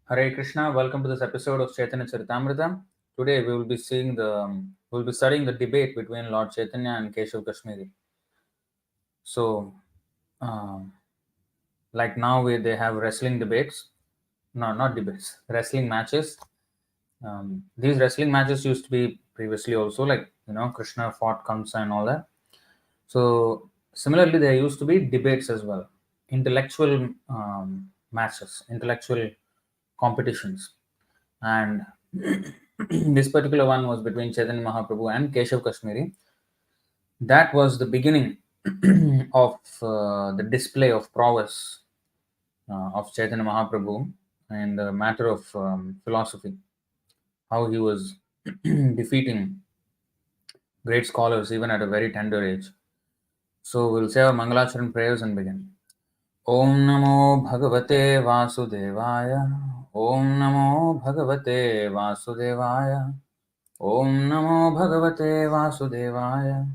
Hare Krishna, welcome to this episode of Chaitanya Charitamrita. Today we will be studying the debate between Lord Chaitanya and Keśava Kāśmīrī. So, um, like now they have wrestling debates. No, not debates, wrestling matches. These wrestling matches used to be previously also, like Krishna fought Kamsa and all that. So similarly, there used to be debates as well, intellectual matches, intellectual competitions, and this particular one was between Chaitanya Mahaprabhu and Keśava Kāśmīrī. That was the beginning of the display of prowess of Chaitanya Mahaprabhu in the matter of philosophy, how he was defeating great scholars even at a very tender age. So we'll say our Mangalacharan prayers and begin. Om Namo Bhagavate Vasudevaya. Om Namo Bhagavate Vasudevaya. Om Namo Bhagavate Vasudevaya.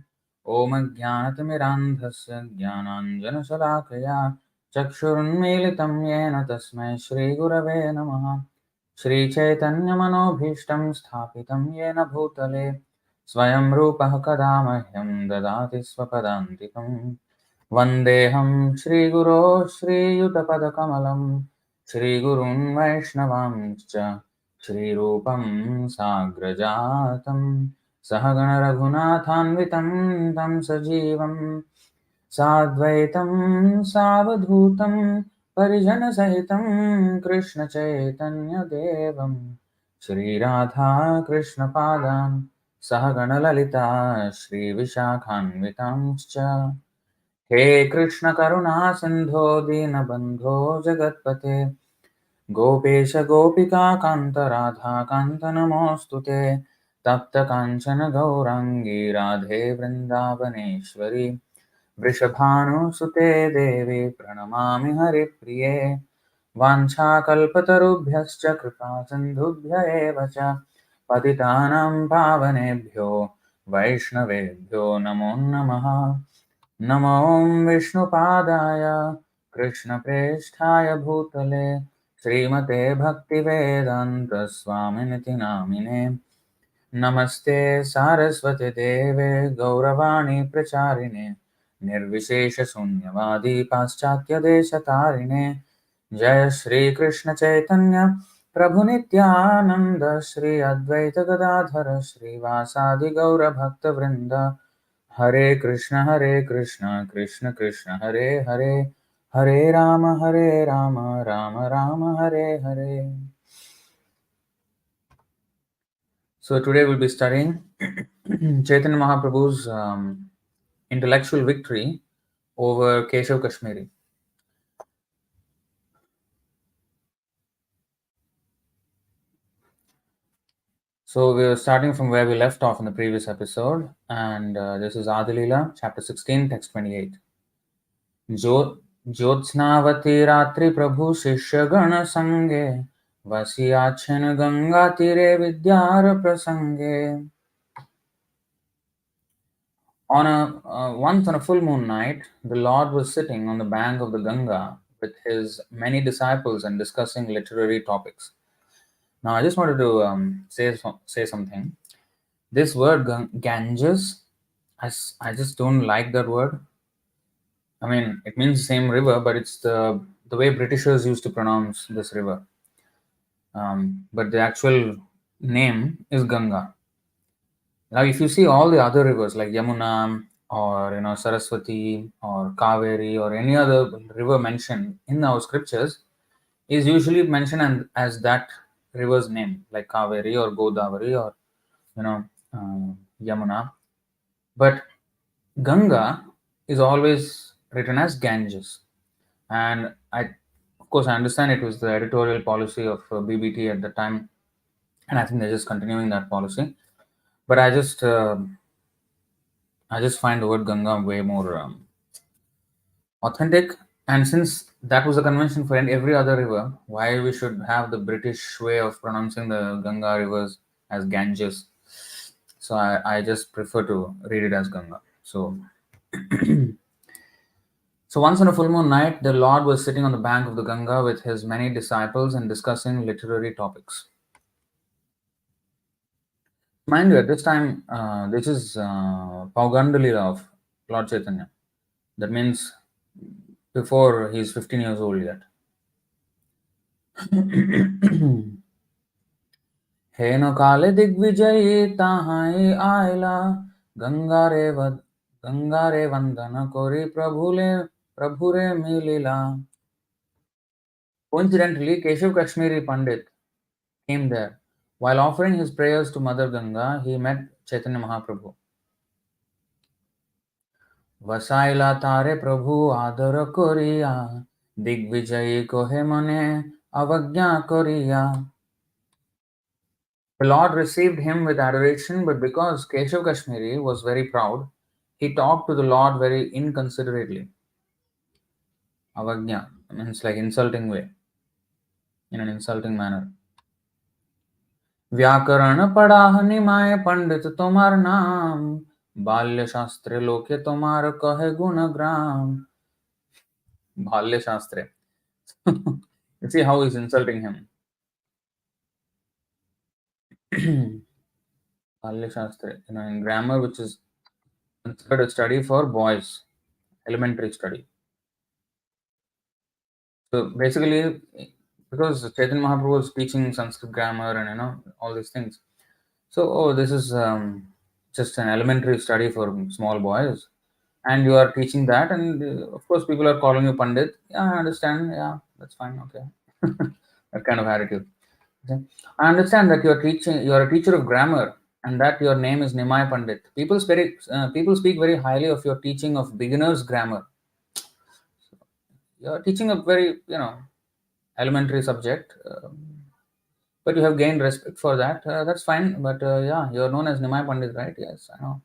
Om Jnanatimirandhasya Jnananjana Chakshurunmilitam Yena Tasmai Shri Gurave Namaha. Shri Chaitanya Manobhishtam Sthapitam Yena Bhutale Swayam Rupah Kadamahyam Dadati Swapadantikam Vandeham Shri Guru Shri Yutapadakamalaam Shri Gurun Vaishnavancha Shri Rupam Sagrajatam Sahagana Raghunathanvitam Tam Sajivam Sadvaitam Savadhutam Parijana Sahitam Krishna Chaitanya Devam Shri Radha Krishna Padam Sahagana Lalita Shri Vishakhanvitamscha He Krishna Karuna Sindho Dinabandho Jagatpate Gopesha Gopika Kanta Radha Kanta Namostute Tapta Kanchana Gaurangi Radhe Vrindavaneshwari Vrishabhanu Devi Pranamami Haripriye Vanchakalpatarubhyascha Kripa Sindhubhya eva cha Patitanam Pavanebhyo Vaishnavebhyo Namo Namaha Namo Vishnupadaya Krishna Presthaya Bhutale Srimate Bhaktivedanta Swaminiti Namine Namaste Saraswati Deve Gauravani Pracharine Nirvishesha Sunyavadi Paschatya Deshatarine Jaya Shri Krishna Chaitanya Prabhu Nityananda Shri Advaita Gadadhara Shri Vasadi Gaura Bhakta Vrinda Hare Krishna Krishna Krishna Hare Hare Hare Rama Rama Rama Hare Hare. So today we'll be studying Chaitanya Mahaprabhu's intellectual victory over Keśava Kāśmīrī. So we're starting from where we left off in the previous episode, and this is Ādi chapter 16, text 28. Jyotsnavati Ratri Prabhu Shishya Gana Sange Vasiyachana Ganga Tire Vidyara Prasange. Once on a full moon night, the Lord was sitting on the bank of the Ganga with his many disciples and discussing literary topics. Now, I just wanted to say something. This word Ganges, I just don't like that word. I mean, it means the same river, but it's the way Britishers used to pronounce this river. But the actual name is Ganga. Now, if you see all the other rivers like Yamuna or Saraswati or Kaveri or any other river mentioned in our scriptures, is usually mentioned as that river's name, like Kaveri or Godavari or Yamuna. But Ganga is always written as Ganges, and of course, I understand it was the editorial policy of BBT at the time, and I think they're just continuing that policy. But I just find the word Ganga way more authentic. And since that was a convention for every other river, why we should have the British way of pronouncing the Ganga rivers as Ganges? So I just prefer to read it as Ganga. So So once on a full moon night, the Lord was sitting on the bank of the Ganga with his many disciples and discussing literary topics. Mind you, at this time, this is Paugandalila of Lord Chaitanya. That means before he's 15 years old yet. हेन काले दिग्विजयी ताहाई आयला गंगारे वंदन कोरी प्रभुरे मिलिला. Coincidentally, Keśava Kāśmīrī Pandit came there. While offering his prayers to Mother Ganga, he met Chaitanya Mahaprabhu. Vasaila tare Prabhu adara koriya, Digvijayi kohe mane avagya koriya. The Lord received him with adoration, but because Keśava Kāśmīrī was very proud, he talked to the Lord very inconsiderately. Avagya means like insulting way, in an insulting manner. व्याकरण पढ़ा निमाय पंडित तुम्हार नाम बाल्य शास्त्रे लोके तुम्हार कहे गुणग्राम. Balya Shastre. You see how he's insulting him. Balya Shastre, in grammar, which is considered a study for boys, elementary study. So basically, because Chaitanya Mahaprabhu was teaching Sanskrit grammar and all these things. So, this is just an elementary study for small boys, and you are teaching that, and of course, people are calling you Pandit. Yeah, I understand. Yeah, that's fine. Okay, that kind of attitude. Okay. I understand that you are teaching. You are a teacher of grammar, and that your name is Nimai Pandit. People speak very highly of your teaching of beginners grammar. You are teaching a very elementary subject, but you have gained respect for that. That's fine. But yeah, you are known as Nimai Pandit, right? Yes, I know.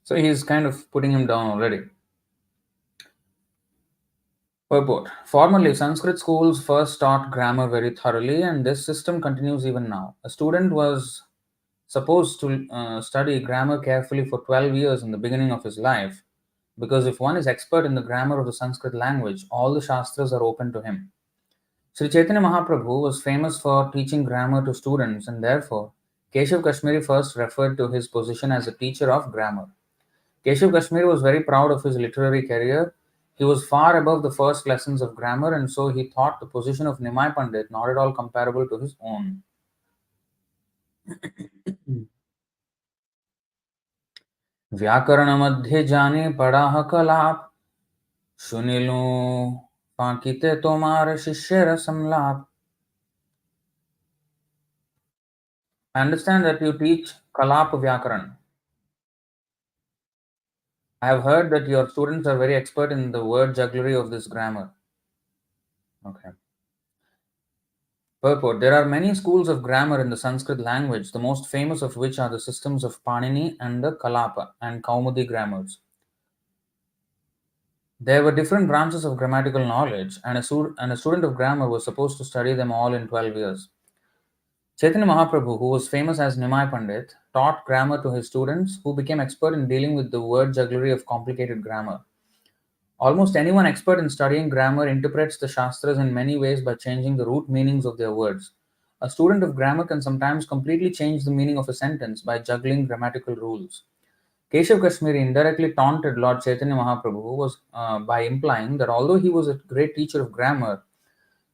So he's kind of putting him down already. Purport. Formerly, Sanskrit schools first taught grammar very thoroughly, and this system continues even now. A student was supposed to study grammar carefully for 12 years in the beginning of his life, because if one is expert in the grammar of the Sanskrit language, all the Shastras are open to him. Sri Chaitanya Mahaprabhu was famous for teaching grammar to students, and therefore, Keśava Kāśmīrī first referred to his position as a teacher of grammar. Keśava Kāśmīrī was very proud of his literary career. He was far above the first lessons of grammar, and so he thought the position of Nimai Pandit not at all comparable to his own. व्याकरण मध्ये जाने पढ़ा कलाप सुनिलू फाकिते तोमार शिष्य संलाप. I understand that you teach Kalap Vyakaran. I have heard that your students are very expert in the word jugglery of this grammar. Okay. Purport. There are many schools of grammar in the Sanskrit language, the most famous of which are the systems of Panini and the Kalapa and Kaumudi grammars. There were different branches of grammatical knowledge, and a student of grammar was supposed to study them all in 12 years. Chaitanya Mahaprabhu, who was famous as Nimai Pandit, taught grammar to his students, who became expert in dealing with the word jugglery of complicated grammar. Almost anyone expert in studying grammar interprets the Shastras in many ways by changing the root meanings of their words. A student of grammar can sometimes completely change the meaning of a sentence by juggling grammatical rules. Keśava Kāśmīrī indirectly taunted Lord Chaitanya Mahaprabhu by implying that although he was a great teacher of grammar,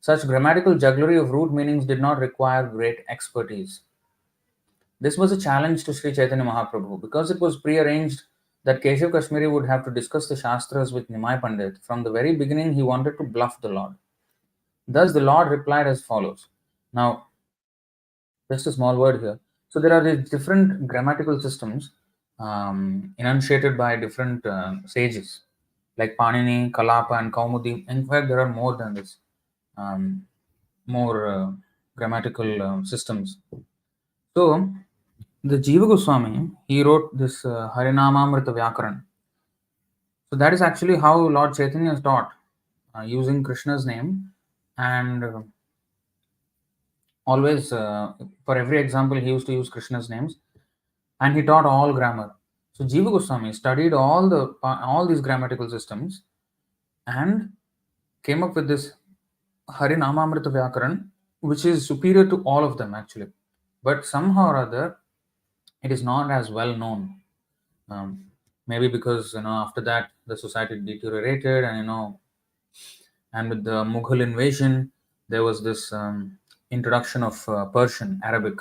such grammatical jugglery of root meanings did not require great expertise. This was a challenge to Sri Chaitanya Mahaprabhu because it was prearranged that Keśava Kāśmīrī would have to discuss the Shastras with Nimai Pandit. From the very beginning, he wanted to bluff the Lord. Thus, the Lord replied as follows. Now, just a small word here. So, there are these different grammatical systems enunciated by different sages like Panini, Kalapa, and Kaumudi. In fact, there are more than this. More grammatical systems. So, the Jiva Goswami, he wrote this Harinamamrita Vyakaran. So, that is actually how Lord Chaitanya is taught, using Krishna's name, and always, for every example, he used to use Krishna's names, and he taught all grammar. So, Jiva Goswami studied all these grammatical systems, and came up with this Harinamamrita Vyakaran, which is superior to all of them actually. But somehow or other, it is not as well known. Um, Maybe because after that the society deteriorated, and and with the Mughal invasion, there was this introduction of Persian, Arabic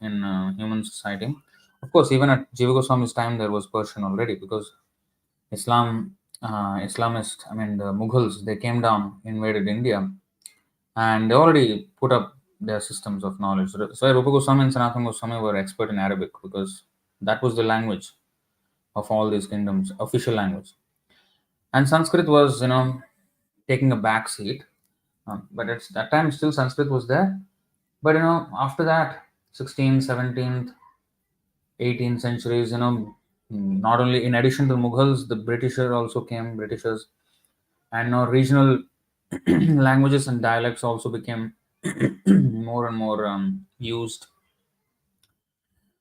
in human society. Of course, even at Jiva Goswami's time, there was Persian already because Islamist, I mean, the Mughals, they came down, invaded India, and they already put up their systems of knowledge. So Rupa Goswami and Sanatana Goswami were expert in Arabic because that was the language of all these kingdoms, official language. And Sanskrit was, taking a back seat. But at that time, still Sanskrit was there. But after that, 16th, 17th, 18th centuries, not only in addition to Mughals, the Britishers also came, Britishers, and regional languages and dialects also became more and more used.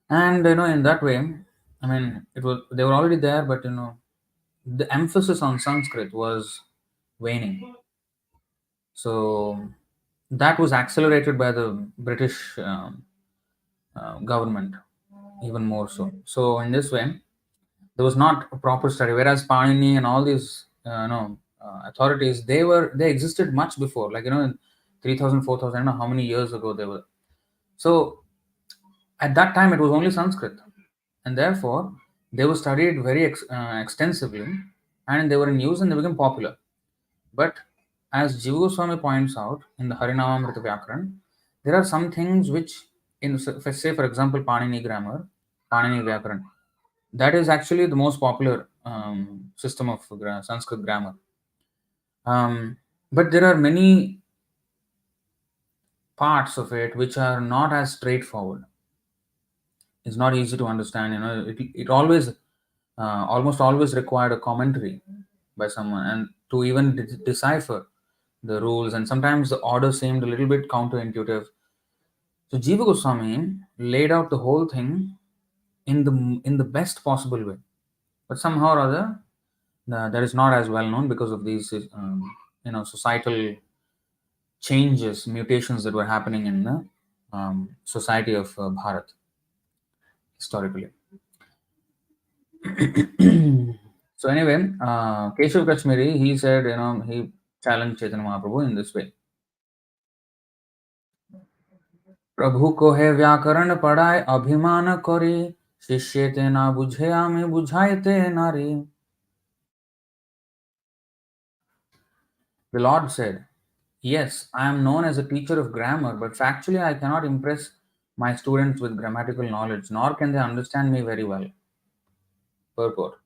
And in that way, I mean, it was they were already there, but the emphasis on Sanskrit was waning. So that was accelerated by the British government even more so. So in this way, there was not a proper study. Whereas Panini and all these authorities, they existed much before, like 3,000, 4,000. I don't know how many years ago they were. So at that time, it was only Sanskrit, and therefore they were studied very extensively, and they were in use and they became popular. But as Jiva Goswami points out in the Harinamamrita Vyakaran, there are some things which, say for example, Panini grammar, Panini Vyakaran, that is actually the most popular system of Sanskrit grammar. But there are many parts of it which are not as straightforward. It's not easy to understand. It always, almost always required a commentary by someone, and to even decipher the rules. And sometimes the order seemed a little bit counterintuitive. So Jiva Goswami laid out the whole thing in the best possible way, but somehow or other, that is not as well known because of these societal changes, mutations that were happening in the society of Bharat historically. So anyway, Keśava Kāśmīrī, he said, he challenged Chaitanya Mahaprabhu in this way. प्रभु को है व्याकरण पढ़ाए अभिमान करे शिष्य ते ना बुझे आमे बुझाइते नारी. The Lord said, yes, I am known as a teacher of grammar, but factually I cannot impress my students with grammatical knowledge, nor can they understand me very well. Purport.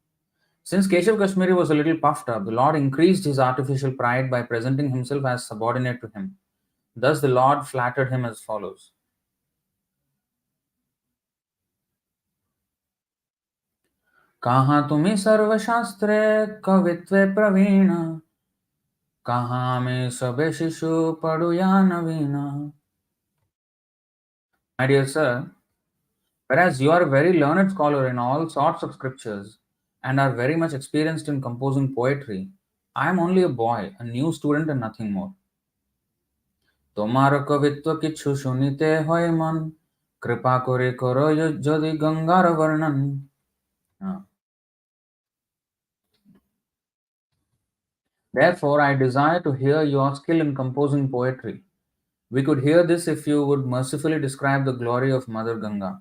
Since Keśava Kāśmīrī was a little puffed up, the Lord increased his artificial pride by presenting himself as subordinate to him. Thus the Lord flattered him as follows. कहाँ तुम्हें सर्वशास्त्रे कवित्वे प्रवीण कहाँ में सबे शिशु पढ़ुया नवीन. My dear sir, whereas you are a very learned scholar in all sorts of scriptures and are very much experienced in composing poetry, I am only a boy, a new student and nothing more. তোমার কবিত্ব কিছু শুনিতে হয় মন কৃপা করে করো যদি গঙ্গার বর্ণন. Therefore, I desire to hear your skill in composing poetry. We could hear this if you would mercifully describe the glory of Mother Ganga.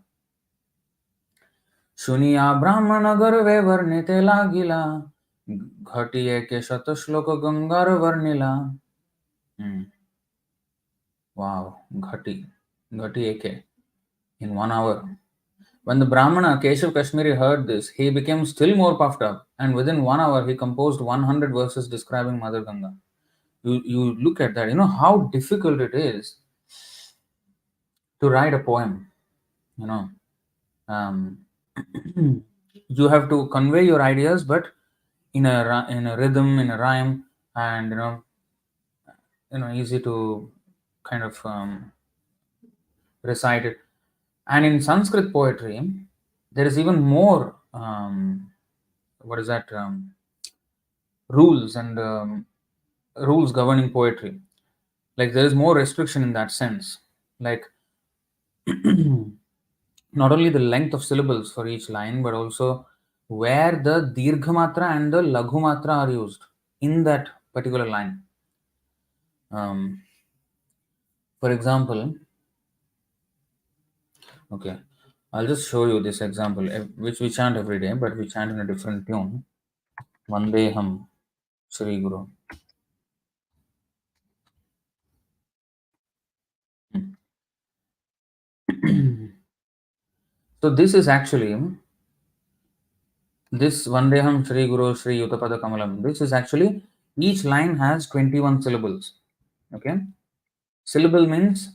শুনিয়া ব্রাহ্মণ গর্বে বর্ণিতে লাগিলা ঘটিয়ে কে শত শ্লোক গঙ্গার বর্ণিলা. Wow, Ghati Eke in 1 hour. When the Brahmana Keśava Kāśmīrī heard this, he became still more puffed up, and within 1 hour he composed 100 verses describing Mother Ganga. You look at that, how difficult it is to write a poem. Um, you have to convey your ideas, but in a rhythm, in a rhyme, and easy to kind of recite it. And in Sanskrit poetry, there is even more what is that rules and rules governing poetry. Like there is more restriction in that sense. Like not only the length of syllables for each line, but also where the dirgha matra and the laghu matra are used in that particular line. For example, okay, I'll just show you this example, which we chant every day, but we chant in a different tune. Vandeham Shri Guru. So this is actually this Vandeham Shri Guru Shri Yutapada Kamalam. This is actually each line has 21 syllables. Okay, syllable means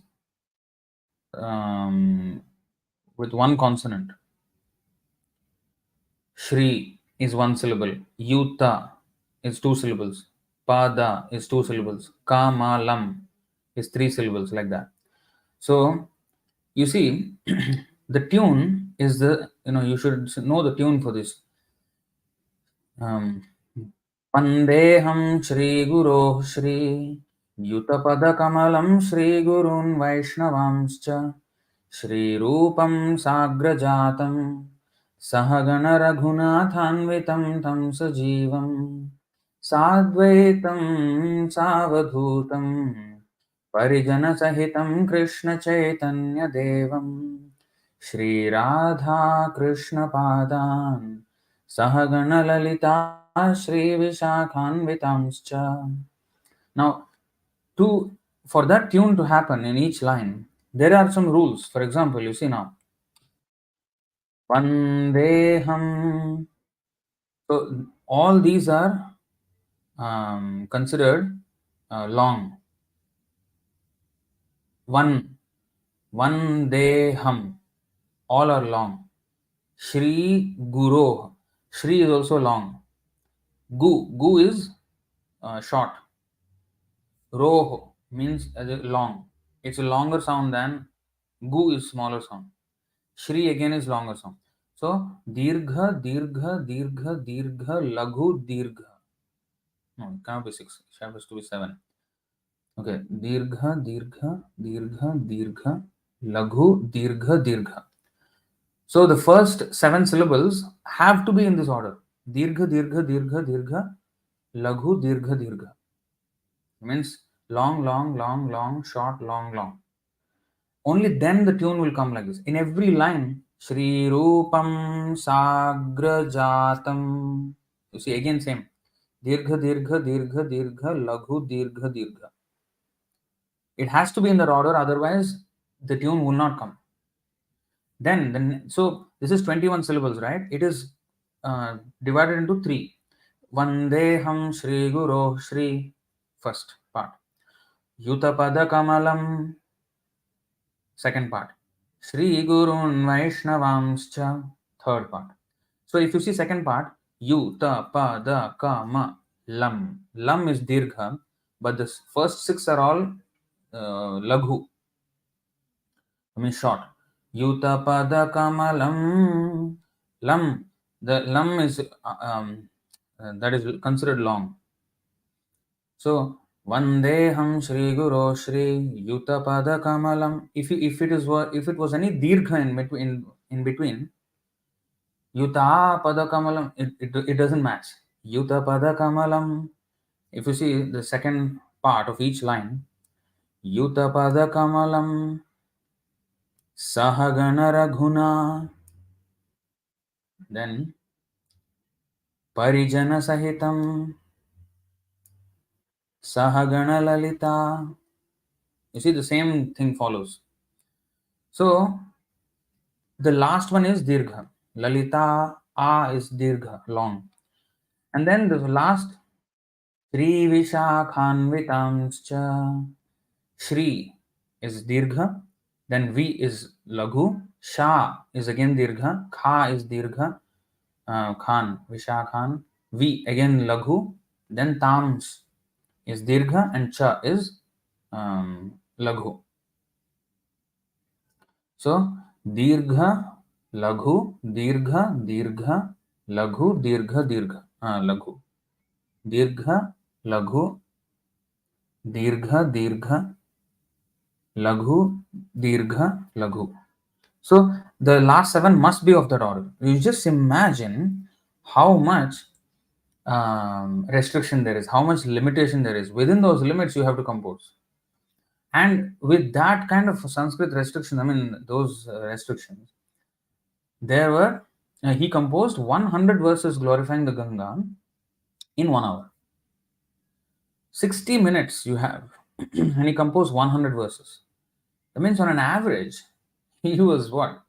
with one consonant. Shri is one syllable. Yuta is two syllables. Pada is two syllables. Kamalam is three syllables, like that. So you see, the tune is the, you should know the tune for this. Pandeham Shri Guru Shri Yutapada Kamalam Shri Gurun Vaishnavamscha Shri Rupam Sagrajatam Sahagana Raghunathanvitam Tam Sajivam Sadvaitam Savadhutam Parijana Sahitam Krishna Chaitanya Devam Shri Radha Krishna Padan Sahagana Lalita Shri Vishakhanvitamscha. Now, for that tune to happen in each line, there are some rules. For example, you see now, Vandeham. So all these are considered long. Vandeham. All are long. Shri Guru. Shri is also long. Gu is short. Roh means long. It's a longer sound than gu is smaller sound. Shri again is longer sound. So dirgha, dirgha, dirgha, dirgha, laghu, dirgha. No, it cannot be 6. It has to be 7. Okay. Dirgha, dirgha, dirgha, dirgha, laghu, dirgha, dirgha. So the first 7 syllables have to be in this order. Dirgha, dirgha, dirgha, dirgha, laghu, dirgha, dirgha. Means long, long, long, long, short, long, long. Only then the tune will come like this. In every line, Shri Rupam Sagrajatam. You see, again same. Dirgha, dirgha, dirgha, dirgha, laghu, dirgha, dirgha. It has to be in that order, otherwise the tune will not come. So this is 21 syllables, right? It is divided into 3. Vandeham Shri Guru Shri, first part. Yutapada Kamalam, second part. Shri Gurun Vaishnavamscha, third part. So if you see second part, Yutapada Kama Lam. Lam is Dirgha, but the first 6 are all Laghu. I mean short. Yutapada Kamalam. Lam. The Lam is that is considered long. So Vandeham Shri Guru Shri Yutapada Kamalam. If it was any dirgha in between, Yuta Pada Kamalam, it doesn't match. Yuta Pada Kamalam. If you see the second part of each line, Yuta Pada Kamalam Sahagana Raghuna, then Parijana Sahitam Sahagana Lalita. You see the same thing follows. So the last one is Dirgha. Lalita, A is Dirgha, long. And then the last, Shri Vishakhanvitamscha. Shri is Dirgha. Then V is Laghu. Sha is again Dirgha. Kha is Dirgha. Khan, Vishakhan. V again Laghu. Then Tams is Dirgha and Cha is Laghu. So Dirgha, Laghu, Dirgha, Dirgha, Laghu, Dirgha, Dirgha, Laghu. Dirgha, Laghu, Dirgha, Dirgha, Laghu, Dirgha, Laghu. So the last seven must be of that order. You just imagine how much restriction there is, how much limitation there is. Within those limits, you have to compose. And with that kind of Sanskrit restriction, I mean, those restrictions, there were, he composed 100 verses glorifying the Ganga in 1 hour. 60 minutes you have, and he composed 100 verses. That means on an average, he was what?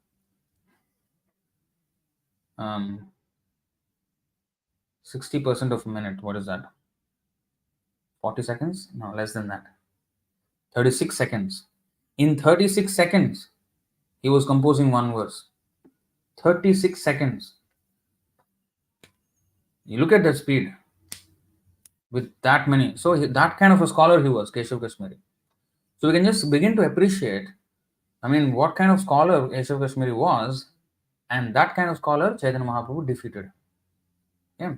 60% of a minute. What is that? 40 seconds? No, less than that. 36 seconds. In 36 seconds, he was composing one verse. 36 seconds. You look at that speed with that many. So that kind of a scholar he was, Keśava Kāśmīrī. So we can just begin to appreciate, I mean, what kind of scholar Keśava Kāśmīrī was, and that kind of scholar Chaitanya Mahaprabhu defeated. Yeah.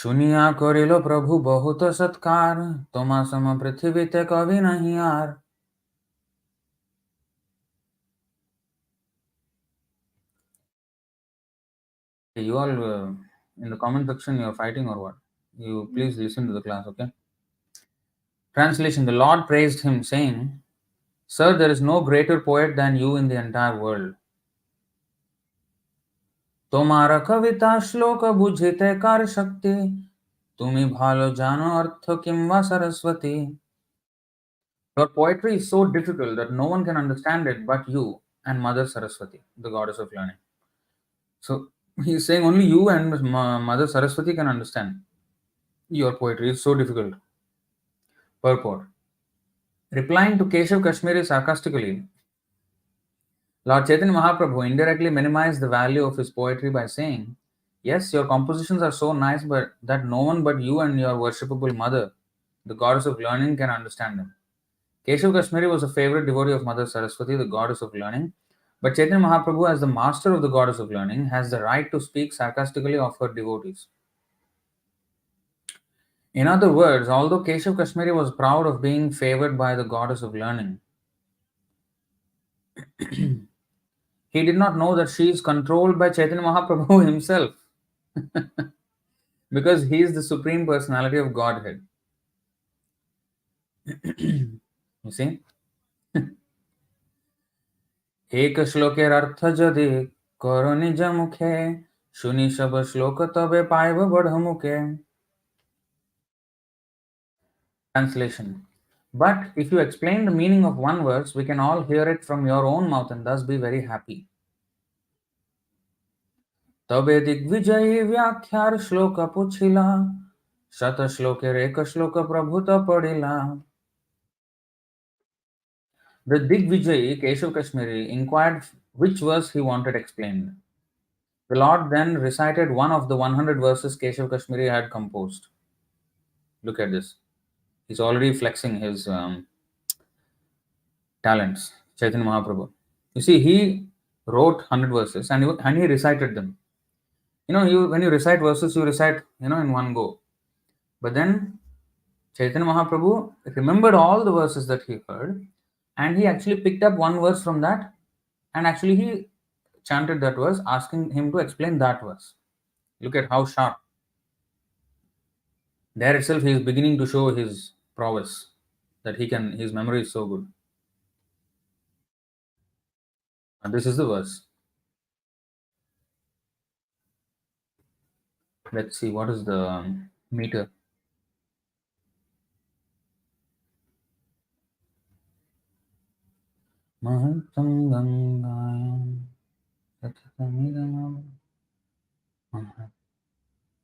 শুনিয়া করিল প্রভু বহুত সৎকার, তোমা সম পৃথিবীতে কবি নাহি আর। You all in the comment section, you're fighting or what? You please listen to the class, okay? Translation: The Lord praised him, saying, Sir, there is no greater poet than you in the entire world. তোমার কবিতা শ্লোক বুঝিতে কার শক্তি, তুমি ভালো জানো অর্থ কিংবা Saraswati. Your poetry is so difficult that no one can understand it but you and Mother Saraswati, the goddess of learning. So he's saying only you and Mother Saraswati can understand. Your poetry is so difficult. Purport. Replying to Keśava Kāśmīrī sarcastically, Lord Chaitanya Mahaprabhu indirectly minimized the value of his poetry by saying, Yes, your compositions are so nice but that no one but you and your worshipable mother, the goddess of learning, can understand them. Keśava Kāśmīrī was a favorite devotee of Mother Saraswati, the goddess of learning, but Chaitanya Mahaprabhu, as the master of the goddess of learning, has the right to speak sarcastically of her devotees. In other words, although Keśava Kāśmīrī was proud of being favored by the goddess of learning, he did not know that she is controlled by Chaitanya Mahaprabhu himself because he is the supreme personality of Godhead. You see? एक श्लोकेर अर्थ जदि करो निज मुखे শুনি সব শ্লোক তবে পাইব বড় মুখে। Translation: But if you explain the meaning of one verse, we can all hear it from your own mouth and thus be very happy. তবে দিগ্বিজয়ী व्याख्यार श्लोक पुछिला, शत श्लोकेर एक श्लोक प्रभुत पढ़िला। The Digvijayi, Keśava Kāśmīrī, inquired which verse he wanted explained. The Lord then recited one of the 100 verses Keśava Kāśmīrī had composed. Look at this. He's already flexing his talents, Chaitanya Mahaprabhu. You see, he wrote 100 verses and he recited them. You know, when you recite verses, you recite, in one go. But then Chaitanya Mahaprabhu remembered all the verses that he heard, and he actually picked up one verse from that, and actually he chanted that verse, asking him to explain that verse. Look at how sharp. There itself he is beginning to show his prowess, that his memory is so good. And this is the verse. Let's see, what is the meter? Mahatvam Gangayam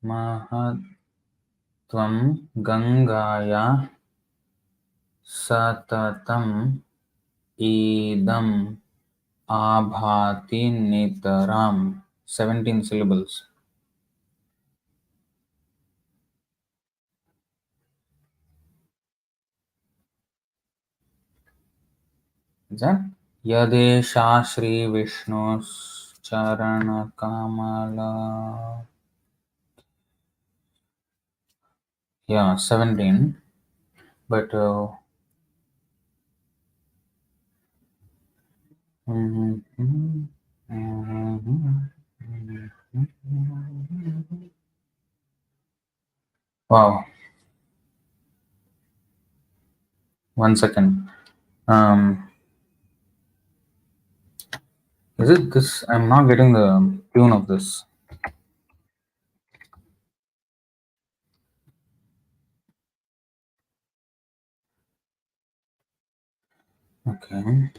Mahatvam Gangaya Satatam Idam Abhati Nitaram. 17 syllables. Is that? Yadesha Shri Vishnu Charana Kamala. Yeah, 17. But wow. 1 second. Is it this? I'm not getting the tune of this. Okay.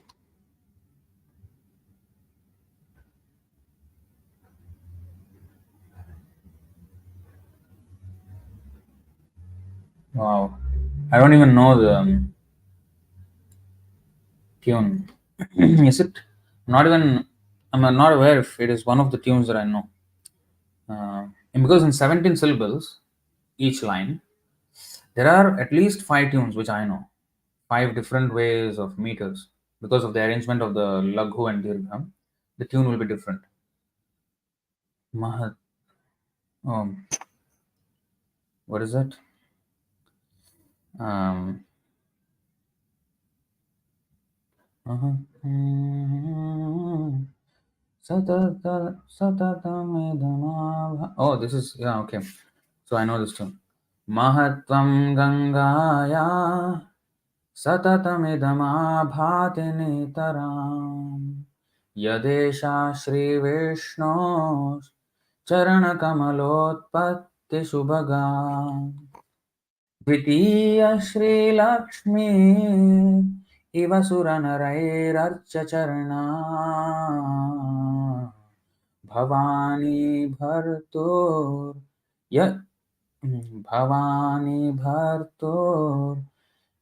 Wow. I don't even know the tune. Is it? Not even. I'm not aware if it is one of the tunes that I know. And because in 17 syllables each line, there are at least 5 tunes which I know. 5 different ways of meters. Because of the arrangement of the laghu and dirgham, the tune will be different. Mahat. What is it? Um, oh, this is, yeah, okay. So I know this tune. Mahatvam Gangaya Satatamidamabhati Nitaram Yadesha Shri Vishnu Charana Kamalotpatti Subhaga Dvitiya Shri Lakshmi Iva Suranarairamcha Bhavani Bhartur Ya Bhavani Bhartur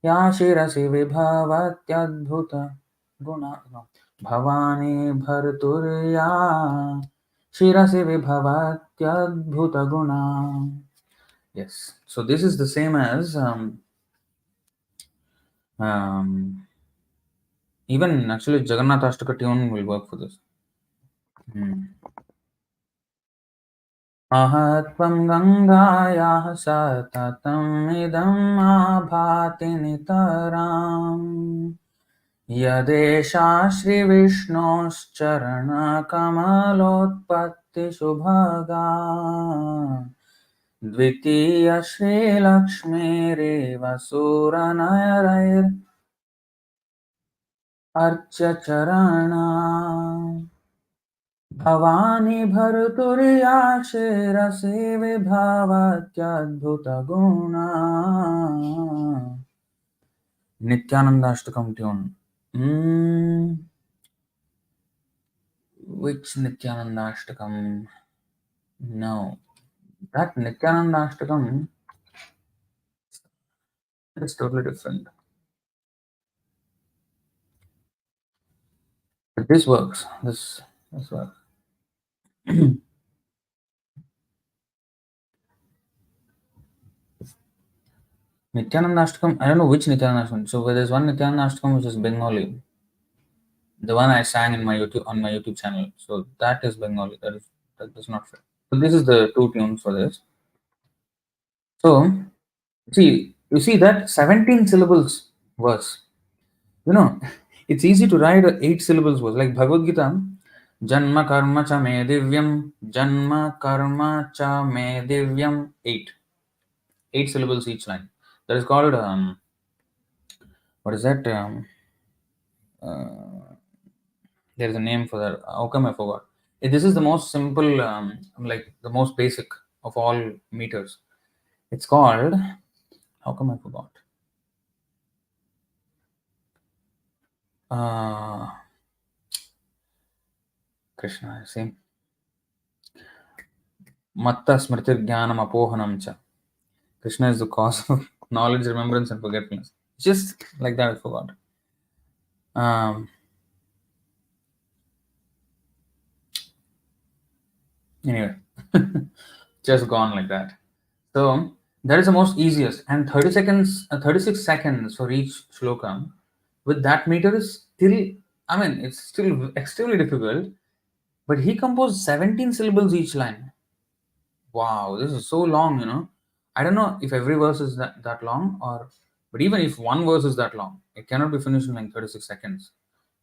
Ya Shirasi Vibhavatyadbhuta Guna Bhavani Bhartur Ya Shirasi Vibhavatyadbhuta Guna. Yes. So this is the same as um, even actually Jagannath Ashtaka tune will work for this. Mahatvam Gangayah Satatam Idam Abhati Nitaram Yadesha Shri Vishnu's Charana Kamalotpatti Subhaga Dvitiya Shri Lakshmīrīva Suranarair Archa Charana Bhavani Bharturya Shirasi Vibhavatyadbhuta Guna. Nityananda Ashtakam tune. Which Nityananda Ashtakam? No. That Nityananda Ashtakam is totally different. But this works. This works. Nityananda Ashtakam, I don't know which Nityananda Ashtakam. So there's one Nityananda Ashtakam which is Bengali. The one I sang in my YouTube on my YouTube channel. So that is Bengali. That is not fair. So this is the 2 tunes for this. So you see that 17 syllables verse. You know, it's easy to write a 8 syllables verse like Bhagavad Gita. Janma karma cha me divyam. Janma karma cha me divyam. 8 syllables each line. That is called what is that? There is a name for that. How come I forgot? This is the most simple, like the most basic of all meters. It's called. How come I forgot? Krishna, see. Matta smritir jnanam apohanam cha. Krishna is the cause of knowledge, remembrance, and forgetfulness. Just like that, I forgot. Anyway, just gone like that. So that is the most easiest, and 30 seconds, 36 seconds for each shloka. With that meter is still, I mean, it's still extremely difficult. But he composed 17 syllables each line. Wow, this is so long, I don't know if every verse is that long, or but even if one verse is that long, it cannot be finished in like 36 seconds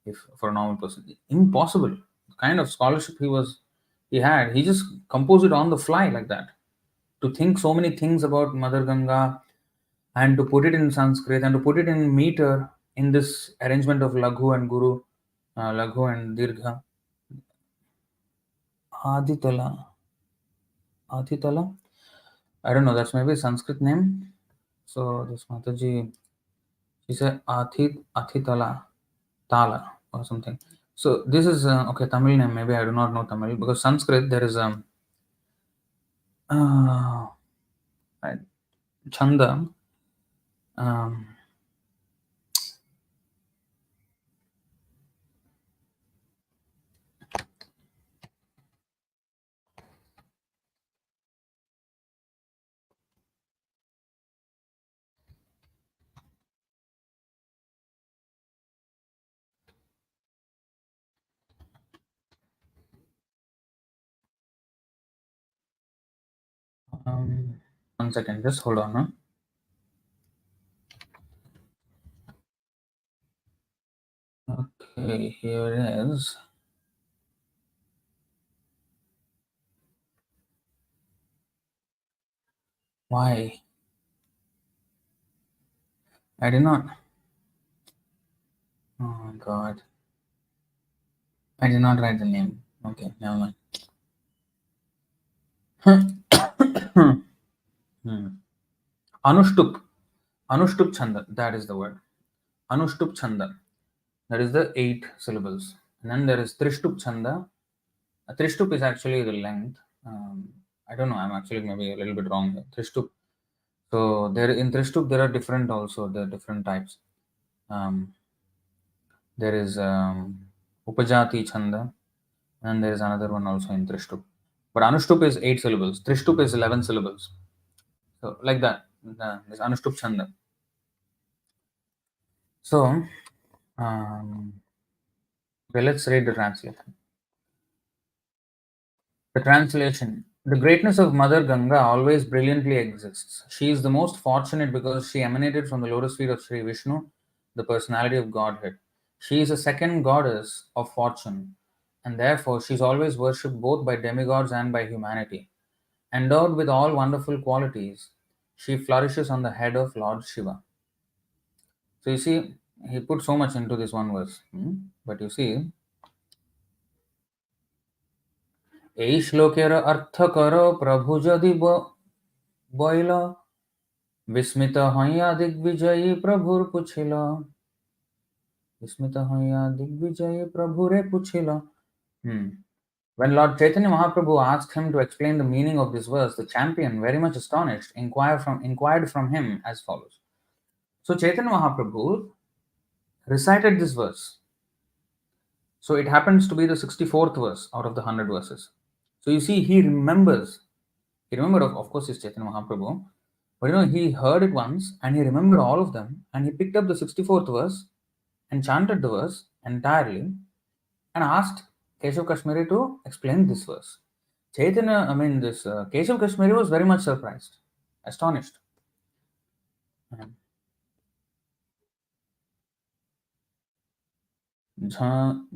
if for a normal person. Impossible. The kind of scholarship he had, he just composed it on the fly like that. To think so many things about Mother Ganga and to put it in Sanskrit and to put it in meter in this arrangement of Laghu and Guru, Laghu and Dirgha. Aditala. Aditala? I don't know, that's maybe a Sanskrit name. So this Mataji, she said Athitala, Tala or something. So this is okay, Tamil name. Maybe I do not know Tamil because Sanskrit there is uh, Chanda. Um, um, 1 second, just hold on. Huh? Okay, here it is. Why? I did not. Oh my god. I did not write the name. Okay, never mind. Hmm. Anushtup. Anushtup Chanda. That is the word. Anushtup Chanda. That is the 8 syllables. And then there is Trishtup Chanda. Trishtup is actually the length. I don't know. I'm actually maybe a little bit wrong here. Trishtup. So there in Trishtup there are different also. There are different types. Um, there is Upajati Chanda, and there is another one also in Trishtup. But Anushtup is 8 syllables. Trishtup is 11 syllables. So like that. This Anushtup Chanda. So okay, let's read the translation. The translation. The greatness of Mother Ganga always brilliantly exists. She is the most fortunate because she emanated from the lotus feet of Sri Vishnu, the personality of Godhead. She is a second goddess of fortune, and therefore she is always worshipped both by demigods and by humanity. Endowed with all wonderful qualities, she flourishes on the head of Lord Shiva. So you see, he put so much into this one verse. But you see, এই শ্লোকের অর্থ করো প্রভু যদি বইল বিস্মিত হইয়া দিগ্বিজয়ী প্রভুর পুছিল বিস্মিত হইয়া দিগ্বিজয়ী প্রভুরে পুছিল hmm. When Lord Chaitanya Mahaprabhu asked him to explain the meaning of this verse, the champion, very much astonished, inquired from him as follows. So Chaitanya Mahaprabhu recited this verse. So it happens to be the 64th verse out of the 100 verses. So you see, he remembers. He remembered, of course, his Chaitanya Mahaprabhu, but he heard it once and he remembered all of them and he picked up the 64th verse and chanted the verse entirely and asked Keśava Kāśmīrī to explain this verse. This Keśava Kāśmīrī was very much surprised, astonished.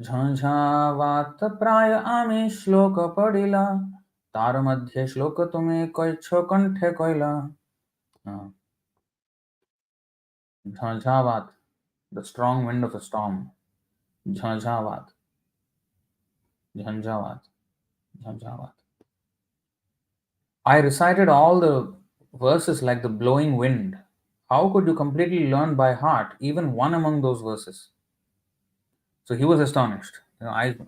ঝঞ্ঝাওয়াত প্রায় আমি শ্লোক পড়িলা তার মধ্যে শ্লোক তুমি কইছ কণ্ঠে কইলা ঝঞ্ঝাওয়াত, the strong wind of a storm. Jhanjhavat, Jhanjhavat, Jhanjhavat. I recited all the verses like the blowing wind. How could you completely learn by heart even one among those verses? So he was astonished.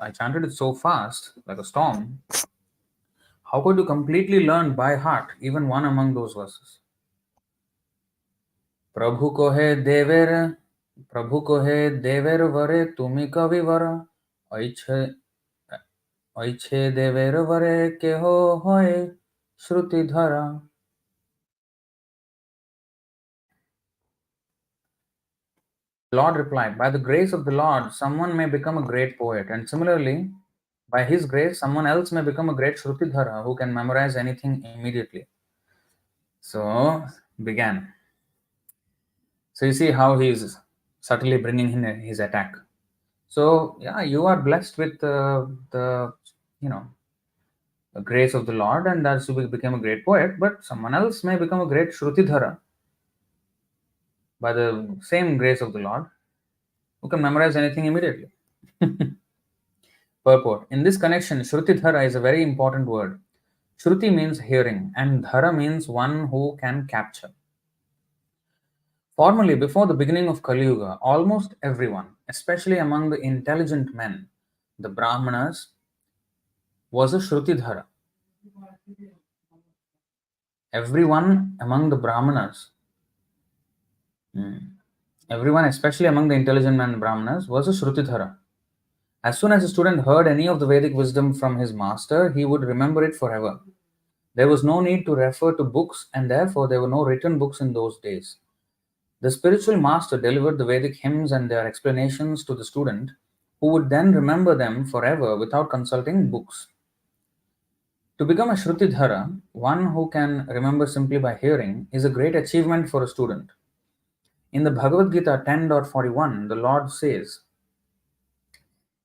I chanted it so fast, like a storm. How could you completely learn by heart even one among those verses? प्रभु को हे देवेर प्रभु को हे देवेर वरे तुमी कवि वर ऐच्छे ऐच्छे देवेर वरे केहो होय श्रुति धरा. Lord replied, by the grace of the Lord, someone may become a great poet. And similarly, By his grace, someone else may become a great Shrutidhara who can memorize anything immediately. So, began. So, you see how he is subtly bringing in his attack. So, yeah, you are blessed with the, you know, the grace of the Lord, and thus you became a great poet, but someone else may become a great Shrutidhara by the same grace of the Lord who can memorize anything immediately. Purport. In this connection, Shrutidhara is a very important word. Shruti means hearing, and Dhara means one who can capture. Formerly, before the beginning of Kali Yuga, almost everyone, especially among the intelligent men, the Brahmanas, was a Shrutidhara. Everyone among the Brahmanas, everyone, especially among the intelligent men, Brahmanas, was a Shrutidhara. As soon as a student heard any of the Vedic wisdom from his master, he would remember it forever. There was no need to refer to books, and therefore there were no written books in those days. The spiritual master delivered the Vedic hymns and their explanations to the student, who would then remember them forever without consulting books. To become a Shrutidhara, one who can remember simply by hearing, is a great achievement for a student. In the Bhagavad Gita 10.41, the Lord says,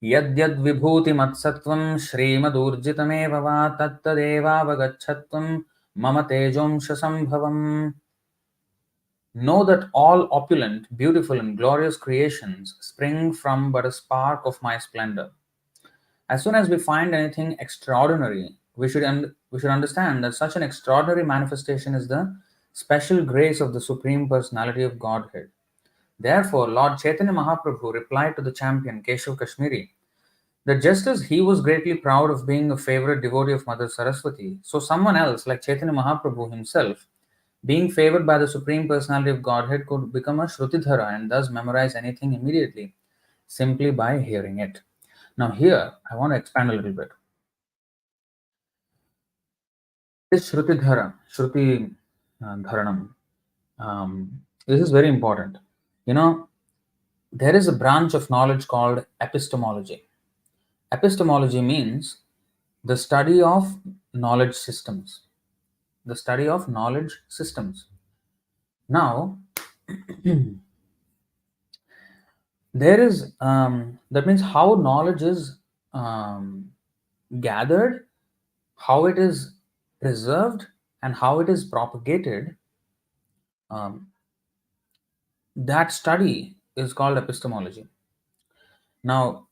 Yadyad vibhuti matsattvam shrimadurjitameva va tattadevavagachatvam mama tejomsha sambhavam. Know that all opulent, beautiful, and glorious creations spring from but a spark of my splendor. As soon as we find anything extraordinary, we should understand that such an extraordinary manifestation is the special grace of the Supreme Personality of Godhead. Therefore, Lord Chaitanya Mahaprabhu replied to the champion Keśava Kāśmīrī that just as he was greatly proud of being a favorite devotee of Mother Saraswati, so someone else, like Chaitanya Mahaprabhu himself, being favored by the Supreme Personality of Godhead, could become a Shrutidhara and thus memorize anything immediately, simply by hearing it. Now, here, I want to expand a little bit. This Shruti Dharanam, this is very important. You know, there is a branch of knowledge called epistemology. Epistemology means the study of knowledge systems. The study of knowledge systems. Now, there is that means how knowledge is gathered, how it is preserved, and how it is propagated. That study is called epistemology. Now,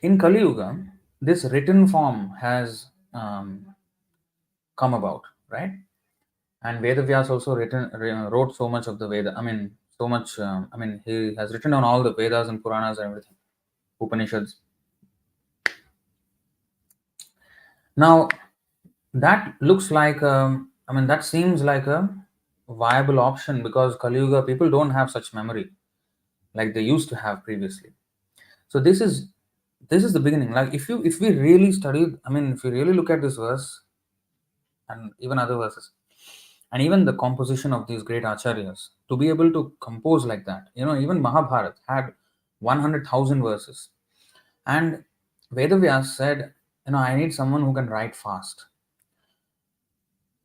in Kali Yuga, this written form has come about, right? And Vedavyas also wrote so much of the Veda. I mean, so much. He has written down all the Vedas and Puranas and everything, Upanishads. Now, that looks like, that seems like a viable option because Kali Yuga people don't have such memory like they used to have previously. So this is the beginning. Like if we really study, if you really look at this verse and even other verses, and even the composition of these great acharyas, to be able to compose like that, even Mahabharata had 100,000 verses, and Vedavyas said, I need someone who can write fast.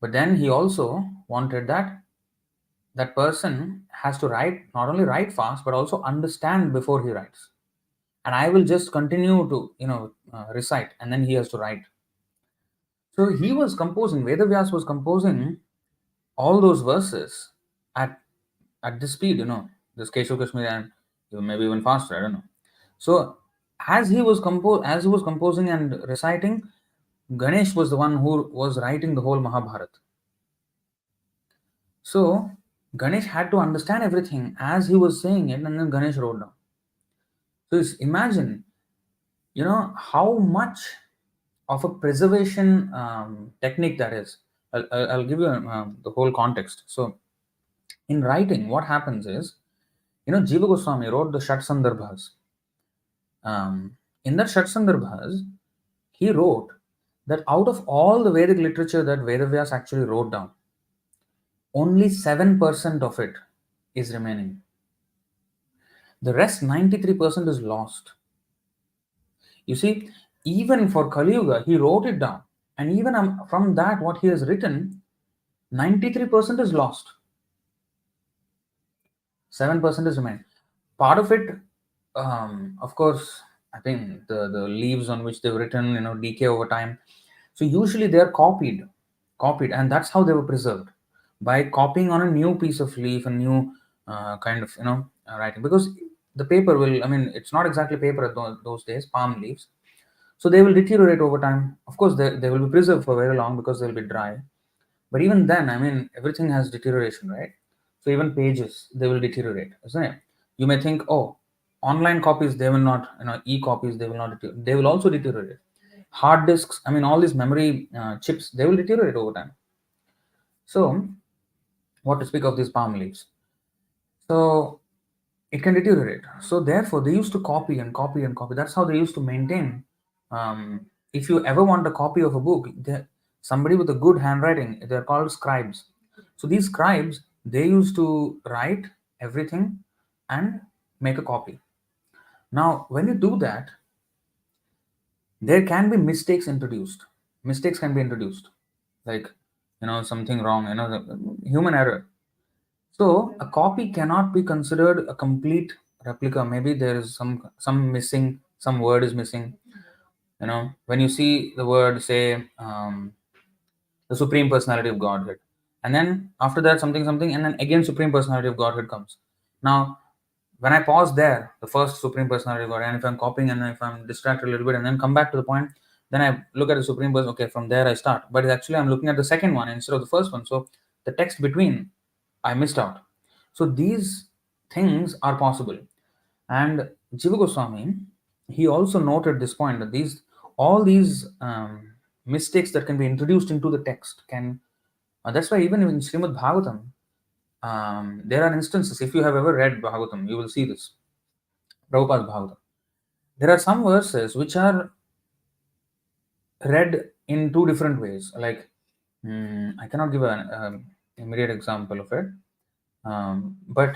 But then he also wanted that person has to not only write fast, but also understand before he writes. And I will just continue to, recite, and then he has to write. So he was composing, Vedavyas was composing all those verses at this speed, this Keśava Kāśmīrī, and maybe even faster, I don't know. So as he was composing and reciting, Ganesh was the one who was writing the whole Mahabharata. So Ganesh had to understand everything as he was saying it, and then Ganesh wrote down. So imagine, how much of a preservation technique that is. I'll give you the whole context. So in writing, what happens is, Jiva Goswami wrote the Shat Sandarbhas. In that Shat Sandarbhas, he wrote that out of all the Vedic literature that Vedavyas actually wrote down, only 7% of it is remaining. The rest 93% is lost. You see, even for Kali Yuga, he wrote it down. And even from that, what he has written, 93% is lost. 7% is remain. Part of it, of course, I think the leaves on which they've written, decay over time. So usually they are copied, and that's how they were preserved, by copying on a new piece of leaf, a new kind of writing. Because the paper will, I mean, it's not exactly paper at those days, palm leaves, so they will deteriorate over time. Of course, they will be preserved for very long because they'll be dry. But even then, I mean, everything has deterioration, right? So even pages, they will deteriorate, isn't it? You may think, oh, online copies, they will not, e-copies, they will not deteriorate. They will also deteriorate. Hard disks, I mean, all these memory chips, they will deteriorate over time. So, what to speak of these palm leaves? So, it can deteriorate. So, therefore, they used to copy and copy and copy. That's how they used to maintain. If you ever want a copy of a book, somebody with a good handwriting, they're called scribes. So, these scribes, they used to write everything and make a copy. Now, when you do that, there can be mistakes introduced. Mistakes can be introduced, like something wrong, the human error. So a copy cannot be considered a complete replica. Maybe there is some missing, some word is missing. When you see the word, say, the Supreme Personality of Godhead, and then after that something, and then again Supreme Personality of Godhead comes. Now, when I pause there, the first Supreme Personality of Godhead, and if I'm copying and if I'm distracted a little bit and then come back to the point, then I look at the Supreme Person. Okay, from there I start. But actually, I'm looking at the second one instead of the first one. So the text between, I missed out. So these things are possible. And Jiva Goswami, he also noted this point, that all these mistakes that can be introduced into the text can. That's why even in Srimad Bhagavatam, there are instances. If you have ever read Bhagavatam, you will see this. Prabhupada's Bhagavatam. There are some verses which are read in two different ways. Like, I cannot give an immediate example of it, but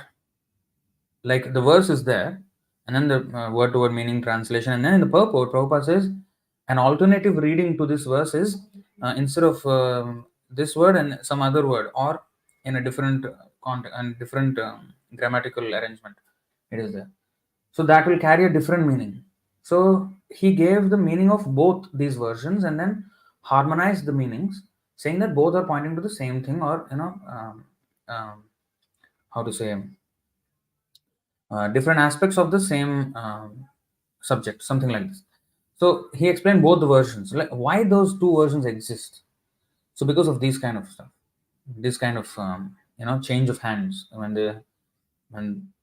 like the verse is there, and then the word to word meaning translation, and then in the purport, Prabhupada says an alternative reading to this verse is, instead of this word and some other word, or in a different context and different grammatical arrangement, it is there. So that will carry a different meaning. So he gave the meaning of both these versions and then harmonized the meanings, saying that both are pointing to the same thing, or how to say, different aspects of the same subject, something like this. So he explained both the versions, like why those two versions exist. So because of these kind of stuff, this kind of change of hands, when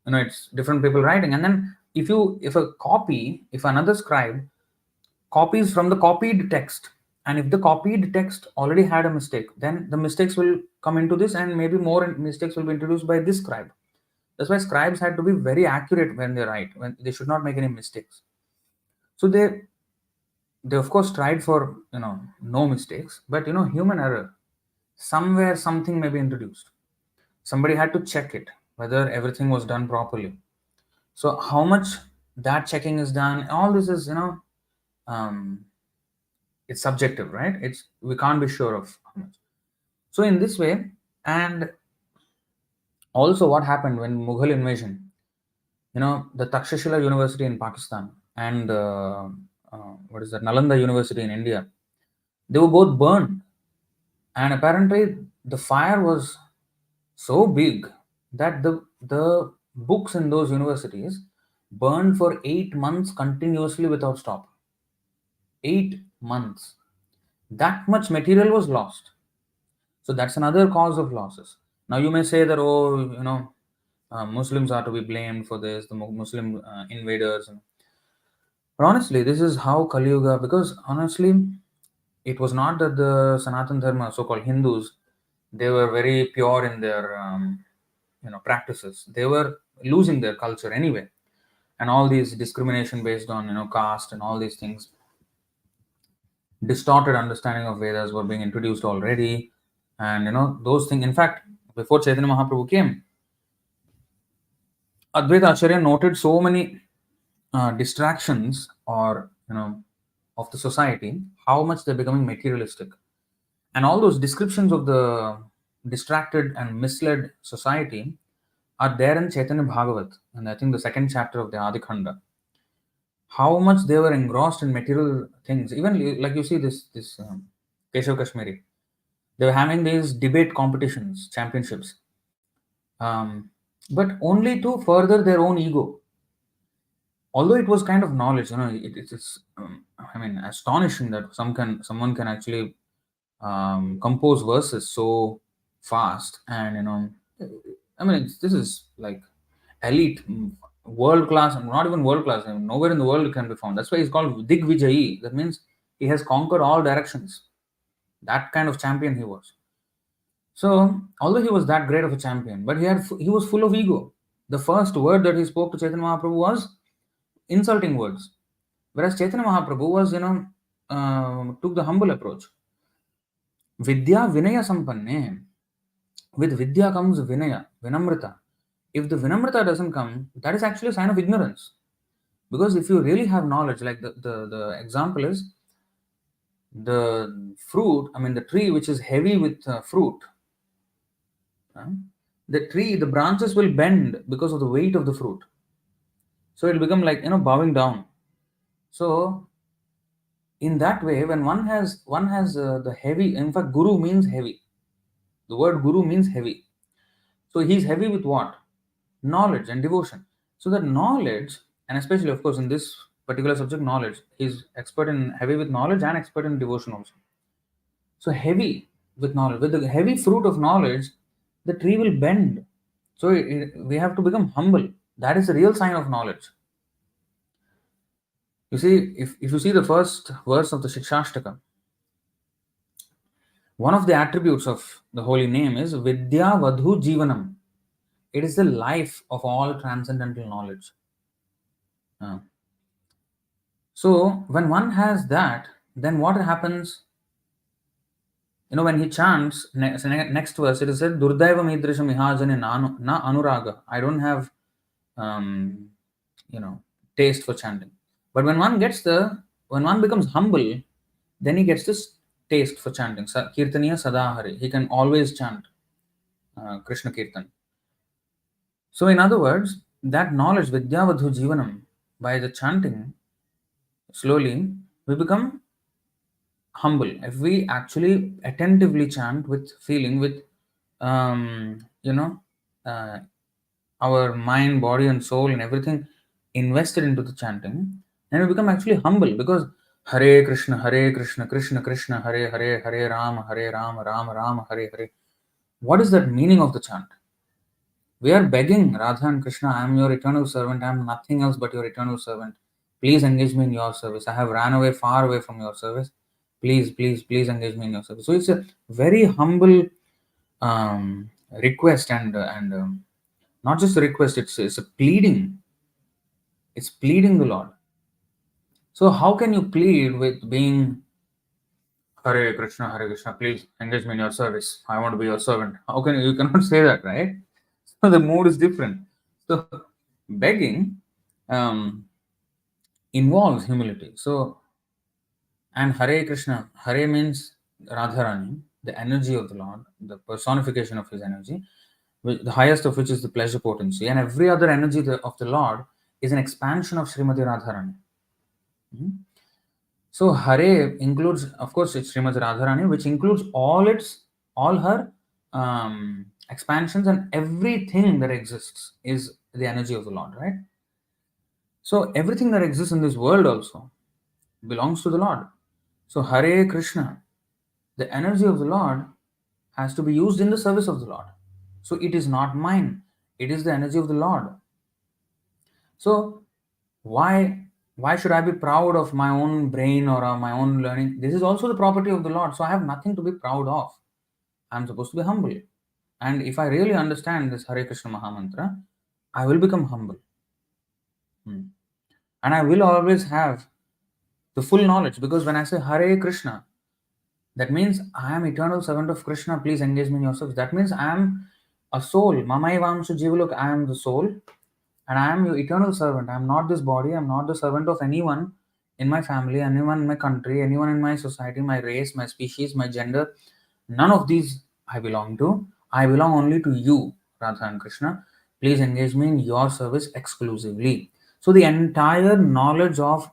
it's different people writing, and then if another scribe copies from the copied text, and if the copied text already had a mistake, then the mistakes will come into this, and maybe more mistakes will be introduced by this scribe. That's why scribes had to be very accurate when they write, when they should not make any mistakes. So they of course tried for no mistakes, but human error, somewhere something may be introduced. Somebody had to check it, whether everything was done properly. So how much that checking is done, all this is um, it's subjective, right? We can't be sure of how much. So in this way, and also what happened when Mughal invasion, the Takshashila University in Pakistan and what is that, Nalanda University in India, they were both burned, and apparently the fire was so big that the books in those universities burned for 8 months continuously without stop. 8 months. That much material was lost. So that's another cause of losses. Now you may say that, oh, Muslims are to be blamed for this, the Muslim invaders. But honestly, this is how Kali Yuga, because honestly, it was not that the Sanatan Dharma, so-called Hindus, they were very pure in their practices. They were losing their culture anyway, and all these discrimination based on caste and all these things, distorted understanding of Vedas were being introduced already, and those things. In fact, before Chaitanya Mahaprabhu came, Advaita Acharya noted so many distractions or of the society, how much they're becoming materialistic. And all those descriptions of the distracted and misled society are there in Chaitanya Bhagavat, and I think the second chapter of the Ādi Khanda. How much they were engrossed in material things. Even like you see this Keśava Kāśmīrī, they were having these debate competitions, championships, but only to further their own ego. Although it was kind of knowledge, it's I mean, astonishing that someone can actually compose verses so fast, and I mean, this is like elite, world class, and not even world class. I mean, nowhere in the world can be found. That's why he's called Digvijayi. That means he has conquered all directions. That kind of champion he was. So, although he was that great of a champion, but he was full of ego. The first word that he spoke to Chaitanya Mahaprabhu was insulting words, whereas Chaitanya Mahaprabhu was, took the humble approach. Vidya Vinaya Sampanne. With Vidya comes Vinaya, Vinamrita. If the Vinamrita doesn't come, that is actually a sign of ignorance. Because if you really have knowledge, like the example is the fruit, I mean, the tree which is heavy with fruit, the branches will bend because of the weight of the fruit. So it will become like, bowing down. So in that way, when one has the heavy, in fact, Guru means heavy. The word Guru means heavy. So he's heavy with what? Knowledge and devotion. So that knowledge, and especially, of course, in this particular subject, knowledge, he's heavy with knowledge and expert in devotion also. So heavy with knowledge, with the heavy fruit of knowledge, the tree will bend. So we have to become humble. That is the real sign of knowledge. You see, if you see the first verse of the Shikshashtaka, one of the attributes of the holy name is Vidya Vadhu Jivanam. It is the life of all transcendental knowledge. So when one has that, then what happens? When he chants, next verse, it is said, Durdaiva Midrisha Mihajane na Anuraga. I don't have, taste for chanting. But when one becomes humble, then he gets this taste for chanting. Kirtaniya Sadahari. He can always chant Krishna Kirtan. So in other words, that knowledge, Vidyavadhu Jivanam, by the chanting, slowly, we become humble. If we actually attentively chant with feeling, with, our mind, body and soul and everything invested into the chanting, then we become actually humble, because Hare Krishna, Krishna Krishna, Hare Hare, Hare Rama, Rama Rama, Hare Hare. What is that meaning of the chant? We are begging Radha and Krishna, I am your eternal servant, I am nothing else but your eternal servant. Please engage me in your service. I have ran away far away from your service. Please engage me in your service. So it's a very humble request, and not just a request, it's a pleading. It's pleading the Lord. So how can you plead with being Hare Krishna, please engage me in your service. I want to be your servant. How can you cannot say that, right? So the mood is different. So begging involves humility. So, and Hare Krishna, Hare means Radharani, the energy of the Lord, the personification of his energy, the highest of which is the pleasure potency, and every other energy of the Lord is an expansion of Srimati Radharani. So Hare includes, of course, it's Srimati Radharani, which includes all her expansions, and everything that exists is the energy of the Lord, right? So everything that exists in this world also belongs to the Lord. So Hare Krishna, the energy of the Lord has to be used in the service of the Lord. So it is not mine. It is the energy of the Lord. So why should I be proud of my own brain or my own learning? This is also the property of the Lord. So I have nothing to be proud of. I'm supposed to be humble. And if I really understand this Hare Krishna Mahamantra, I will become humble. And I will always have the full knowledge, because when I say Hare Krishna, that means I am eternal servant of Krishna. Please engage me in your service. That means I am a soul. Mamaivaamshu Jivalok, I am the soul. And I am your eternal servant. I am not this body. I am not the servant of anyone. in my family, anyone in my country, anyone in my society, my race, my species, my gender. None of these I belong to. I belong only to you, Radha and Krishna. Please engage me in your service exclusively. So the entire knowledge of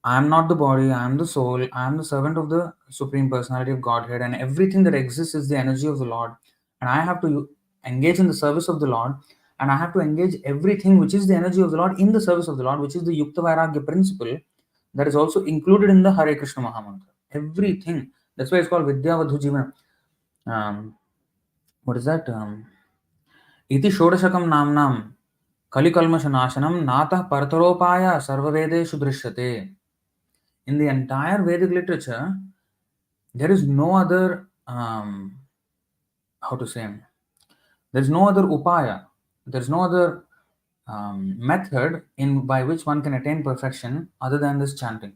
I am not the body, I am the soul, I am the servant of the Supreme Personality of Godhead, and everything that exists is the energy of the Lord. And I have to engage in the service of the Lord, and I have to engage everything which is the energy of the Lord in the service of the Lord, which is the Yukta Vairagya principle that is also included in the Hare Krishna Mahamantra. Everything. That's why it's called Vidyavadhu Jivana. What is that? Iti Shodashakam Namnam Kalikalmashanashanam Natah Partaropaya Sarvavedeshu Drishyate. In the entire Vedic literature, there is no other, how to say, there is no other upaya, there is no other method by which one can attain perfection other than this chanting.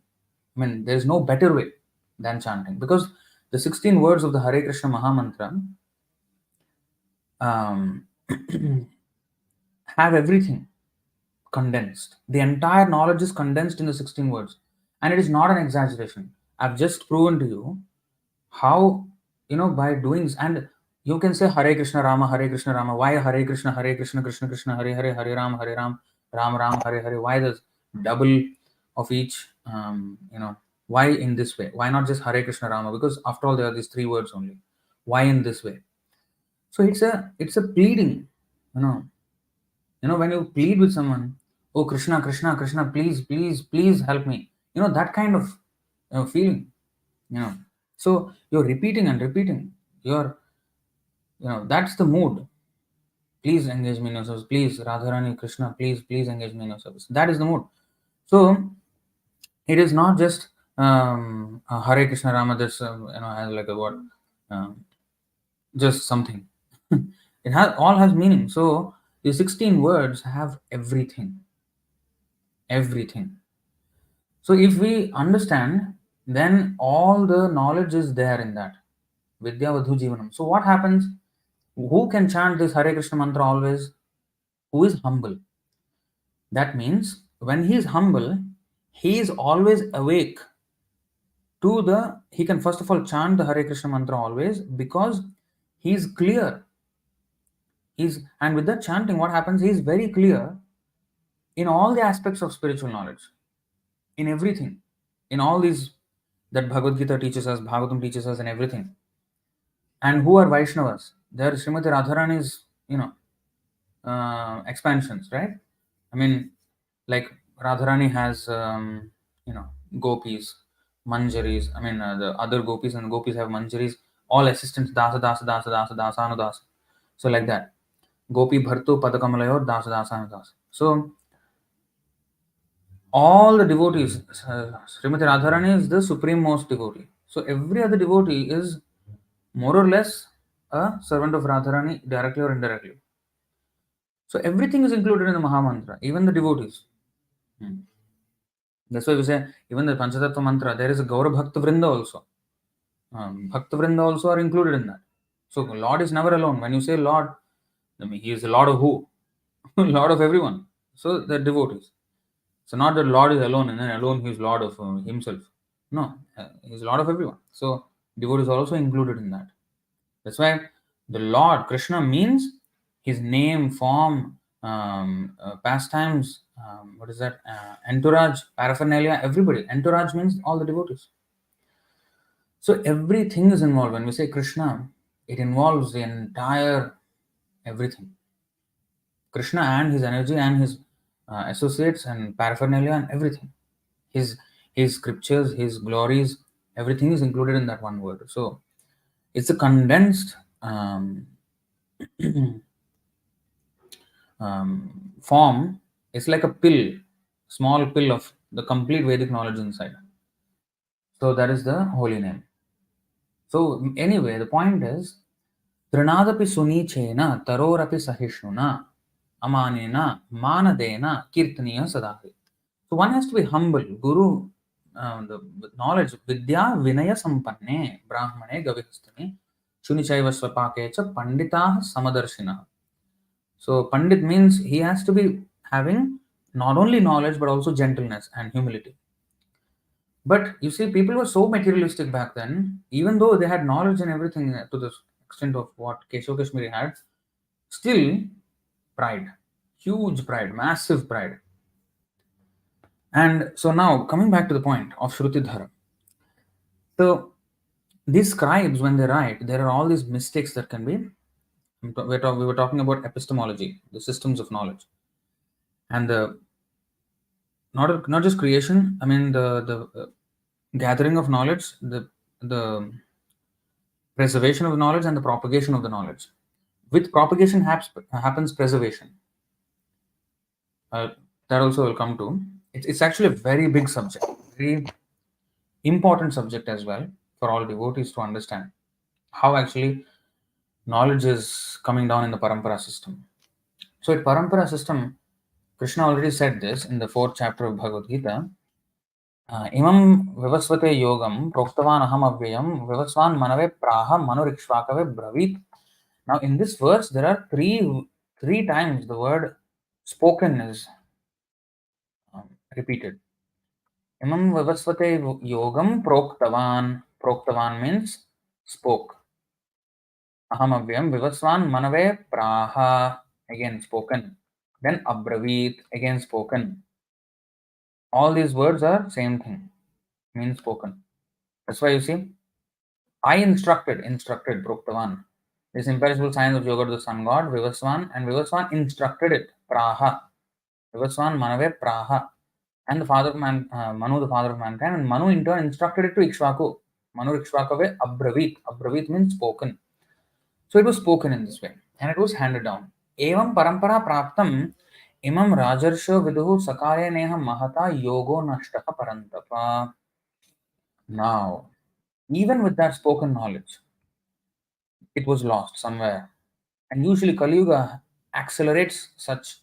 I mean, there is no better way than chanting, because the 16 words of the Hare Krishna Mahamantra have everything condensed. The entire knowledge is condensed in the 16 words, and it is not an exaggeration. I've just proven to you how, by doing, and you can say Hare Krishna Rama, Hare Krishna Rama. Why Hare Krishna, Krishna Krishna, Hare Hare, Hare Ram, Ram Ram, Hare Hare? Why the double of each? Why in this way? Why not just Hare Krishna Rama? Because after all, there are these 3 words only. Why in this way? So it's a pleading. When you plead with someone, oh Krishna, Krishna, Krishna, please, please, please help me. That kind of feeling. So you're repeating and repeating. That's the mood. Please engage me in your service. Please, Radharani, Krishna, please, please engage me in your service. That is the mood. So it is not just Hare Krishna Rama. This has like a word, just something. It all has meaning. So the 16 words have everything. Everything. So if we understand, then all the knowledge is there in that. Vidyavadhu Jivanam. So what happens? Who can chant this Hare Krishna mantra always? Who is humble. That means when he is humble, he is always awake he can first of all chant the Hare Krishna mantra always, because he is clear. And with that chanting, what happens? He is very clear in all the aspects of spiritual knowledge, in everything, in all these that Bhagavad Gita teaches us, Bhagavatam teaches us, and everything. And who are Vaishnavas? They are Srimati Radharani's, expansions, right? I mean, like Radharani has, gopis, manjaris. I mean, the other gopis and the gopis have manjaris. All assistants, dasa, dasa, dasa, dasa, dasa, anudasa. So like that. Gopi bharto padakamalayor dasa, dasa, anudasa. So all the devotees, Srimati Radharani is the supreme most devotee. So every other devotee is more or less a servant of Radharani, directly or indirectly. So everything is included in the Mahamantra, even the devotees. That's why we say, even the Panchatattva mantra, there is a Gaura Bhakta Vrinda also. Bhakta Vrinda also are included in that. So Lord is never alone. When you say Lord, I mean, he is the Lord of who? Lord of everyone. So the devotees. So not that Lord is alone and then alone he is Lord of himself. No, he is Lord of everyone. So devotees are also included in that. That's why the Lord, Krishna, means his name, form, pastimes, what is that? Entourage, paraphernalia, everybody. Entourage means all the devotees. So everything is involved. When we say Krishna, it involves the entire everything. Krishna and his energy and his associates and paraphernalia and everything. His scriptures, his glories, everything is included in that one word. So it's a condensed form. It's like a pill, small pill of the complete Vedic knowledge inside. So that is the holy name. So anyway, the point is, Trinadapi Sunichena Tarorapi Sahishnuna Amanena Manadena Kirtaniya Sadahi. So one has to be humble. Guru, the knowledge, Vidya Vinaya Sampanne Brahmane Gavihastane Shunichaiva Swapakecha Panditah Samadarshina. So Pandit means he has to be having not only knowledge but also gentleness and humility. But you see, people were so materialistic back then, even though they had knowledge and everything to the extent of what Keśava Kāśmīrī had, still pride, huge pride, massive pride. And so now coming back to the point of Shrutidhara. So these scribes, when they write, there are all these mistakes that can be. We were talking about epistemology, the systems of knowledge, and the not just creation. I mean the gathering of knowledge, the preservation of knowledge, and the propagation of the knowledge. With propagation happens preservation. That also will come to. It's actually a very big subject, very important subject as well for all devotees to understand how actually knowledge is coming down in the parampara system. So in parampara system, Krishna already said this in the 4th chapter of Bhagavad Gita. Imam vivasvate yogam proktavan aham avyayam vivasvan manave praha manurikshvakave bravit. Now in this verse there are three times the word spoken is repeated. Imam vivasvate yogam proktavan. Proktavan means spoke. Aham avyam vivasvan manave praha, again spoken. Then abravit, again spoken. All these words are same thing, means spoken. That's why you see, I instructed, proktavan. This imperishable science of yoga to the sun god, Vivasvan, and Vivasvan instructed it, praha. Vivasvan manave praha. And the father of man, Manu, the father of mankind, and Manu in turn instructed it to Ikshvaku. Manu Ikshvakave abravit. Abravit means spoken. So it was spoken in this way, and it was handed down. Evam parampara praptam imam rajarsho viduhu sakaya neha mahata yogo nashtaha parantapa. Now, even with that spoken knowledge, it was lost somewhere. And usually Kali Yuga accelerates such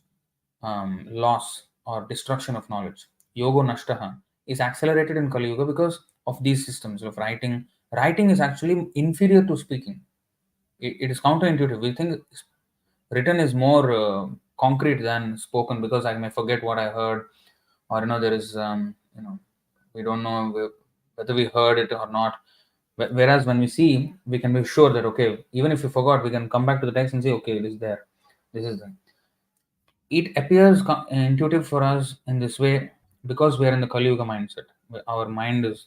loss or destruction of knowledge. Yogo nashtaha is accelerated in Kali Yuga because of these systems of writing. Writing is actually inferior to speaking. It is counterintuitive. We think written is more concrete than spoken because I may forget what I heard, or there is we don't know whether we heard it or not. Whereas when we see, we can be sure that okay, even if we forgot, we can come back to the text and say okay, it is there. This is there. It appears intuitive for us in this way because we are in the Kali Yuga mindset. Our mind is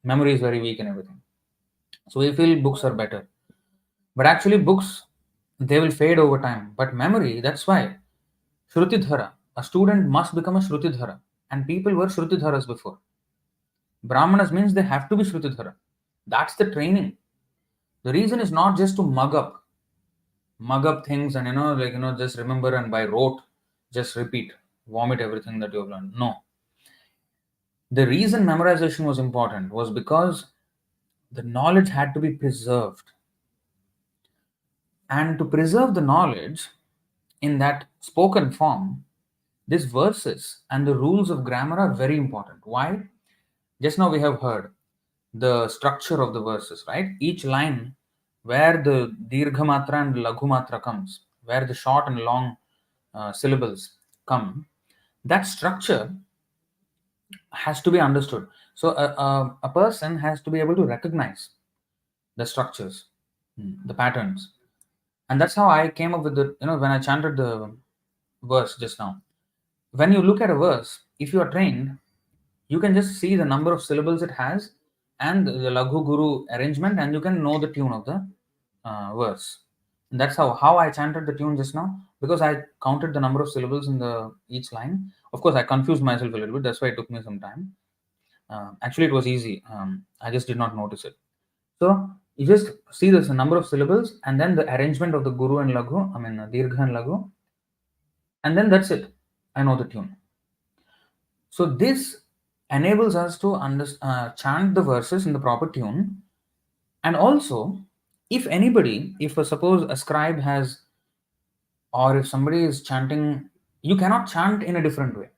memory is very weak and everything. So we feel books are better. But actually, books, they will fade over time. But memory, that's why Shrutidhara, a student must become a Shrutidhara. And people were Shrutidharas before. Brahmanas means they have to be Shrutidhara. That's the training. The reason is not just to mug up things and just remember and by rote, just repeat, vomit everything that you have learned. No. The reason memorization was important was because the knowledge had to be preserved. And to preserve the knowledge in that spoken form, these verses and the rules of grammar are very important. Why? Just now we have heard the structure of the verses, right? Each line where the dirgha matra and laghu matra comes, where the short and long syllables come, that structure has to be understood. So a person has to be able to recognize the structures, the patterns. And that's how I came up with when I chanted the verse just now. When you look at a verse, if you are trained, you can just see the number of syllables it has and the Laghu Guru arrangement, and you can know the tune of the verse. And that's how I chanted the tune just now, because I counted the number of syllables in each line. Of course, I confused myself a little bit. That's why it took me some time. Actually, it was easy. I just did not notice it. So you just see this number of syllables and then the arrangement of the Guru and Laghu, Dirgha and Laghu, and then that's it. I know the tune. So this enables us to chant the verses in the proper tune. And also, if suppose a scribe has, or if somebody is chanting, you cannot chant in a different way.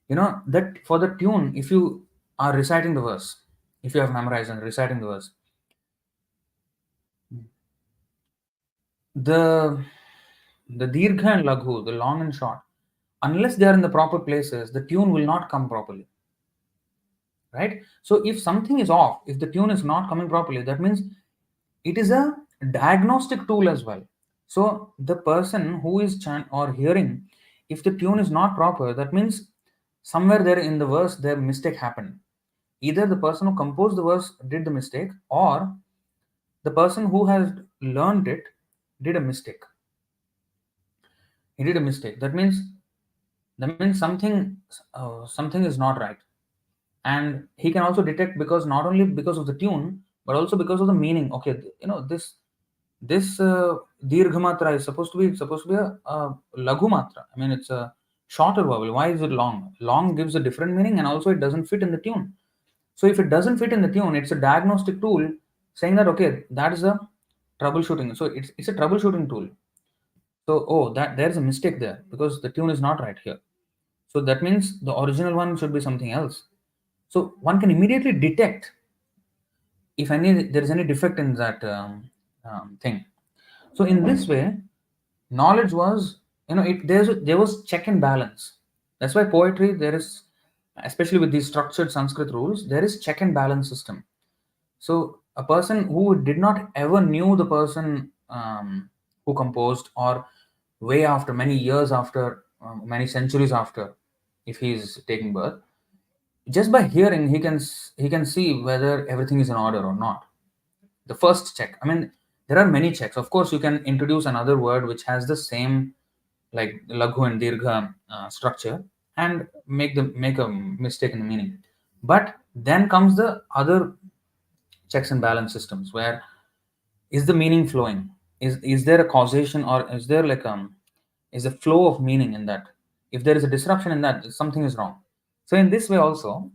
That for the tune, if you are reciting the verse, if you have memorized and reciting the verse, the dirgha and laghu, the long and short, unless they are in the proper places, the tune will not come properly. right? So if something is off, if the tune is not coming properly, that means it is a diagnostic tool as well. So the person who is chant or hearing, if the tune is not proper, that means somewhere there in the verse their mistake happened. Either the person who composed the verse did the mistake, or the person who has learned it did a mistake. He did a mistake. That means something is not right. And he can also detect, because not only because of the tune but also because of the meaning. Okay, this dirgha matra is supposed to be a laghu matra. I mean, it's a shorter vowel. Why is it long? Long gives a different meaning, and also it doesn't fit in the tune. So if it doesn't fit in the tune, it's a diagnostic tool saying that, okay, that is a troubleshooting. So it's a troubleshooting tool. So, oh, that there's a mistake there because the tune is not right here. So that means the original one should be something else. So one can immediately detect if there is any defect in that thing. So in this way, knowledge was, there was check and balance. That's why poetry, there is, especially with these structured Sanskrit rules, there is check and balance system. So a person who did not ever knew the person who composed, or way after, many years after, many centuries after, if he is taking birth, just by hearing he can see whether everything is in order or not. The first check, I mean, there are many checks. Of course, you can introduce another word which has the same, like laghu and dirgha structure, and make a mistake in the meaning. But then comes the other checks and balance systems, where is the meaning flowing, is there a causation, or is there like is a flow of meaning in that. If there is a disruption in that, something is wrong. So in this way also,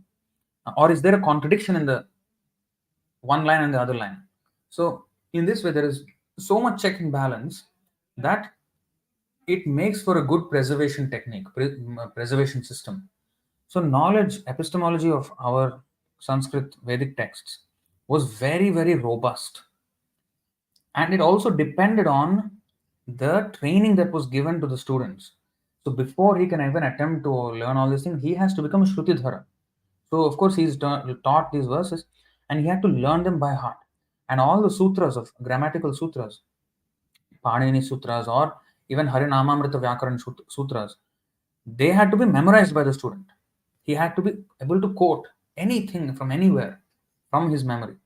or is there a contradiction in the one line and the other line. So in this way, there is so much check and balance that it makes for a good preservation technique, preservation system. So knowledge, epistemology of our Sanskrit Vedic texts was very, very robust. And it also depended on the training that was given to the students. So before he can even attempt to learn all these things, he has to become a Shrutidhara. So of course he's taught these verses, and he had to learn them by heart. And all the sutras of grammatical sutras, Panini sutras, or even Harinamamrita Vyakaran sutras, they had to be memorized by the student. He had to be able to quote anything from anywhere from his memory.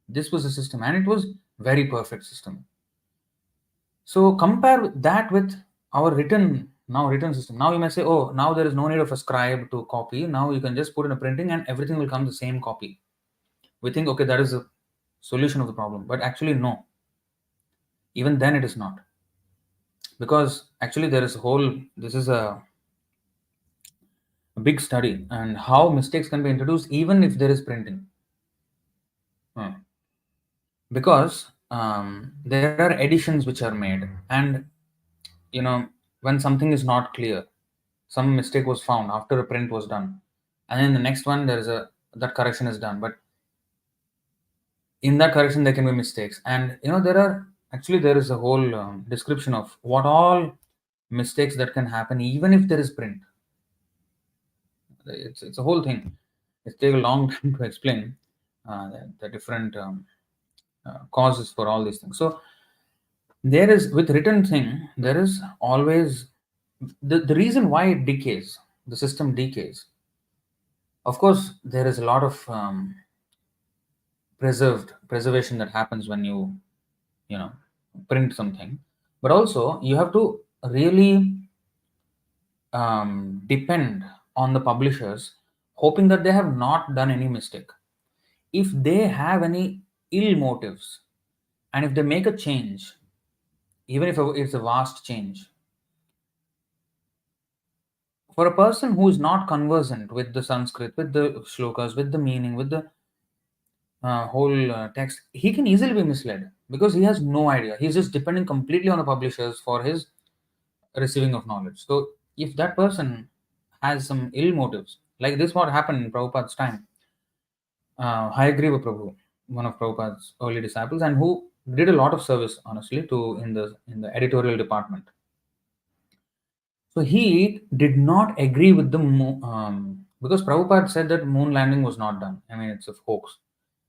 This was the system, and it was very perfect system. So compare that with our written system. Now you may say, oh, now there is no need of a scribe to copy. Now you can just put in a printing and everything will come the same copy. We think, okay, that is the solution of the problem. But actually, no. Even then it is not. Because actually this is a big study, and how mistakes can be introduced even if there is printing. Because there are editions which are made, and when something is not clear, some mistake was found after a print was done, and then the next one that correction is done, but in that correction there can be mistakes. And there is a whole description of what all mistakes that can happen even if there is print. It's a whole thing. It takes a long time to explain the different causes for all these things. So there is, with written thing, there is always the reason why it decays, the system decays. Of course, there is a lot of preservation that happens when you print something, but also you have to really depend on the publishers, hoping that they have not done any mistake. If they have any ill motives, and if they make a change, even if it's a vast change, for a person who is not conversant with the Sanskrit, with the shlokas, with the meaning, with the whole text, he can easily be misled because he has no idea. He's just depending completely on the publishers for his receiving of knowledge. So if that person has some ill motives, like this, what happened in Prabhupada's time, Hayagriva Prabhu, one of Prabhupada's early disciples, and who did a lot of service, honestly, to in the editorial department. So he did not agree with the because Prabhupada said that moon landing was not done. I mean, it's a hoax,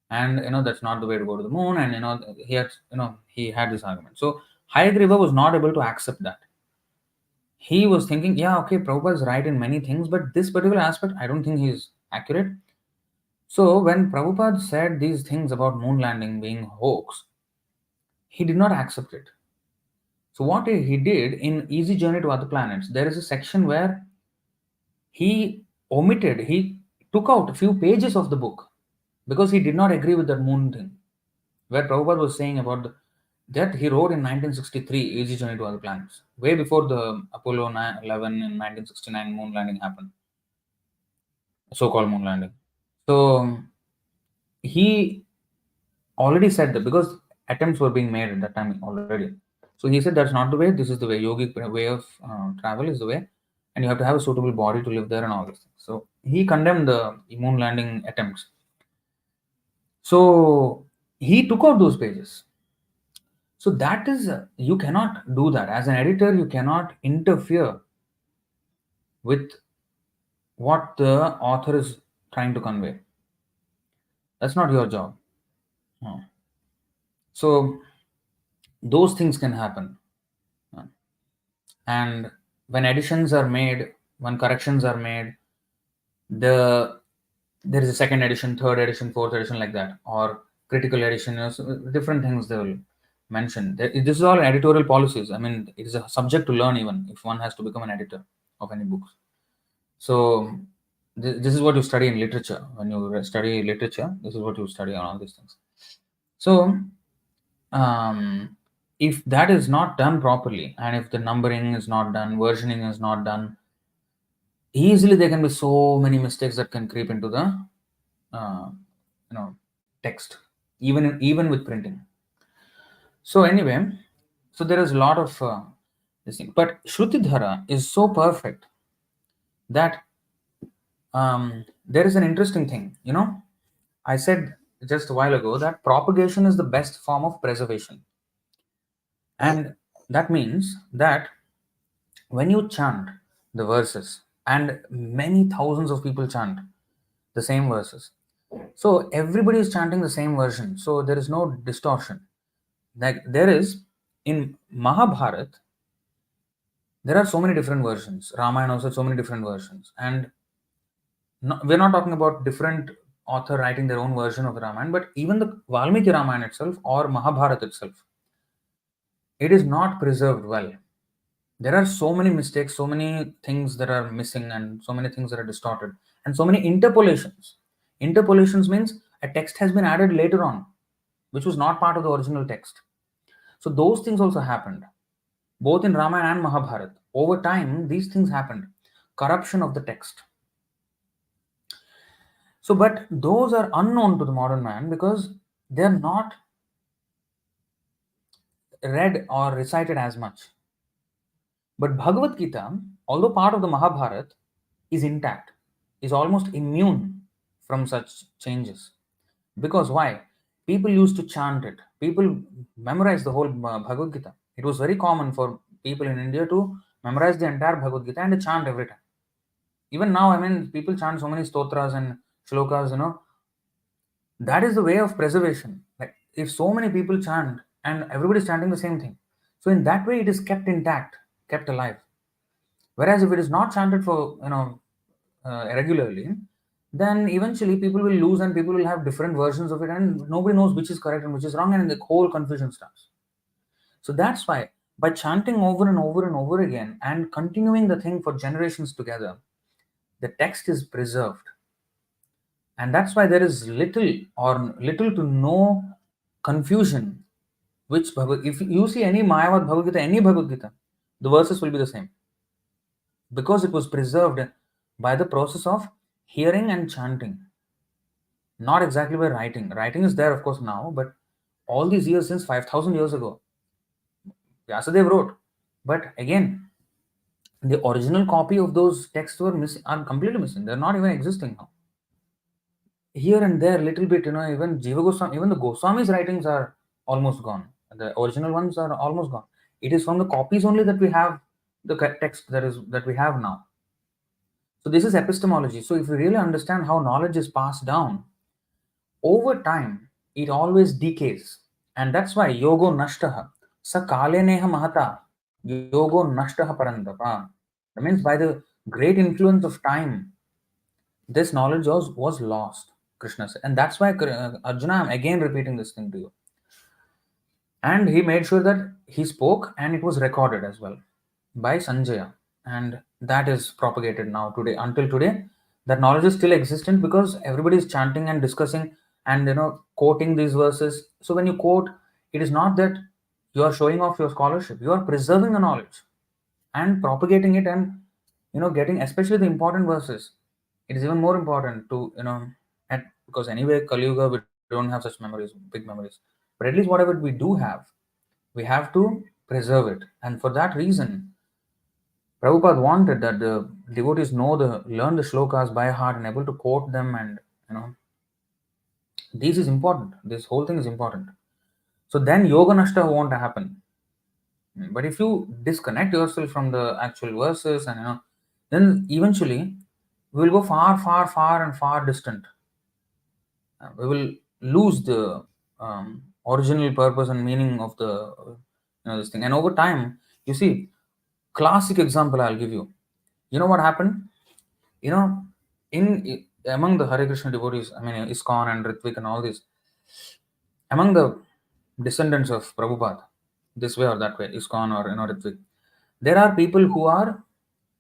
and that's not the way to go to the moon. And he had this argument. So Hayagriva was not able to accept that. He was thinking, yeah, okay, Prabhupada is right in many things, but this particular aspect, I don't think he's accurate. So when Prabhupada said these things about moon landing being hoax, he did not accept it. So what he did in Easy Journey to Other Planets, there is a section where he took out a few pages of the book because he did not agree with that moon thing, where Prabhupada was saying about that he wrote in 1963, Easy Journey to Other Planets, way before the Apollo 11 in 1969 moon landing happened, so-called moon landing. So he already said that because attempts were being made at that time already. So he said that's not the way, this is the way. Yogic way of travel is the way, and you have to have a suitable body to live there and all these things. So he condemned the moon landing attempts. So he took out those pages. So that is, you cannot do that. As an editor, you cannot interfere with what the author is trying to convey. That's not your job. So those things can happen. And when additions are made, when corrections are made, there is a second edition, third edition, fourth edition, like that, or critical edition, so different things they will mention. This is all editorial policies. I mean, it is a subject to learn even if one has to become an editor of any books. So this is what you study in literature. When you study literature, this is what you study on all these things. So if that is not done properly, and if the numbering is not done, versioning is not done, easily there can be so many mistakes that can creep into the text, even with printing. So anyway, so there is a lot of this thing, but Shrutidhara is so perfect that there is an interesting thing. I said just a while ago that propagation is the best form of preservation, and that means that when you chant the verses, and many thousands of people chant the same verses, so everybody is chanting the same version, so there is no distortion. Like there is in Mahabharata, there are so many different versions. Ramayana also so many different versions, and we're not talking about different author writing their own version of the Ramayana, but even the Valmiki Ramayana itself or Mahabharata itself, it is not preserved well. There are so many mistakes, so many things that are missing, and so many things that are distorted, and so many interpolations. Interpolations means a text has been added later on, which was not part of the original text. So those things also happened, both in Ramayana and Mahabharata. Over time, these things happened. Corruption of the text. So, but those are unknown to the modern man because they're not read or recited as much. But Bhagavad Gita, although part of the Mahabharata, is intact, is almost immune from such changes. Because why? People used to chant it. People memorized the whole Bhagavad Gita. It was very common for people in India to memorize the entire Bhagavad Gita and chant every time. Even now, I mean, people chant so many stotras and shlokas, that is the way of preservation. Like if so many people chant and everybody is chanting the same thing, so in that way it is kept intact, kept alive. Whereas if it is not chanted for regularly, then eventually people will lose and people will have different versions of it, and nobody knows which is correct and which is wrong, and the whole confusion starts. So that's why by chanting over and over and over again and continuing the thing for generations together, the text is preserved. And that's why there is little to no confusion. If you see any Mayavad Bhagavad Gita, any Bhagavad Gita, the verses will be the same. Because it was preserved by the process of hearing and chanting. Not exactly by writing. Writing is there, of course, now, but all these years since 5,000 years ago, Vyasadeva wrote. But again, the original copy of those texts are completely missing. They're not even existing now. Here and there, little bit, even Jiva Goswami, even the Goswami's writings are almost gone. The original ones are almost gone. It is from the copies only that we have the text that we have now. So this is epistemology. So if we really understand how knowledge is passed down, over time, it always decays. And that's why yogo nashtaha, sa kaleneha mahata, yogo nashtaha parantapa. That means by the great influence of time, this knowledge was lost, Krishna said. And that's why Arjuna, I'm again repeating this thing to you. And he made sure that he spoke and it was recorded as well by Sanjaya. And that is propagated now today. Until today, that knowledge is still existent because everybody is chanting and discussing and quoting these verses. So when you quote, it is not that you are showing off your scholarship, you are preserving the knowledge and propagating it, and getting especially the important verses. It is even more important to at, because anyway Kali Yuga we don't have such memories, big memories, but at least whatever we do have, we have to preserve it. And for that reason, Prabhupada wanted that the devotees learn the shlokas by heart and able to quote them, and this is important. This whole thing is important. So then yoga nashta won't happen. But if you disconnect yourself from the actual verses, and then eventually we will go far, far, far, and far distant. We will lose the original purpose and meaning of the this thing. And over time, you see, classic example I'll give you. You know what happened? You know, in among the Hare Krishna devotees, I mean ISKCON and Ritvik and all this, among the descendants of Prabhupada, this way or that way, ISKCON or Ritvik, there are people who are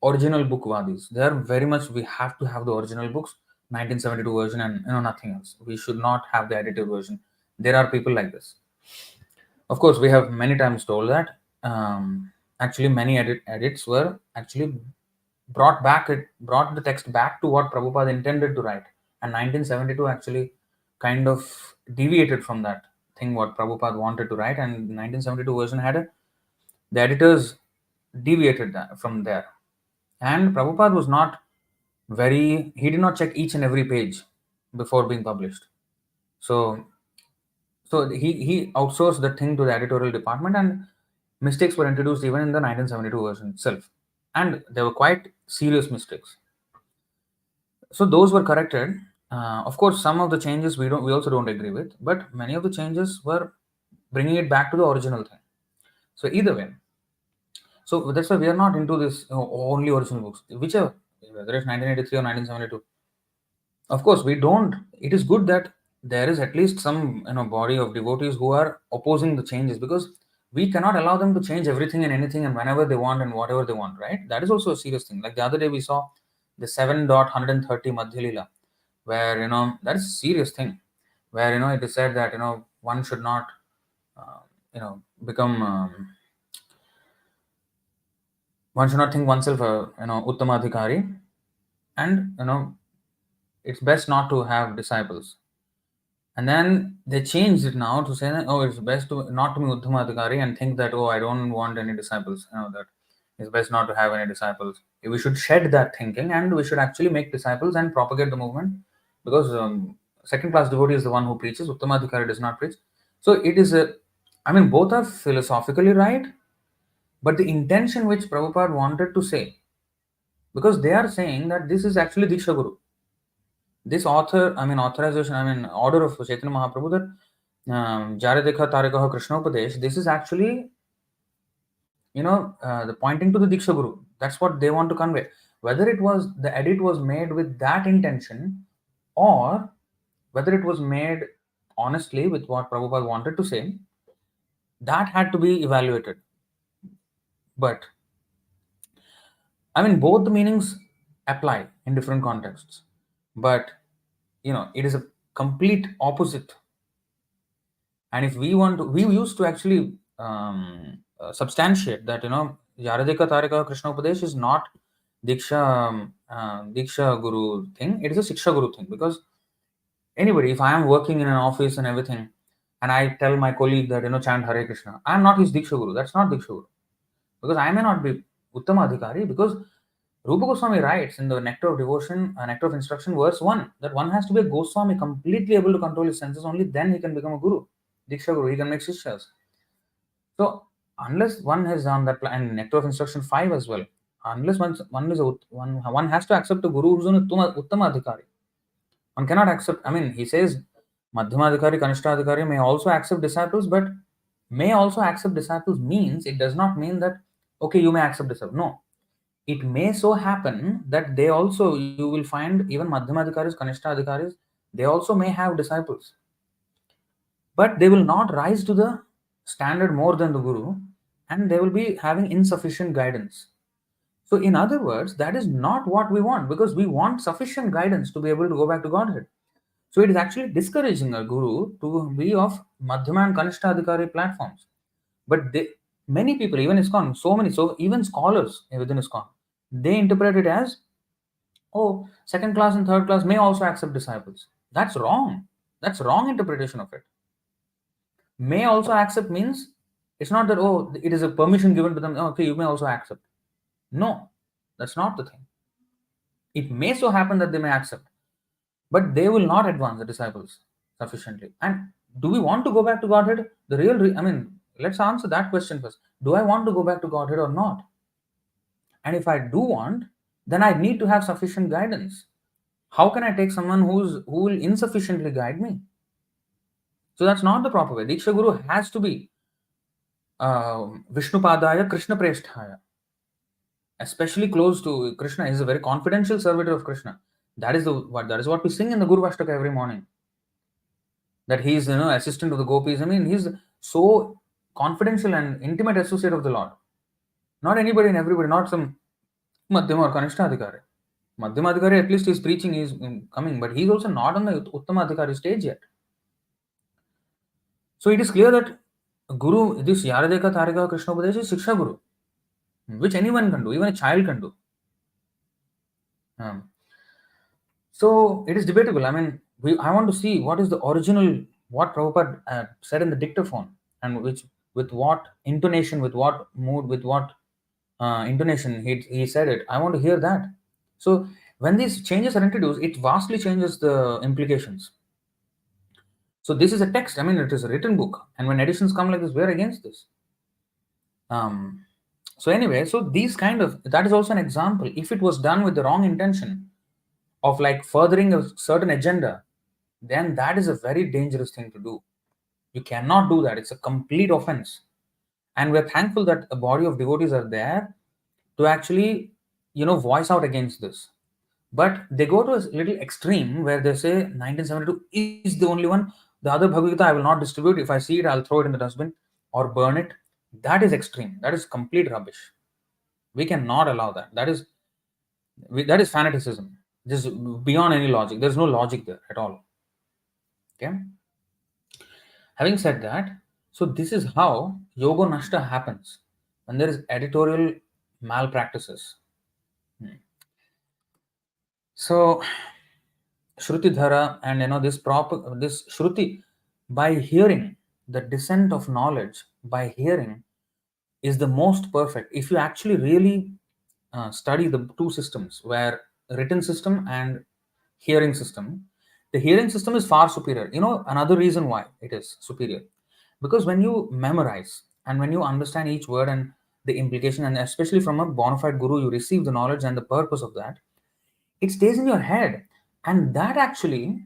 original bookwadis. They are very much, we have to have the original books, 1972 version, and nothing else. We should not have the edited version. There are people like this. Of course, we have many times told that actually many edits were actually brought the text back to what Prabhupada intended to write, and 1972 actually kind of deviated from that thing what Prabhupada wanted to write, and 1972 version the editors deviated from there. And Prabhupada was not he did not check each and every page before being published. So he outsourced the thing to the editorial department, and mistakes were introduced even in the 1972 version itself. And they were quite serious mistakes. So those were corrected. Of course, some of the changes we also don't agree with, but many of the changes were bringing it back to the original thing. So either way, so that's why we are not into this only original books, whichever, whether it's 1983 or 1972. Of course, we don't. It is good that there is at least some body of devotees who are opposing the changes, because we cannot allow them to change everything and anything and whenever they want and whatever they want, right? That is also a serious thing. Like the other day we saw the 7.130 Madhya Leela, where that is a serious thing, where it is said that one should not become one should not think oneself a uttamadhikari, and it's best not to have disciples. And then they changed it now to say that, oh, it's best to not to be uttamadhikari and think that, oh, I don't want any disciples. That it's best not to have any disciples. We should shed that thinking and we should actually make disciples and propagate the movement, because second class devotee is the one who preaches. Uttamadhikari does not preach. So it is both are philosophically right, but the intention which Prabhupada wanted to say, because they are saying that this is actually Diksha Guru. This authorization, order of Chaitanya Mahaprabhu, that Jaradekha Tarekaha Krishnopadesh, this is actually, the pointing to the Diksha Guru. That's what they want to convey. Whether the edit was made with that intention, or whether it was made honestly with what Prabhupada wanted to say, that had to be evaluated. But both the meanings apply in different contexts. But it is a complete opposite. And if we used to actually substantiate that Yaradeka Tarika Krishna Upadesh is not Diksha Guru thing, it is a Siksha Guru thing. Because anybody, if I am working in an office and everything, and I tell my colleague that chant Hare Krishna, I am not his Diksha Guru. That's not Diksha Guru. Because I may not be Uttama Adhikari, because Rupa Goswami writes in the Nectar of Devotion, Nectar of Instruction, verse 1, that one has to be a Goswami, completely able to control his senses, only then he can become a Guru. Diksha Guru, he can make Shishas. So, unless one has done that, and Nectar of Instruction 5 as well, unless one has to accept a guru who's an uttama adhikari. One cannot accept. I mean, he says madhyamadhikari, kanishtadhikari may also accept disciples, but may also accept disciples means it does not mean that okay, you may accept disciples. No, it may so happen that they also, you will find even madhyamadhikaris, kanishtadhikaris, they also may have disciples, but they will not rise to the standard more than the guru, and they will be having insufficient guidance. So, in other words, that is not what we want, because we want sufficient guidance to be able to go back to Godhead. So, it is actually discouraging a guru to be of Madhyama and Kanishtadhikari platforms. But many people, even ISKCON, so even scholars within ISKCON, they interpret it as, oh, second class and third class may also accept disciples. That's wrong. That's wrong interpretation of it. May also accept means it's not that, oh, it is a permission given to them, okay, you may also accept. No, that's not the thing. It may so happen that they may accept, but they will not advance the disciples sufficiently. And do we want to go back to Godhead? Let's answer that question first. Do I want to go back to Godhead or not? And if I do want, then I need to have sufficient guidance. How can I take someone who will insufficiently guide me? So that's not the proper way. Diksha Guru has to be Vishnupadaya, Krishna Preshthaya. Especially close to Krishna. He is a very confidential servitor of Krishna. That is what we sing in the Guru Vashtaka every morning. That he is, assistant to the gopis. I mean, he's so confidential and intimate associate of the Lord. Not anybody and everybody, not some Madhyama or Kanishtadhikari. Madhyama Adhikari, at least his preaching is coming, but he's also not on the Uttama Adhikari stage yet. So it is clear that Guru, this Yaradeka Tarika Krishna Upadesh is Shiksha Guru, which anyone can do, even a child can do. So it is debatable. I mean, I want to see what is the original, what Prabhupada said in the dictaphone, and with what intonation, with what mood, with what intonation he said it. I want to hear that. So when these changes are introduced, it vastly changes the implications. So this is a text. I mean, it is a written book, and when editions come like this, we're against this. So anyway, so these that is also an example. If it was done with the wrong intention of like furthering a certain agenda, then that is a very dangerous thing to do. You cannot do that. It's a complete offense. And we're thankful that a body of devotees are there to actually, voice out against this. But they go to a little extreme where they say 1972 is the only one. The other Bhagavad Gita I will not distribute. If I see it, I'll throw it in the dustbin or burn it. That is extreme. That is complete rubbish. We cannot allow that. That is fanaticism. Just beyond any logic. There's no logic there at all. Okay. Having said that, so this is how yoga nashta happens when there is editorial malpractices. So Shruti Dhara and this Shruti, by hearing the descent of knowledge, by hearing is the most perfect. If you actually really study the two systems, where written system and hearing system, the hearing system is far superior. Another reason why it is superior, because when you memorize and when you understand each word and the implication, and especially from a bona fide guru, you receive the knowledge and the purpose of that, it stays in your head, and that actually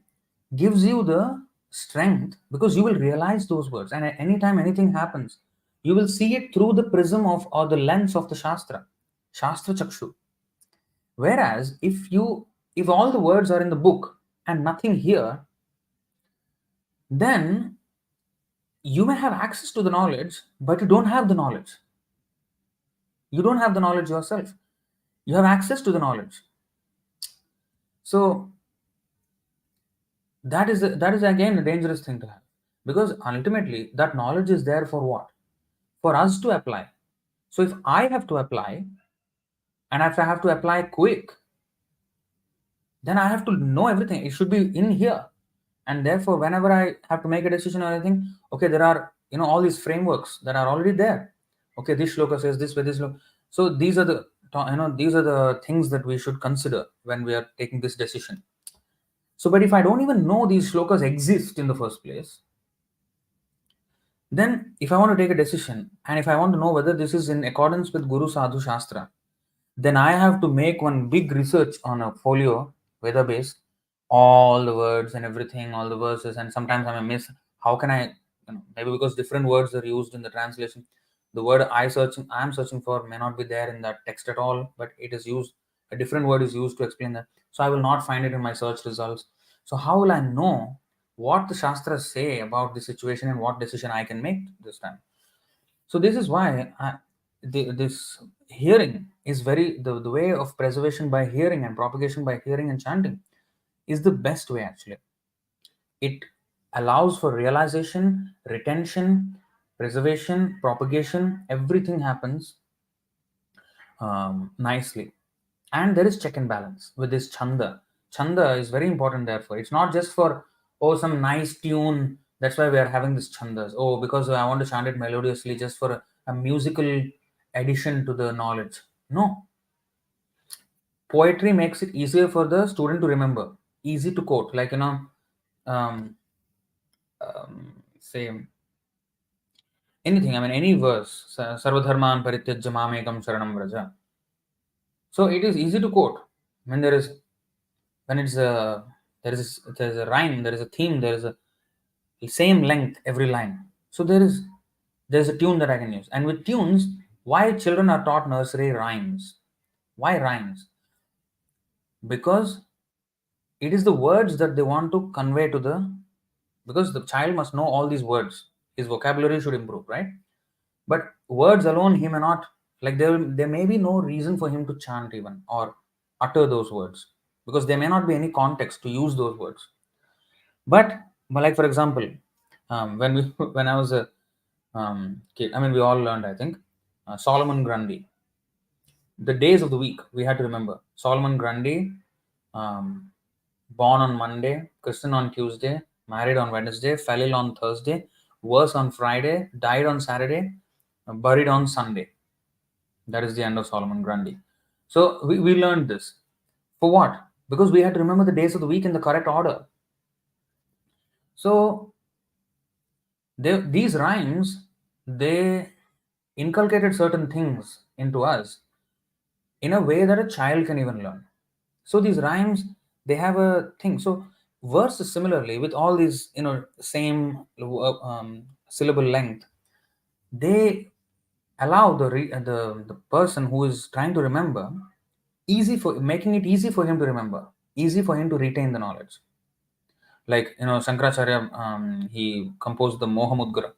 gives you the strength, because you will realize those words, and at any time anything happens, you will see it through the prism of, or the lens of, the Shastra Chakshu. Whereas if all the words are in the book and nothing here, then you may have access to the knowledge, but you don't have the knowledge. You don't have the knowledge yourself. You have access to the knowledge. So that is again a dangerous thing to have, because ultimately that knowledge is there for what? For us to apply. So if I have to apply, and if I have to apply quick, then I have to know everything. It should be in here. And therefore, whenever I have to make a decision or anything, okay, there are all these frameworks that are already there. Okay, this shloka says this way, this shloka. So these are the things that we should consider when we are taking this decision. So, but if I don't even know these shlokas exist in the first place, then if I want to take a decision, and if I want to know whether this is in accordance with Guru Sadhu Shastra, then I have to make one big research on a folio, weather base, all the words and everything, all the verses, and sometimes I may miss. How can I, maybe because different words are used in the translation, the word I am searching for may not be there in that text at all, but it is used. A different word is used to explain that, so I will not find it in my search results. So how will I know what the shastras say about the situation and what decision I can make this time? So this is why this hearing is the way of preservation by hearing and propagation by hearing and chanting is the best way actually. It allows for realization, retention, preservation, propagation. Everything happens nicely, and there is check and balance with this chanda. Chanda is very important. Therefore, it's not just for some nice tune. That's why we are having this chandas. Because I want to chant it melodiously, just for a musical addition to the knowledge. No, poetry makes it easier for the student to remember, easy to quote. Like um, say anything. I mean, any verse. Sarvadharman parityajya mamekam sharanam vraja. So it is easy to quote when it's a there's a rhyme, there is a theme, there is a same length every line. So there's a tune that I can use. And with tunes, why children are taught nursery rhymes? Why rhymes? Because it is the words that they want to convey to the, because the child must know all these words. His vocabulary should improve, right? But words alone he may not, like there may be no reason for him to chant even or utter those words, because there may not be any context to use those words. But like for example, when we when I was a kid, I mean we all learned, I think, Solomon Grundy. The days of the week we had to remember. Solomon Grundy, um, born on Monday, Christian on Tuesday, married on Wednesday, fell ill on Thursday, worse on Friday, died on Saturday, buried on Sunday. That is the end of Solomon Grundy. So we learned this. For what? Because we had to remember the days of the week in the correct order. So these rhymes, they inculcated certain things into us in a way that a child can even learn. So these rhymes, they have a thing. So verses similarly with all these, same syllable length, they allow the person who is trying to remember, making it easy for him to remember, easy for him to retain the knowledge. Like Shankaracharya, he composed the Mohamudgara.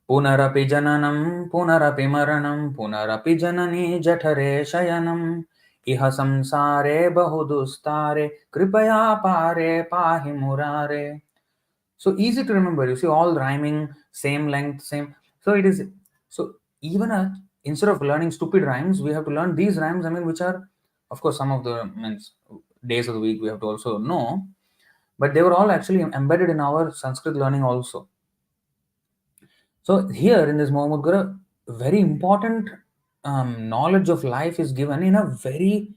पुनरपि जननं पुनरपि मरणं पुनरपि जननी जठरे शयनम् इह संसारे बहुदुस्तारे कृपया पारे पाहि मुरारे. So easy to remember. You see, all rhyming, same length, same. So it is. So even instead of learning stupid rhymes, we have to learn these rhymes. I mean, which are, of course, some of the days of the week we have to also know, but they were all actually embedded in our Sanskrit learning also. So here in this Mohammed, very important knowledge of life is given in a very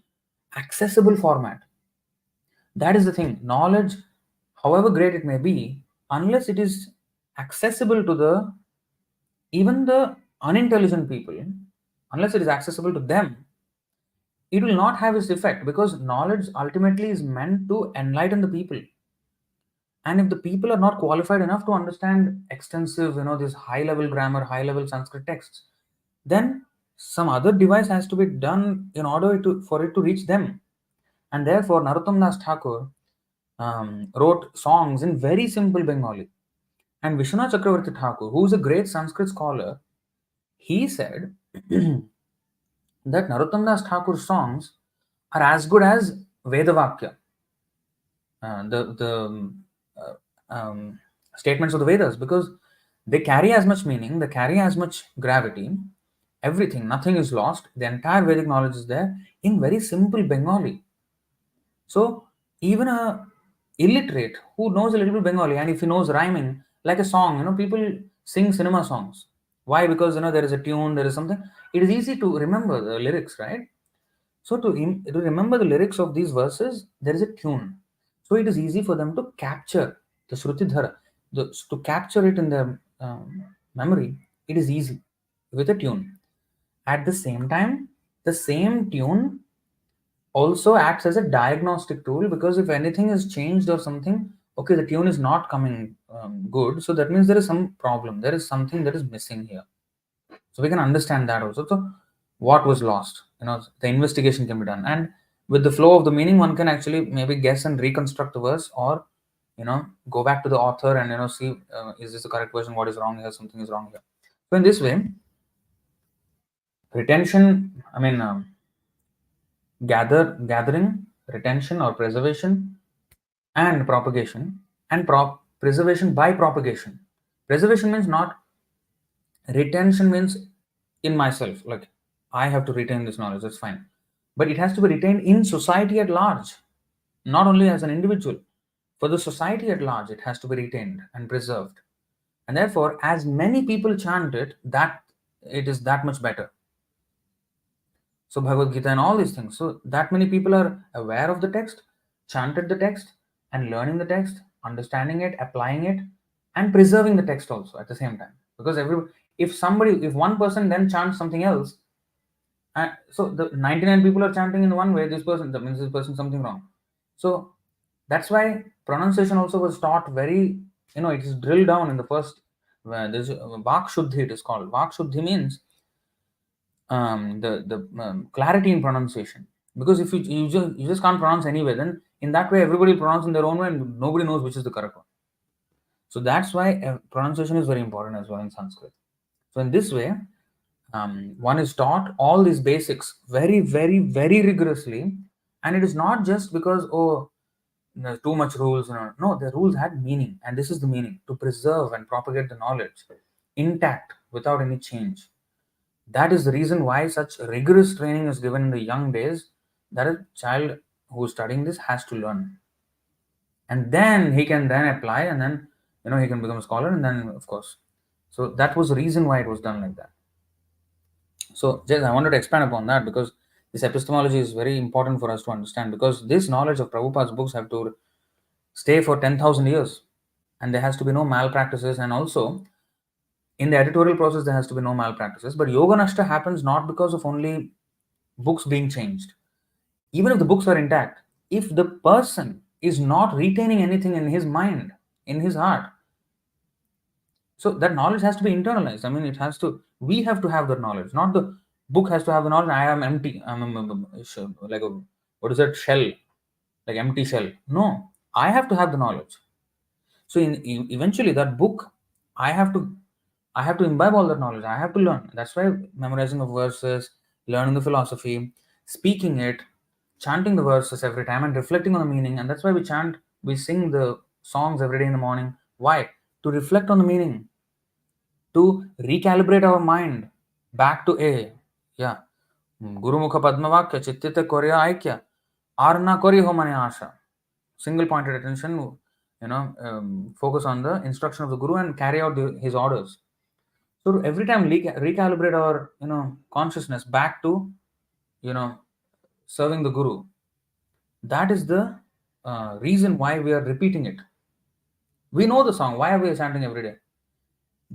accessible format. That is the thing. Knowledge, however great it may be, unless it is accessible to even the unintelligent people, unless it is accessible to them, it will not have its effect, because knowledge ultimately is meant to enlighten the people. And if the people are not qualified enough to understand extensive, this high level grammar, high level Sanskrit texts, then some other device has to be done in order for it to reach them. And therefore, Narottam Das Thakur wrote songs in very simple Bengali. And Vishwanath Chakravarti Thakur, who is a great Sanskrit scholar, he said that Narottam Das Thakur's songs are as good as Vedavakya, the statements of the Vedas, because they carry as much meaning, they carry as much gravity, everything, nothing is lost. The entire Vedic knowledge is there in very simple Bengali. So even a illiterate who knows a little bit Bengali, and if he knows rhyming, like a song, people sing cinema songs. Why? Because there is a tune, there is something. It is easy to remember the lyrics, right? So to remember the lyrics of these verses, there is a tune. So it is easy for them to capture the Shrutidhara, to capture it in their memory. It is easy with a tune. At the same time, the same tune also acts as a diagnostic tool, because if anything is changed or something, okay, the tune is not coming good, so that means there is some problem, there is something that is missing here. So we can understand that also. So what was lost, the investigation can be done, and with the flow of the meaning, one can actually maybe guess and reconstruct the verse, or go back to the author and see, is this the correct version, what is wrong here, something is wrong here. So in this way, retention, gathering, retention or preservation, and propagation, and preservation by propagation. Preservation means not, retention means in myself, like I have to retain this knowledge, that's fine, but it has to be retained in society at large, not only as an individual. For the society at large, it has to be retained and preserved, and therefore as many people chant it, that it is that much better. So Bhagavad Gita and all these things, so that many people are aware of the text, chanted the text, and learning the text, understanding it, applying it, and preserving the text also at the same time. Because if one person then chants something else, so the 99 people are chanting in one way, that means this person something wrong. So that's why pronunciation also was taught very, it is drilled down in the first. There's Vak Shuddhi, it is called. Vak Shuddhi means the clarity in pronunciation. Because if you just can't pronounce anyway, then in that way everybody will pronounce in their own way and nobody knows which is the correct one. So that's why pronunciation is very important as well in Sanskrit. So in this way, one is taught all these basics very, very, very rigorously, and it is not just because there's too much rules. No, the rules had meaning, and this is the meaning: to preserve and propagate the knowledge intact without any change. That is the reason why such rigorous training is given in the young days, that a child who is studying this has to learn, and then he can then apply, and then he can become a scholar, and then of course. So that was the reason why it was done like that. So just I wanted to expand upon that, because this epistemology is very important for us to understand, because this knowledge of Prabhupada's books have to stay for 10,000 years, and there has to be no malpractices, and also in the editorial process there has to be no malpractices. But yoga nashta happens not because of only books being changed. Even if the books are intact, if the person is not retaining anything in his mind, in his heart, so that knowledge has to be internalized. We have to have that knowledge, not the book has to have the knowledge. I am empty, like a, what is that, shell, like empty shell. No, I have to have the knowledge. So eventually that book, I have to imbibe all that knowledge. I have to learn. That's why memorizing of verses, learning the philosophy, speaking it, chanting the verses every time, and reflecting on the meaning. And that's why we sing the songs every day in the morning. Why? To reflect on the meaning, to recalibrate our mind back to Guru Mukha Padmavakya Chittita Korya Aikya Arna Kori Homane Asha. Single pointed attention, focus on the instruction of the Guru and carry out his orders. So every time recalibrate our consciousness back to serving the Guru. That is the reason why we are repeating it. We know the song. Why are we chanting every day?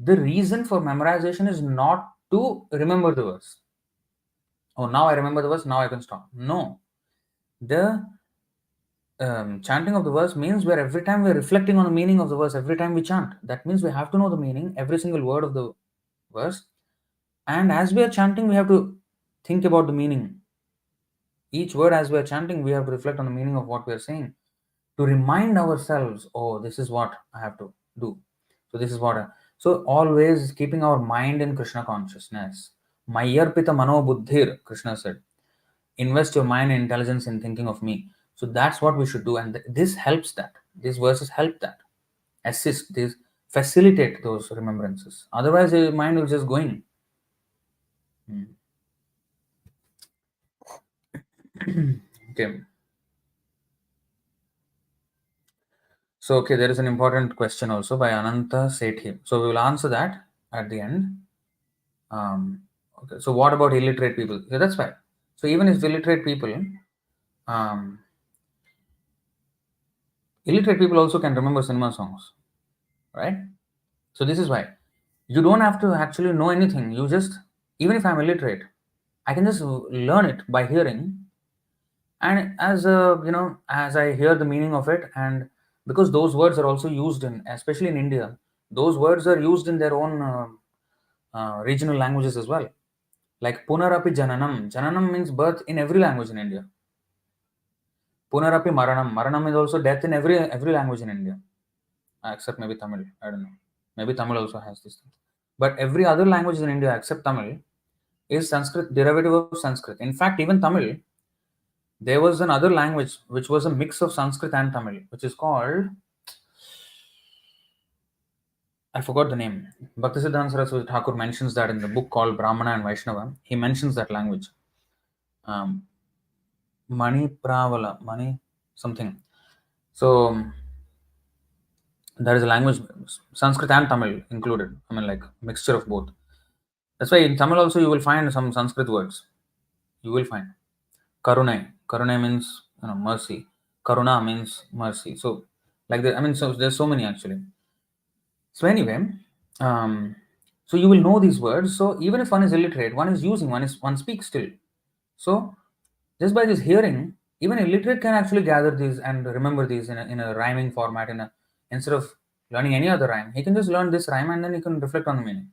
The reason for memorization is not to remember the verse. Oh, now I remember the verse, now I can stop. No. The chanting of the verse means where every time we're reflecting on the meaning of the verse, every time we chant. That means we have to know the meaning, every single word of the verse. And as we are chanting, we have to think about the meaning. Each word as we are chanting, we have to reflect on the meaning of what we are saying, to remind ourselves, oh, this is what I have to do. So this is what so always keeping our mind in Krishna consciousness. Mayarpita mano buddhir, Krishna said. Invest your mind and intelligence in thinking of me. So that's what we should do. And this helps that. These verses help that. Assist, these facilitate those remembrances. Otherwise, your mind will just going. Okay. So, there is an important question also by Ananta Sethi. So, we will answer that at the end. Okay. So, what about illiterate people? Yeah, that's fine. So, even if illiterate people also can remember cinema songs, right? So, this is why you don't have to actually know anything. You just, even if I'm illiterate, I can just learn it by hearing, and as I hear the meaning of it, and because those words are also used in, especially in India, those words are used in their own regional languages as well. Like Punarapi Jananam. Jananam means birth in every language in India. Punarapi Maranam. Maranam is also death in every language in India, except maybe Tamil. I don't know. Maybe Tamil also has this thing. But every other language in India except Tamil is Sanskrit, derivative of Sanskrit. In fact, even Tamil, there was another language which was a mix of Sanskrit and Tamil, which is called, I forgot the name. Bhaktisiddhanta Saraswati Thakur mentions that in the book called Brahmana and Vaishnava. He mentions that language. Um, Mani Pravala, Mani something. So there is a language, Sanskrit and Tamil included. I mean, like mixture of both. That's why in Tamil also you will find some Sanskrit words. You will find Karunai. Karunai means mercy. Karuna means mercy. So like that. I mean, so there's so many actually. So anyway, um, so you will know these words. So even if one is illiterate, one is using, one speaks still. So just by this hearing, even illiterate can actually gather these and remember these in a rhyming format. Instead of learning any other rhyme, he can just learn this rhyme and then he can reflect on the meaning.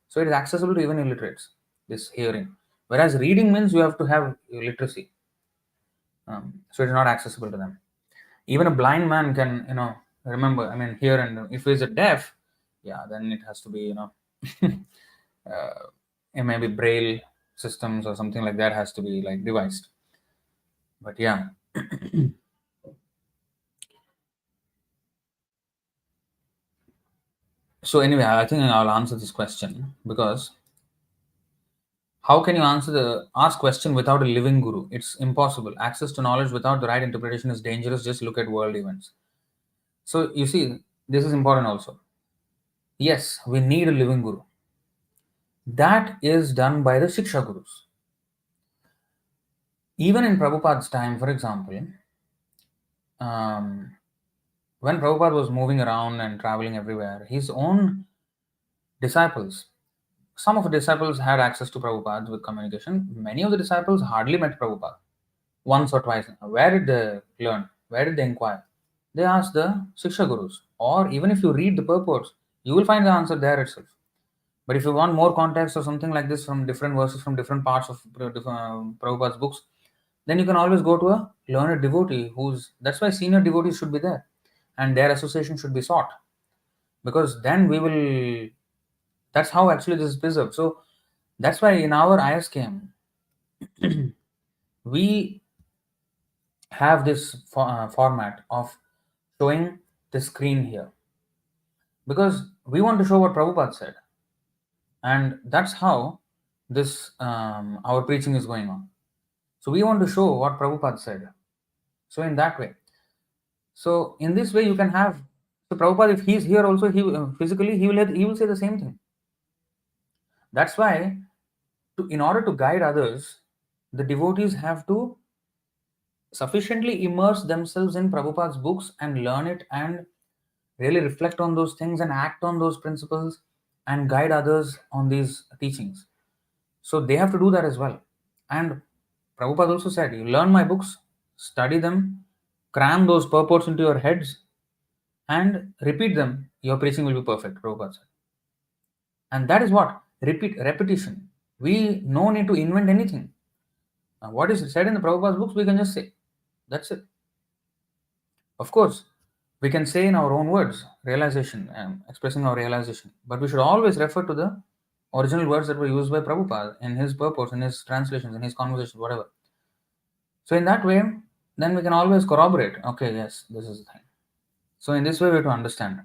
So it is accessible to even illiterates. This hearing, whereas reading means you have to have literacy. So it is not accessible to them. Even a blind man can remember. I mean, hear, and if he's a deaf, yeah, then it has to be maybe braille systems or something like that has to be like devised. But yeah. So anyway, I think I'll answer this question, because how can you ask question without a living guru? It's impossible. Access to knowledge without the right interpretation is dangerous. Just look at world events. So you see, this is important also. Yes, we need a living guru. That is done by the Shiksha Gurus. Even in Prabhupada's time, for example, when Prabhupada was moving around and traveling everywhere, his own disciples, some of the disciples had access to Prabhupada with communication. Many of the disciples hardly met Prabhupada once or twice. Where did they learn? Where did they inquire? They asked the Shiksha Gurus. Or even if you read the purports, you will find the answer there itself. But if you want more context or something like this from different verses from different parts of Prabhupada's books, then you can always go to a learned devotee that's why senior devotees should be there and their association should be sought, because then that's how actually this is preserved. So that's why in our ISKM, we have this format of showing the screen here, because we want to show what Prabhupada said, and that's how this our preaching is going on. So we want to show what Prabhupada said. So in that way, so in this way you can have, so Prabhupada, if he's here also, he physically he will say the same thing. That's why in order to guide others, the devotees have to sufficiently immerse themselves in Prabhupada's books and learn it and really reflect on those things and act on those principles and guide others on these teachings. So they have to do that as well. And Prabhupada also said, you learn my books, study them, cram those purports into your heads, and repeat them. Your preaching will be perfect, Prabhupada said. And that is what? Repetition. We no need to invent anything. What is said in the Prabhupada's books, we can just say. That's it. Of course, we can say in our own words, realization, expressing our realization. But we should always refer to the original words that were used by Prabhupada in his purports, in his translations, in his conversations, whatever. So in that way, then we can always corroborate. Okay, yes, this is the thing. So in this way, we have to understand.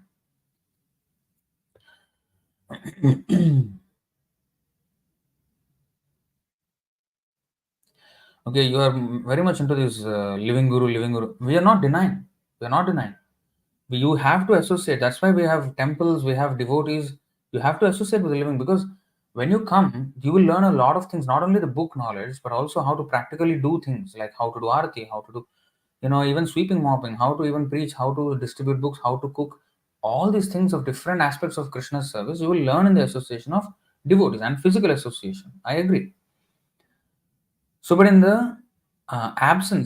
Okay, you are very much into this living guru, living guru. We are not denying. We are not denying. You have to associate. That's why we have temples, we have devotees. You have to associate with the living, because when you come, you will learn a lot of things, not only the book knowledge, but also how to practically do things, like how to do arati, how to do, even sweeping, mopping, how to even preach, how to distribute books, how to cook. All these things of different aspects of Krishna's service, you will learn in the association of devotees and physical association. I agree. So, but in the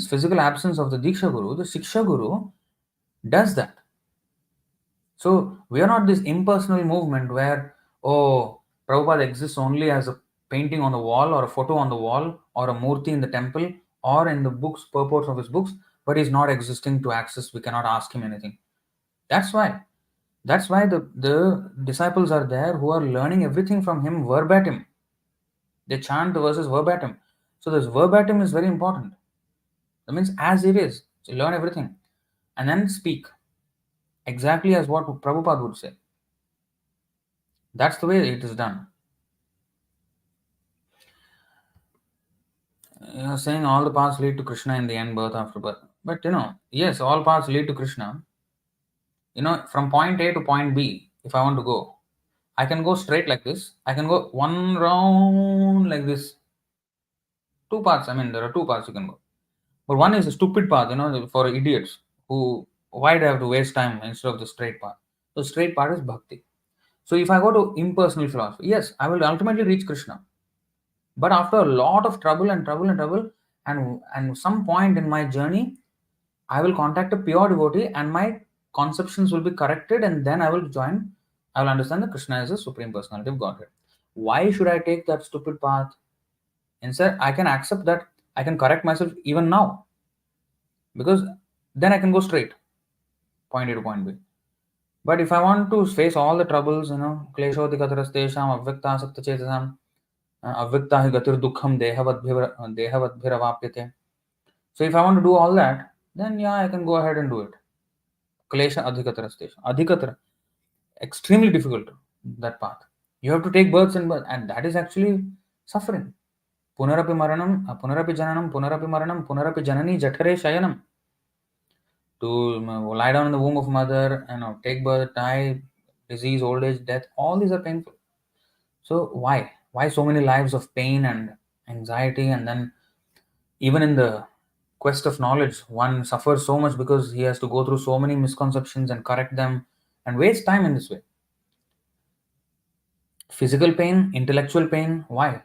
physical absence of the Diksha Guru, the Shiksha Guru does that. So, we are not this impersonal movement where, oh, Prabhupada exists only as a painting on the wall or a photo on the wall or a murti in the temple or in the books, purports of his books, but he's not existing to access. We cannot ask him anything. That's why. That's why the disciples are there who are learning everything from him verbatim. They chant the verses verbatim. So this verbatim is very important. That means as it is. So learn everything. And then speak. Exactly as what Prabhupada would say. That's the way it is done. You're saying all the paths lead to Krishna in the end, birth after birth. But yes, all paths lead to Krishna. From point A to point B, if I want to go, I can go straight like this. I can go one round like this. Two paths. I mean, there are two paths you can go. But one is a stupid path, for idiots who why do I have to waste time instead of the straight path. So straight path is bhakti. So if I go to impersonal philosophy, yes, I will ultimately reach Krishna. But after a lot of trouble and trouble and trouble, and some point in my journey, I will contact a pure devotee and my conceptions will be corrected, and then I will join. I will understand that Krishna is a supreme personality of Godhead. Why should I take that stupid path? Instead, I can accept that I can correct myself even now. Because then I can go straight, point A to point B. But if I want to face all the troubles, kleshodikatarastesham avvyakta sakta chetasam avvyakta hi gatir dukkham dehavadbhiravapyate. So if I want to do all that, then yeah, I can go ahead and do it. Klesha adhikatarastesham. Adhikatara. Extremely difficult, that path. You have to take births and that is actually suffering. Punarapi maranam, punarapi jananam, punarapi maranam, punarapi janani jathare shayanam. To lie down in the womb of mother, take birth, die, disease, old age, death, all these are painful. So why so many lives of pain and anxiety? And then even in the quest of knowledge, one suffers so much because he has to go through so many misconceptions and correct them and waste time in this way. Physical pain, intellectual pain, why?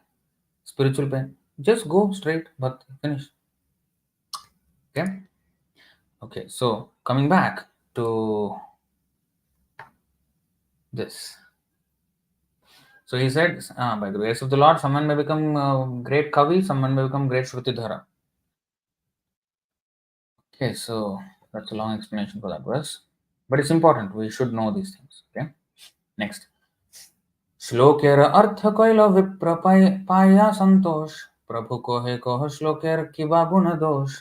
Spiritual pain, just go straight, but finish. Okay, so coming back to this. So he said, by the grace of the Lord, someone may become great Kavi, someone may become great Shrutidhara. Okay, so that's a long explanation for that verse. But it's important. We should know these things. Okay. Next. श्लोकेर अर्थ कैल विप्र पाया संतोष प्रभु कोहे कोह श्लोकेर किवा गुण दोष.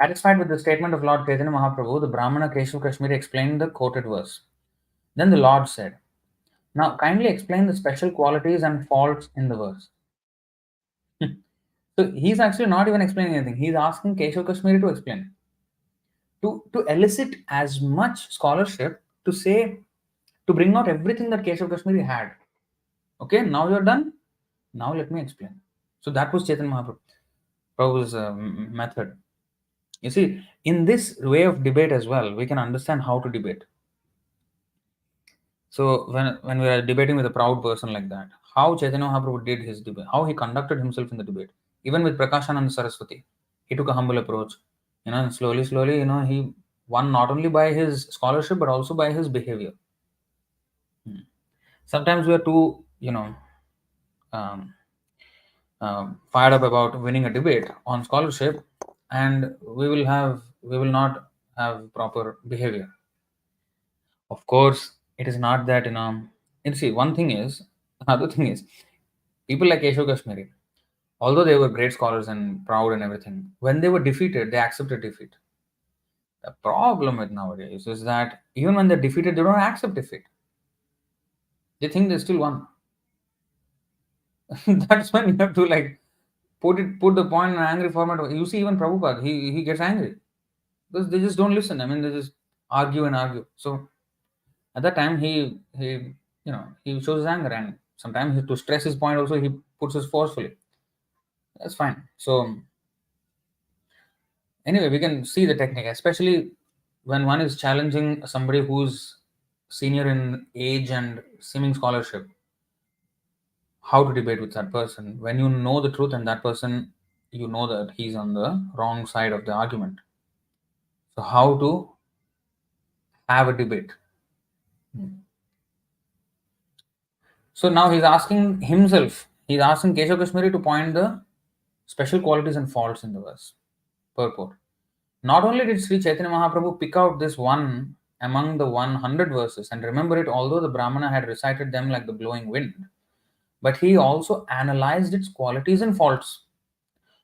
Satisfied with the statement of Lord Caitanya Mahaprabhu, the Brahmana Keśava Kāśmīrī explained the quoted verse. Then the Lord said, now kindly explain the special qualities and faults in the verse. So he's actually not even explaining anything. He's asking Keśava Kāśmīrī to explain. To elicit as much scholarship to bring out everything that Keśava Kāśmīrī had. Okay, now you're done. Now let me explain. So that was Chaitanya Mahaprabhu's method. You see, in this way of debate as well, we can understand how to debate. So when we are debating with a proud person like that, how Chaitanya Mahaprabhu did his debate, how he conducted himself in the debate, even with Prakashananda Saraswati, he took a humble approach. And slowly, he won not only by his scholarship but also by his behavior. Sometimes we are too, um, fired up about winning a debate on scholarship, and we will not have proper behavior. Of course, it is not that and see, another thing is people like Keśava Kāśmīrī, although they were great scholars and proud and everything, when they were defeated, they accepted defeat. The problem with nowadays is that even when they're defeated, they don't accept defeat. They think they still won. That's when you have to put the point in an angry format. You see, even Prabhupada, he gets angry because they just don't listen. I mean, they just argue and argue. So at that time, he shows his anger, and sometimes to stress his point also he puts it forcefully. That's fine. So anyway, we can see the technique, especially when one is challenging somebody who's senior in age and seeming scholarship. how to debate with that person when you know the truth and that person, you know that he's on the wrong side of the argument. So how to have a debate? So now he's asking himself, he's asking Keśava Kāśmīrī to point the special qualities and faults in the verse. Purport. Not only did Sri Chaitanya Mahaprabhu pick out this one among the 100 verses and remember it, although the Brahmana had recited them like the blowing wind, but he also analyzed its qualities and faults.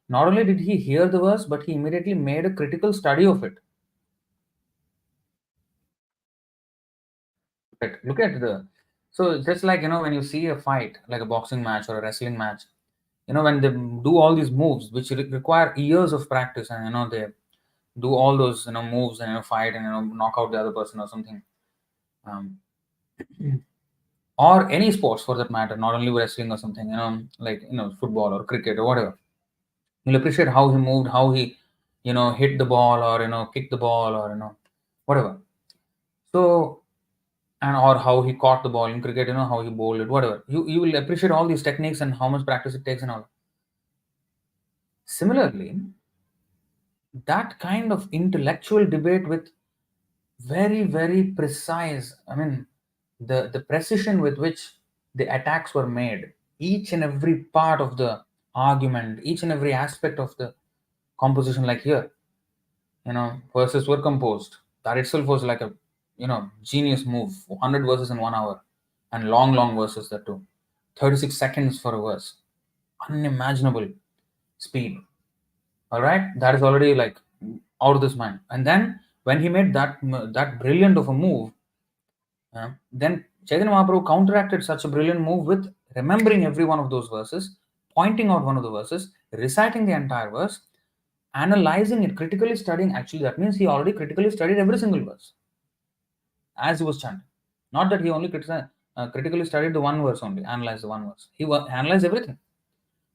Not only did he hear the verse, but he immediately made a critical study of it. Right. Look at the. So just like when you see a fight, like a boxing match or a wrestling match, when they do all these moves which require years of practice, and they do all those moves and fight and knock out the other person or something, um, or any sports for that matter, not only wrestling or something, like football or cricket or whatever. You'll appreciate how he moved, how he hit the ball or kicked the ball or whatever. So, and or how he caught the ball in cricket, how he bowled it, whatever. You will appreciate all these techniques and how much practice it takes and all. Similarly, that kind of intellectual debate with very, very precise, the precision with which the attacks were made, each and every part of the argument, each and every aspect of the composition, like here, verses were composed. That itself was like a genius move. 100 verses in 1 hour, and long verses that too. 36 seconds for a verse, unimaginable speed. All right, that is already like out of this mind. And then when he made that brilliant of a move, then Chaitanya Mahaprabhu counteracted such a brilliant move with remembering every one of those verses, pointing out one of the verses, reciting the entire verse, analyzing it, critically studying. Actually, that means he already critically studied every single verse as he was chanting. Not that he only critically studied the one verse only, analyzed the one verse. He analyzed everything.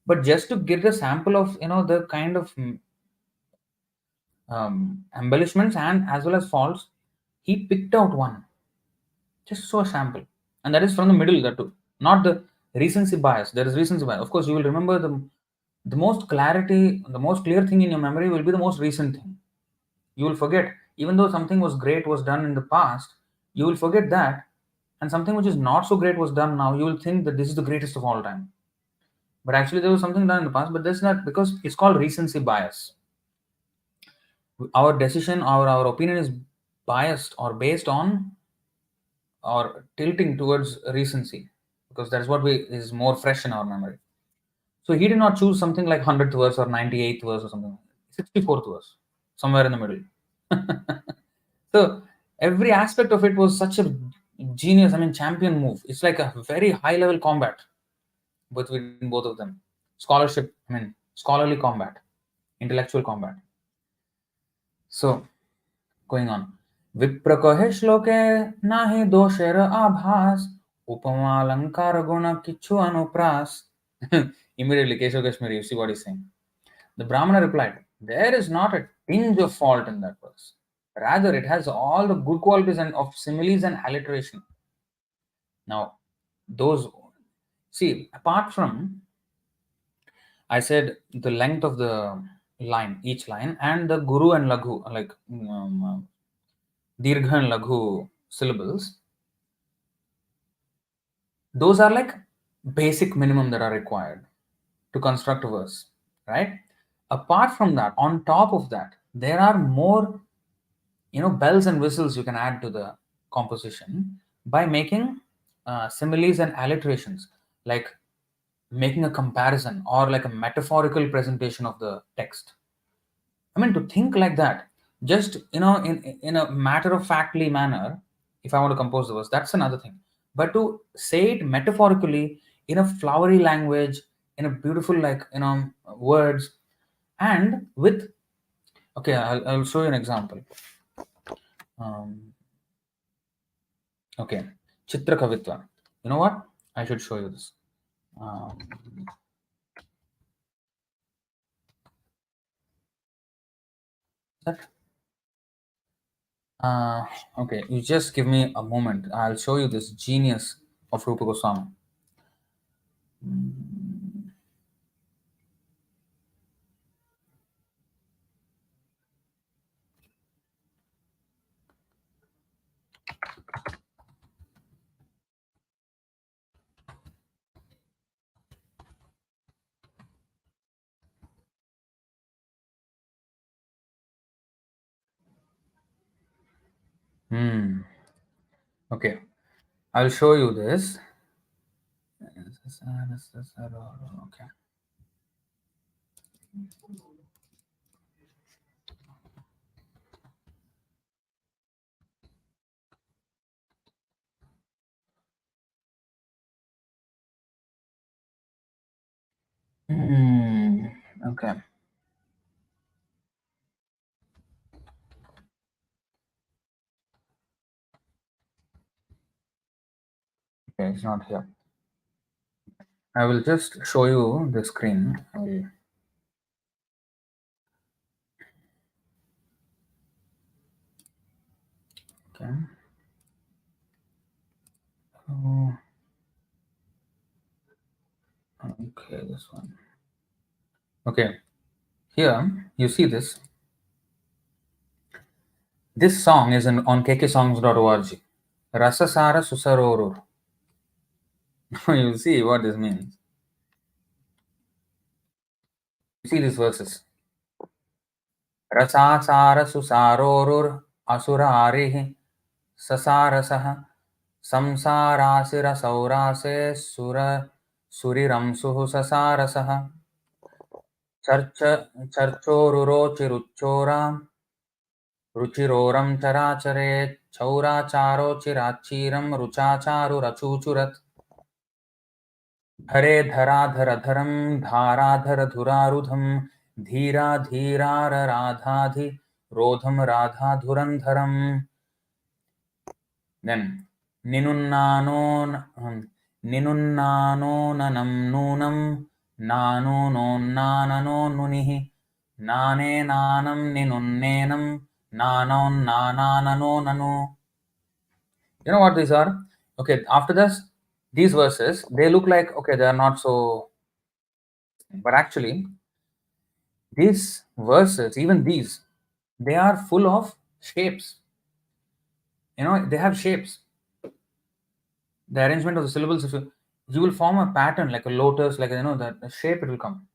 But just to get a sample of the kind of embellishments and as well as faults, he picked out one, just so a sample, and that is from the middle. That too, not the recency bias. There is recency bias. Of course, you will remember the most clarity, the most clear thing in your memory will be the most recent thing. You will forget, even though something was great was done in the past, you will forget that, and something which is not so great was done now. You will think that this is the greatest of all time, but actually there was something done in the past. But that's not, because it's called recency bias. Our decision or our opinion is biased or based on or tilting towards recency, because that's what is more fresh in our memory. So he did not choose something like 100th verse or 98th verse or something, 64th verse, somewhere in the middle. So every aspect of it was such a genius, champion move. It's like a very high level combat between both of them. Scholarship, scholarly combat, intellectual combat. So going on. विप्र कहे श्लोके नाहि दोषेर आभास उपमा अलंकार गुण किच्छु अनुप्रास. Immediately Keśava Kāśmīrī, you see what he's saying. The Brahmana replied, there is not a tinge of fault in that verse. Rather, it has all the good qualities and of similes and alliteration. Now, those, see, apart from, I said the length of the line, each line, and the guru and laghu, like dirgha and laghu syllables, those are like basic minimum that are required to construct a verse, right? Apart from that, on top of that, there are more bells and whistles you can add to the composition by making similes and alliterations, like making a comparison or like a metaphorical presentation of the text. To think like that, just in a matter of factly manner, if I want to compose the verse, that's another thing. But to say it metaphorically in a flowery language, in a beautiful words, and with, okay, I'll show you an example. Okay, Chitra Kavitva. You know what? I should show you this. Okay, you just give me a moment. I'll show you this genius of Rupa Goswami. Okay, I'll show you this. Okay. Okay. Okay, it's not here. I will just show you the screen. Okay. Oh, okay, this one. Okay, here you see this. This song is on kkSongs.org. Rasasara Susarorur. You see what this means. You see these verses. Rasasara Susarorur Asurarihi Sasarasah Samsarasira Saurase Suriramsuhu Sasarasah Charchorurochiruchoram Ruchiroram Charachare Chauracharo Chirachiram Ruchacharu Rachuchurat Hare Dharadharadharam Dharadharadhurarudham Dhira Dhirara Radhadhi Rodham Radhadhurandharam. Then Ninunnanonanam Nunam Nanunonihi Nane Nanam Ninunnenam Nanon Nananano Nanu. You know what these are? Okay, after this, these verses, they look like, okay, they are not so, but actually, these verses, even these, they are full of shapes. You know, they have shapes. The arrangement of the syllables, if you will form a pattern like a lotus, like, you know, that the shape it will come.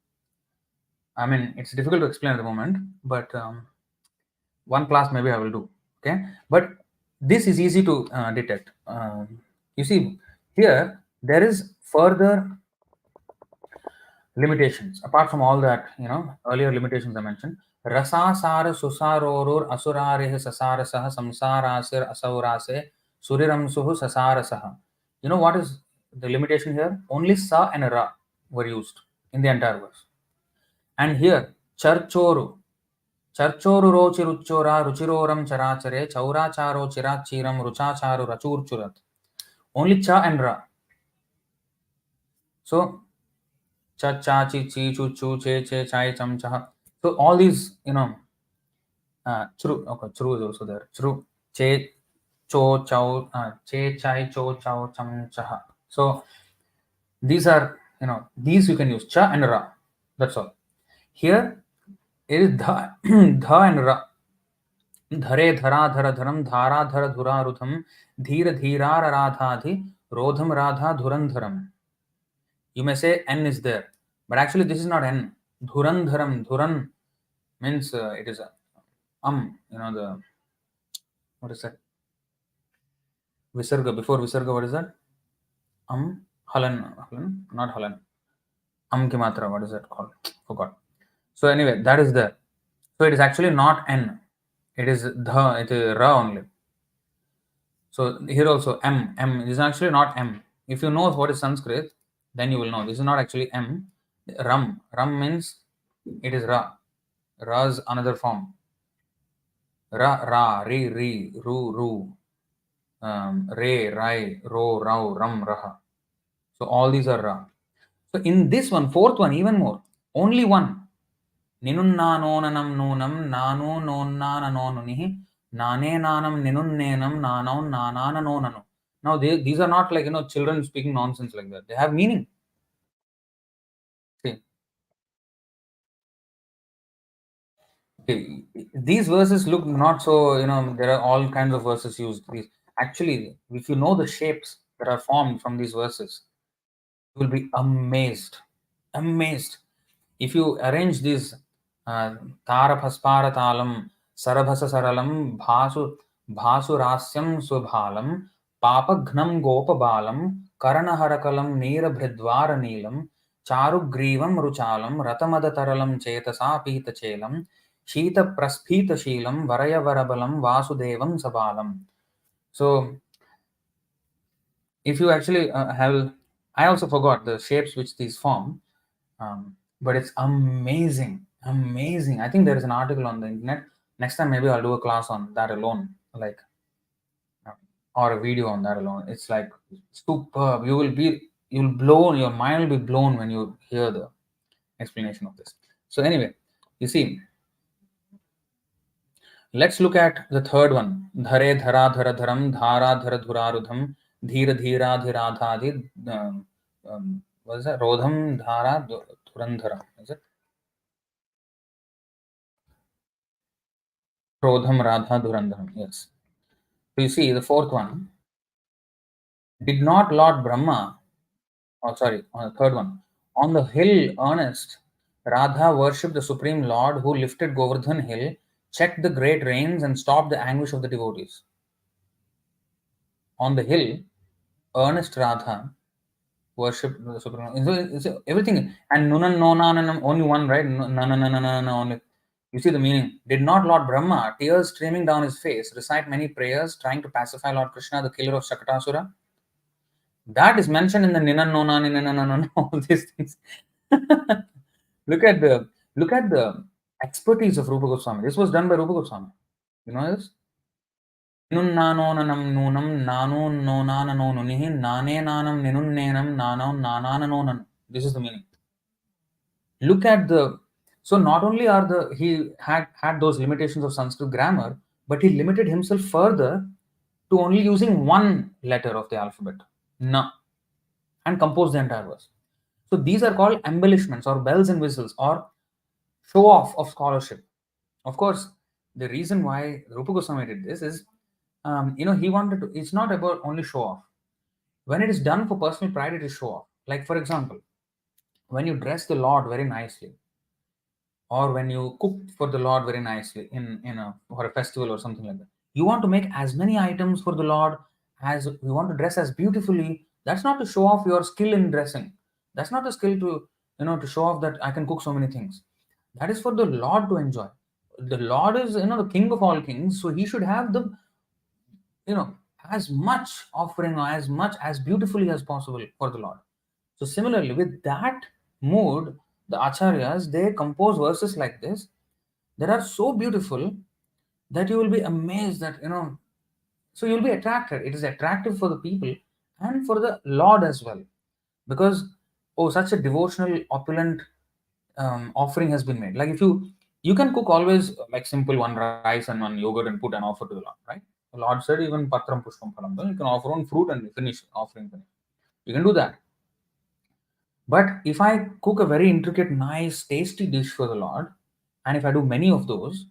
I mean, it's difficult to explain at the moment, but one class maybe I will do. Okay, but this is easy to detect. You see, here there is further limitations apart from all that, you know, earlier limitations I mentioned. Rasasara susarorur asurarih sasarasah samsarasir asaurase suriramsuhu sasarasah. You know what is the limitation here? Only sa and ra were used in the entire verse. And here, charchoru. Charchoru rochiruchora ruchiroram charachare chauracharo chirachiram ruchacharu rachurchurat. Only cha and ra. So cha cha chi chi chu chu che che chai cham cha. So all these, you know, chru, okay, chru is also there. Chru, che, cho, chow, che, chai, cho, chow, cham, cha. So these are, you know, these you can use cha and ra. That's all. Here it is dha, dha and ra. Dhare dhara dhara dharam dhara dhara dhura rutham dhira dhirara radhadhi rodham radha dhurandharam. You may say N is there, but actually this is not N. Dhurandharam, dhuran means it is a you know, the, what is that? Visarga, before Visarga, what is that? Halan, not Halan. Ki matra, what is that called? Forgot. So anyway, that is there. So it is actually not N. It is the, it is Ra only. So here also M is actually not M. If you know what is Sanskrit, then you will know this is not actually M. Ram means it is Ra. Ra's another form. Ri, ru, re, rai, ro, rau, ram, raha. So all these are Ra. So in this one, fourth one, even more, only one. Ninunnanonanam nunam nanu nonnananonunihi nane nanam ninunnenam nanaun nanananonanu. Now these are not like, you know, children speaking nonsense like that. They have meaning. Okay, these verses look not so, there are all kinds of verses used. Actually, if you know the shapes that are formed from these verses, you will be amazed. Amazed. If you arrange these Tarabhaspara Sarabhasa Saralam, Bhasurasyam Subhalam, Papaghnam Gopabalam, Karanaharakalam Neerabhridvara Neelam, Charugrivam Ruchalam, Ratamadataраlam Chetasa Pita Chelam, Shita Praspita Sheelam, Varaya Varabalam, Vasudevam Sabalam. So, if you actually I also forgot the shapes which these form, but it's amazing, amazing. I think there is an article on the internet. Next time, maybe I'll do a class on that alone, like, or a video on that alone. It's like superb. You'll blown. Your mind will be blown when you hear the explanation of this. So anyway, you see, let's look at the third one. Dhare dhara dhara dharam dhara dhara dhurarudham dhira dhira dhiradhadi. What is that? Rodham dhara dhurandhara. Is it? Rodham radha dhurandharam. Yes. So you see the fourth one. Did not Lord Brahma, on the third one, on the hill earnest, Radha worshipped the Supreme Lord who lifted Govardhan hill, checked the great rains, and stopped the anguish of the devotees. On the hill, earnest Radha worshipped the Supreme Lord. It's everything. And Nunan Nonanam, only one, right? Nananana, only. You see the meaning. Did not Lord Brahma, tears streaming down his face, recite many prayers trying to pacify Lord Krishna, the killer of Shakatasura? That is mentioned in the Ninan Nona Ninanana, all these things. look at the expertise of Rupa Goswami. This was done by Rupa Goswami. You know this? Ninun nanonanam nunam nanun nonana nonunihi nane nanam ninun nenam nanon nanana nonan. This is the meaning. Look at the so not only are the he had those limitations of Sanskrit grammar, but he limited himself further to only using one letter of the alphabet. Na. And compose the entire verse. So these are called embellishments or bells and whistles or show off of scholarship. Of course, the reason why Rupa Goswami did this is, he wanted to, it's not about only show off. When it is done for personal pride, it is show off. Like, for example, when you dress the Lord very nicely, or when you cook for the Lord very nicely for a festival or something like that, you want to make as many items for the Lord as you want to dress as beautifully. That's not to show off your skill in dressing. That's not a skill to show off that I can cook so many things. That is for the Lord to enjoy. The Lord is the King of all kings, so he should have the as much offering or as much as beautifully as possible for the Lord. So similarly, with that mood, the acharyas, they compose verses like this that are so beautiful that you will be amazed that so you'll be attracted. It is attractive for the people and for the Lord as well, because such a devotional opulent offering has been made. Like, if you can cook always like simple one rice and one yogurt and put an offer to the Lord, right? The Lord said even patram pushpam phalam, you can offer one fruit and finish offering. You can do that. But if I cook a very intricate, nice, tasty dish for the Lord, and if I do many of those,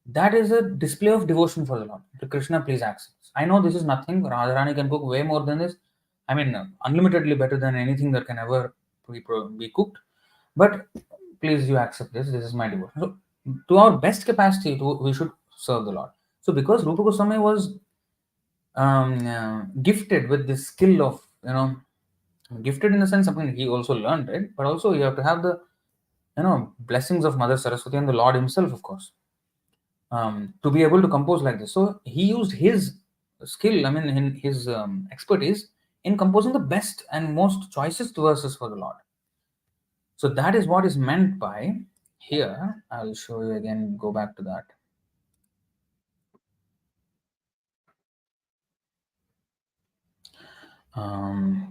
that is a display of devotion for the Lord. To Krishna, please accept. I know this is nothing. Radharani can cook way more than this. I mean, unlimitedly better than anything that can ever be cooked. But please, you accept this. This is my devotion. So, to our best capacity, we should serve the Lord. So, because Rupa Goswami was gifted with this skill of, gifted in the sense, something he also learned, right? But also you have to have the, blessings of Mother Saraswati and the Lord himself, of course, to be able to compose like this. So he used his skill, his expertise in composing the best and most choicest verses for the Lord. So that is what is meant by here. I'll show you again, go back to that.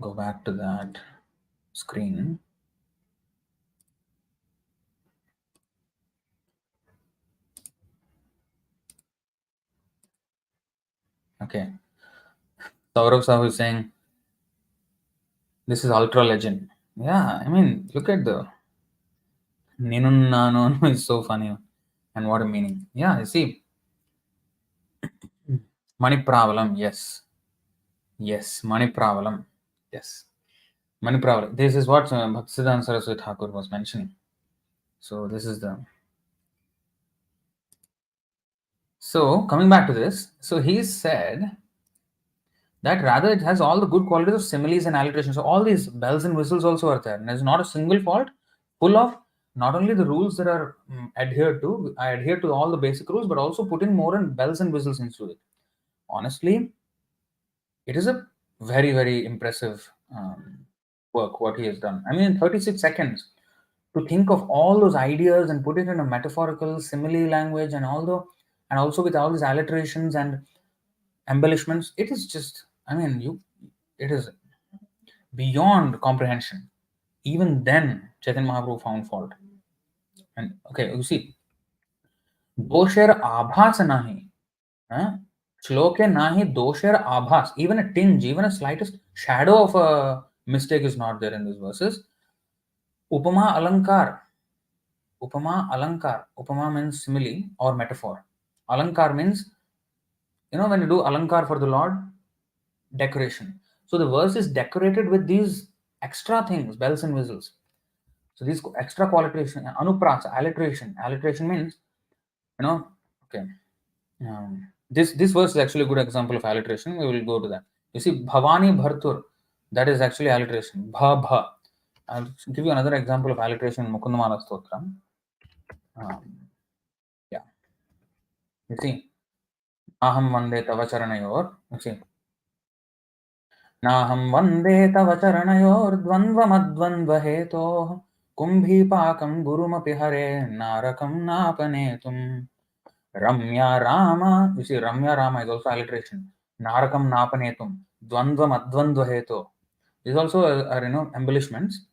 Go back to that screen. Okay. Saurav Sahu is saying, this is ultra legend. Yeah, look at the Ninun Nano is so funny. and what a meaning. Yeah, you see, Mani Pravalam, yes. Yes, Mani Pravalam. Yes. Mani Pravalam. This is what Bhaktisiddhanta Saraswati Thakur was mentioning. So this is the. So coming back to this, so he said that rather it has all the good qualities of similes and alliteration. So all these bells and whistles also are there. And there's not a single fault, full of not only the rules that are adhered to, I adhere to all the basic rules, but also putting more and bells and whistles into it. Honestly, it is a very, very impressive work, what he has done. I mean, in 36 seconds, to think of all those ideas and put it in a metaphorical, simile language, and and also with all these alliterations and embellishments, it is just, I mean, it is beyond comprehension. Even then, Chaitanya Mahaprabhu found fault. And okay, you see, dosher abhas nahi. Shloke nahi dosher abhas. Even a tinge, even a slightest shadow of a mistake is not there in these verses. Upama alankar. Upama alankar. Upama means simile or metaphor. Alankar means, when you do alankar for the Lord, decoration. So the verse is decorated with these extra things, bells and whistles. So these extra qualification, anuprasa, alliteration. Alliteration means, okay. This verse is actually a good example of alliteration. We will go to that. You see, Bhavani Bhartur, that is actually alliteration. Bha bha. I'll give you another example of alliteration in Mukundamala Stotram. Yeah. You see, Aham Vande Tava Charanayor. You see, Naham Vande Tava Charanayor Dvandva Heto Kumbhipakam Gurumapi Hare Narakam Napanetum. Ramya Rama, you see, Ramya Rama is also alliteration. Narakam Napanetum, Dvandvam Advandva Heto. These also are embellishments.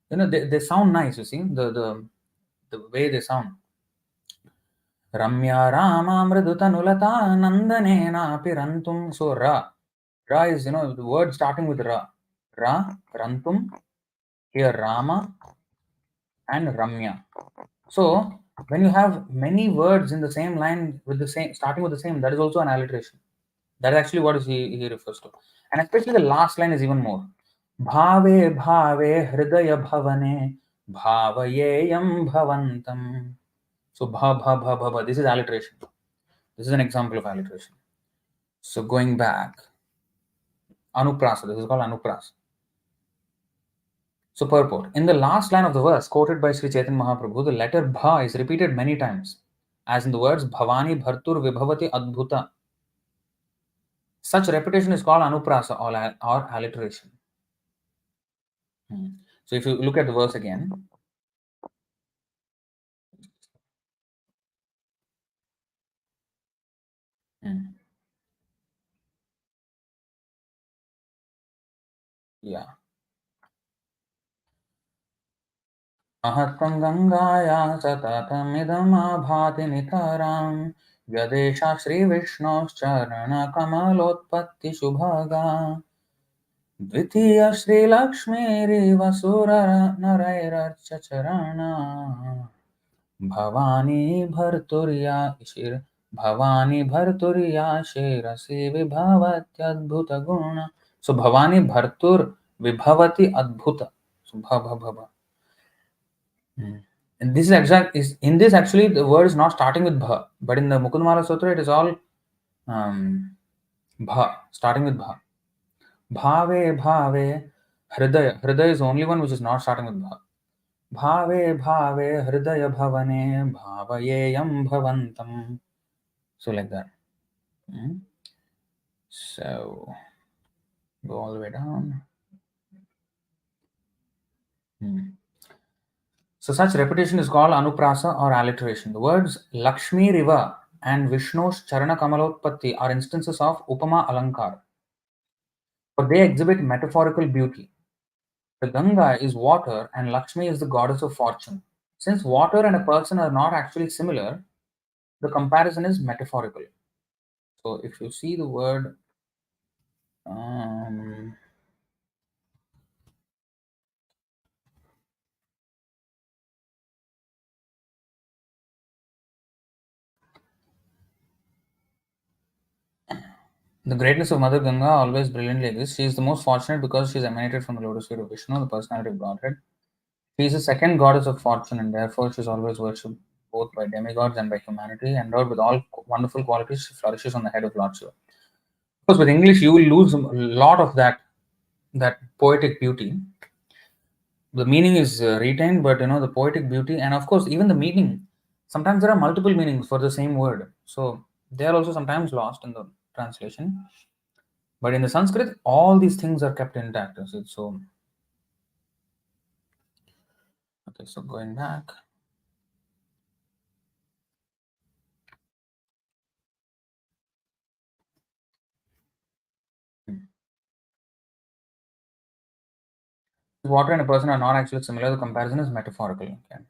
They sound nice, you see, the way they sound. Ramya Rama Mridutanulata Nandanena Pirantum. So Ra is, the word starting with Ra. Ra, Rantum, here Rama and Ramya. So when you have many words in the same line with the same starting with the same, that is also an alliteration. That is actually what he refers to. And especially the last line is even more. Bhave bhave hridaya bhavane bhavayeyam bhavantam. So bha. This is alliteration. This is an example of alliteration. So going back, anuprasa. This is called anuprasa. So purport. In the last line of the verse quoted by Sri Chaitanya Mahaprabhu, the letter bha is repeated many times, as in the words Bhavani Bhartur Vibhavati Adbhuta. Such repetition is called anuprasa or alliteration. So if you look at the verse again, yeah. Mahatvam Gangaya Satatamidamabhati Nitaram Yadesha Sri Vishnu's Charana Kamalotpatti Shubhaga Dvitiya Sri Lakshmīrī Vasura Narairarcha Charana Bhavani Bharturya Shir Bhavani Bharturya Shirasi Vibhavati Guna. So Bhavani Bhartur Vibhavati Adbhuta. So Bha. And this is exact is in this actually the word is not starting with bha, but in the Mukundamala Sutra it is all bha, starting with bha. Bhave hridaya. Hridaya is the only one which is not starting with bha. Bhave hridaya bhavane bhavayeyam bhavantam. So like that. So go all the way down. So such repetition is called anuprasa or alliteration. The words Lakshmi Riva and Vishnu's Charana Kamalotpatti are instances of Upama Alankar, but they exhibit metaphorical beauty. The Ganga is water and Lakshmi is the goddess of fortune. Since water and a person are not actually similar, the comparison is metaphorical. So if you see the word The greatness of Mother Ganga always brilliantly exists. She is the most fortunate because she is emanated from the lotus feet of Vishnu, the personality of Godhead. She is the second goddess of fortune, and therefore she is always worshipped both by demigods and by humanity. Endowed with all wonderful qualities, she flourishes on the head of Lord Shiva. Of course, with English, you will lose a lot of that poetic beauty. The meaning is retained, but the poetic beauty, and of course, even the meaning. Sometimes there are multiple meanings for the same word, so they are also sometimes lost in the translation. But in the Sanskrit, all these things are kept intact. So okay, so going back. Water and a person are not actually similar. The comparison is metaphorical. Okay.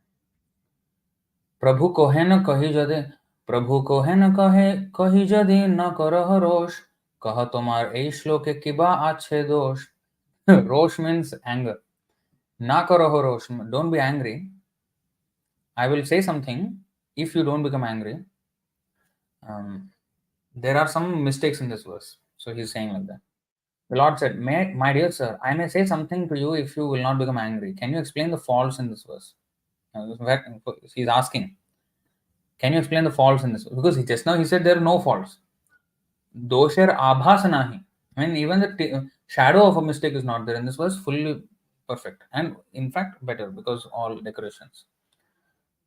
प्रभु कोहे न कही जदे प्रभु कोहे न कही जदे न करह रोष कह तुम्हार এই শ্লোকে কিবা আছে দোষ. Rosh means anger. Na karaho rosh. Don't be angry. I will say something. If you don't become angry, there are some mistakes in this verse. So he's saying like that. The Lord said, my dear sir, I may say something to you if you will not become angry. Can you explain the faults in this verse? He's asking, can you explain the faults in this? Because just now he said there are no faults. Dosher abhasanahi. I mean, even the shadow of a mistake is not there in this verse, fully perfect. And in fact, better because all decorations.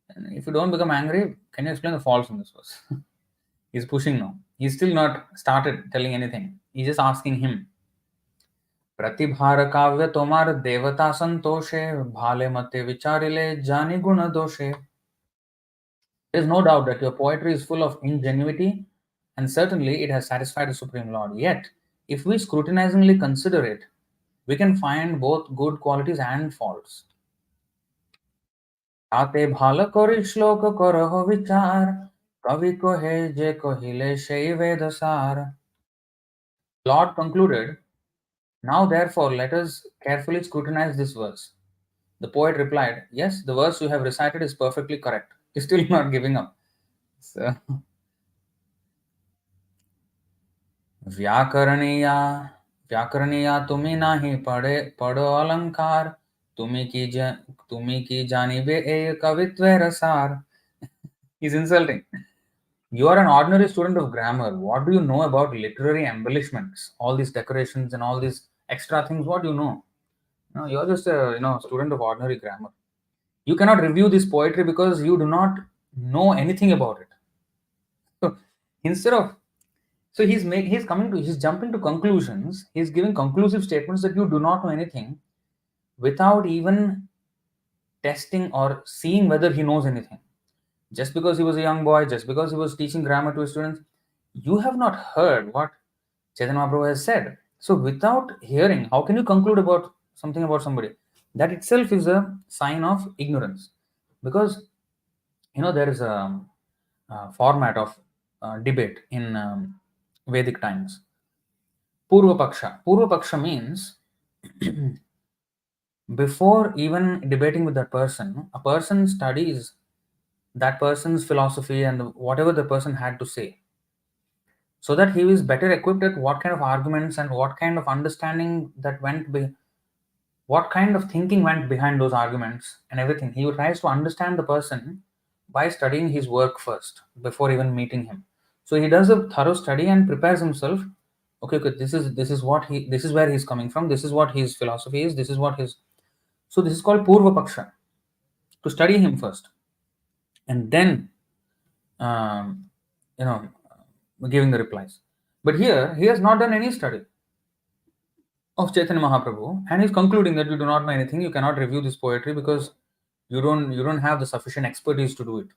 And if you don't become angry, can you explain the faults in this verse? He's pushing now. He's still not started telling anything. He's just asking him. प्रतिभार काव्य तोमार देवता संतोषे भाले मते विचारिले जानी गुण दोषे. There is no doubt that your poetry is full of ingenuity, and certainly it has satisfied the Supreme Lord. Yet, if we scrutinizingly consider it, we can find both good qualities and faults. ताते भाल करि श्लोक करह विचार कवि कहे जे कहिले সেই वेद सार. Lord concluded, now therefore let us carefully scrutinize this verse. The poet replied, yes, the verse you have recited is perfectly correct. He's still not giving up. So, व्याकरणीया व्याकरणीया तुम्ही नाही पडो अलंकार तुम्ही की जानिबे ए कवित्वे रसार. He's insulting. You are an ordinary student of grammar. What do you know about literary embellishments? All these decorations and all these extra things. What do you know? No, you're just a student of ordinary grammar. You cannot review this poetry because you do not know anything about it. So instead of he's jumping to conclusions. He's giving conclusive statements that you do not know anything without even testing or seeing whether he knows anything. Just because he was a young boy, just because he was teaching grammar to his students, you have not heard what Chaitanya Mahaprabhu has said. So without hearing, how can you conclude about something about somebody? That itself is a sign of ignorance. Because there is a format of debate in Vedic times. Purva Paksha. Purva Paksha means before even debating with that person, a person studies that person's philosophy and whatever the person had to say, so that he is better equipped at what kind of arguments and what kind of understanding that what kind of thinking went behind those arguments and everything. He tries to understand the person by studying his work first before even meeting him. So he does a thorough study and prepares himself. Okay, this is where he's coming from. This is what his philosophy is. This is what his. So this is called Purva Paksha. To study him first, and then um, giving the replies. But here he has not done any study of Chaitanya Mahaprabhu, and he's concluding that you do not know anything. You cannot review this poetry because you don't have the sufficient expertise to do it.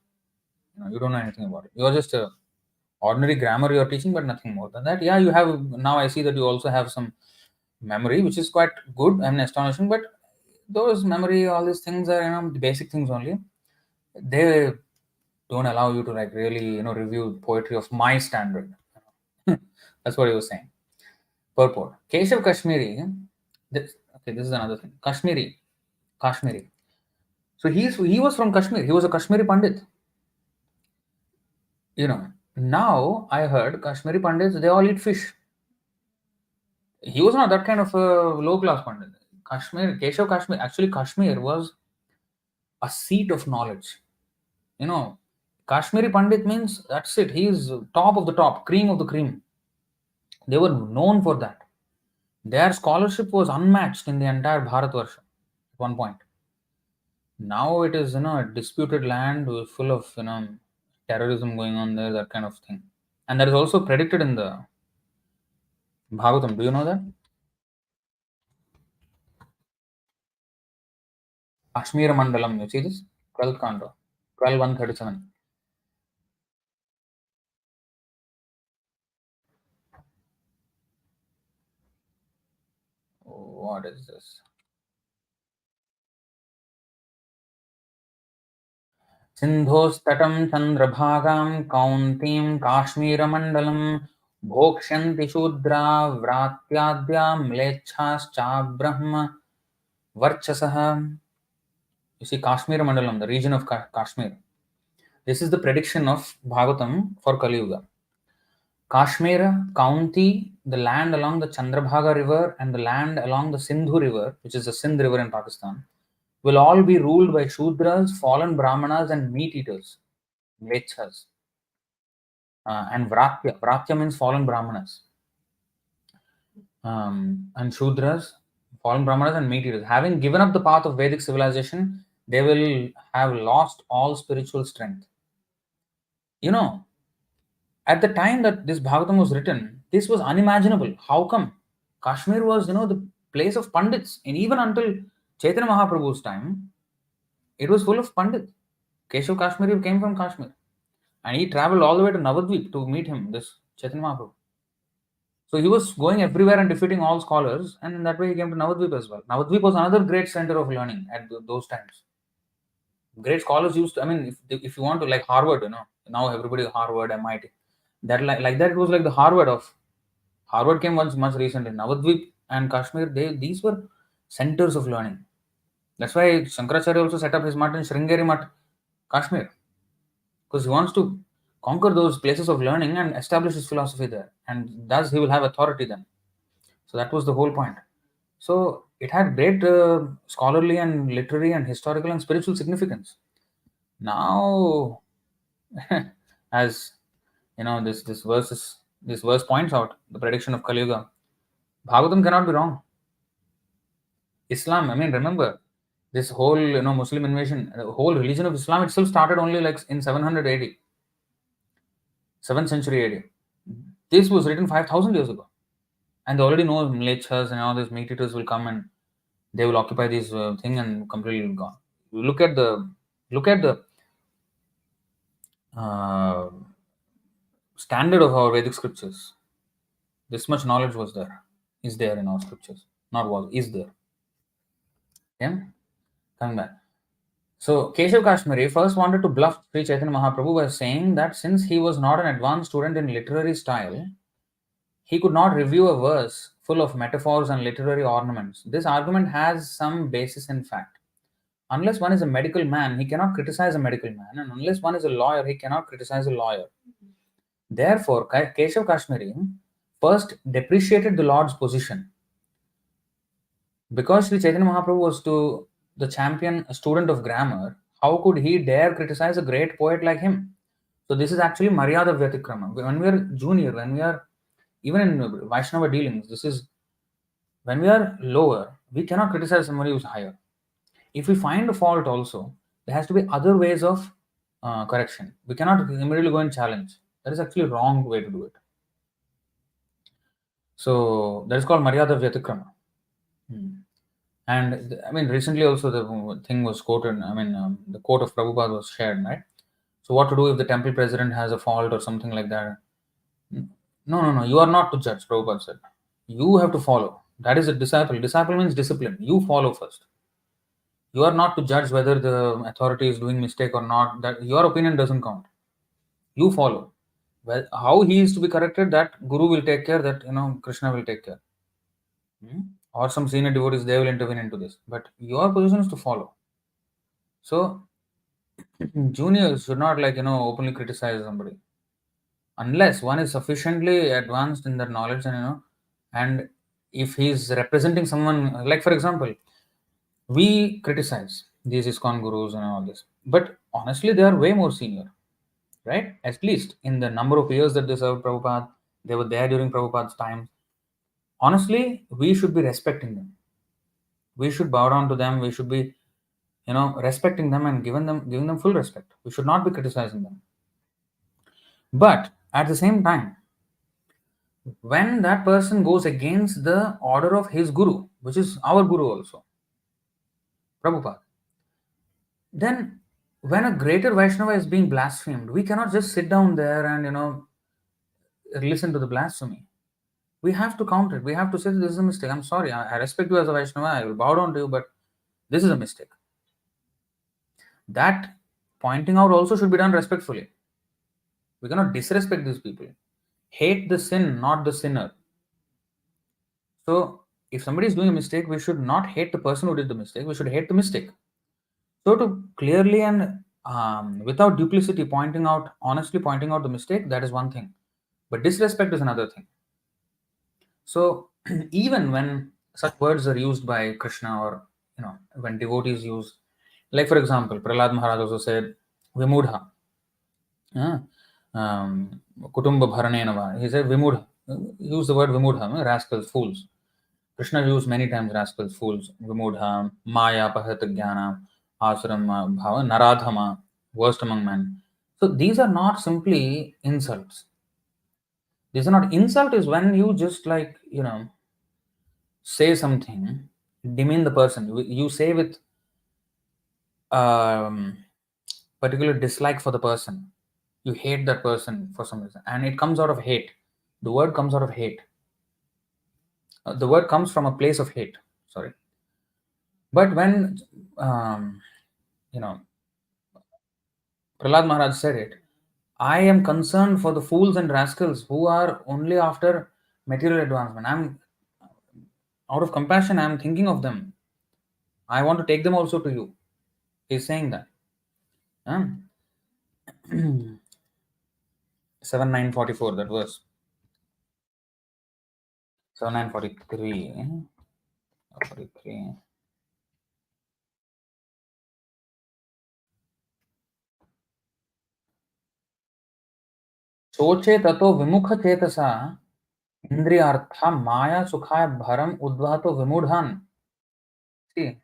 You don't know anything about it. You're just a ordinary grammar you're teaching, but nothing more than that. Yeah, you have now. I see that you also have some memory, which is quite good. I'm astonishing, but those memory, all these things are the basic things only. They don't allow you to really review poetry of my standard. That's what he was saying. Purport. Keśava Kāśmīrī. This is another thing. Kāśmīrī. So he was from Kashmir. He was a Kashmiri Pandit. Now I heard Kashmiri Pandits, they all eat fish. He was not that kind of a low class pandit. Keśava Kāśmīrī, actually Kashmir was a seat of knowledge. You know, Kashmiri Pandit means that's it. He is top of the top, cream of the cream. They were known for that. Their scholarship was unmatched in the entire Bharatvarsha at one point. Now it is, a disputed land full of, terrorism going on there, that kind of thing. And that is also predicted in the Bhagavatam. Do you know that? Kashmir Mandalam, you see this? 12th Kanda, 12.137. What is this? सिन्धोस्तटं चन्द्रभागां कौन्तीं काश्मीरमण्डलं भोक्ष्यन्ति शूद्रा व्रात्याद्या म्लेच्छाश्चाब्रह्म वर्चसः. You see, Kashmir Mandalam, the region of Kashmir. This is the prediction of Bhagavatam for Kali Yuga. Kashmir, Kaunti, the land along the Chandrabhaga river and the land along the Sindhu river, which is the Sindh river in Pakistan, will all be ruled by Shudras, fallen Brahmanas, and meat eaters, Mlechas. And Vratya. Vratya means fallen Brahmanas. And Shudras, fallen Brahmanas, and meat eaters. Having given up the path of Vedic civilization, they will have lost all spiritual strength. At the time that this Bhagavatam was written, this was unimaginable. How come? Kashmir was, the place of Pandits. And even until Chaitanya Mahaprabhu's time, it was full of Pandits. Keśava Kāśmīrī came from Kashmir. And he traveled all the way to Navadvip to meet him, this Chaitanya Mahaprabhu. So he was going everywhere and defeating all scholars. And in that way, he came to Navadvip as well. Navadvip was another great center of learning at those times. Great scholars used to, if you want to, like Harvard, now everybody Harvard, MIT. That like that, it was like the Harvard came once much recently. Navadvip and Kashmir, these were centers of learning. That's why Shankaracharya also set up his mutt in Sringeri Mutt, Kashmir, because he wants to conquer those places of learning and establish his philosophy there, and thus he will have authority then. So that was the whole point. So it had great scholarly and literary and historical and spiritual significance. Now, as this verse points out the prediction of Kali Yuga. Bhagavatam cannot be wrong. Islam, remember this whole Muslim invasion, the whole religion of Islam itself started only like in 700 AD, 7th century AD. This was written 5,000 years ago, and they already know Mlechas and all these meat eaters will come and they will occupy this thing and completely gone. Look at the standard of our Vedic scriptures. This much knowledge is there in our scriptures. Not was, is there. Yeah? Coming back. So, Keśava Kāśmīrī first wanted to bluff Sri Chaitanya Mahaprabhu by saying that since he was not an advanced student in literary style, he could not review a verse full of metaphors and literary ornaments. This argument has some basis in fact. Unless one is a medical man, he cannot criticize a medical man, and unless one is a lawyer, he cannot criticize a lawyer. Therefore, Keśava Kāśmīrī first depreciated the Lord's position. Because Sri Chaitanya Mahaprabhu was to the champion student of grammar, how could he dare criticize a great poet like him? So this is actually Maryada Vyatikrama. When we are junior, when we are even in Vaishnava dealings, this is when we are lower, we cannot criticize somebody who's higher. If we find a fault also, there has to be other ways of correction. We cannot immediately go and challenge. That is actually a wrong way to do it. So that is called Maryada Vyatikrama. And recently also the thing was quoted. The quote of Prabhupada was shared, right? So what to do if the temple president has a fault or something like that? No. You are not to judge, Prabhupada said. You have to follow. That is a disciple. Disciple means discipline. You follow first. You are not to judge whether the authority is doing mistake or not. That your opinion doesn't count. You follow. Well, how he is to be corrected, that Guru will take care, that Krishna will take care. Or some senior devotees, they will intervene into this. But your position is to follow. So juniors should not openly criticize somebody. Unless one is sufficiently advanced in their knowledge and if he's representing someone, like for example, we criticize these ISKCON gurus and all this, but honestly, they are way more senior, right? At least in the number of years that they served Prabhupada, they were there during Prabhupada's time. Honestly, we should be respecting them. We should bow down to them. We should be, respecting them and giving them full respect. We should not be criticizing them. But at the same time, when that person goes against the order of his guru, which is our guru also, Prabhupada, then when a greater Vaishnava is being blasphemed, we cannot just sit down there and listen to the blasphemy. We have to counter it. We have to say this is a mistake. I'm sorry. I respect you as a Vaishnava. I will bow down to you, but this is a mistake. That pointing out also should be done respectfully. We cannot disrespect these people. Hate the sin, not the sinner. So if somebody is doing a mistake, we should not hate the person who did the mistake. We should hate the mistake. So to clearly and without duplicity honestly pointing out the mistake, that is one thing. But disrespect is another thing. So even when such words are used by Krishna, or when devotees use, like for example, Prahlad Maharaj also said, Vimudha. Kutumba Bharanenava. He said Vimudha. Use the word Vimudha, rascals, fools. Krishna used many times rascals, fools, Vimudha, Maya, Pahata Jnana, Asuram, Bhava, Naradhama, worst among men. So these are not simply insults. These are not insult is when you just say something, demean the person. You say with particular dislike for the person. You hate that person for some reason, and it comes out of hate. The word comes out of hate. The word comes from a place of hate. Sorry. But when Prahlad Maharaj said it, I am concerned for the fools and rascals who are only after material advancement. I'm out of compassion. I'm thinking of them. I want to take them also to you. He's saying that. 7:9:44, that verse. 7:9:43. 43. सोचे ततो विमुख चेतसा इंद्रियार्थ माया सुखाय भरम उद्वातो विमूढ़ान. See,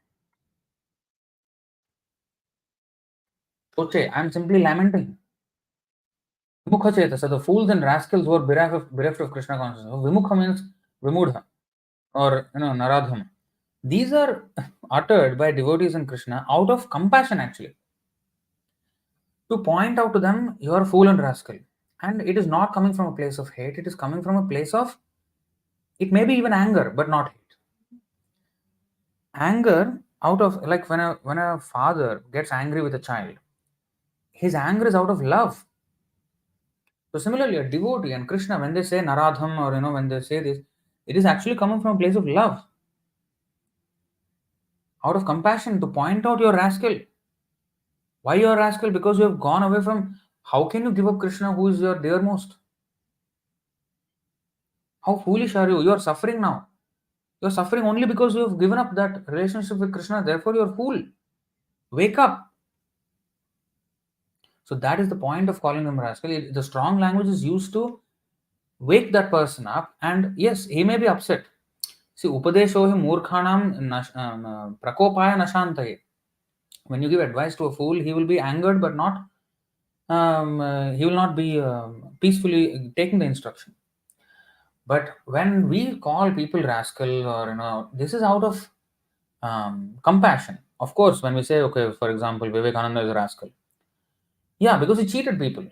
सोचे, I am simply lamenting. Vimukha chetasa, the fools and rascals who are bereft of Krishna consciousness. Vimukha means vimudha or naradham. These are uttered by devotees in Krishna out of compassion, actually, to point out to them, you are a fool and rascal. And it is not coming from a place of hate, it is coming from a place of, it may be even anger, but not hate. Anger out of, like when a father gets angry with a child, his anger is out of love. So similarly, a devotee and Krishna, when they say naradham, or when they say this, it is actually coming from a place of love, out of compassion, to point out your rascal. Why you are rascal? Because you have gone away from. How can you give up Krishna, who is your dearmost? How foolish are you? You are suffering now. You are suffering only because you have given up that relationship with Krishna. Therefore, you are a fool. Wake up. So that is the point of calling him rascal. The strong language is used to wake that person up. And yes, he may be upset. See, upadesho hi murkhanam prakopaya nashantaye. When you give advice to a fool, he will be angered, but not. He will not be peacefully taking the instruction. But when we call people rascal, or this is out of compassion. Of course, when we say, okay, for example, Vivekananda is a rascal. Yeah, because he cheated people.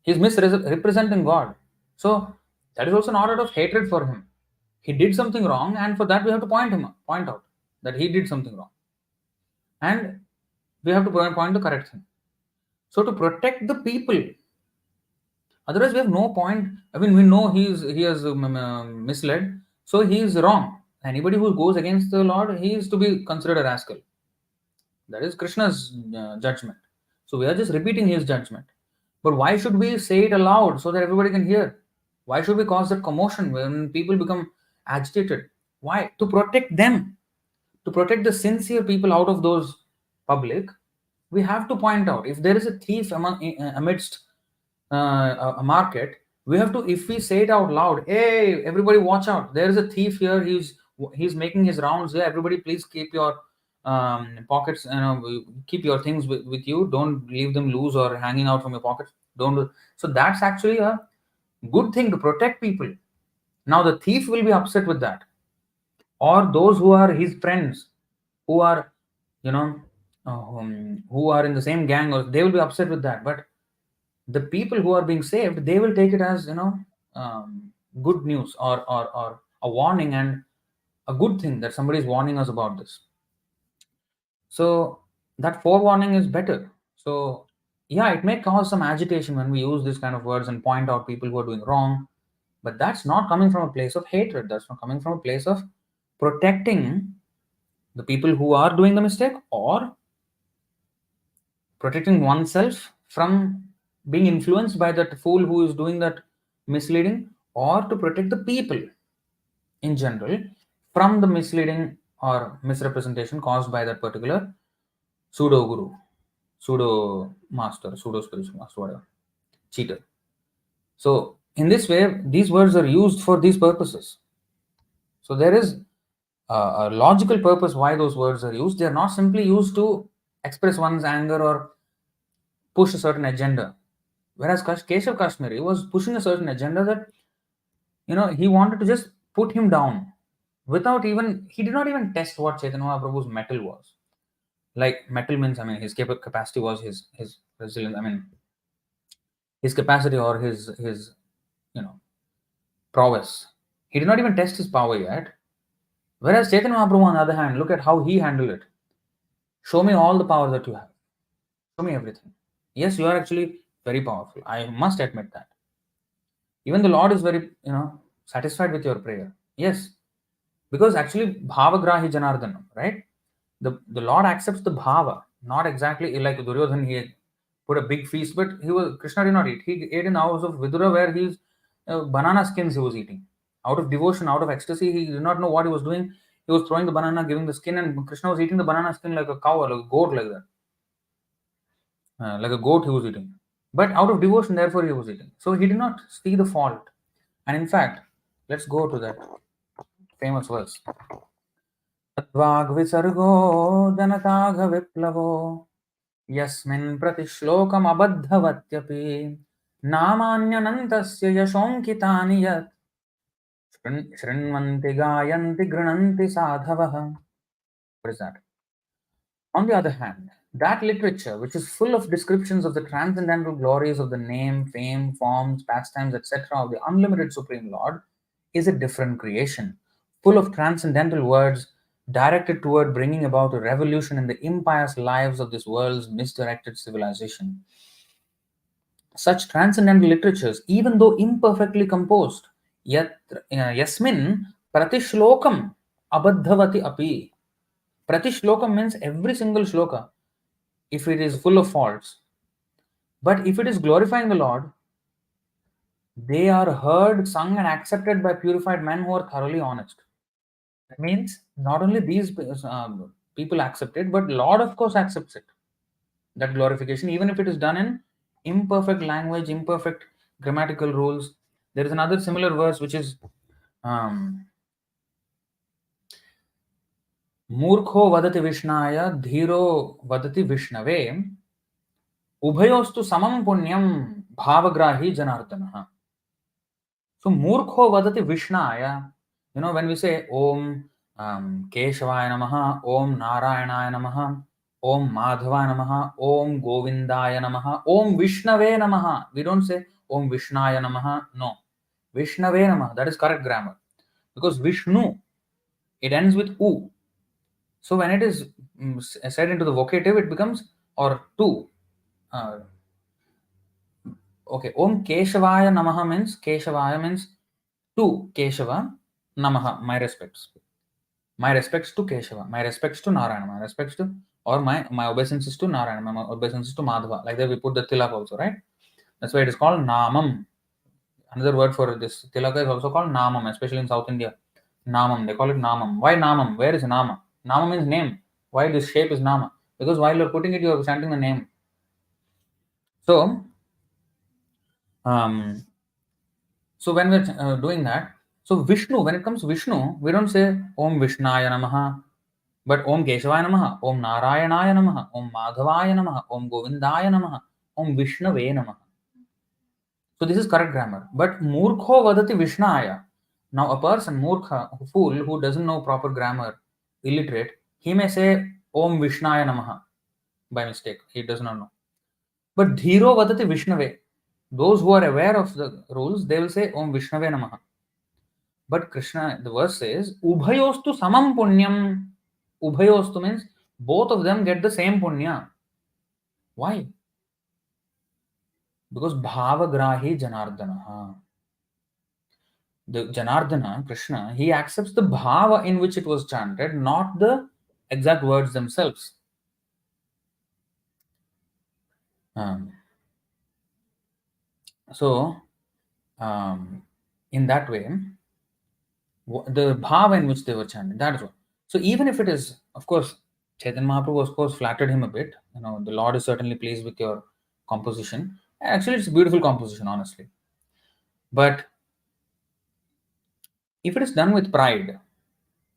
He's misrepresenting God. So that is also not out of hatred for him. He did something wrong, and for that we have to point out that he did something wrong. And we have to point to correct him. So to protect the people, otherwise we have no point. I mean, we know he has misled, so he is wrong. Anybody who goes against the Lord, he is to be considered a rascal. That is Krishna's judgment. So we are just repeating his judgment. But why should we say it aloud so that everybody can hear? Why should we cause that commotion when people become agitated? Why? To protect them, to protect the sincere people out of those public. We have to point out if there is a thief amidst a market. We have to, if we say it out loud, hey, everybody, watch out! There is a thief here. He's making his rounds here. Everybody, please keep your pockets. Keep your things with you. Don't leave them loose or hanging out from your pockets. Don't do. So that's actually a good thing to protect people. Now the thief will be upset with that, or those who are his friends, who are, you know, who are in the same gang, or they will be upset with that. But the people who are being saved, they will take it as, good news, or a warning, and a good thing that somebody is warning us about this. So that forewarning is better. So yeah, it may cause some agitation when we use these kind of words and point out people who are doing wrong, but that's not coming from a place of hatred. That's not coming from a place of protecting the people who are doing the mistake, or protecting oneself from being influenced by that fool who is doing that misleading, or to protect the people in general from the misleading or misrepresentation caused by that particular pseudo guru, pseudo master, pseudo spiritual master, whatever, cheater. So in this way, these words are used for these purposes. So there is a logical purpose why those words are used. They are not simply used to express one's anger or push a certain agenda. Whereas Keśava Kāśmīrī was pushing a certain agenda that, he wanted to just put him down without even, he did not even test what Chaitanya Mahaprabhu's mettle was. Like, mettle means, his capacity was his resilience, his capacity, or his, prowess. He did not even test his power yet. Whereas Chaitanya Mahaprabhu, on the other hand, look at how he handled it. Show me all the power that you have. Show me everything. Yes, you are actually very powerful. I must admit that. Even the Lord is very, satisfied with your prayer. Yes. Because actually, bhavagrahi janardana, right? The Lord accepts the bhava, not exactly like Duryodhan. He put a big feast, but Krishna did not eat. He ate in the house of Vidura, where he's banana skins he was eating. Out of devotion, out of ecstasy, he did not know what he was doing. He was throwing the banana, giving the skin, and Krishna was eating the banana skin like a cow or like a goat, like that. Like a goat he was eating. But out of devotion, therefore, he was eating. So he did not see the fault. And in fact, let's go to that famous verse. तद्वाग्विसर्गो जनताघ विप्लवो यस्मिन् प्रतिश्लोकमबद्धवत्यपि नामान्यनन्तस्य यशोऽङ्कितानि यत् शृण्वन्ति गायन्ति गृह्णन्ति साधवः. What is that? On the other hand, that literature, which is full of descriptions of the transcendental glories of the name, fame, forms, pastimes, etc. of the unlimited Supreme Lord, is a different creation, full of transcendental words directed toward bringing about a revolution in the impious lives of this world's misdirected civilization. Such transcendental literatures, even though imperfectly composed, yasmin pratishlokam abadhavati api. Pratishlokam means every single shloka, if it is full of faults. But if it is glorifying the Lord, they are heard, sung, and accepted by purified men who are thoroughly honest. That means not only these people accept it, but Lord, of course, accepts it. That glorification, even if it is done in imperfect language, imperfect grammatical rules. There is another similar verse which is Murkho vadati Vishnaya, Dhiro vadati Vishnave, Ubhayostu samam punyam bhavagrahi janardana. So Murkho vadati Vishnaya, when we say Om Keshavaya Namaha, Om Narayanaya Namaha, Om Madhavaya Namaha, Om Govindaya Namaha, Om Vishnave Namaha. We don't say Om Vishnaya Namaha. No. Vishnave Namaha. That is correct grammar. Because Vishnu, it ends with U. So when it is said into the vocative, it becomes, or two. Okay. Om Keshavaya Namaha means, Keshavaya means to Keśava Namaha. My respects. My respects to Keśava. My respects to Narayana. My respects to, or my obeisances to Narayana. My obeisances to Madhava. Like that we put the tilak also, right? That's why it is called Namam. Another word for this tilaka is also called Namam, especially in South India. Namam, they call it Namam. Why Namam? Where is Nama? Nama means name. Why this shape is Nama? Because while you're putting it, you're chanting the name. So, um, so when we're doing that, so Vishnu, when it comes to Vishnu, we don't say Om Vishnaya Namaha, but Om Keshavaya Namaha, Om Narayanaya Namaha, Om Madhavaya Namaha, Om Govindaya Namaha, Om Vishnave Namaha. So this is correct grammar. But Murkho Vadati Vishnaya. Now a person, Murkha, fool, who doesn't know proper grammar, illiterate, he may say Om Vishnaya Namaha by mistake. He does not know. But Dhiro Vadati Vishnave. Those who are aware of the rules, they will say Om Vishnave Namaha. But Krishna, the verse says, Ubhayostu samam punyam. Ubhayostu means both of them get the same punya. Why? Because Bhavagrahi Janardana. The Janardana, Krishna, he accepts the bhava in which it was chanted, not the exact words themselves. So, in that way, the bhava in which they were chanted, that is what. So, even if it is, of course, Chaitanya Mahaprabhu, of course, flattered him a bit. The Lord is certainly pleased with your composition. Actually, it's a beautiful composition, honestly. But if it is done with pride,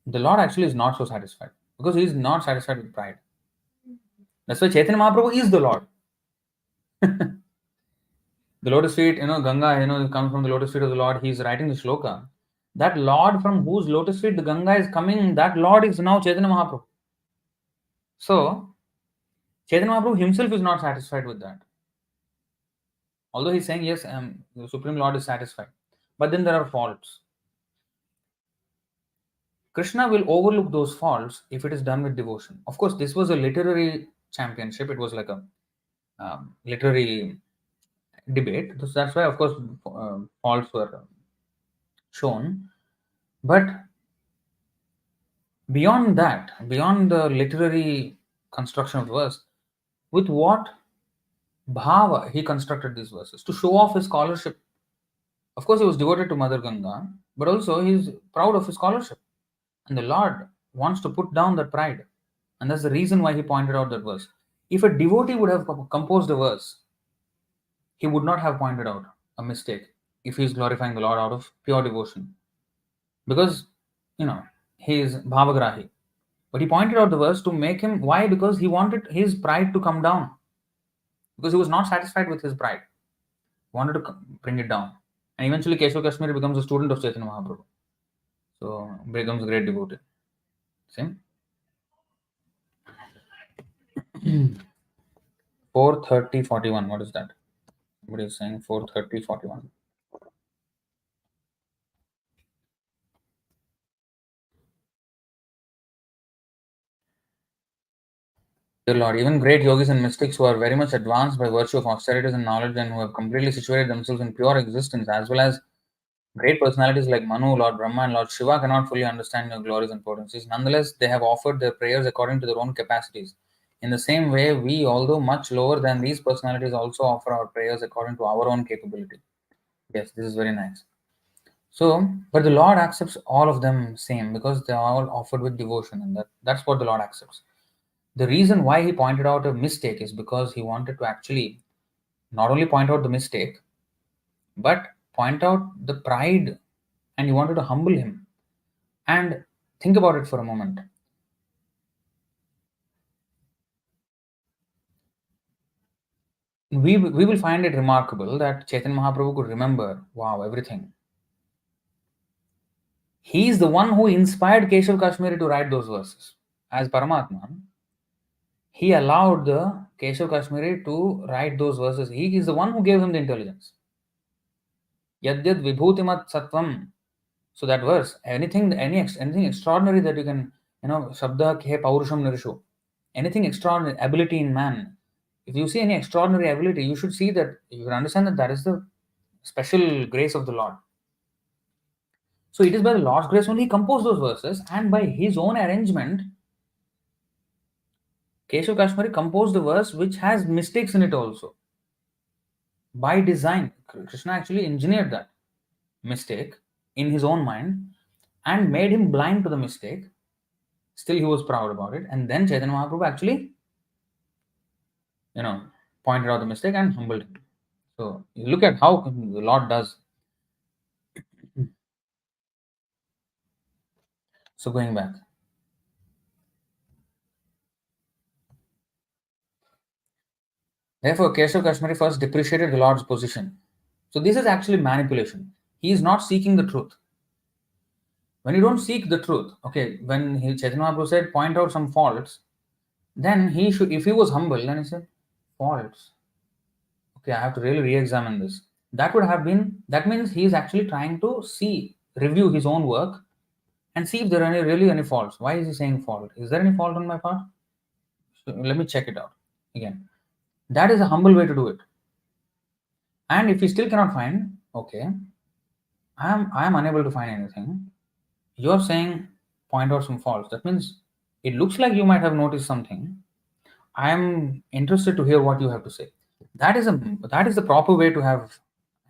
the Lord actually is not so satisfied because he is not satisfied with pride. That's why Chaitanya Mahaprabhu is the Lord. The lotus feet, Ganga, comes from the lotus feet of the Lord. He's writing the shloka. That Lord from whose lotus feet the Ganga is coming, that Lord is now Chaitanya Mahaprabhu. So, Chaitanya Mahaprabhu himself is not satisfied with that. Although he's saying, yes, the Supreme Lord is satisfied. But then there are faults. Krishna will overlook those faults if it is done with devotion. Of course, this was a literary championship. It was like a literary debate. So that's why, of course, faults were shown. But beyond that, beyond the literary construction of the verse, with what bhava he constructed these verses to show off his scholarship. Of course, he was devoted to Mother Ganga, but also he's proud of his scholarship. And the Lord wants to put down that pride. And that's the reason why he pointed out that verse. If a devotee would have composed a verse, he would not have pointed out a mistake if he is glorifying the Lord out of pure devotion. Because, he is bhavagrahi. But he pointed out the verse to make him, why? Because he wanted his pride to come down. Because he was not satisfied with his pride. He wanted to bring it down. And eventually Keśava Kāśmīrī becomes a student of Chaitanya Mahaprabhu. So, becomes a great devotee. Same. 4:30:41. What is that? Somebody is saying 4:30:41. Dear Lord, even great yogis and mystics who are very much advanced by virtue of austerities and knowledge and who have completely situated themselves in pure existence, as well as great personalities like Manu, Lord Brahma, and Lord Shiva cannot fully understand your glories and potencies. Nonetheless, they have offered their prayers according to their own capacities. In the same way, we, although much lower than these personalities, also offer our prayers according to our own capability. Yes, this is very nice. So, but the Lord accepts all of them same because they are all offered with devotion, and that's what the Lord accepts. The reason why he pointed out a mistake is because he wanted to actually not only point out the mistake, but point out the pride, and he wanted to humble him. And think about it for a moment. We will find it remarkable that Chaitanya Mahaprabhu could remember, wow, everything. He is the one who inspired Keśava Kāśmīrī to write those verses. As Paramatma, he allowed the Keśava Kāśmīrī to write those verses. He is the one who gave him the intelligence. Yadyad vibhutimat sattvam. So that verse, anything extraordinary that you can, Shabda ke paurusham nirishu. Anything extraordinary ability in man. If you see any extraordinary ability, you should see that, you will understand that is the special grace of the Lord. So it is by the Lord's grace only he composed those verses, and by his own arrangement, Keśava Kāśmīrī composed the verse which has mistakes in it also. By design, Krishna actually engineered that mistake in his own mind, and made him blind to the mistake. Still, he was proud about it. And then Chaitanya Mahaprabhu actually, pointed out the mistake and humbled him. So you look at how the Lord does. So going back. Therefore, Keśava Kāśmīrī first depreciated the Lord's position. So this is actually manipulation. He is not seeking the truth. When you don't seek the truth, okay, when Chaitanya Mahaprabhu said, point out some faults, then he should, if he was humble, then he said, faults. Okay, I have to really re-examine this. That means he is actually trying to review his own work and see if there are really any faults. Why is he saying fault? Is there any fault on my part? So let me check it out again. That is a humble way to do it. And if you still cannot find, okay, I am unable to find anything. You are saying point out some faults. That means it looks like you might have noticed something. I am interested to hear what you have to say. That is the proper way to have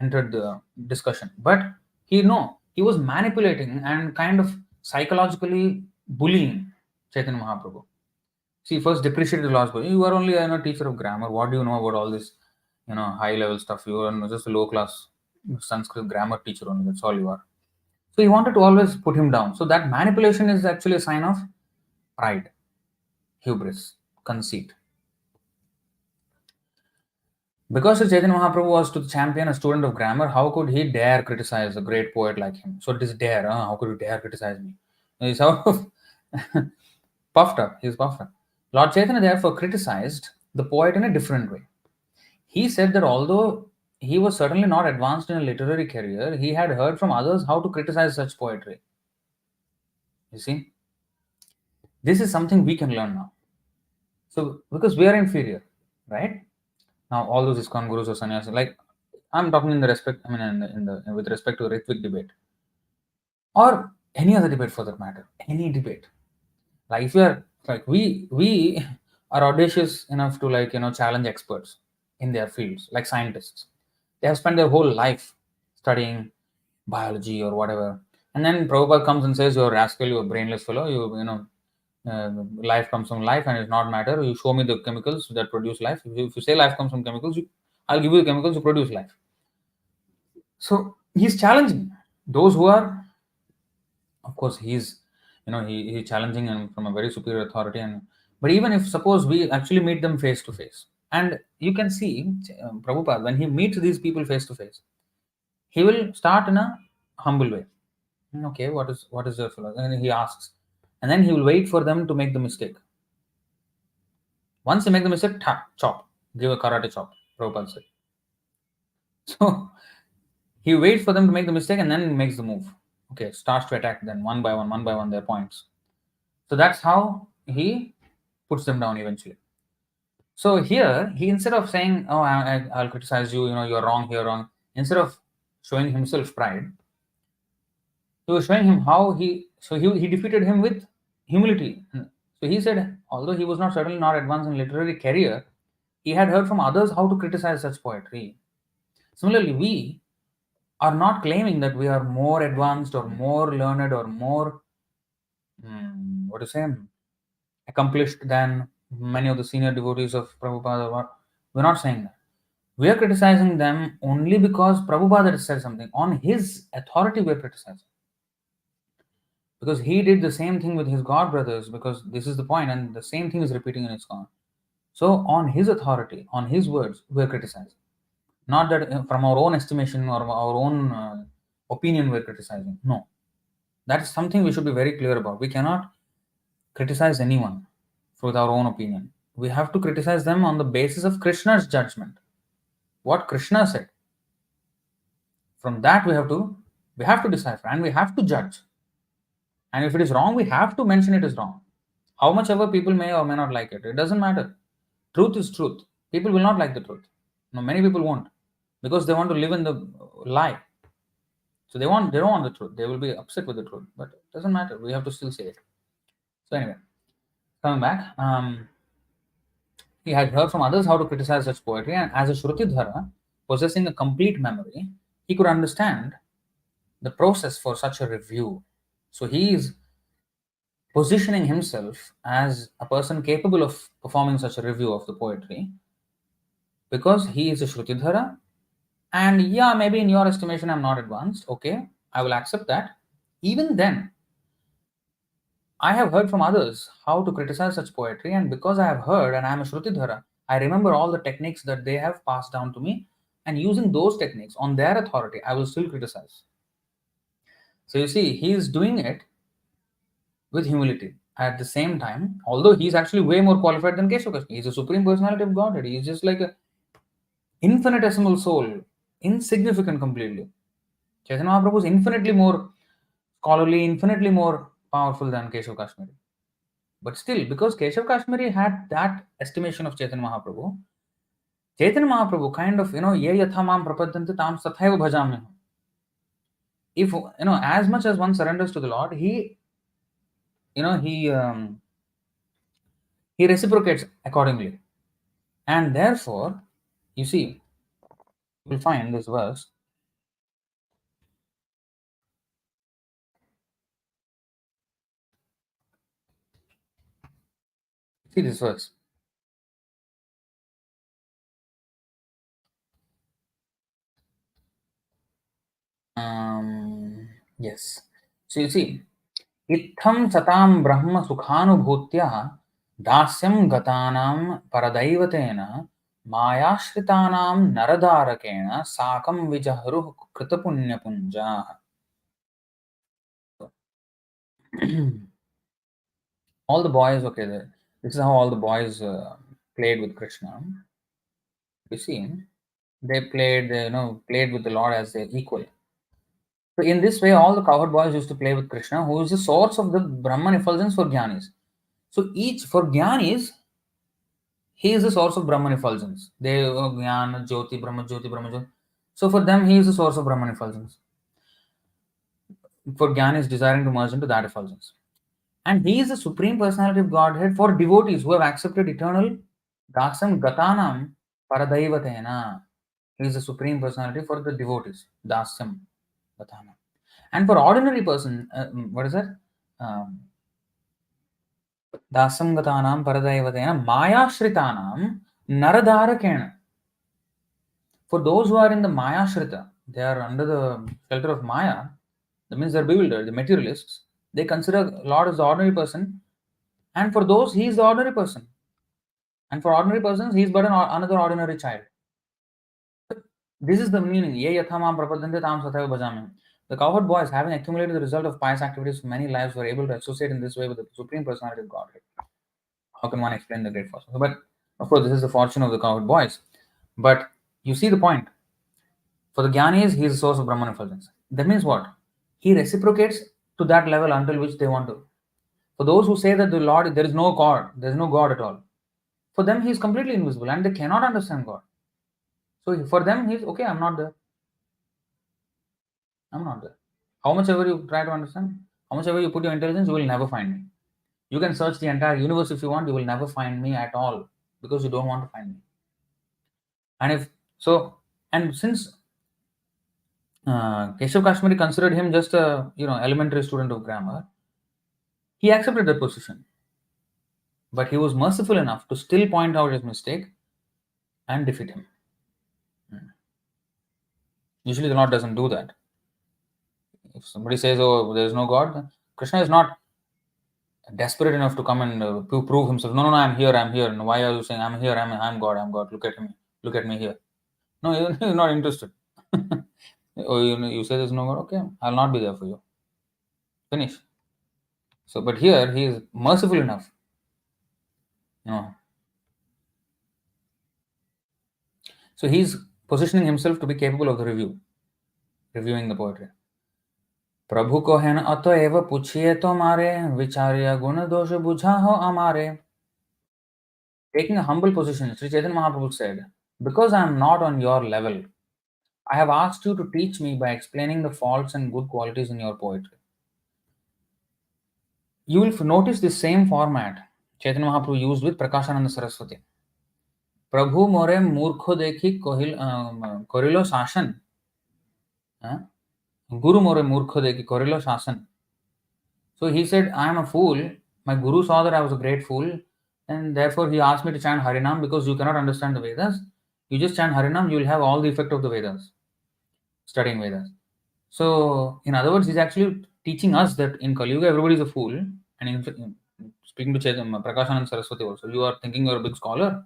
entered the discussion. But he was manipulating and kind of psychologically bullying Chaitanya Mahaprabhu. See, first depreciated the Lord's position. You are only a teacher of grammar. What do you know about all this, high level stuff? You are just a low class Sanskrit grammar teacher only. That's all you are. So he wanted to always put him down. So that manipulation is actually a sign of pride, hubris, conceit. Because Chaitanya Mahaprabhu was to champion a student of grammar, how could he dare criticize a great poet like him? So this dare, how could you dare criticize me? He's so puffed up. He's puffed up. Lord Chaitanya therefore criticized the poet in a different way. He said that although he was certainly not advanced in a literary career, he had heard from others how to criticize such poetry. You see? This is something we can learn now. So, because we are inferior, right? Now, all those ISKCON gurus or sannyasi, like I'm talking with respect to Ritvik debate or any other debate for that matter, any debate. Like if you are like we are audacious enough to challenge experts in their fields, like scientists. They have spent their whole life studying biology or whatever, and then Prabhupada comes and says, "You're a rascal, you're a brainless fellow. Life comes from life and it's not matter. You show me the chemicals that produce life. If you say life comes from chemicals, I'll give you the chemicals to produce life." So he's challenging those who are, of course, he's challenging them from a very superior authority. But even if suppose we actually meet them face to face, and you can see Prabhupada when he meets these people face to face, he will start in a humble way. Okay, what is your philosophy? And he asks, and then he will wait for them to make the mistake. Once they make the mistake, chop, give a karate chop, Prabhupada said. So he waits for them to make the mistake and then makes the move. Okay, starts to attack them one by one their points. So that's how he puts them down eventually. So here, he instead of saying, "Oh, I'll criticize you, you're wrong here, wrong," instead of showing himself pride, he was showing him how he defeated him with humility. So he said, although he was certainly not advanced in literary career, he had heard from others how to criticize such poetry. Similarly, we are not claiming that we are more advanced or more learned or more accomplished than many of the senior devotees of Prabhupada. We're not saying that. We are criticizing them only because Prabhupada has said something. On his authority, we're criticizing. Because he did the same thing with his god brothers, because this is the point, and the same thing is repeating in ISKCON. So on his authority, on his words, we're criticizing. Not that from our own estimation or our own opinion we're criticizing. No. That is something we should be very clear about. We cannot criticize anyone with our own opinion. We have to criticize them on the basis of Krishna's judgment. What Krishna said. From that we have to decipher and we have to judge. And if it is wrong, we have to mention it is wrong. How much ever people may or may not like it, it doesn't matter. Truth is truth. People will not like the truth. No, many people won't, because they want to live in the lie. So they don't want the truth. They will be upset with the truth, but it doesn't matter. We have to still say it. So anyway, coming back, he had heard from others how to criticize such poetry, and as a Shrutidhara, possessing a complete memory, he could understand the process for such a review, So he is positioning himself as a person capable of performing such a review of the poetry because he is a Shrutidhara. And yeah, maybe in your estimation, I'm not advanced. Okay, I will accept that. Even then, I have heard from others how to criticize such poetry, and because I have heard and I am a Shrutidhara, I remember all the techniques that they have passed down to me, and using those techniques on their authority, I will still criticize. So you see, he is doing it with humility. At the same time, although he is actually way more qualified than Keśava Kāśmīrī, he is a supreme personality of Godhead. He is just like a infinitesimal soul, insignificant completely. Chaitanya Mahaprabhu is infinitely more scholarly, infinitely more powerful than Keśava Kāśmīrī. But still, because Keśava Kāśmīrī had that estimation of Chaitanya Mahaprabhu kind of, ye yatha mam prapadanti tam sathaiva bhajami. If, as much as one surrenders to the Lord, he, you know, he reciprocates accordingly. And therefore, you see, you will find this verse. See this verse. Yes. So you see, इत्थं सतां ब्रह्म सुखानुभूत्या दास्यं गतानां परदैवतेन मायाश्रितानां नरदारकेण साकं विजहरुः कृतपुण्यपुञ्जाः. All the boys, okay, this is how all the boys played with Krishna. You see, they played with the Lord as their equal. So in this way, all the cowherd boys used to play with Krishna, who is the source of the Brahman effulgence for Jnanis. So each, for Jnanis, he is the source of Brahman effulgence. They Jnana, Jyoti, Brahma Jyoti. So for them, he is the source of Brahman effulgence. For Jnanis desiring to merge into that effulgence. And he is the supreme personality of Godhead for devotees who have accepted eternal dasam gatanam paradaivatena. He is the supreme personality for the devotees, dasam gatanam. And for ordinary person, what is that? Dasam gatanam paradaivatena mayashritanam naradarakena. For those who are in the Maya Shrita, they are under the shelter of Maya, that means they're bewildered, the materialists, they consider Lord as the ordinary person, and for those, he is the ordinary person. And for ordinary persons, he is but another ordinary child. This is the meaning. Ye yathamam prapadante tam sathaiva bhajami. The cowherd boys, having accumulated the result of pious activities for many lives, were able to associate in this way with the Supreme Personality of Godhead. How can one explain the great fortune? But of course, this is the fortune of the cowherd boys. But you see the point. For the Jnanis, he is the source of Brahman effulgence. That means what? He reciprocates to that level until which they want to. For those who say that the Lord, there is no God, there is no God at all. For them, he is completely invisible and they cannot understand God. So for them, he's okay, I'm not there. I'm not there. How much ever you try to understand, how much ever you put your intelligence, you will never find me. You can search the entire universe if you want, you will never find me at all because you don't want to find me. And if so, and since Keśava Kāśmīrī considered him just a elementary student of grammar, he accepted that position. But he was merciful enough to still point out his mistake and defeat him. Usually the Lord doesn't do that. If somebody says, oh, there is no God, Krishna is not desperate enough to come and prove himself. No, I'm here. And why are you saying I'm here? I'm God. Look at me here. No, he's not interested. Oh, you say there's no God? Okay, I'll not be there for you. Finish. So, but here he is merciful enough. So he's positioning himself to be capable of the reviewing the poetry. प्रभु को है न अतएव पूछिए तो मारे विचार्य गुण दोष बुझा हो हमारे. Taking a humble position, Sri Chaitanya Mahaprabhu said, because I am not on your level, I have asked you to teach me by explaining the faults and good qualities in your poetry. You will notice the same format Chaitanya Mahaprabhu used with Prakashananda Saraswati. Prabhu more murkho dekhi korilo शासन. Guru more murkho dekhi korilo शासन. So he said, I am a fool. My guru saw that I was a great fool, and therefore he asked me to chant Harinam because you cannot understand the Vedas. You just chant Harinam, you will have all the effect of the Vedas, studying Vedas. So, in other words, he's actually teaching us that in Kali Yuga, everybody is a fool. And speaking to Chaitanya, Prakashanand Saraswati also, you are thinking you're a big scholar.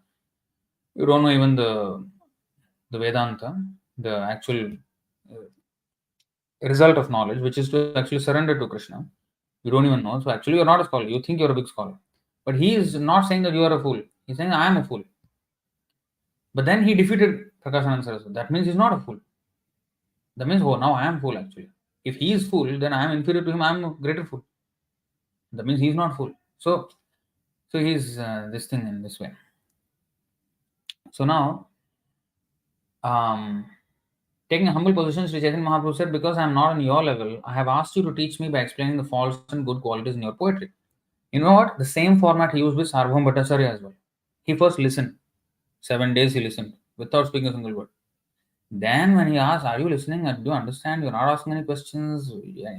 You don't know even the Vedanta, the actual result of knowledge, which is to actually surrender to Krishna. You don't even know. So actually, you're not a scholar. You think you're a big scholar. But he is not saying that you are a fool. He's saying, I am a fool. But then he defeated Prakashanand Saraswati. That means he's not a fool. That means, oh, now I am fool actually. If he is fool, then I am inferior to him. I am a greater fool. That means he's not fool. So he's this thing in this way. So now, taking a humble position, Sri Chaitanya Mahaprabhu said, because I am not on your level, I have asked you to teach me by explaining the faults and good qualities in your poetry. You know what? The same format he used with Sarvabhauma Bhattacharya as well. He first listened. 7 days he listened without speaking a single word. Then when he asked, are you listening? Do you understand? You're not asking any questions.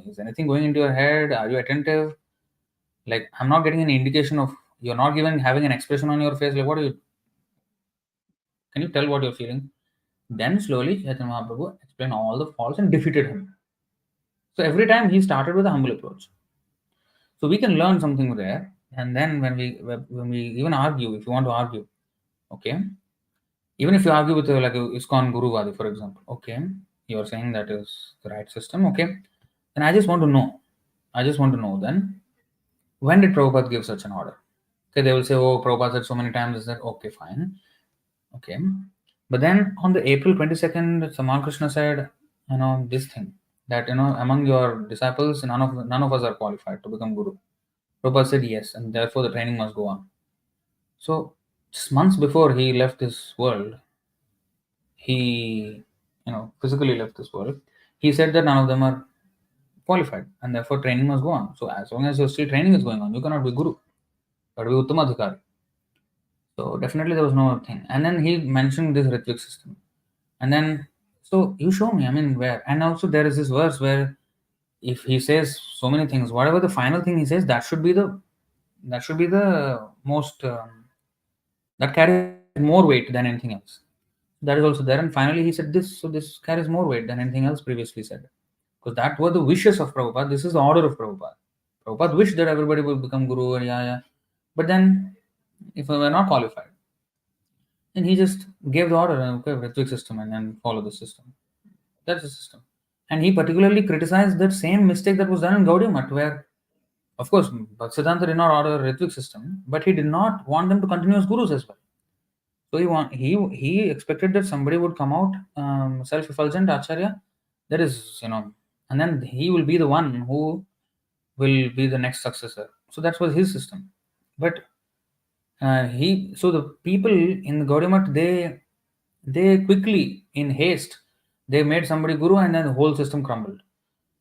Is anything going into your head? Are you attentive? Like, I'm not getting any indication of, you're not even having an expression on your face. Like, what are you, can you tell what you're feeling? Then slowly Chaitanya Mahaprabhu explained all the faults and defeated him. So every time he started with a humble approach. So we can learn something there. And then when we even argue, if you want to argue, okay, even if you argue with like a ISKCON Guruvadi, for example, okay, you're saying that is the right system, okay, and I just want to know then, when did Prabhupada give such an order? Okay, they will say, oh, Prabhupada said so many times, is that okay, fine, okay, but then on the April 22nd, Samal Krishna said, this thing, that, among your disciples, none of us are qualified to become Guru. Prabhupada said yes, and therefore the training must go on. So, just months before he left this world, he, physically left this world, he said that none of them are qualified, and therefore training must go on. So, as long as your still training is going on, you cannot be Guru, but be Uttamadhikari. So, definitely there was no thing. And then he mentioned this Ritvik system. And then, so you show me, where? And also, there is this verse where if he says so many things, whatever the final thing he says, that should be the most that carries more weight than anything else. That is also there. And finally he said this, so this carries more weight than anything else previously said, because that were the wishes of Prabhupada. This is the order of Prabhupada. Prabhupada wished that everybody would become Guru, and yeah, but then if we were not qualified, then he just gave the order, okay, Ritvik system, and then follow the system. That's the system. And he particularly criticized that same mistake that was done in Gaudiya Math, where, of course, Bhaktisiddhanta did not order a Ritvik system, but he did not want them to continue as gurus as well. So he expected that somebody would come out self-effulgent Acharya. That is, and then he will be the one who will be the next successor. So that was his system. But so the people in the Gaudiya Math, they quickly, in haste, they made somebody guru, and then the whole system crumbled.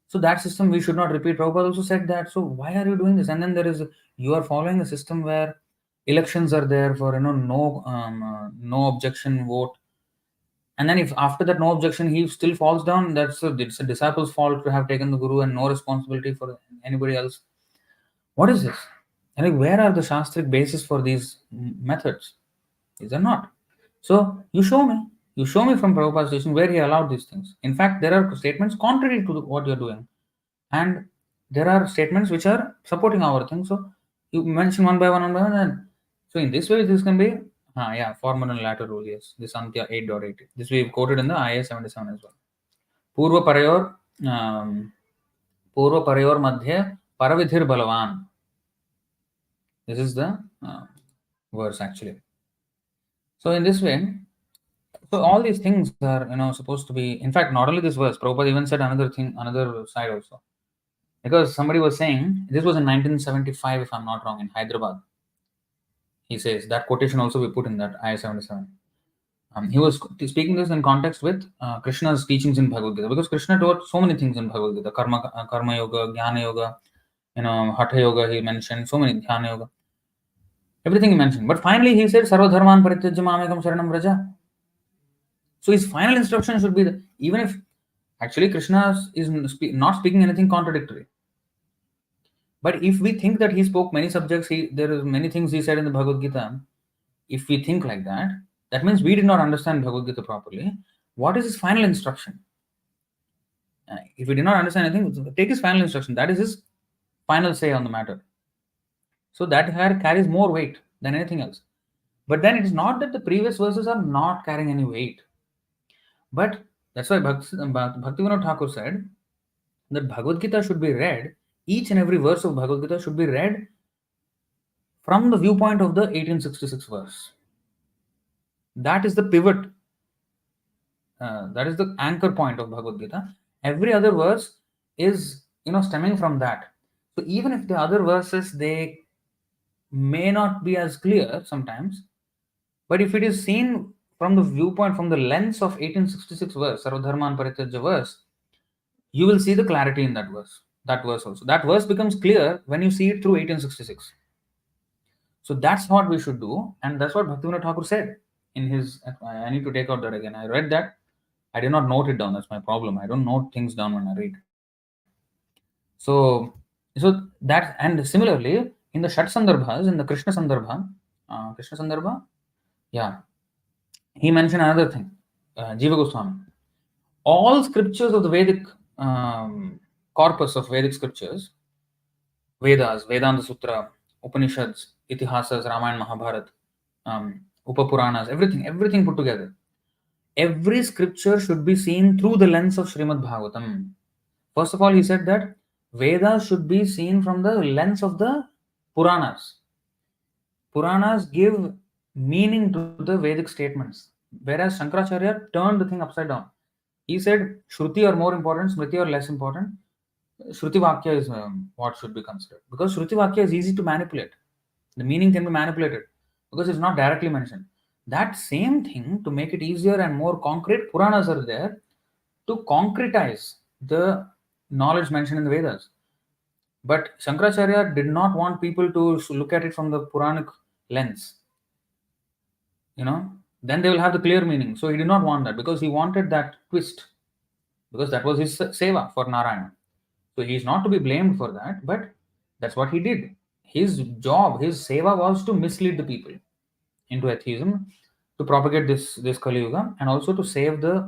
So that system we should not repeat. Prabhupada also said that. So why are you doing this? And then you are following a system where elections are there for no objection vote. And then if after that no objection he still falls down, it's a disciple's fault to have taken the guru and no responsibility for anybody else. What is this? And like, where are the shastric basis for these methods? These are not. So you show me from Prabhupada's teaching where he allowed these things. In fact, there are statements contrary to what you're doing, and there are statements which are supporting our thing. So you mention one by one, and so in this way, this can be formal and latter rule. Yes, this Antya 8.8. This we've quoted in the IA 77 as well. Purva Parayor Madhya Paravidhir Balavan. This is the verse actually. So in this way, so all these things are supposed to be. In fact, not only this verse, Prabhupada even said another thing, another side also. Because somebody was saying, this was in 1975, if I'm not wrong, in Hyderabad. He says that quotation also we put in that IA 77. He was speaking this in context with Krishna's teachings in Bhagavad Gita, because Krishna taught so many things in Bhagavad Gita: karma yoga, jnana yoga, hatha yoga. He mentioned so many, dhyana yoga, everything he mentioned. But finally, he said, "Sarva dharman parityajya mamekam sharanam vraja." So his final instruction should be that even if actually Krishna is not speaking anything contradictory, But if we think that he spoke many subjects, there are many things he said in the Bhagavad Gita. If we think like that, that means we did not understand Bhagavad Gita properly. What is his final instruction? If we did not understand anything, take his final instruction. That is his final say on the matter. So that carries more weight than anything else. But then it is not that the previous verses are not carrying any weight. But that's why Bhaktivinoda Thakur said that Bhagavad Gita should be read, each and every verse of Bhagavad Gita should be read from the viewpoint of the 1866 verse. That is the pivot. That is the anchor point of Bhagavad Gita. Every other verse is, stemming from that. So even if the other verses, they may not be as clear sometimes, but if it is seen from the viewpoint, from the lens of 1866 verse, Sarvadharman Parityajya verse, you will see the clarity in that verse. That verse also. That verse becomes clear when you see it through 1866. So that's what we should do, and that's what Bhaktivinoda Thakur said in his. I need to take out that again. I read that. I did not note it down. That's my problem. I don't note things down when I read. So that, and similarly in the Shat Sandarbhas, in the Krishna Sandarbha, yeah, he mentioned another thing. Jiva Goswami. All scriptures of the Vedic corpus of Vedic scriptures, Vedas, Vedanta Sutra, Upanishads, Itihasas, Ramayana, Mahabharata, Upapuranas, everything put together. Every scripture should be seen through the lens of Srimad Bhagavatam. First of all, he said that Vedas should be seen from the lens of the Puranas. Puranas give meaning to the Vedic statements, whereas Shankaracharya turned the thing upside down. He said Shruti are more important, Smriti are less important. Shruti Vakya is what should be considered, because Shruti Vakya is easy to manipulate. The meaning can be manipulated because it's not directly mentioned. That same thing, to make it easier and more concrete, Puranas are there to concretize the knowledge mentioned in the Vedas. But Shankaracharya did not want people to look at it from the Puranic lens. Then they will have the clear meaning. So he did not want that, because he wanted that twist, because that was his seva for Narayana. So he is not to be blamed for that, but that's what he did. His job, his seva was to mislead the people into atheism, to propagate this Kali Yuga, and also to save the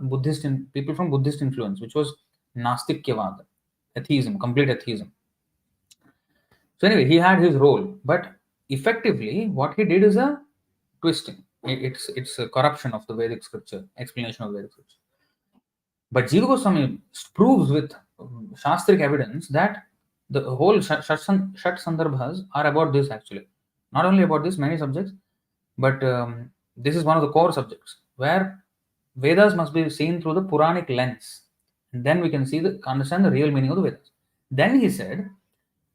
people from Buddhist influence, which was Nastikyavad, atheism, complete atheism. So anyway, he had his role, but effectively what he did is a twisting. It's a corruption of the Vedic scripture, explanation of Vedic scripture. But Jiva Goswami proves with Shastric evidence that the whole Shat Sandarbhas are about this actually. Not only about this, many subjects, but this is one of the core subjects, where Vedas must be seen through the Puranic lens. And then we can understand the real meaning of the Vedas. Then he said,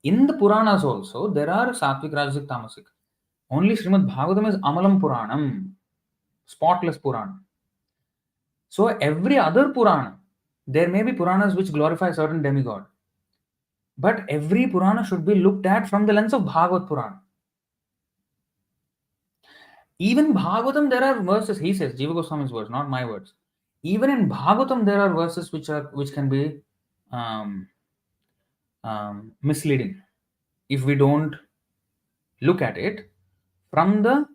in the Puranas also, there are Sattvic, Rajasic, Tamasic. Only Srimad Bhagavatam is Amalam Puranam, spotless Purana. So every other Purana, there may be Puranas which glorify certain demigod, but every Purana should be looked at from the lens of Bhagavad Purana. Even Bhagavatam, there are verses, he says, Jiva Goswami's words, not my words. Even in Bhagavatam, there are verses which can be misleading if we don't look at it from the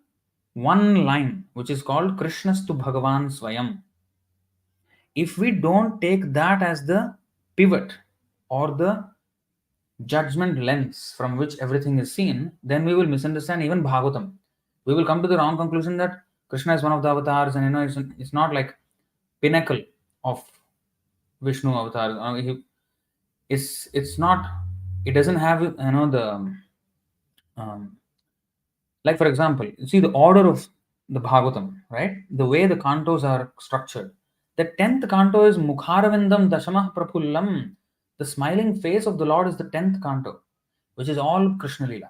one line, which is called Krishnastu Bhagavan Swayam. If we don't take that as the pivot or the judgment lens from which everything is seen, then we will misunderstand even Bhagavatam. We will come to the wrong conclusion that Krishna is one of the avatars, and it's not like pinnacle of Vishnu avatar. It's not. It doesn't have the like, for example, you see the order of the Bhagavatam, right? The way the cantos are structured. The 10th canto is Mukharavindam Dashamah Prapullam. The smiling face of the Lord is the 10th canto, which is all Krishna Leela.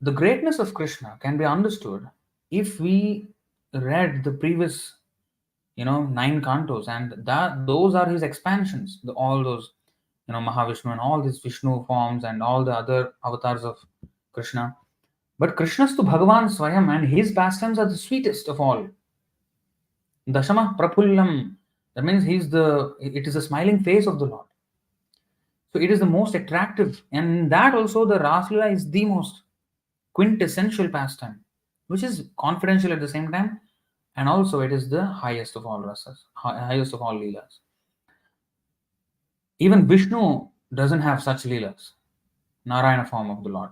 The greatness of Krishna can be understood if we read the previous 9 cantos, and those are his expansions, all those Mahavishnu and all these Vishnu forms and all the other avatars of Krishna. But Krishna's to Bhagavan Swayam, and his pastimes are the sweetest of all. Dashama Prapullam, that means it is the smiling face of the Lord. So it is the most attractive, and in that also the Raslila is the most quintessential pastime, which is confidential at the same time, and also it is the highest of all rasas, highest of all leelas. Even Vishnu doesn't have such leelas, Narayana form of the Lord.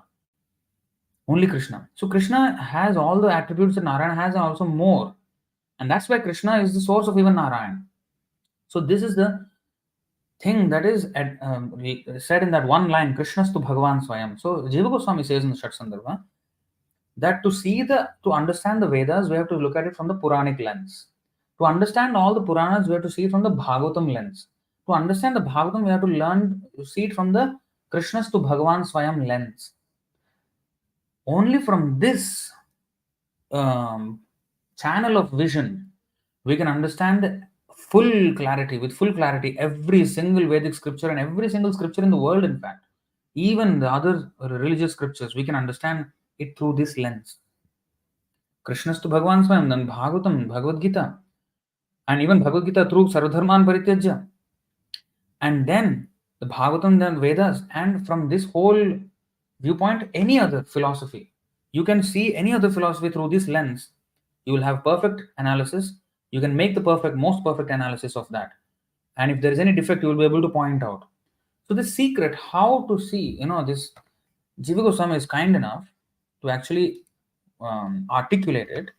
Only Krishna. So Krishna has all the attributes that Narayana has and also more. And that's why Krishna is the source of even Narayana. So this is the thing that is said in that one line, Krishnastu Bhagavan Swayam. So Jiva Goswami says in the Shat Sandarbha that to understand the Vedas, we have to look at it from the Puranic lens. To understand all the Puranas, we have to see it from the Bhagavatam lens. To understand the Bhagavatam, we have to see it from the Krishnastu Bhagavan Swayam lens. Only from this channel of vision, we can understand with full clarity, every single Vedic scripture and every single scripture in the world, in fact. Even the other religious scriptures, we can understand it through this lens. Krishnastu Bhagavan Swayam, then Bhagavatam, Bhagavad Gita, and even Bhagavad Gita through Sarvadharman Parityajya. And then the Bhagavatam, then Vedas, and from this whole viewpoint, any other philosophy. You can see any other philosophy through this lens. You will have perfect analysis. You can make the most perfect analysis of that. And if there is any defect, you will be able to point out. So the secret, how to see, this Jiva Goswami is kind enough to actually articulate it.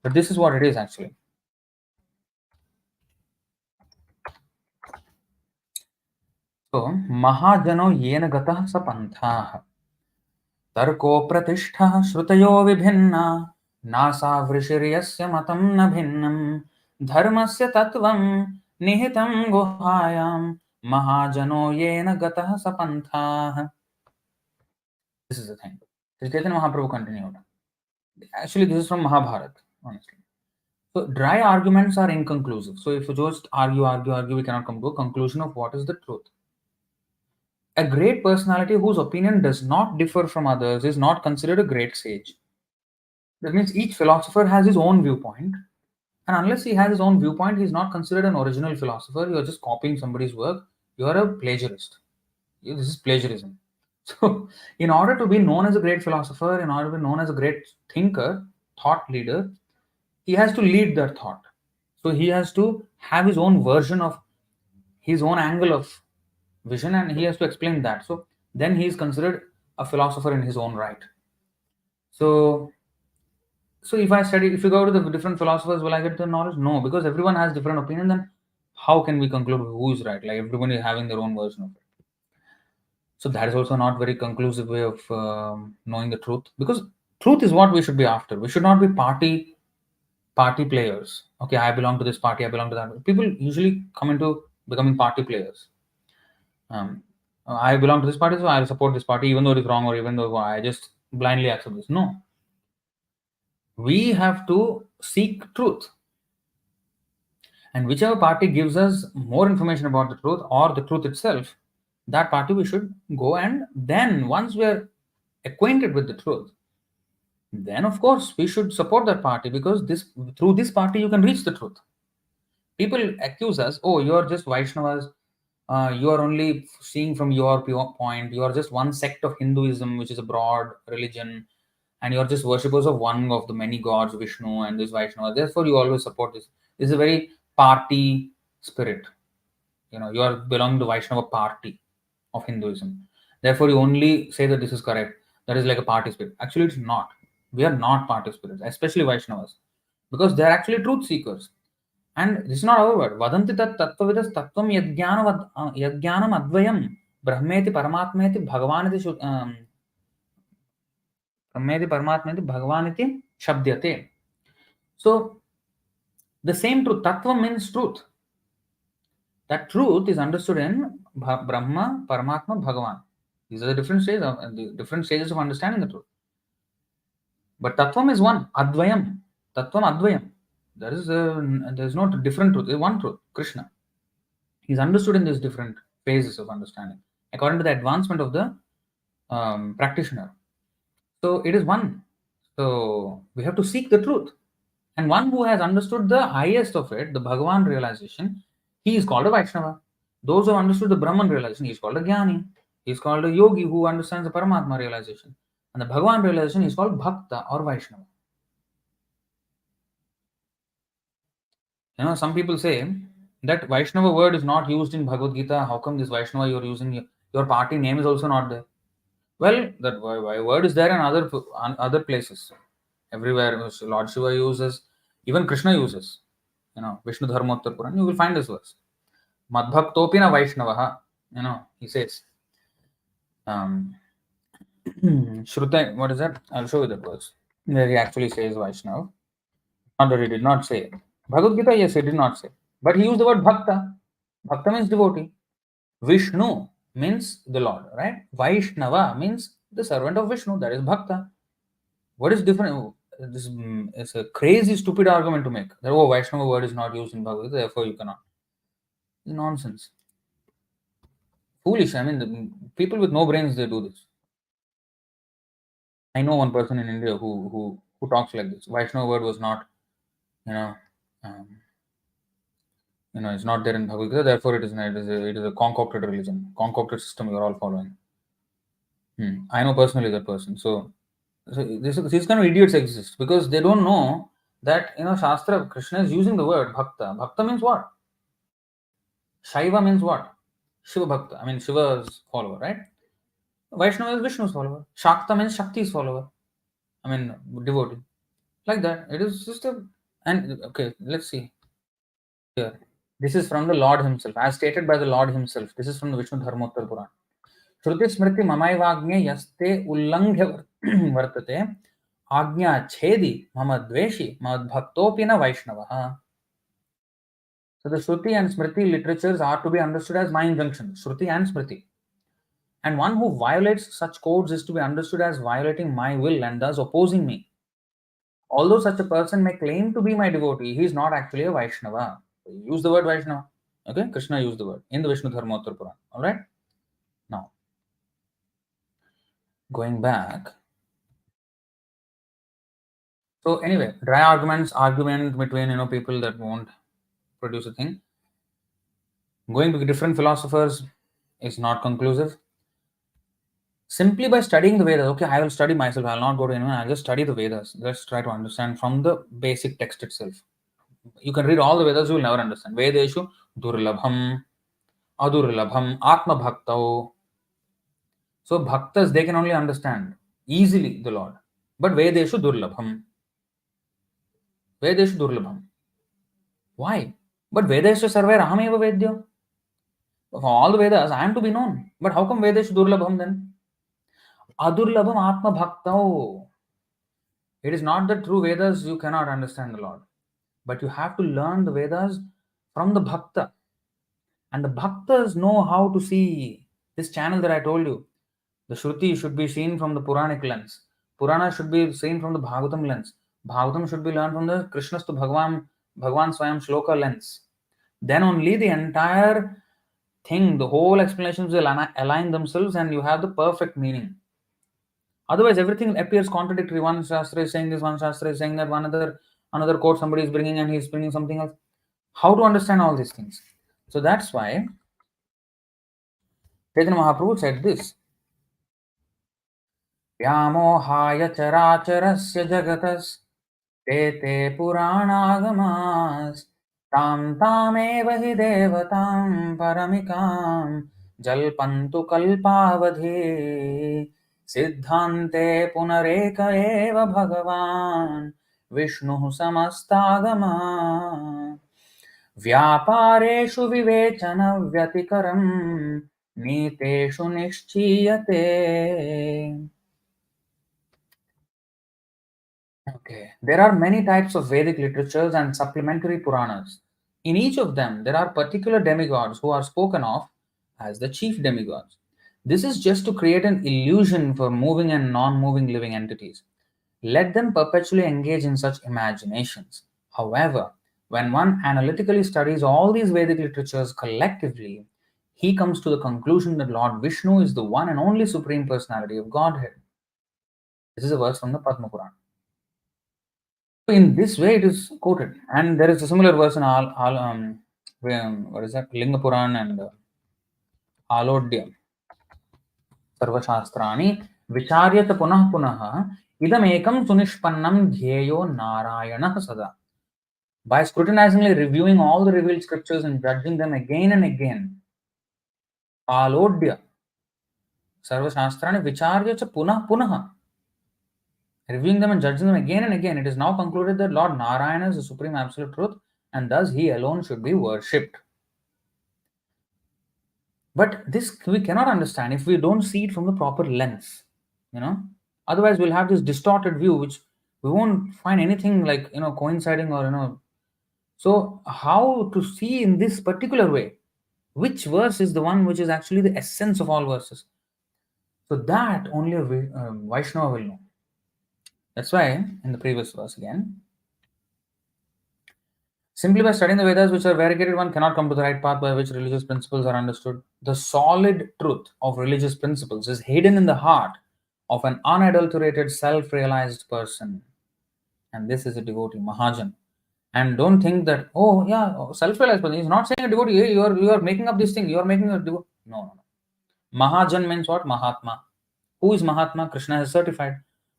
But this is what it is actually. So, Mahajano yena gatah sa panthaha tarko pratishtha shrutayo vibhinna nasa vrishiryasya matam na bhinnam dharmasya tattvam nihitam guhayam mahajano yena gatah sa panthaha. This is the thing. Chaitanya Mahaprabhu continued. Actually, this is from Mahabharata, honestly. So, dry arguments are inconclusive. So, if you just argue, we cannot come to a conclusion of what is the truth. A great personality whose opinion does not differ from others is not considered a great sage. That means each philosopher has his own viewpoint, and unless he has his own viewpoint, he is not considered an original philosopher. You are just copying somebody's work. You are a plagiarist. This is plagiarism. So, in order to be known as a great philosopher, in order to be known as a great thinker, thought leader, he has to lead that thought. So, he has to have his own version of his own angle of vision, and he has to explain that. So, then he is considered a philosopher in his own right. So if you go to the different philosophers, will I get the knowledge? No, because everyone has different opinion. Then how can we conclude who is right? Like everyone is having their own version of it. So that is also not very conclusive way of knowing the truth, because truth is what we should be after. We should not be party players. Okay, I belong to this party, I belong to that. People usually come into becoming party players. I belong to this party, so I will support this party, even though it is wrong, or even though I just blindly accept this. No. We have to seek truth. And whichever party gives us more information about the truth or the truth itself, that party we should go. And then once we are acquainted with the truth, then of course we should support that party, because through this party you can reach the truth. People accuse us, oh, you are just Vaishnavas, you are only seeing from your point, you are just one sect of Hinduism, which is a broad religion, and you are just worshippers of one of the many gods, Vishnu and this Vaishnava. Therefore, you always support this. This is a very party spirit. You are belonging to Vaishnava party of Hinduism. Therefore, you only say that this is correct. That is like a party spirit. Actually, it's not. We are not party spirits, especially Vaishnavas, because they are actually truth seekers. And this is not our word. Vadanti tat tattvavidas tattvam yadgyanam advayam brahmeti paramatmeti bhagavaniti brahmeti paramatmeti bhagavaniti shabdyate. So, the same truth, tattva means truth. That truth is understood in Brahma, Paramatma, Bhagavan. These are the different stages of understanding the truth. But tattvam is one, advayam. Tattvam advayam. There is no different truth. There is one truth, Krishna. He is understood in these different phases of understanding according to the advancement of the practitioner. So it is one. So we have to seek the truth. And one who has understood the highest of it, the Bhagavan realization, he is called a Vaishnava. Those who have understood the Brahman realization, he is called a Jnani. He is called a yogi who understands the Paramatma realization. And the Bhagavan realization is called Bhakta or Vaishnava. Some people say that Vaishnava word is not used in Bhagavad Gita. How come this Vaishnava you are using? Your party name is also not there. Well, that word is there in other places. Everywhere Lord Shiva uses, even Krishna uses. Vishnu Dharmottar Puran, you will find this verse. Madbhaktopina Vaishnavaha. He says. Shruta, what is that? I'll show you that verse. Where he actually says Vaishnava. Not that he did not say it. Bhagavad Gita, yes, he did not say. But he used the word Bhakta. Bhakta means devotee. Vishnu means the Lord, right? Vaishnava means the servant of Vishnu. That is Bhakta. What is different? This is a crazy, stupid argument to make. That, Vaishnava word is not used in Bhagavad Gita, therefore you cannot. Nonsense. Foolish. I mean, the people with no brains, they do this. I know one person in India who talks like this. Vaishnava word was not, um, it's not there in Bhagavad Gita. Therefore, it is a concocted religion, concocted system you are all following. I know personally that person. So these kind of idiots exist because they don't know that Shastra Krishna is using the word Bhakta. Bhakta means what? Shaiva means what? Shiva Bhakta. I mean Shiva's follower, right? Vaishnava is Vishnu's follower. Shakta means Shakti's follower. I mean devotee. Like that. It is just a and okay, let's see. Here. This is from the Lord himself, as stated by the Lord himself. This is from the Vishnu Dharmottar Puran. Shruti Smriti Mamaivagne Yaste Ullangya Vartate Agnya Chedi Mama Dveshi Madbhaktopina Vaishnava. So the Shruti and Smriti literatures are to be understood as my injunction, Shruti and Smriti. And one who violates such codes is to be understood as violating my will and thus opposing me. Although such a person may claim to be my devotee, he is not actually a Vaishnava. Use the word Vaishnava. Okay, Krishna used the word in the Vishnu Dharmottar Puran. Alright? Now, going back. So anyway, dry argument between people that won't produce a thing. Going to different philosophers is not conclusive. Simply by studying the Vedas, okay, I will study myself, I will not go to anyone, I'll just study the Vedas. Let's try to understand from the basic text itself. You can read all the Vedas, you will never understand. Vedeshu durlabham, adurlabham, atma bhaktao. So bhaktas, they can only understand easily the Lord. But Vedeshu durlabham. Vedeshu durlabham. Why? But Vedeshu sarve rahameva vedyo. For all the Vedas, I am to be known. But how come Vedeshu durlabham then? Adurlabham atma bhaktao. It is not that through Vedas you cannot understand the Lord. But you have to learn the Vedas from the Bhakta. And the Bhaktas know how to see this channel that I told you. The Shruti should be seen from the Puranic lens. Purana should be seen from the Bhagavatam lens. Bhagavatam should be learned from the Krishnastu Bhagavan Swayam Shloka lens. Then only the entire thing, the whole explanations will align themselves and you have the perfect meaning. Otherwise, everything appears contradictory. One Shastra is saying this, one Shastra is saying that, another quote somebody is bringing and he's bringing something else. How to understand all these things? So that's why Chaitanya Mahaprabhu said this. Vyamohaya characharasya jagatas te purāṇāgamas tam tameva hi devatam paramikam jalpantu kalpavadhi siddhante punareka eva bhagavan vishnuh samastagama व्यापारेषु विवेचन व्यतिकरं नीतेषु निश्चीयते. Okay, there are many types of Vedic literatures and supplementary Puranas. In each of them, there are particular demigods who are spoken of as the chief demigods. This is just to create an illusion for moving and non-moving living entities. Let them perpetually engage in such imaginations. However, when one analytically studies all these Vedic literatures collectively, he comes to the conclusion that Lord Vishnu is the one and only Supreme Personality of Godhead. This is a verse from the Padma Purana. In this way, it is quoted, and there is a similar verse in what is that? Linga Puran and आलोड्य सर्वशास्त्राणि विचार्यत पुनः पुनः idamekam sunishpannam dhyeyo narayanah sada. By scrutinizingly reviewing all the revealed scriptures and judging them again and again, alodya sarvaशास्त्राणि vicharya cha punah punah, reviewing them and judging them again and again, it is now concluded that Lord Narayana is the supreme absolute truth, and thus he alone should be worshipped. But this we cannot understand if we don't see it from the proper lens, Otherwise, we'll have this distorted view, which we won't find anything like coinciding or. So, how to see in this particular way which verse is the one which is actually the essence of all verses? So that only a Vaishnava will know. That's why in the previous verse again, simply by studying the Vedas, which are variegated, one cannot come to the right path by which religious principles are understood. The solid truth of religious principles is hidden in the heart of an unadulterated, self-realized person. And this is a devotee, Mahajan. And don't think that, self-realized person. He's not saying a devotee, hey, you are making up this thing, you are making a devotee. No. Mahajan means what? Mahatma. Who is Mahatma? Krishna has certified.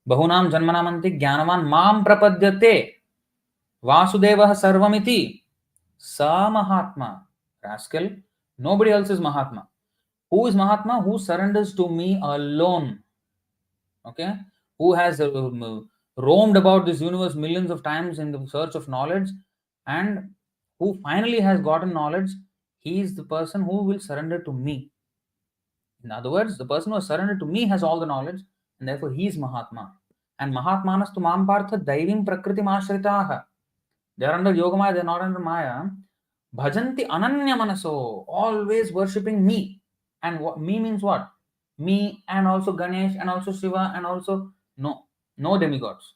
Bahunam janmanamanti jnanavan mam prapadyate. Vasudevah sarvamiti. Sa Mahatma. Rascal. Nobody else is Mahatma. Who is Mahatma? Who surrenders to me alone. Okay? Who has roamed about this universe millions of times in the search of knowledge, and who finally has gotten knowledge. He is the person who will surrender to me. In other words, the person who has surrendered to me has all the knowledge, and therefore he is Mahatma. And Mahatmanas tu mam partha daivim prakriti ashritaha. They are under Yogamaya, they are not under Maya. Bhajanti ananya manaso, always worshipping me. And me means what? Me and also Ganesh and also Shiva and also no demigods.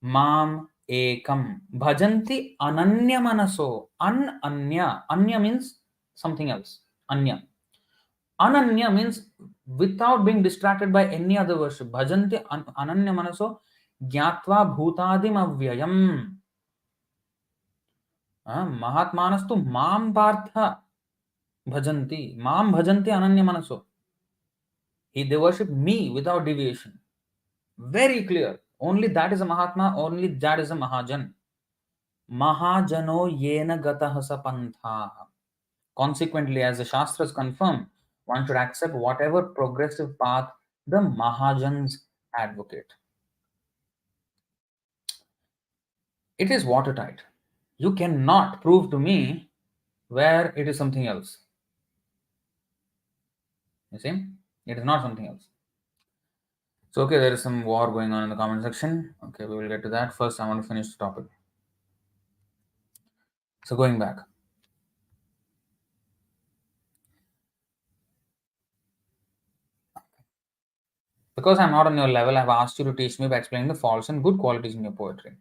Mam ekam. Bhajanti ananya manaso. Anya means something else. Anya. Ananya means without being distracted by any other worship. Bhajanti ananya manaso gyatva bhutadim avyayam. Mahatmanastu mam partha bhajanti. Mam bhajanti ananya manaso. They worship me without deviation. Very clear. Only that is a Mahatma, only that is a Mahajan. Mahajano yena gatah sapantha. Consequently, as the Shastras confirm, one should accept whatever progressive path the Mahajans advocate. It is watertight. You cannot prove to me where it is something else. You see? It is not something else. So, okay, there is some war going on in the comment section. Okay, we will get to that. First, I want to finish the topic. So, going back. Because I'm not on your level, I've asked you to teach me by explaining the false and good qualities in your poetry.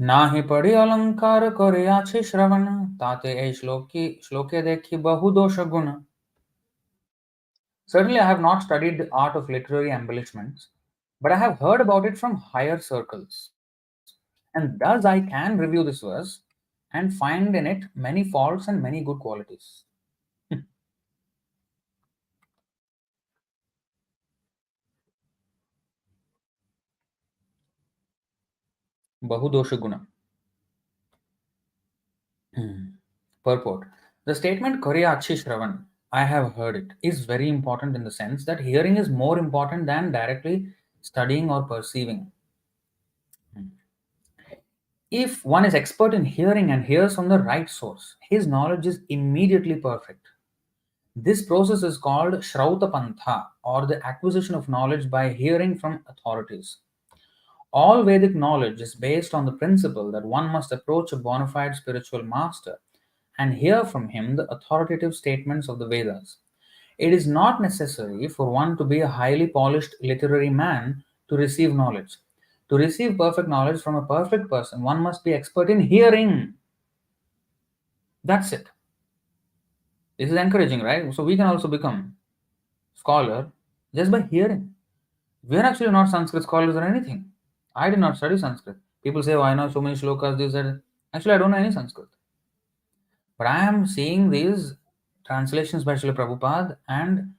Nahi padi alankar kore ache shravana, tate ei shloke dekhi bahu dosha guna. Certainly, I have not studied the art of literary embellishments, but I have heard about it from higher circles. And thus I can review this verse and find in it many faults and many good qualities. Bahudosha guna. Purport. The statement Koryachi Shravan, I have heard it, is very important in the sense that hearing is more important than directly studying or perceiving. If one is expert in hearing and hears from the right source, his knowledge is immediately perfect. This process is called Shrauta Pantha, or the acquisition of knowledge by hearing from authorities. All Vedic knowledge is based on the principle that one must approach a bona fide spiritual master and hear from him the authoritative statements of the Vedas. It is not necessary for one to be a highly polished literary man to receive knowledge. To receive perfect knowledge from a perfect person, one must be expert in hearing. That's it. This is encouraging, right? So we can also become scholar just by hearing. We are actually not Sanskrit scholars or anything. I did not study Sanskrit. People say, oh, I know so many shlokas, this, that. Actually, I don't know any Sanskrit. But I am seeing these translations by Srila Prabhupada and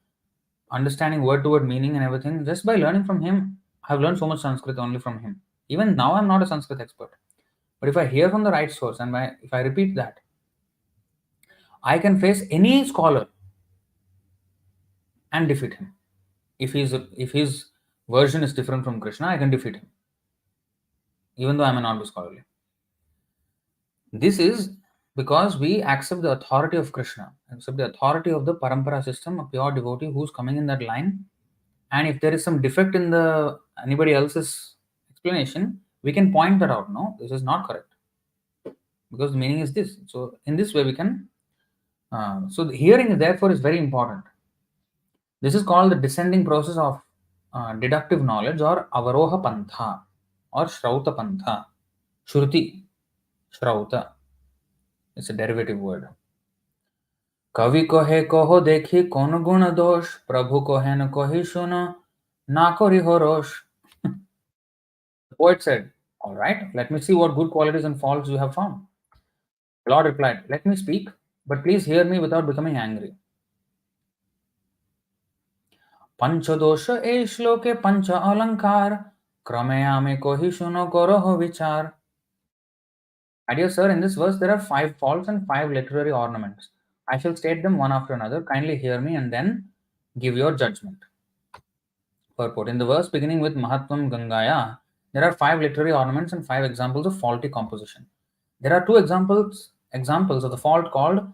understanding word to word meaning and everything, just by learning from him, I've learned so much Sanskrit only from him. Even now, I'm not a Sanskrit expert. But if I hear from the right source and if I repeat that, I can face any scholar and defeat him. If his version is different from Krishna, I can defeat him, even though I may not be scholarly. This is because we accept the authority of Krishna, accept the authority of the parampara system, a pure devotee who's coming in that line. And if there is some defect in the anybody else's explanation, we can point that out. No, this is not correct because the meaning is this. So in this way, we can. So the hearing, therefore, is very important. This is called the descending process of deductive knowledge, or avaroha pantha, or shrauta pantha. Shruti, shrauta. It's a derivative word. कवि कहे कहो देखी कौन गुण दोष, प्रभु कहे न कही सुनो, ना करी हो रोष. The poet said, all right, let me see what good qualities and faults you have found. The Lord replied, let me speak, but please hear me without becoming angry. पंचदोष ए श्लोके पंच अलंकार, क्रमयामे कोहि सुनो करो विचार. My dear sir, in this verse there are 5 faults and 5 literary ornaments. I shall state them one after another. Kindly hear me and then give your judgment. Purport. In the verse beginning with Mahatvam Gangaya, there are 5 literary ornaments and 5 examples of faulty composition. There are 2 examples of the fault called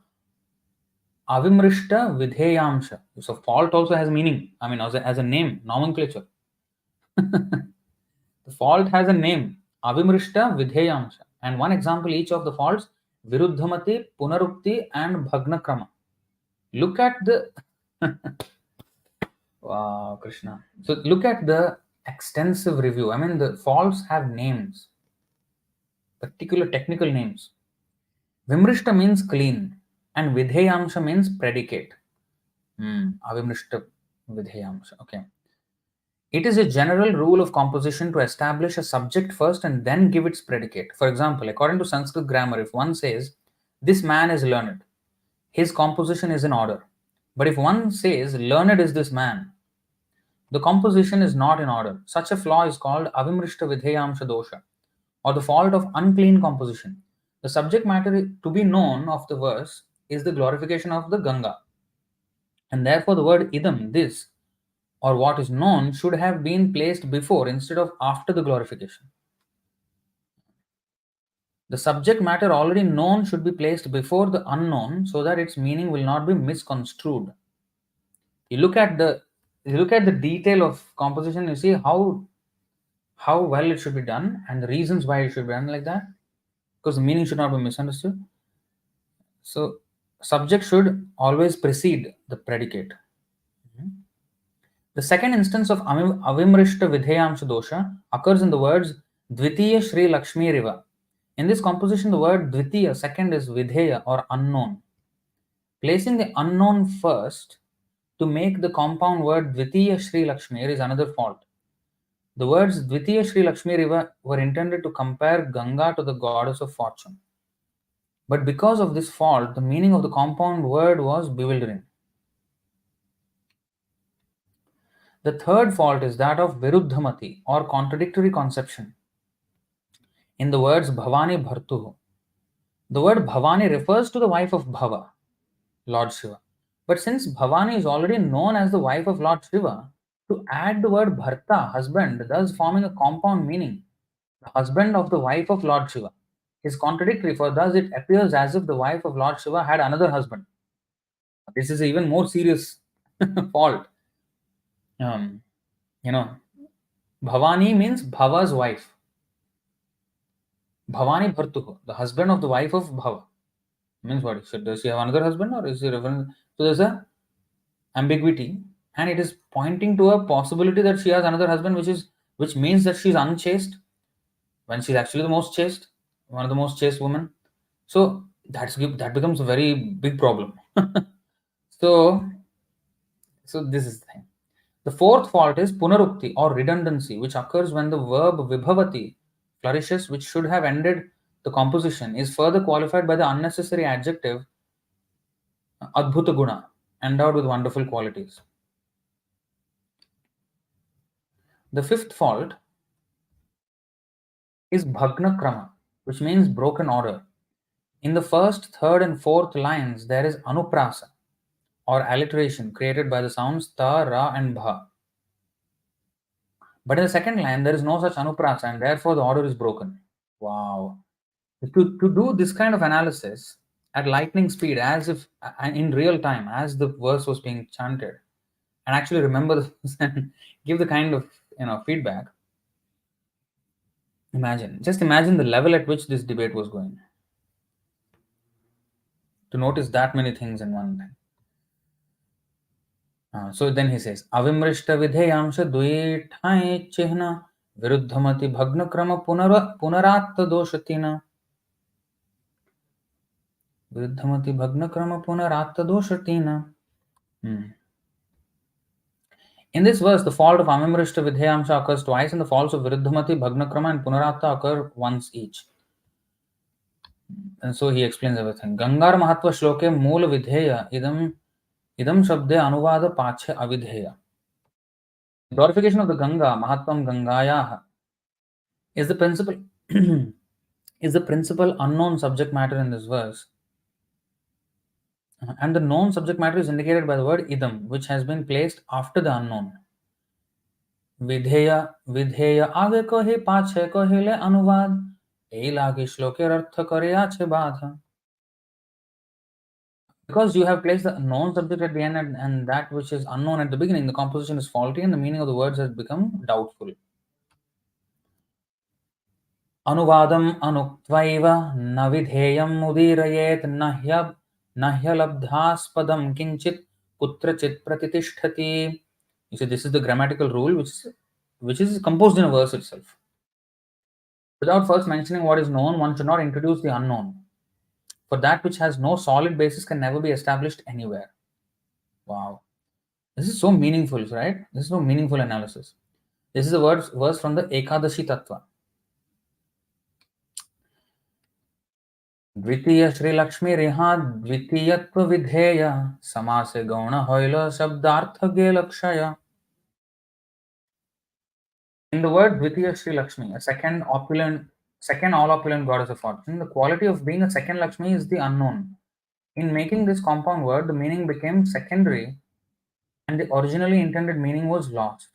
Avimrishta Vidheyamsha. So fault also has meaning. I mean, as a name, nomenclature. The fault has a name, Avimrishta Vidheyamsha. And one example each of the faults, Viruddhamati, Punarukti, and Bhagnakrama. Look at the wow, Krishna. So look at the extensive review. I mean, the faults have names, particular technical names. Vimrishta means clean, and Vidheyamsha means predicate. Avimrishta Vidheyamsha. Okay. It is a general rule of composition to establish a subject first and then give its predicate. For example, according to Sanskrit grammar, if one says, this man is learned, his composition is in order. But if one says, learned is this man, the composition is not in order. Such a flaw is called Avimrishta Vidheyamsha dosha, or the fault of unclean composition. The subject matter to be known of the verse is the glorification of the Ganga. And therefore the word idam, this, or what is known, should have been placed before instead of after the glorification. The subject matter already known should be placed before the unknown so that its meaning will not be misconstrued. You look at the detail of composition, you see how well it should be done and the reasons why it should be done like that, because the meaning should not be misunderstood. So subject should always precede the predicate. The second instance of Avimrishta Vidheyamsha dosha occurs in the words Dvitiya Shri Lakshmīriva. In this composition, the word Dvitiya, second, is Vidheya or unknown. Placing the unknown first to make the compound word Dvitiya Shri Lakshmīr is another fault. The words Dvitiya Shri Lakshmīriva were intended to compare Ganga to the goddess of fortune. But because of this fault, the meaning of the compound word was bewildering. The third fault is that of Viruddhamati, or contradictory conception. In the words Bhavani Bhartuhu, the word Bhavani refers to the wife of Bhava, Lord Shiva. But since Bhavani is already known as the wife of Lord Shiva, to add the word Bharta, husband, thus forming a compound meaning, the husband of the wife of Lord Shiva, is contradictory, for thus it appears as if the wife of Lord Shiva had another husband. This is an even more serious fault. Bhavani means Bhava's wife. Bhavani Bhartuhu, the husband of the wife of Bhava. Means what? Does she have another husband, or is she referring? So there's a ambiguity, and it is pointing to a possibility that she has another husband, which means that she's unchaste when she's actually the most chaste, one of the most chaste women. So that becomes a very big problem. So this is the thing. The fourth fault is punarukti, or redundancy, which occurs when the verb vibhavati flourishes, which should have ended the composition, is further qualified by the unnecessary adjective Adbhuta Guna, endowed with wonderful qualities. The fifth fault is Bhagna Krama, which means broken order. In the first, third, and fourth lines, there is Anuprasa or alliteration created by the sounds Ta, Ra, and Bha. But in the second line, there is no such Anuprasa, and therefore the order is broken. Wow. To do this kind of analysis at lightning speed, as if in real time, as the verse was being chanted, and actually remember this and give the kind of feedback. Just imagine the level at which this debate was going. To notice that many things in one thing. So then he says, Avimrishta vidheyamsha dvai chihna viruddhamati bhagna krama punaratta doshatina. Viruddhamati bhagna krama punaratta doshatina. In this verse, the fault of Avimrishta vidheyamsha occurs twice, and the faults of viruddhamati, bhagna krama, and punaratta occur once each. And so he explains everything. Gangar Mahatva Shloke Mool Vidheya Idam Shabde Anuvada Pache Avidheya. Glorification of the Ganga, Mahatvam Gangaya, is the principal is the principal unknown subject matter in this verse. And the known subject matter is indicated by the word idam, which has been placed after the unknown. Vidheya Age Kohe Pache Kohele Anuvad Elagi Shloker Artha Koreache Badha. Because you have placed the known subject at the end and that which is unknown at the beginning, the composition is faulty and the meaning of the words has become doubtful. Anuvadam anuktva navidheyam mudirayet nahyalabdhaspadam kinchit kutrachit pratitishthati. You see, this is the grammatical rule which is composed in a verse itself. Without first mentioning what is known, one should not introduce the unknown. For that which has no solid basis can never be established anywhere. Wow. This is so meaningful, right? This is so meaningful analysis. This is a verse from the Ekadashi Tattva. द्वितीय श्री लक्ष्मी रिहा द्वितीयत्व विधेय समासे गौण होइल शब्दार्थ गे Lakshay. In the word Dvitiya Sri Lakshmi, a second all opulent goddess of fortune, the quality of being a second Lakshmi is the unknown. In making this compound word, the meaning became secondary and the originally intended meaning was lost.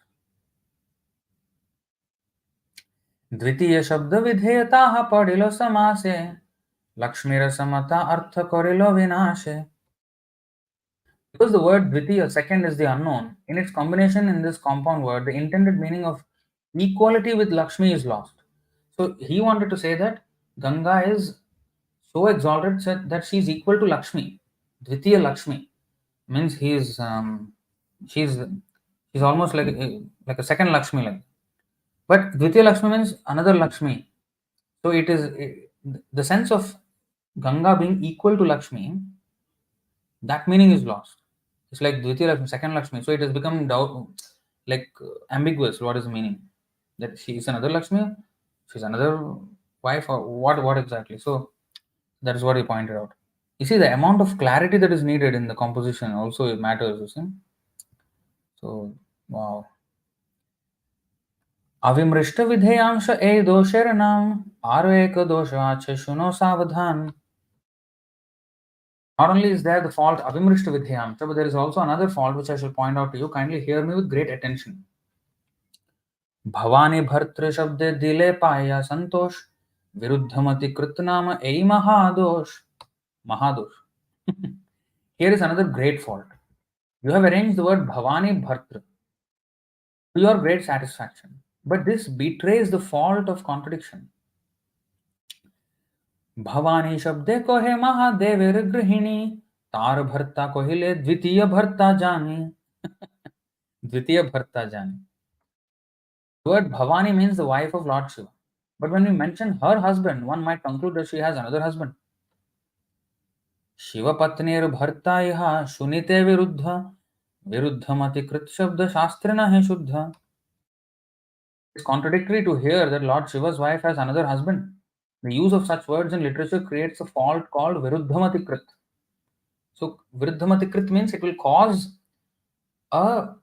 द्वितीय शब्द विधेयता पड़िलो समासे लक्ष्मीर समता अर्थ करिलो विनाशे. Because the word Dvitiya, second, is the unknown, in its combination in this compound word, the intended meaning of equality with Lakshmi is lost. So he wanted to say that Ganga is so exalted that she is equal to Lakshmi. Dvitiya Lakshmi means she's almost like a second Lakshmi. But Dvitiya Lakshmi means another Lakshmi. So it is the sense of Ganga being equal to Lakshmi, that meaning is lost. It's like Dvitiya Lakshmi, second Lakshmi. So it has become ambiguous. What is the meaning? That she is another Lakshmi, she's another wife, or what exactly? So that is what he pointed out. You see, the amount of clarity that is needed in the composition also matters, you see. So, wow. Avimrishta vidheyangsha e dosheranam arveka doshache shuno savadhan. Not only is there the fault Avimrishta vidheyangsha, but there is also another fault which I shall point out to you. Kindly hear me with great attention. Bhavani bhartra shabde dile paya santosh viruddhamati kritnama ei mahadosh. Mahadosh. Here is another great fault. You have arranged the word Bhavani Bhartra to your great satisfaction, but this betrays the fault of contradiction. Bhavani shabde kohe Mahadever grihini, tar bharta kohile dvitiya bharta jani. Dvitiya bharta jani. The word Bhavani means the wife of Lord Shiva. But when we mention her husband, one might conclude that she has another husband. Shiva patnir bharta iha shunite viruddha viruddhamati krit shabda shastrina hai shuddha. It's contradictory to hear that Lord Shiva's wife has another husband. The use of such words in literature creates a fault called viruddhamati krit. So vriddhamatikrit means it will cause a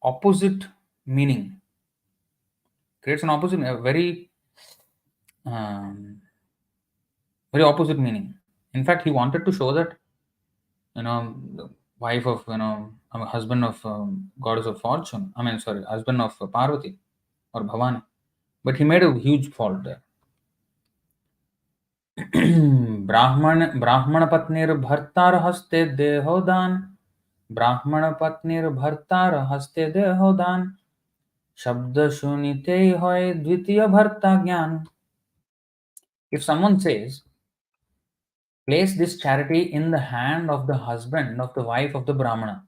opposite meaning. Creates an opposite, a um, very opposite meaning. In fact, he wanted to show that, the wife of, husband of goddess of fortune. Husband of Parvati or Bhavani. But he made a huge fault there. ब्राह्मण पत्नीर भर्तार हस्ते देहोदान ब्राह्मण पत्नीर भर्तार हस्ते देहोदान शब्द सुनिते होय द्वितीय भर्ता ज्ञान. If someone says, place this charity in the hand of the husband of the wife of the Brahmana,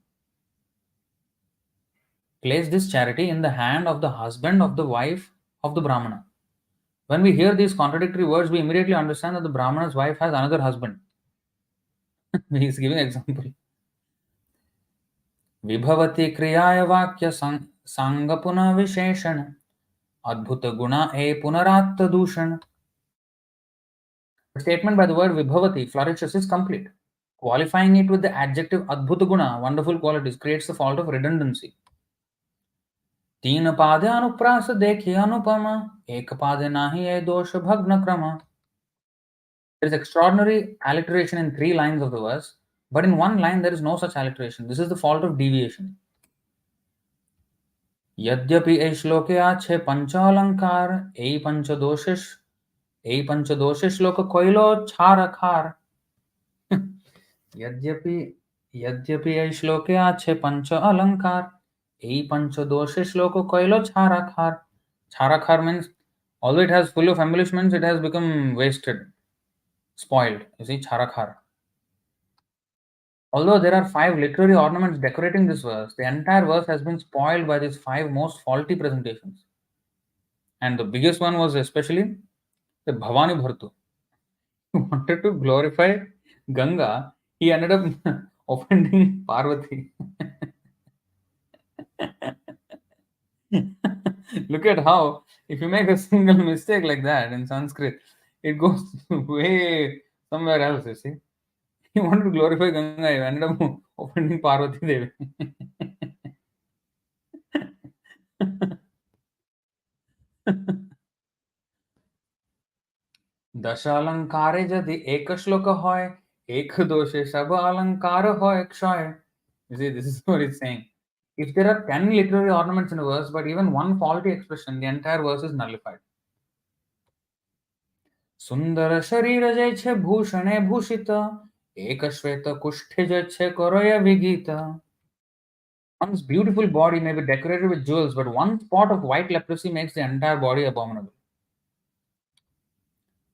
place this charity in the hand of the husband of the wife of the Brahmana. When we hear these contradictory words, we immediately understand that the Brahmana's wife has another husband. He is giving an example. विभवति क्रियाय वाक्य सांग पुनः विशेषण अद्भुत गुणा ए पुनरात्त दूषण. The statement by the word vibhavati, flourishes, is complete. Qualifying it with the adjective adbhuta guna, wonderful qualities, creates the fault of redundancy. तीन पादे अनुप्रास देखी अनुपमा एक पादे नाही ए दोष भग्न क्रम. There is extraordinary alliteration in 3 lines of the verse, but in 1 line there is no such alliteration. This is the fault of deviation. यद्यपि ए श्लोके आछे पंच अलंकार ए पंच दोषे श्लोक कोइलो छार खार. यद्यपि ए श्लोके आछे पंच अलंकार ए पंच दोषे श्लोक कोइलो छारा खार. Chara khar means, although it has full of embellishments, it has become wasted, spoiled. You see, chara khar. Although there are 5 literary ornaments decorating this verse, the entire verse has been spoiled by these 5 most faulty presentations. And the biggest one was especially the Bhavani Bhartu. He wanted to glorify Ganga. He ended up offending Parvati. Look at how, if you make a single mistake like that in Sanskrit, it goes way somewhere else, you see. He wanted to glorify Ganga, he ended up offending Parvati Devi. दश अलंकारे यदि एक श्लोक होय एक दोषे सब अलंकार होय क्षय. You see, this is what it's saying. If there are 10 literary ornaments in a verse, but even one faulty expression, the entire verse is nullified. सुंदर शरीर जय छे भूषणे भूषित एक श्वेत कुष्ठे जय छे करोय विगीत. One's beautiful body may be decorated with jewels, but one spot of white leprosy makes the entire body abominable.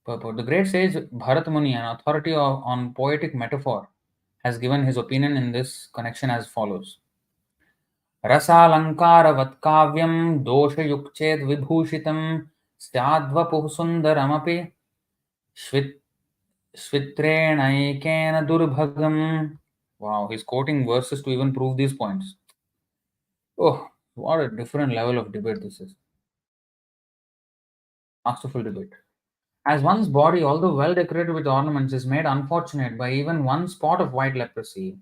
Purport. The great sage Bharat Muni, an authority on poetic metaphor, has given his opinion in this connection as follows. रसालंकारवत् काव्यं दोषयुक्चेद् विभूषितं स्याद्वपुः सुन्दरमपि श्वित्रेणैकेन दुर्भगम्. Wow, he's quoting verses to even prove these points. Oh, what a different level of debate this is. Masterful debate. As one's body, although well decorated with ornaments, is made unfortunate by even one spot of white leprosy,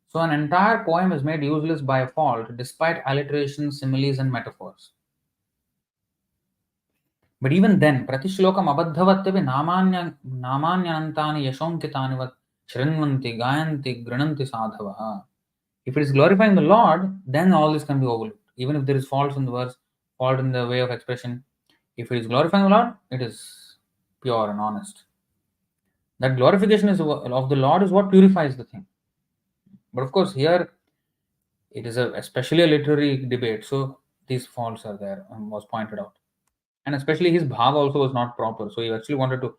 so an entire poem is made useless by a fault, despite alliterations, similes, and metaphors. But even then, pratishlokam abadhavattavi namanyanantani yashonkitani vat shrinvanti gayanti grananti sadhava. If it is glorifying the Lord, then all this can be overlooked. Even if there is faults in the verse, fault in the way of expression, if it is glorifying the Lord, it is pure and honest. That glorification of the Lord is what purifies the thing. But of course, here it is especially a literary debate, so these faults are there and was pointed out. And especially his bhav also was not proper, so he actually wanted to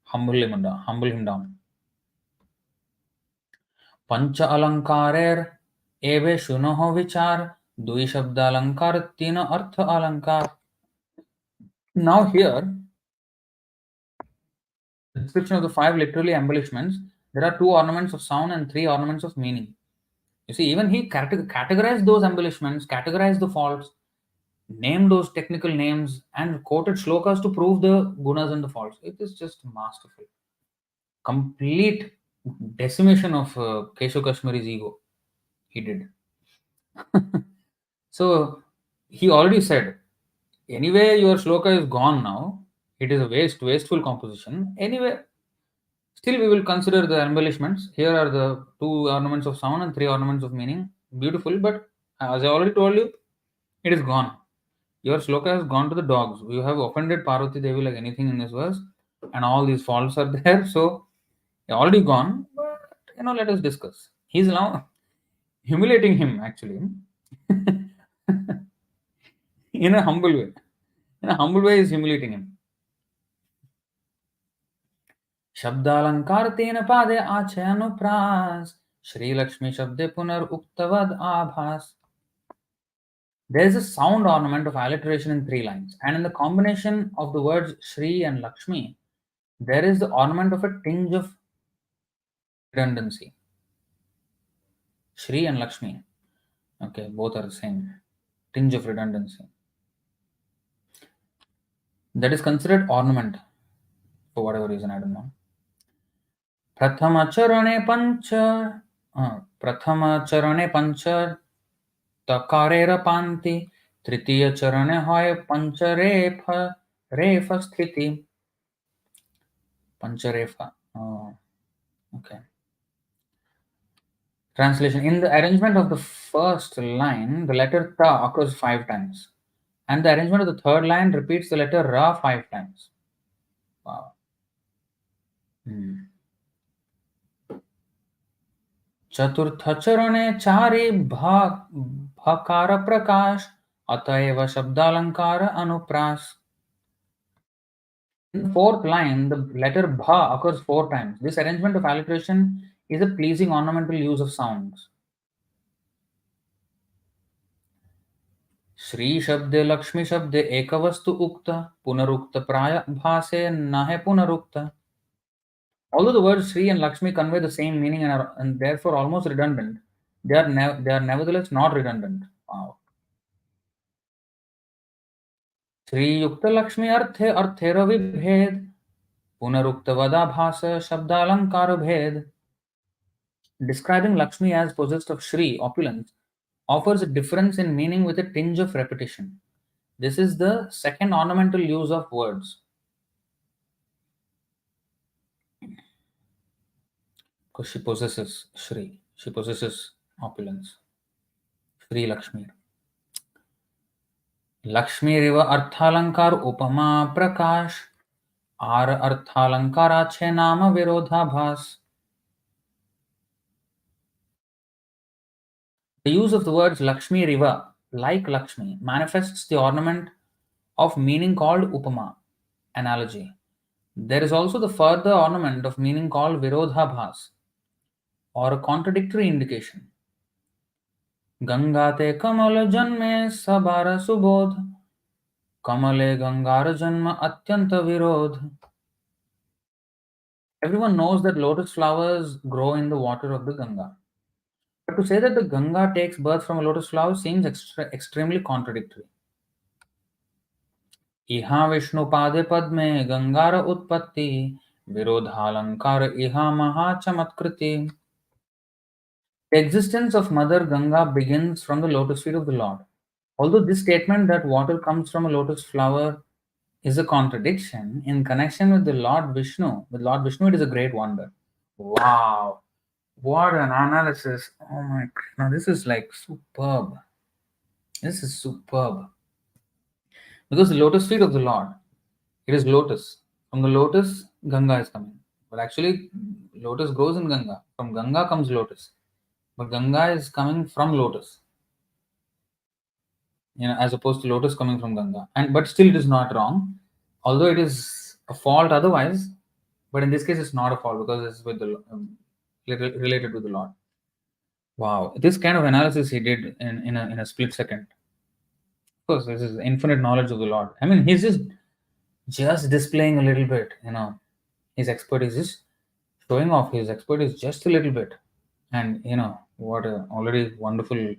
humble him down. पंच अलंकारेर एवे शुनोह विचार दुई शब्द अलंकार तीन अर्थ अलंकार. Now here, the description of the 5 literary embellishments, there are 2 ornaments of sound and 3 ornaments of meaning. You see, even he categorized those embellishments, categorized the faults, named those technical names, and quoted shlokas to prove the gunas and the faults. It is just masterful. complete decimation of Keśava Kāśmīrī's ego. He did. So he already said, anyway, your shloka is gone now. It is a wasteful composition. Anyway, still we will consider the embellishments. Here are the 2 ornaments of sound and 3 ornaments of meaning. Beautiful, but as I already told you, it is gone. Your shloka has gone to the dogs. You have offended Parvati Devi like anything in this verse, and all these faults are there. So already gone. But let us discuss. He's now humiliating him actually in a humble way. In a humble way, he's humiliating him. शब्दालंकार तेन पादे आचयनुप्रास श्री लक्ष्मी शब्दे पुनरुक्तवद आभास. There is a sound ornament of alliteration in 3 lines, and in the combination of the words Shri and Lakshmi, there is the ornament of a tinge of redundancy. Shri and Lakshmi. Okay, both are the same. Tinge of redundancy. That is considered ornament for whatever reason, I don't know. प्रथम चरणे पंच तकारेर पांति तृतीय चरणे होय पंच रेफ स्थिति. Pancharefa. Okay. Translation. In the arrangement of the first line, the letter ta occurs 5 times. And the arrangement of the third line repeats the letter ra 5 times. Wow. चतुर्थ चरणे चारे भकार प्रकाश अतएव शब्दालंकार अनुप्रास. In the 4th line, the letter bha occurs 4 times. This arrangement of alliteration is a pleasing ornamental use of sounds. Shri शब्दे लक्ष्मी शब्दे एक वस्तु उक्त पुनरुक्त प्राय भासे न है पुनरुक्त. Although the words Shri and Lakshmi convey the same meaning and therefore almost redundant, they are nevertheless not redundant. Wow. Shri युक्त लक्ष्मी अर्थे अर्थेर विभेद पुनरुक्त वदाभास शब्दालंकार भेद. Describing Lakshmi as possessed of Shri, opulence, offers a difference in meaning with a tinge of repetition. This is the second ornamental use of words. Because she possesses Shri, she possesses opulence. Shri Lakshmi. Lakshmi riva arthalankar upama prakash आर अर्थालंकाराचे नाम विरोधाभास. The use of the words Lakshmi Riva, like Lakshmi, manifests the ornament of meaning called upama, analogy. There is also the further ornament of meaning called virodhabhas, or a contradictory indication. Gangate kamal janme sabara subodh, kamale gangar janma atyanta virodh. Everyone knows that lotus flowers grow in the water of the Ganga. But to say that the Ganga takes birth from a lotus flower seems extremely contradictory. इहा विष्णु पादे पद्मे गंगार उत्पत्ति विरोधालंकार इहा महाचमत्कृति. The existence of Mother Ganga begins from the lotus feet of the Lord. Although this statement that water comes from a lotus flower is a contradiction, in connection with Lord Vishnu, it is a great wonder. Wow. What an analysis. Oh my God. This is like superb. This is superb. Because the lotus feet of the Lord, it is lotus. From the lotus, Ganga is coming. But actually, lotus grows in Ganga. From Ganga comes lotus. But Ganga is coming from lotus. As opposed to lotus coming from Ganga. But still it is not wrong. Although it is a fault otherwise, but in this case it's not a fault because it's with the related to the Lord. Wow, this kind of analysis he did in a split second. Of course, this is infinite knowledge of the Lord. I mean, he's just displaying a little bit, his expertise, is showing off his expertise just a little bit. And, what a already wonderful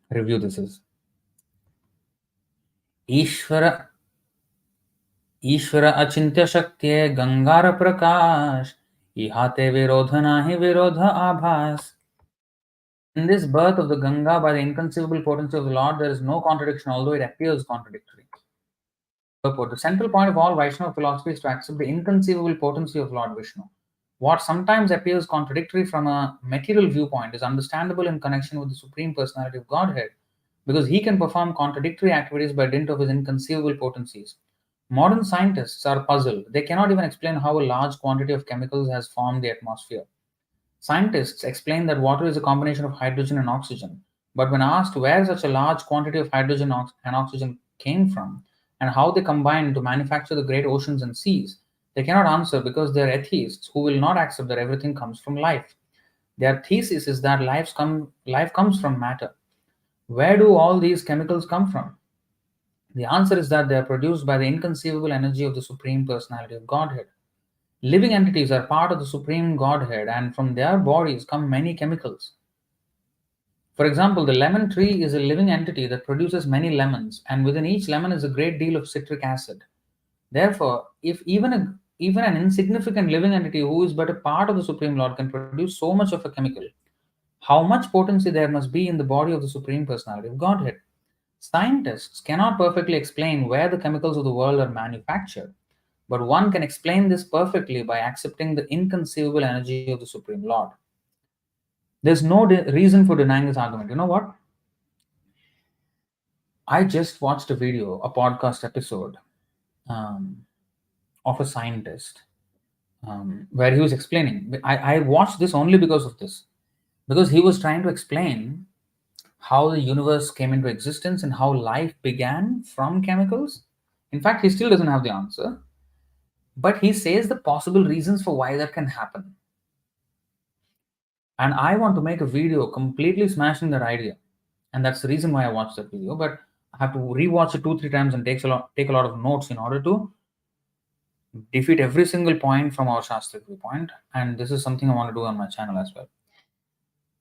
review this is. Ishvara ईश्वर अचिंत्य शक्त्ये गंगार प्रकाश इहाते विरोध नाहि विरोध आभास. In this birth of the Ganga by the inconceivable potency of the Lord, there is no contradiction, although it appears contradictory. Purport. The central point of all Vaishnava philosophy is to accept the inconceivable potency of Lord Vishnu. What sometimes appears contradictory from a material viewpoint is understandable in connection with the Supreme Personality of Godhead, because he can perform contradictory activities by dint of his inconceivable potencies. Modern scientists are puzzled. They cannot even explain how a large quantity of chemicals has formed the atmosphere. Scientists explain that water is a combination of hydrogen and oxygen, but when asked where such a large quantity of hydrogen and oxygen came from and how they combined to manufacture the great oceans and seas, they cannot answer because they are atheists who will not accept that everything comes from life. Their thesis is that life comes from matter. Where do all these chemicals come from? The answer is that they are produced by the inconceivable energy of the Supreme Personality of Godhead. Living entities are part of the Supreme Godhead, and from their bodies come many chemicals. For example, the lemon tree is a living entity that produces many lemons, and within each lemon is a great deal of citric acid. Therefore, if even an insignificant living entity who is but a part of the Supreme Lord can produce so much of a chemical, how much potency there must be in the body of the Supreme Personality of Godhead? Scientists cannot perfectly explain where the chemicals of the world are manufactured, but one can explain this perfectly by accepting the inconceivable energy of the Supreme Lord. There's no reason for denying this argument. You know what? I just watched a video, a podcast episode um, of a scientist where he was explaining. I watched this only because of this, because he was trying to explain how the universe came into existence and how life began from chemicals. In fact, he still doesn't have the answer, but he says the possible reasons for why that can happen. And I want to make a video completely smashing that idea. And that's the reason why I watched that video. But I have to rewatch it 2-3 times and take a lot of notes in order to defeat every single point from our Shastra viewpoint. And this is something I want to do on my channel as well.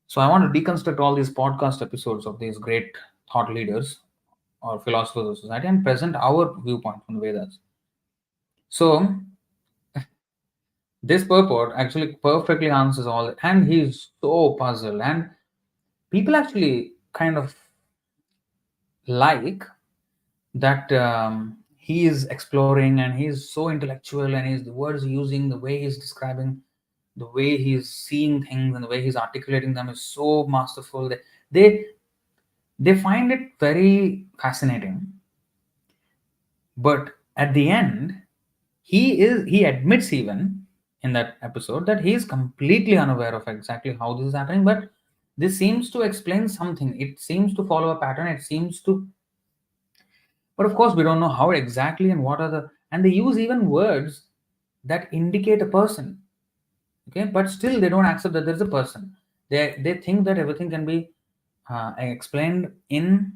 So I want to deconstruct all these podcast episodes of these great thought leaders or philosophers of society and present our viewpoint from the Vedas. So this purport actually perfectly answers all that, and he's so puzzled. And people actually kind of like that he is exploring and he's so intellectual, and the words he's using, the way he's describing, the way he's seeing things, and the way he's articulating them is so masterful. They they find it very fascinating. But at the end, he admits even in that episode that he is completely unaware of exactly how this is happening, but this seems to explain something. It seems to follow a pattern. It seems to, but of course we don't know how exactly and what are the, and they use even words that indicate a person. Okay, but still they don't accept that there's a person. They think that everything can be explained in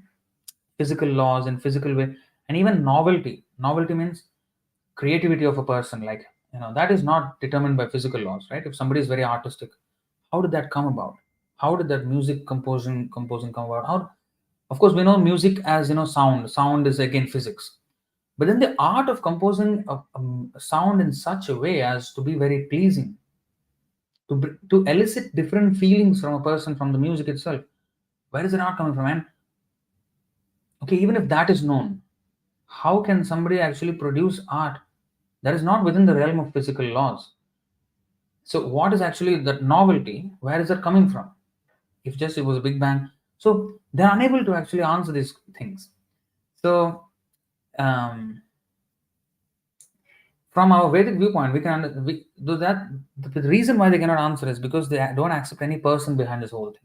physical laws and physical way, and even novelty means creativity of a person, like, that is not determined by physical laws, right? If somebody is very artistic, how did that come about? How did that music composing come about? How, of course we know music as, sound is again physics, but then the art of composing a sound in such a way as to be very pleasing, to elicit different feelings from a person from the music itself. Where is the art coming from? And okay, even if that is known, how can somebody actually produce art that is not within the realm of physical laws? So what is actually that novelty? Where is that coming from? If just it was a big bang. So they're unable to actually answer these things. So from our Vedic viewpoint, we can do that. The reason why they cannot answer is because they don't accept any person behind this whole thing.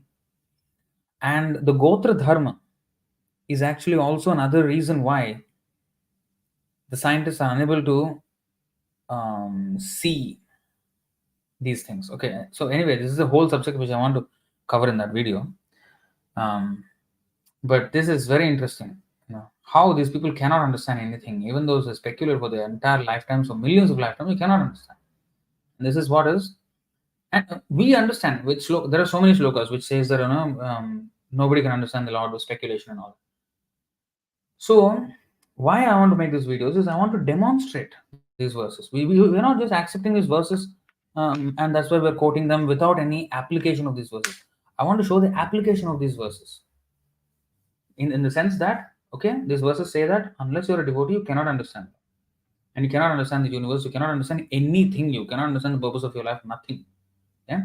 And the Gotra Dharma is actually also another reason why the scientists are unable to see these things. Okay, so anyway, this is a whole subject which I want to cover in that video. But this is very interesting, how these people cannot understand anything, even though they speculate for their entire lifetimes or millions of lifetimes, we cannot understand. And this is what is, and we understand which there are so many shlokas which says that nobody can understand the Lord with speculation and all. So why I want to make these videos is I want to demonstrate these verses. We're not just accepting these verses and that's why we're quoting them without any application of these verses. I want to show the application of these verses in the sense that, okay, these verses say that unless you're a devotee, you cannot understand. And you cannot understand the universe, you cannot understand anything, you cannot understand the purpose of your life, nothing. Yeah?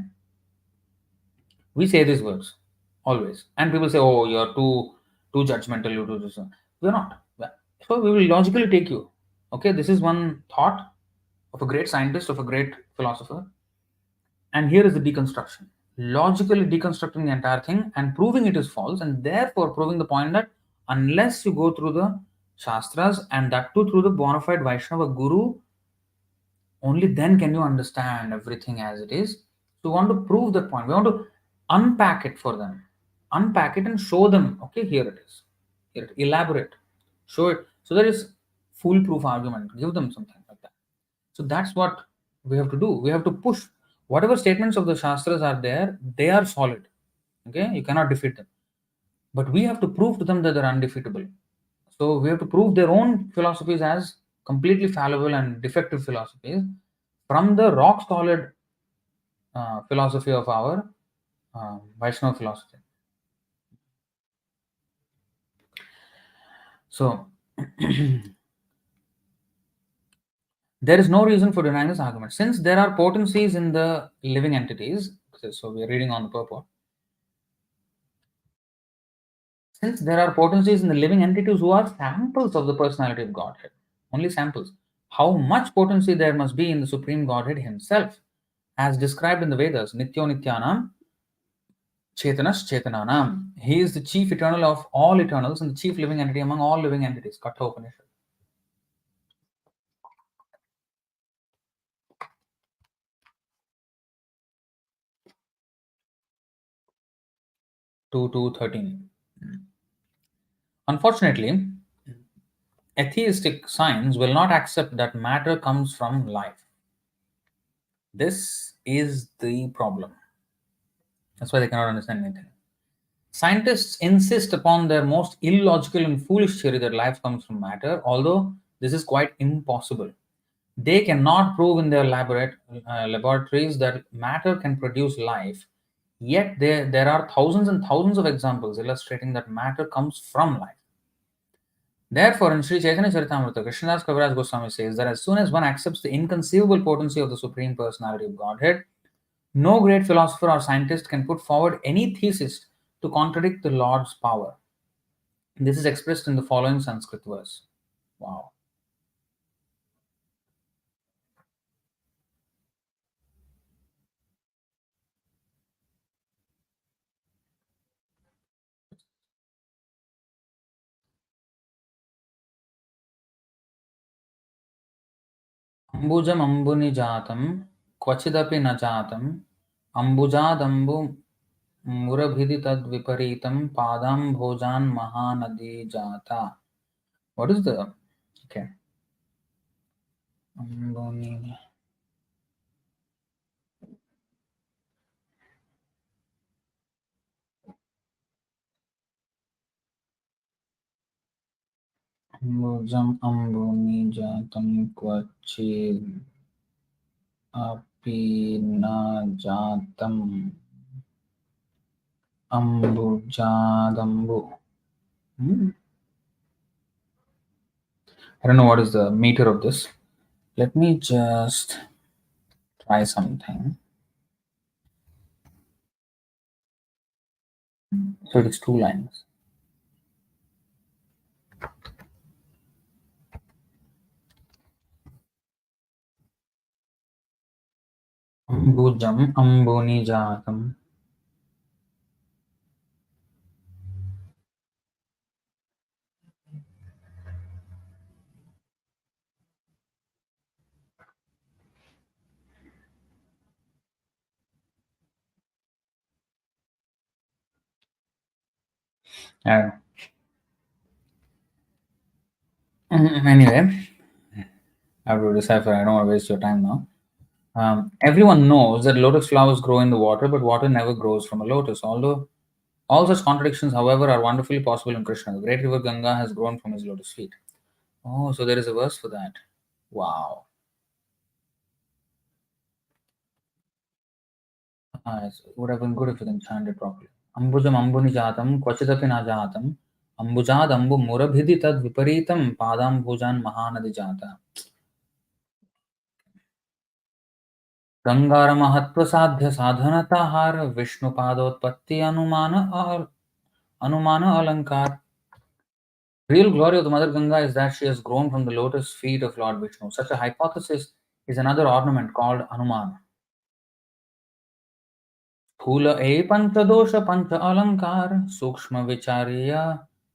We say these words always. And people say, oh, you're too judgmental, you do this. We're not. So we will logically take you. Okay, this is one thought of a great scientist, of a great philosopher. And here is the deconstruction. Logically deconstructing the entire thing and proving it is false, and therefore proving the point that unless you go through the Shastras and that too through the bona fide Vaishnava Guru, only then can you understand everything as it is. So we want to prove that point. We want to unpack it for them. Unpack it and show them, okay, here it is. Here it, elaborate. Show it. So there is foolproof argument. Give them something like that. So that's what we have to do. We have to push whatever statements of the Shastras are there, they are solid. Okay, you cannot defeat them. But we have to prove to them that they're undefeatable. So we have to prove their own philosophies as completely fallible and defective philosophies from the rock solid philosophy of our Vaishnava philosophy. So there is no reason for denying this argument. Since there are potencies in the living entities, so we are reading on the purport. Since there are potencies in the living entities who are samples of the personality of Godhead, only samples, how much potency there must be in the Supreme Godhead Himself, as described in the Vedas, Nityo Nityanam, Chetanas Chetananam. He is the chief eternal of all eternals and the chief living entity among all living entities. Katha Upanishad. 2:13. Unfortunately, atheistic science will not accept that matter comes from life. This is the problem. That's why they cannot understand anything. Scientists insist upon their most illogical and foolish theory that life comes from matter, although this is quite impossible. They cannot prove in their laboratories that matter can produce life, yet there are thousands and thousands of examples illustrating that matter comes from life. Therefore, in Sri Chaitanya Charitamrita, Krishnadas Kaviraj Goswami says that as soon as one accepts the inconceivable potency of the Supreme Personality of Godhead, no great philosopher or scientist can put forward any thesis to contradict the Lord's power. This is expressed in the following Sanskrit verse. Wow. Ambujam ambuni jatam, kvachidapi na jatam, ambujadambu murabhidi tad viparitam, padam bhojan mahanadi jata. What is the... Okay. Ambuni... Ambujam ambuni jatam kvachid api na jatam ambujadambu. I don't know what is the meter of this. Let me just try something. So it is 2 lines. Ambujam ambuni jatam. Anyway, I have to decipher. I don't want to waste your time now. Everyone knows that lotus flowers grow in the water, but water never grows from a lotus. Although all such contradictions, however, are wonderfully possible in Krishna. The great river Ganga has grown from his lotus feet. Oh, so there is a verse for that. Wow. It would have been good if you can chant it properly. Ambujam ambuni jatam kvachitapi na jatam ambujad ambu murabhidi tad viparitam padam bhujan mahanadi jata. गंगार महत्व साध्य साधनता हार विष्णु पादोत्पत्ति अनुमान अलंकार. Real glory of the Mother Ganga is that she has grown from the lotus feet of Lord Vishnu. Such a hypothesis is another ornament called Anuman. स्थूल ए पंचदोष पंच अलंकार सूक्ष्म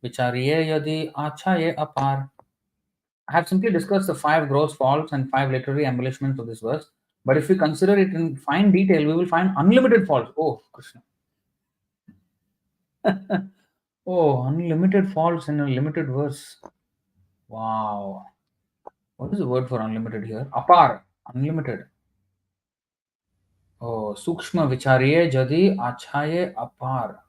विचारिये यदि आच्छाये अपार. I have simply discussed the five gross faults and five literary embellishments of this verse, but if we consider it in fine detail, we will find unlimited faults. Oh, Krishna. Oh, unlimited faults in a limited verse. Wow. What is the word for unlimited here? Apar. Unlimited. Oh, Sukshma vichariye jadi achaye apar.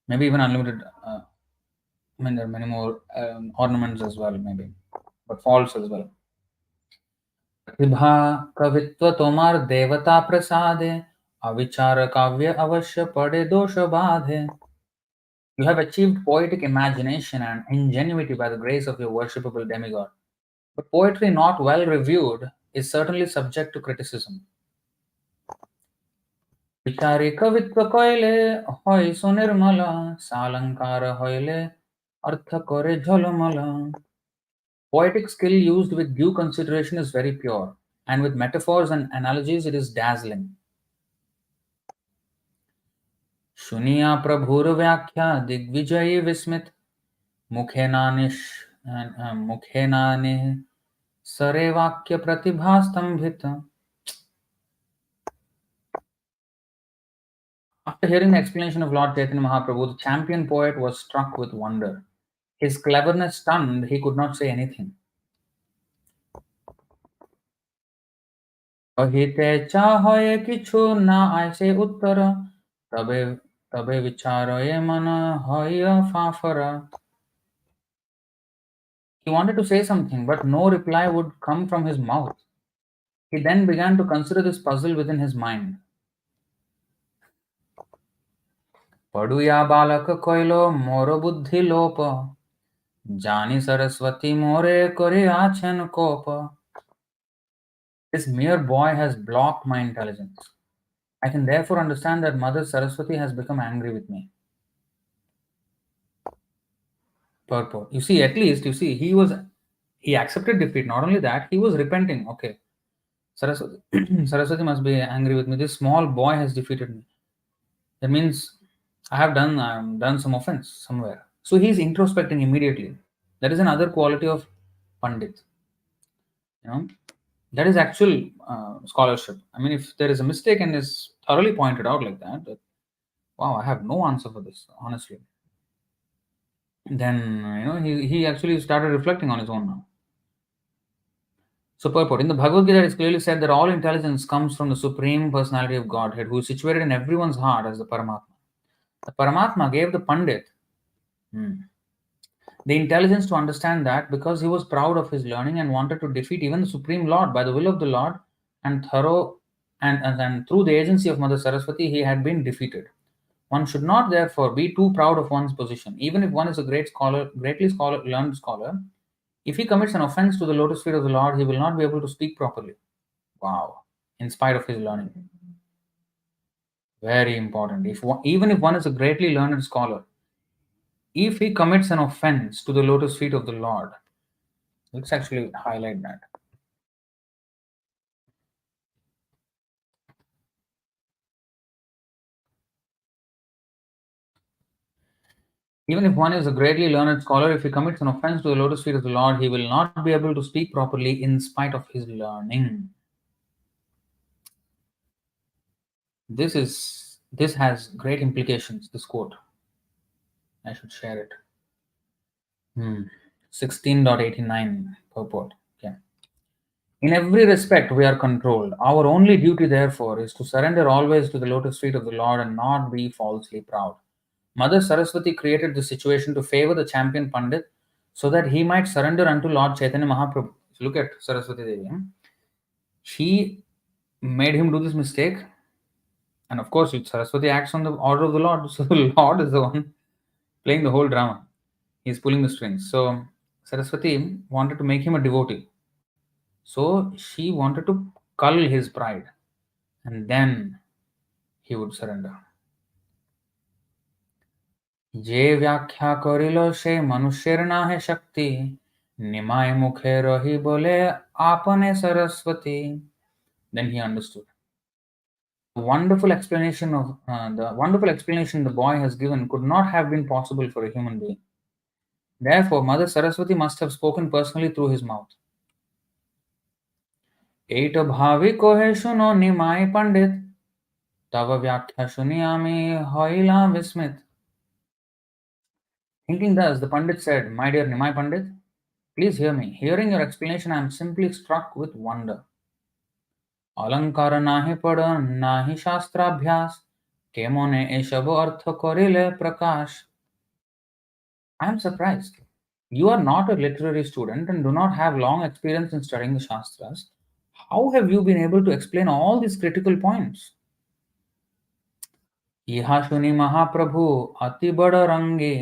Maybe even unlimited. I mean, there are many more ornaments as well, maybe, but faults as well. प्रतिभा कवित्व तोमार देवता प्रसादे अविचार काव्य अवश्य पड़े दोष बाधे. You have achieved poetic imagination and ingenuity by the grace of your worshipable demigod. But poetry not well reviewed is certainly subject to criticism. विचारी कवित्व कइले হয় সুনির্মল সালঙ্কার হইলে अर्थ करे झलमल. Poetic skill used with due consideration is very pure, and with metaphors and analogies it is dazzling. शुनिया प्रभुर व्याख्या दिग्विजयी विस्मित मुखेनानि सरे वाक्य प्रतिभा स्तंभित. After hearing the explanation of Lord Chaitanya Mahaprabhu, the champion poet was struck with wonder. His cleverness stunned, he could not say anything. कहिते चाहे किछु ना आइसे उत्तर तबे तबे विचारये मन हय फाफर. He wanted to say something, but no reply would come from his mouth. He then began to consider this puzzle within his mind. पड़ुया बालक कोइलो मोर बुद्धि लोप जानी सरस्वती मोरे करे आछन कोप. This mere boy has blocked my intelligence. I can therefore understand that Mother Saraswati has become angry with me. Purport. You see, at least, he accepted defeat. Not only that, he was repenting. Okay, Saraswati, Saraswati must be angry with me. This small boy has defeated me. That means I have done some offense somewhere. So he's introspecting immediately. That is another quality of Pandit. You know, that is actual scholarship. I mean, if there is a mistake and is thoroughly pointed out like that, wow, I have no answer for this, honestly. Then he actually started reflecting on his own now. So purport. In the Bhagavad Gita, it is clearly said that all intelligence comes from the Supreme Personality of Godhead, who is situated in everyone's heart as the Paramatma. The Paramatma gave the Pandit the intelligence to understand that because he was proud of his learning and wanted to defeat even the Supreme Lord by the will of the Lord and through the agency of Mother Saraswati, he had been defeated. One should not therefore be too proud of one's position. Even if one is a learned scholar, if he commits an offense to the lotus feet of the Lord, he will not be able to speak properly. Wow. In spite of his learning. Very important. Even if one is a greatly learned scholar, if he commits an offense to the lotus feet of the Lord, let's actually highlight that. Even if one is a greatly learned scholar, if he commits an offense to the lotus feet of the Lord, he will not be able to speak properly in spite of his learning. This has great implications, this quote. I should share it. 16.89 purport. Okay. In every respect, we are controlled. Our only duty, therefore, is to surrender always to the lotus feet of the Lord and not be falsely proud. Mother Saraswati created the situation to favor the champion Pandit so that he might surrender unto Lord Chaitanya Mahaprabhu. So look at Saraswati Devi. She made him do this mistake. And of course, Saraswati acts on the order of the Lord. So the Lord is the one playing the whole drama. He's pulling the strings. So Saraswati wanted to make him a devotee. So she wanted to cull his pride. And then he would surrender. যে ব্যাখ্যা করিল সে মানুষের নাহে শক্তি নিমায় মুখে রহি বলে আপনে Saraswati. Then he understood. The wonderful explanation the boy has given could not have been possible for a human being. Therefore, Mother Saraswati must have spoken personally through his mouth. Eight ভাবি কহে শুনো নিমাই পণ্ডিত তব ব্যাখ্যা শুনি আমি হইলাম বিস্মিত. Thinking thus, the Pandit said, My dear Nimai Pandit, please hear me. Hearing your explanation, I am simply struck with wonder. অলঙ্কার নাহি পড় নাহি শাস্ত্রাভ্যাস কেমনে এসব অর্থ করিলে প্রকাশ. I am surprised. You are not a literary student and do not have long experience in studying the Shastras. How have you been able to explain all these critical points? ইহা শুনি মহাপ্রভু অতি বড় রঙ্গে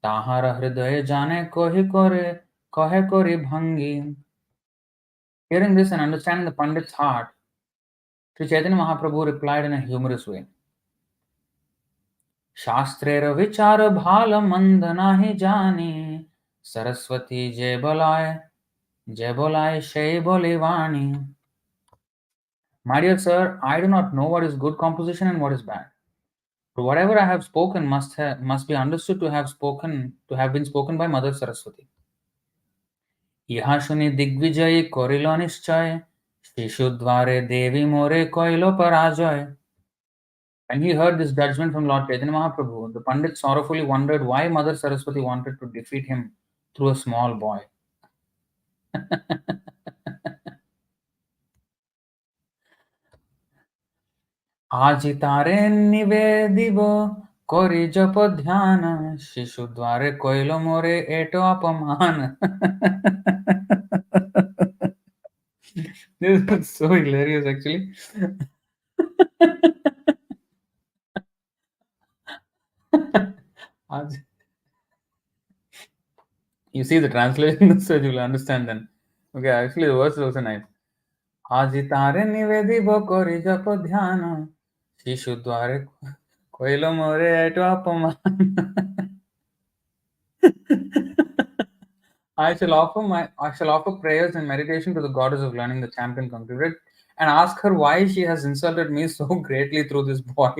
তাহার হৃদয়ে জানে কহে করি ভঙ্গি. Hearing this and understanding the Pandit's heart, Sri Chaitanya Mahaprabhu replied in a humorous way. शास्त्रेर विचार भाल मंद नाही जानी सरस्वती जय बोलाय शै बोले वाणी. My dear sir, I do not know what is good composition and what is bad. But whatever I have spoken must be understood to have been spoken by Mother Saraswati. ইহা শুনি দিগ্বিজয়ী করিল নিশ্চয় শিশুদ্বারে দেবী মোরে কইল পরাজয়. When he heard this judgment from Lord Chaitanya Mahaprabhu, the Pandit sorrowfully wondered why Mother Saraswati wanted to defeat him through a small boy. আজি তারে নিবেদিব করি জপ ধ্যান শিশু দ্বারে কইল মোরে এটো অপমান. This is so hilarious actually. You see the translation, so you will understand then. Okay, actually the verse is also nice. আজি তারে নিবেদিব করি জপ ধ্যান শিশু দ্বারে কইল মোরে এটো অপমান. I shall offer prayers and meditation to the goddess of learning, the champion concluded, and ask her why she has insulted me so greatly through this boy.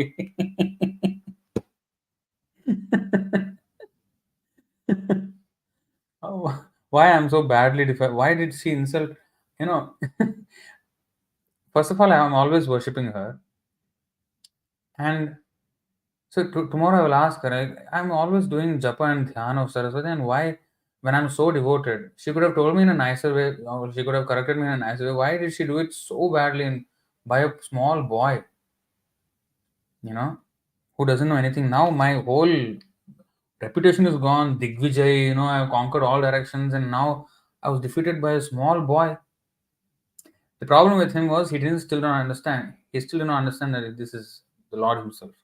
Oh, why I'm so badly defined? Why did she insult? You know, first of all, I'm always worshipping her, and so tomorrow I will ask her. I'm always doing japa and dhyana of Saraswati, and why, when I'm so devoted, she could have told me in a nicer way, or she could have corrected me in a nicer way. Why did she do it so badly and by a small boy? You know, who doesn't know anything. Now my whole reputation is gone. Digvijay, you know, I've conquered all directions, and now I was defeated by a small boy. The problem with him was he didn't still don't understand. He still didn't understand that this is the Lord Himself.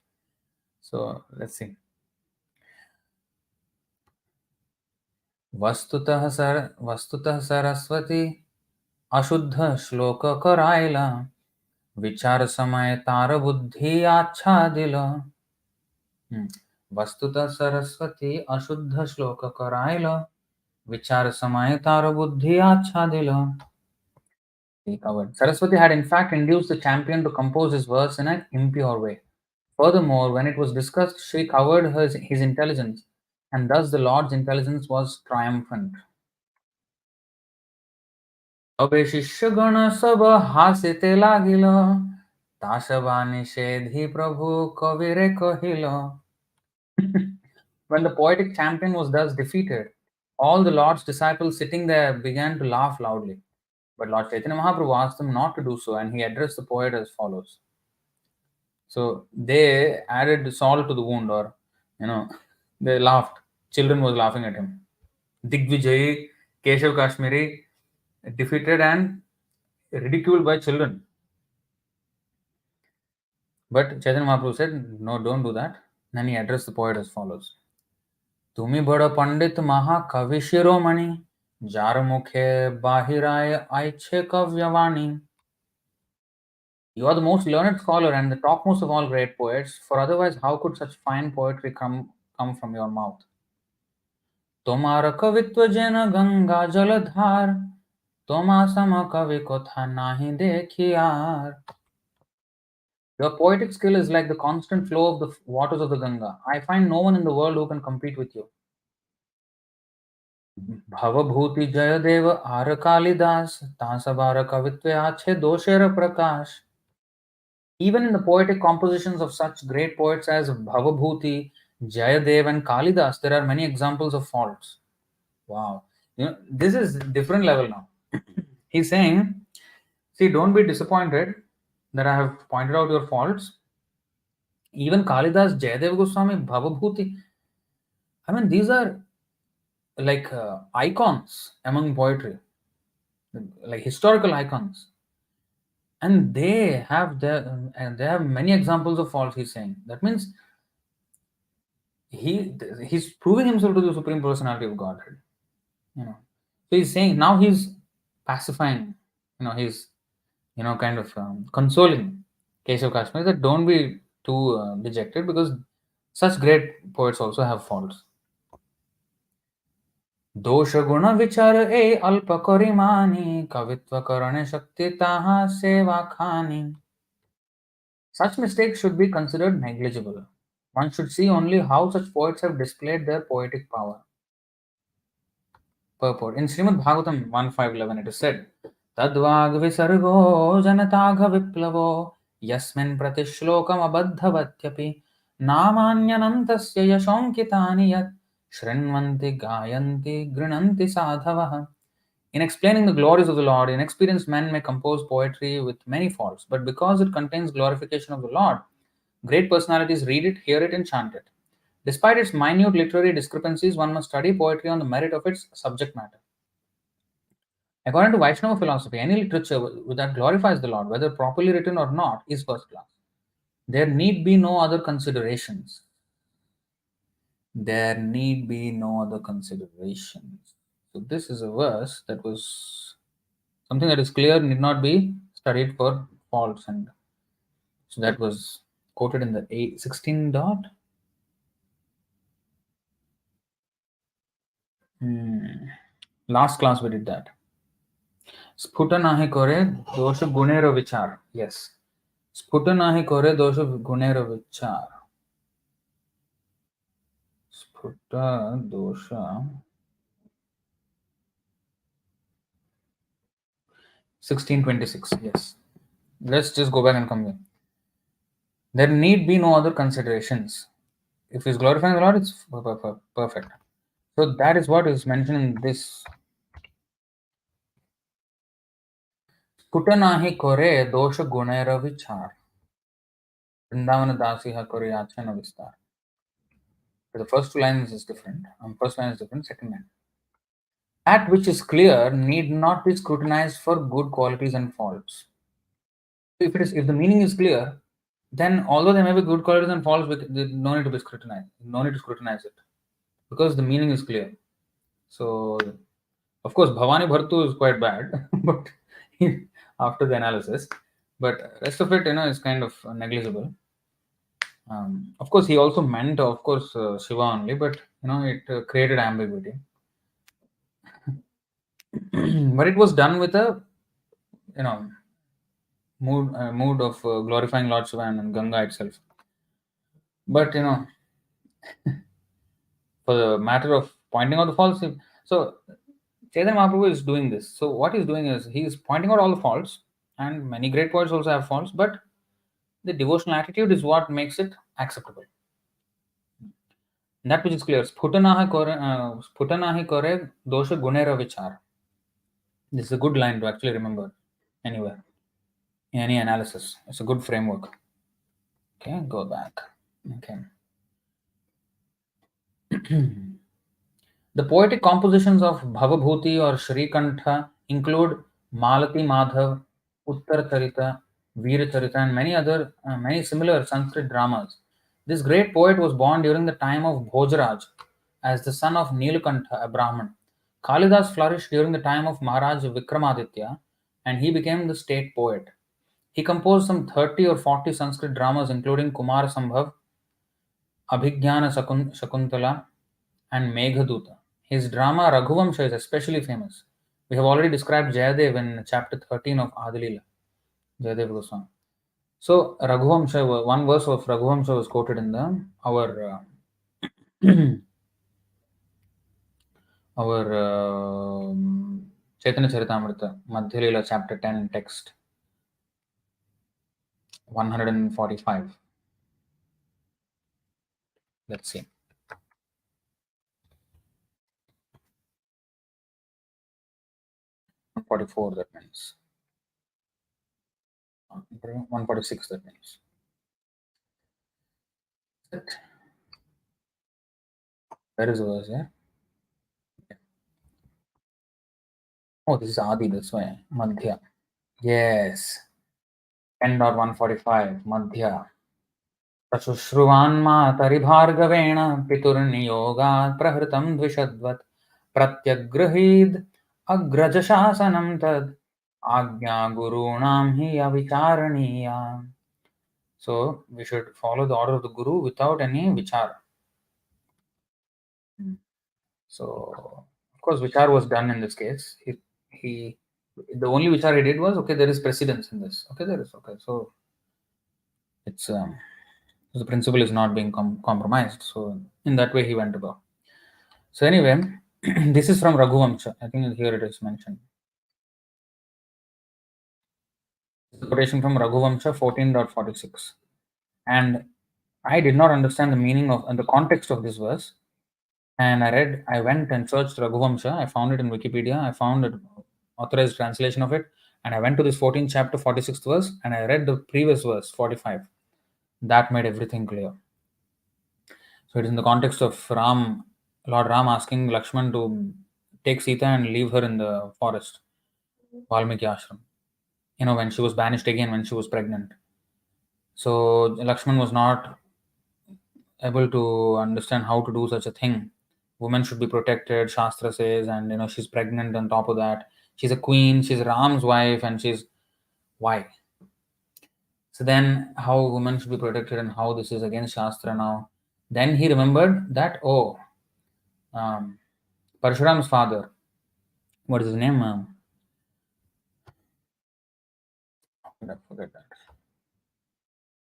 So let's see. वस्तुतः सरस्वती अशुद्ध श्लोक करायला विचार समय तार बुद्धि आच्छादिल. वस्तुतः सरस्वती अशुद्ध श्लोक करायला विचार समय तार बुद्धि आच्छादिल. Saraswati had in fact induced the champion to compose his verse in an impure way. Furthermore, when it was discussed, she covered his intelligence, and thus the Lord's intelligence was triumphant. তবে শিষ্যগণ সব হাসিতে লাগিল তাসবা নিষেধি প্রভু কবিরে কহিল. When the poetic champion was thus defeated, all the Lord's disciples sitting there began to laugh loudly. But Lord Chaitanya Mahaprabhu asked them not to do so, and he addressed the poet as follows. So they added salt to the wound, or they laughed. Children was laughing at him. Digvijay, Keśava Kāśmīrī, defeated and ridiculed by children. But Chaitanya Mahaprabhu said, no, don't do that. Then he addressed the poet as follows. Tumi bada pandit maha kavi shiromani, jar mukhe bahiraye aiche kavyavani. You are the most learned scholar and the topmost of all great poets, for otherwise how could such fine poetry come from your mouth? Tomara kavitva jena ganga jaladhar, toma sama kavi kotha nahi dekhiyar. Your poetic skill is like the constant flow of the waters of the Ganga. I find no one in the world who can compete with you. Bhavabhuti Jayadeva Ara Kalidas, Tasabara Kavitve Ache Doshera Prakash. Even in the poetic compositions of such great poets as Bhavabhuti, Jayadev, and Kalidas, there are many examples of faults. Wow. This is different level now. He's saying, see, don't be disappointed that I have pointed out your faults. Even Kalidas, Jayadev Goswami, Bhavabhuti, I mean, these are like icons among poetry, like historical icons. And they have many examples of faults, he's saying. That means he's proving himself to the Supreme Personality of Godhead. So he's saying, now he's pacifying, he's kind of consoling Keśava Kāśmīrī that don't be too dejected, because such great poets also have faults. दोष गुण विचार ए अल्प करिमानी कवित्व करणे शक्ति ताहा सेवा खानी. Such mistakes should be considered negligible. One should see only how such poets have displayed their poetic power. Purport. In Srimad Bhagavatam 1.5.11 it is said, Tadvag visargo janatagha viplavo yasmin pratishlokam abadhavatyapi namanyanantasya yashonkitani yat shrinvanti gayanti grinanti sadhavaha. In explaining the glories of the Lord, inexperienced men may compose poetry with many faults, but because it contains glorification of the Lord, great personalities read it, hear it, and chant it. Despite its minute literary discrepancies, one must study poetry on the merit of its subject matter. According to Vaishnava philosophy, any literature that glorifies the Lord, whether properly written or not, is first class. There need be no other considerations. There need be no other considerations. So this is a verse that was something that is clear, need not be studied for faults, and so that was quoted in the 16 dot. Last class we did that. Sputa nahi kore dosha gunero vichar. Yes. Sputa nahi kore dosha gunero vichar. Sputa dosha 16.26. Yes. Let's just go back and come here. There need be no other considerations. If he's glorifying the Lord, it's perfect. So that is what is mentioned in this. Sputa nahi kore dosha gunero vichar. Vrindavana dasiha kore yachana vistar. The first two lines is different. First line is different. Second line. That which is clear need not be scrutinized for good qualities and faults. If the meaning is clear, then although there may be good qualities and faults, no need to be scrutinized. No need to scrutinize it, because the meaning is clear. So, of course, Bhavani Bhartu is quite bad, but after the analysis, but rest of it, is kind of negligible. Of course, he also meant, Shiva only, but it created ambiguity. But it was done with a mood of glorifying Lord Shiva and Ganga itself. But for the matter of pointing out the faults, so Chaitanya Mahaprabhu is doing this. So what he's doing is he's pointing out all the faults, and many great poets also have faults, but the devotional attitude is what makes it acceptable. That which is clear. Sputanahi kore dosha gunera vichar. This is a good line to actually remember anywhere, in any analysis. It's a good framework. Okay, go back. Okay. The poetic compositions of Bhavabhuti or Shrikantha include Malati Madhav, Uttar Charita, Veer Charita, and many similar Sanskrit dramas. This great poet was born during the time of Bhojaraj as the son of Nilakantha, a Brahmin. Kalidas flourished during the time of Maharaj Vikramaditya, and he became the state poet. He composed some 30 or 40 Sanskrit dramas, including Kumar Sambhav, Abhigyana Shakuntala, and Meghaduta. His drama Raghuvamsha is especially famous. We have already described Jayadev in chapter 13 of Ādi Jayadev Goswami. So Raghuvamsha, one verse of Raghuvamsha was quoted in our Chaitanya Charitamrita, Madhya Leela chapter 10 text 145. Let's see. 144, that means. 146, that means. Where is the verse here? Oh, this is Adi, that's why. Madhya. Yes. 10.145, Madhya. प्रशुश्रुवान्मातरिभार्गवेण पितुर्नियोगात् प्रहृतं द्विषद्वत् प्रत्यग्रहीद् अग्रजशासनं तद् आज्ञा गुरूणां हि अविचारणीया. So we should follow the order of the guru without any vichar. So of course vichar was done in this case. He the only vichar he did was, okay, there is precedence in this. Okay, there is, okay. So it's the principle is not being compromised. So in that way he went about. So anyway, this is from Raghuvamsha. I think here it is mentioned. The quotation from Raghuvamsha 14.46. And I did not understand the meaning of and the context of this verse. And I went and searched Raghuvamsha. I found it in Wikipedia. I found an authorized translation of it. And I went to this 14th chapter, 46th verse, and I read the previous verse, 45. That made everything clear. So it is in the context of Lord Ram asking Lakshman to take Sita and leave her in the forest, Valmiki ashram. When she was banished again when she was pregnant. So Lakshman was not able to understand how to do such a thing. Women should be protected, Shastra says, and she's pregnant on top of that. She's a queen, she's Ram's wife, and she's why? So then how women should be protected and how this is against Shastra now. Then he remembered that, Parshuram's father, what is his name? I forget that.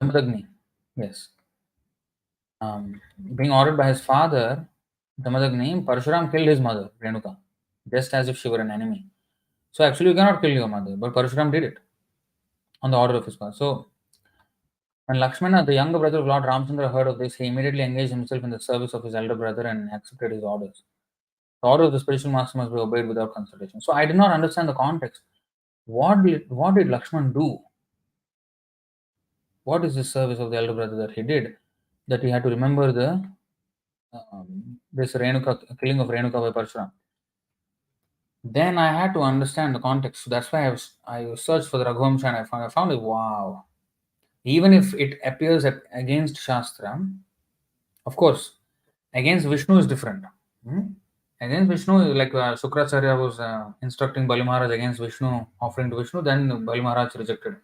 Jamadagni, yes. Being ordered by his father, Jamadagni, Parshuram killed his mother, Renuka, just as if she were an enemy. So actually you cannot kill your mother, but Parshuram did it on the order of his father. So when Lakshmana, the younger brother of Lord Ramchandra, heard of this, he immediately engaged himself in the service of his elder brother and accepted his orders. The order of the spiritual master must be obeyed without consultation. So I did not understand the context. What did Lakshman do? What is the service of the elder brother that he did? That he had to remember this Renuka, killing of Renuka by Parshuram. Then I had to understand the context. So that's why I searched for the Raghuvamsha and I found it. Wow. Even if it appears against Shastra, of course, against Vishnu is different. Against Vishnu, like Shukracharya was instructing Bali Maharaj against Vishnu, offering to Vishnu, then Bali Maharaj rejected.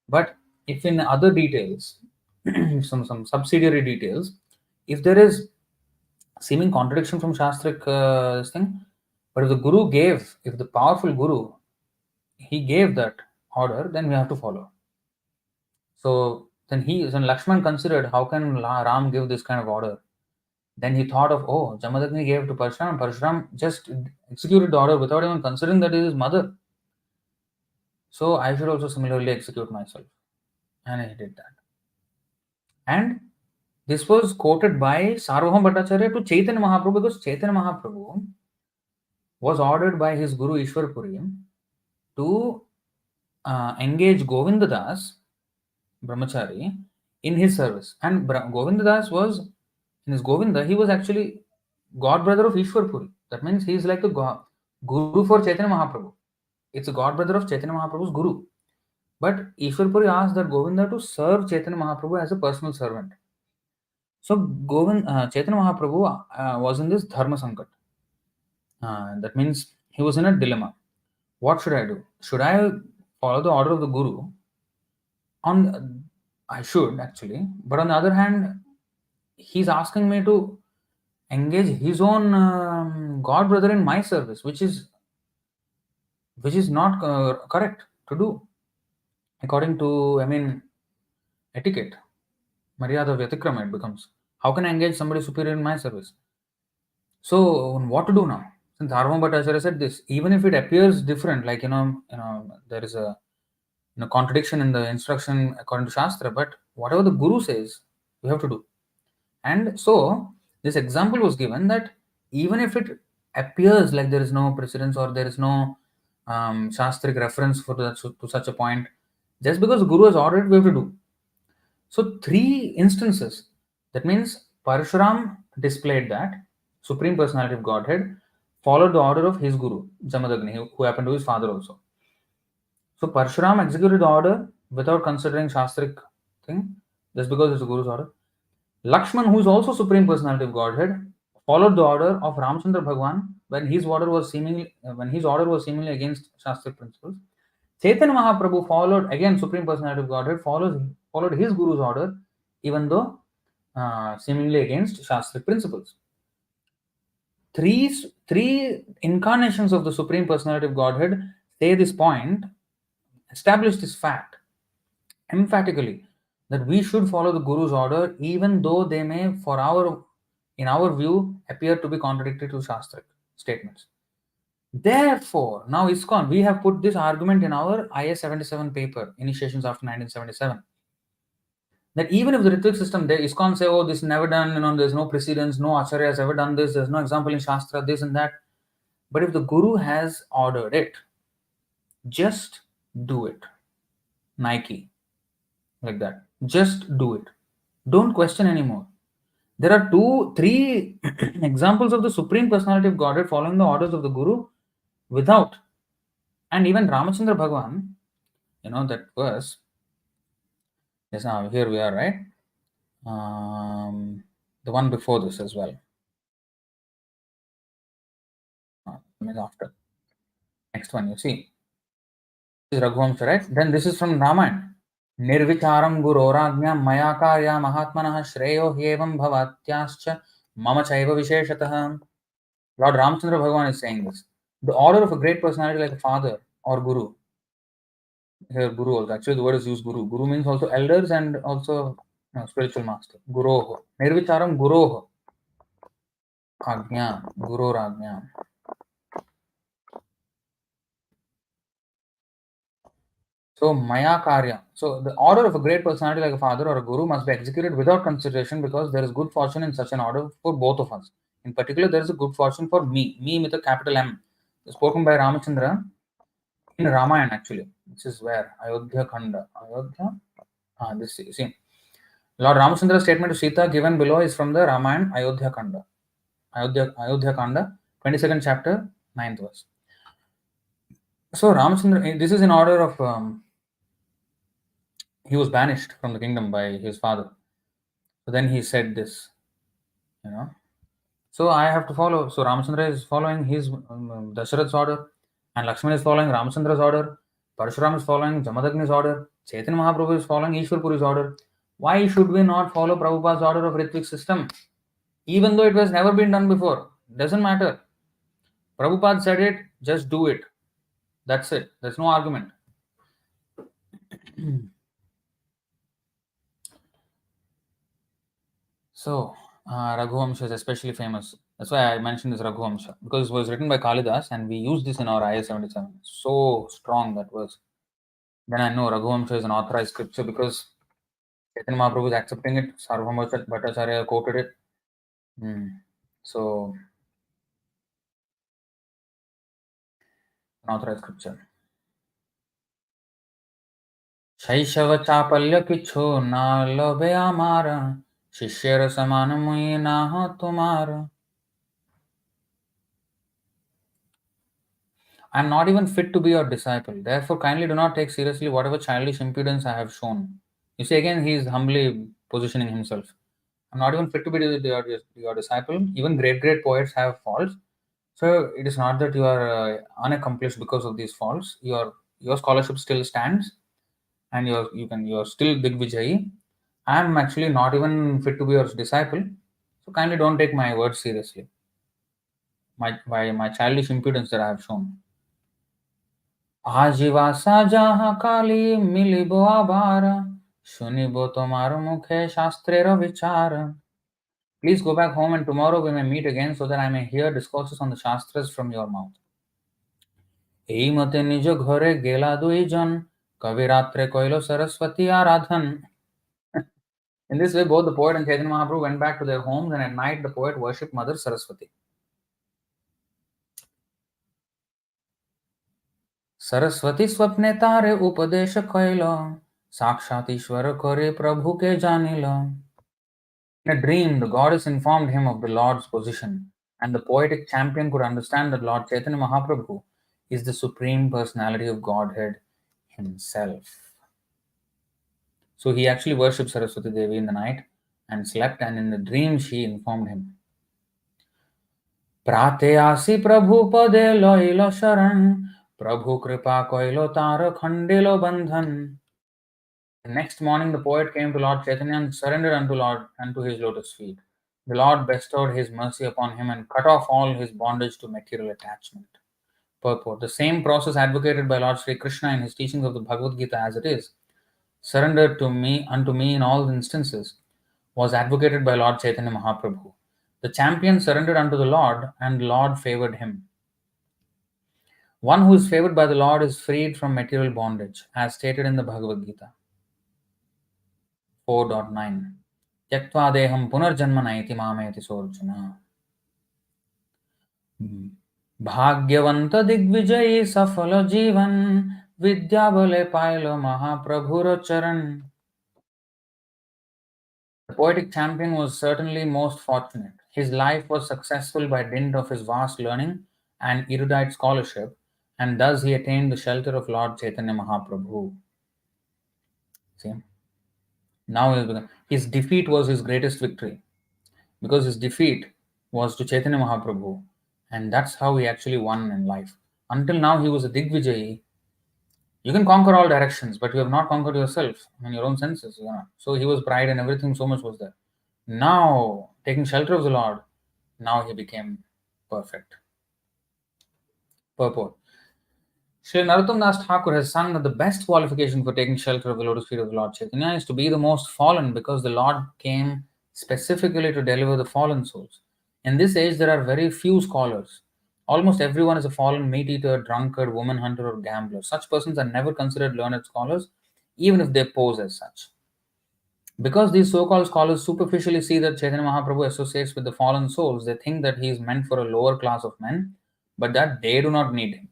But if in other details, some subsidiary details, if there is seeming contradiction from Shastric this thing, but if the powerful Guru, he gave that order, then we have to follow. So then Lakshman considered, how can Ram give this kind of order? Then he thought of, Jamadagni gave to Parshuram. Parshuram just executed the order without even considering that it is his mother. So I should also similarly execute myself. And he did that. And this was quoted by Sarvabhauma Bhattacharya to Chaitanya Mahaprabhu, because Chaitanya Mahaprabhu was ordered by his Guru Ishwar Puri to engage Govinda Das, Brahmachari, in his service. And Govinda Das was, in his Govinda, he was actually god brother of Ishwar Puri. That means he is like a guru for Chaitanya Mahaprabhu. It's a god brother of Chaitanya Mahaprabhu's guru. But Ishwar Puri asked that Govinda to serve Chaitanya Mahaprabhu as a personal servant. So Chaitanya Mahaprabhu was in this dharma sankat. That means he was in a dilemma. What should I do? Should I follow the order of the guru? I should actually, but on the other hand, he's asking me to engage his own god brother in my service, which is not correct to do according to, etiquette. Maryada Vyatikrama it becomes. How can I engage somebody superior in my service? So what to do now? Since Harvam Bhattacharya said this, even if it appears different, like there is a contradiction in the instruction according to Shastra, but whatever the Guru says, we have to do. And so this example was given that even if it appears like there is no precedence or there is no Shastric reference to such a point, just because the Guru has ordered, we have to do. So three instances. That means Parshuram displayed that Supreme Personality of Godhead followed the order of his Guru, Jamadagni, who happened to be his father also. So Parshuram executed the order without considering Shastric thing, just because it's the Guru's order. Lakshman, who is also Supreme Personality of Godhead, followed the order of Ramchandra Bhagwan when his order was seemingly against Shastric principles. Chaitanya Mahaprabhu followed, again Supreme Personality of Godhead, followed his Guru's order, even though seemingly against Shastric principles. Three incarnations of the Supreme Personality of Godhead say this point, establish this fact emphatically, that we should follow the Guru's order even though they may, in our view, appear to be contradictory to Shastric statements. Therefore, now ISKCON, we have put this argument in our IS 77 paper, Initiations After 1977, that even if the Ritvik system, they ISKCON say, oh, this is never done, there's no precedence, no Acharya has ever done this, there's no example in Shastra, this and that. But if the Guru has ordered it, just do it. Nike. Like that. Just do it. Don't question anymore. There are three examples of the Supreme Personality of Godhead following the orders of the Guru without. And even Ramachandra Bhagwan, that verse. Yes, now here we are, right? The one before this as well. After. Next one, you see. This is Raghuvamsha, right? Then this is from Ramayana. Nirvicharam guroragnam maya karya mahatmanah shreyo hyevam bhavatyascha mama chaiva visheshatah. Lord Ramchandra Bhagwan is saying this. The order of a great personality like a father or guru. Here, guru also. Actually, the word is used guru. Guru means also elders and also spiritual master. Guroho. Nirvicharam guroho. Agnya. Guroragnya. So, maya karya. So, the order of a great personality like a father or a guru must be executed without consideration because there is good fortune in such an order for both of us. In particular, there is a good fortune for me. Me with a capital M. Spoken by Ramachandra in Ramayana actually. This is where Ayodhya Khanda. This see. Lord Ramachandra's statement to Sita given below is from the Ramayana Ayodhya Khanda. Ayodhya Khanda, 22nd chapter, 9th verse. So Ramachandra, this is in order of he was banished from the kingdom by his father. So then he said this, So I have to follow. So Ramachandra is following his Dasharath's order, and Lakshman is following Ramachandra's order. Parshuram is following Jamadagni's order. Chaitanya Mahaprabhu is following Ishwar Puri's order. Why should we not follow Prabhupada's order of Ritvik system? Even though it has never been done before. Doesn't matter. Prabhupada said it, just do it. That's it. There's no argument. So, Raghuvamsha is especially famous. That's why I mentioned this Raghuvamsha, because it was written by Kalidas and we used this in our IS 77. So strong that was. Then I know Raghuvamsha is an authorized scripture because Chaitanya Mahaprabhu is accepting it. Sarvabhauma Bhattacharya quoted it. So Unauthorized scripture. শৈশব চাপল্য কিছু না লোভে আমার, শিষ্যের সমান মুই না হ তোমার। I am not even fit to be your disciple. Therefore, kindly do not take seriously whatever childish impudence I have shown. You see, again, he is humbly positioning himself. I'm not even fit to be your disciple. Even great poets have faults. So it is not that you are unaccomplished because of these faults. Your scholarship still stands, and you're still Digvijayi. I'm actually not even fit to be your disciple. So kindly don't take my words seriously. My childish impudence that I have shown. আজীবাসা যাহা কালি মিলিব আবার, শুনিব তোমার মুখে শাস্ত্রের বিচার। Please go back home and tomorrow we may meet again so that I may hear discourses on the Shastras from your mouth. এই মতে নিজ ঘরে গেলা দুইজন, কবি রাত্রে কইল Saraswati Aradhan. In this way, both the poet and Chaitanya Mahaprabhu went back to their homes, and at night the poet worshipped Mother Saraswati. Saraswati स्वप्ने तारे उपदेश कइल, साक्षात ईश्वर करे प्रभु के जानिल. In a dream, the goddess informed him of the Lord's position, and the poetic champion could understand that Lord Chaitanya Mahaprabhu is the supreme personality of Godhead himself. So he actually worshipped Saraswati Devi in the night and slept, and in the dream she informed him. प्राते आसी प्रभु पदे लइल शरण, प्रभु कृपा कइलो तार खंडिलो बंधन. The next morning the poet came to Lord Chaitanya and surrendered unto his lotus feet. The Lord bestowed his mercy upon him and cut off all his bondage to material attachment. Purport: the same process advocated by Lord Sri Krishna in his teachings of the Bhagavad Gita as it is, surrendered to me unto me in all instances, was advocated by Lord Chaitanya Mahaprabhu. The champion surrendered unto the Lord, and the Lord favored him. One who is favored by the Lord is freed from material bondage, as stated in the Bhagavad Gita 4.9. त्यक्त्वा देहं पुनर्जन्म नैति मामेति सोऽर्जुन. भाग्यवंत दिग्विजयी सफल जीवन, विद्या बले pilo महाप्रभुर चरण. The poetic champion was certainly most fortunate. His life was successful by dint of his vast learning and erudite scholarship, and thus he attained the shelter of Lord Chaitanya Mahaprabhu. See? Now his defeat was his greatest victory, because his defeat was to Chaitanya Mahaprabhu, and that's how he actually won in life. Until now he was a Digvijayi. You can conquer all directions, but you have not conquered yourself and your own senses. So he was pride and everything, so much was there. Now, taking shelter of the Lord, now he became perfect. Purport: Sri Narottam Das Thakur has sung that the best qualification for taking shelter of the lotus feet of the Lord Chaitanya is to be the most fallen, because the Lord came specifically to deliver the fallen souls. In this age, there are very few scholars. Almost everyone is a fallen meat-eater, drunkard, woman hunter, or gambler. Such persons are never considered learned scholars, even if they pose as such. Because these so-called scholars superficially see that Chaitanya Mahaprabhu associates with the fallen souls, they think that he is meant for a lower class of men, but that they do not need him.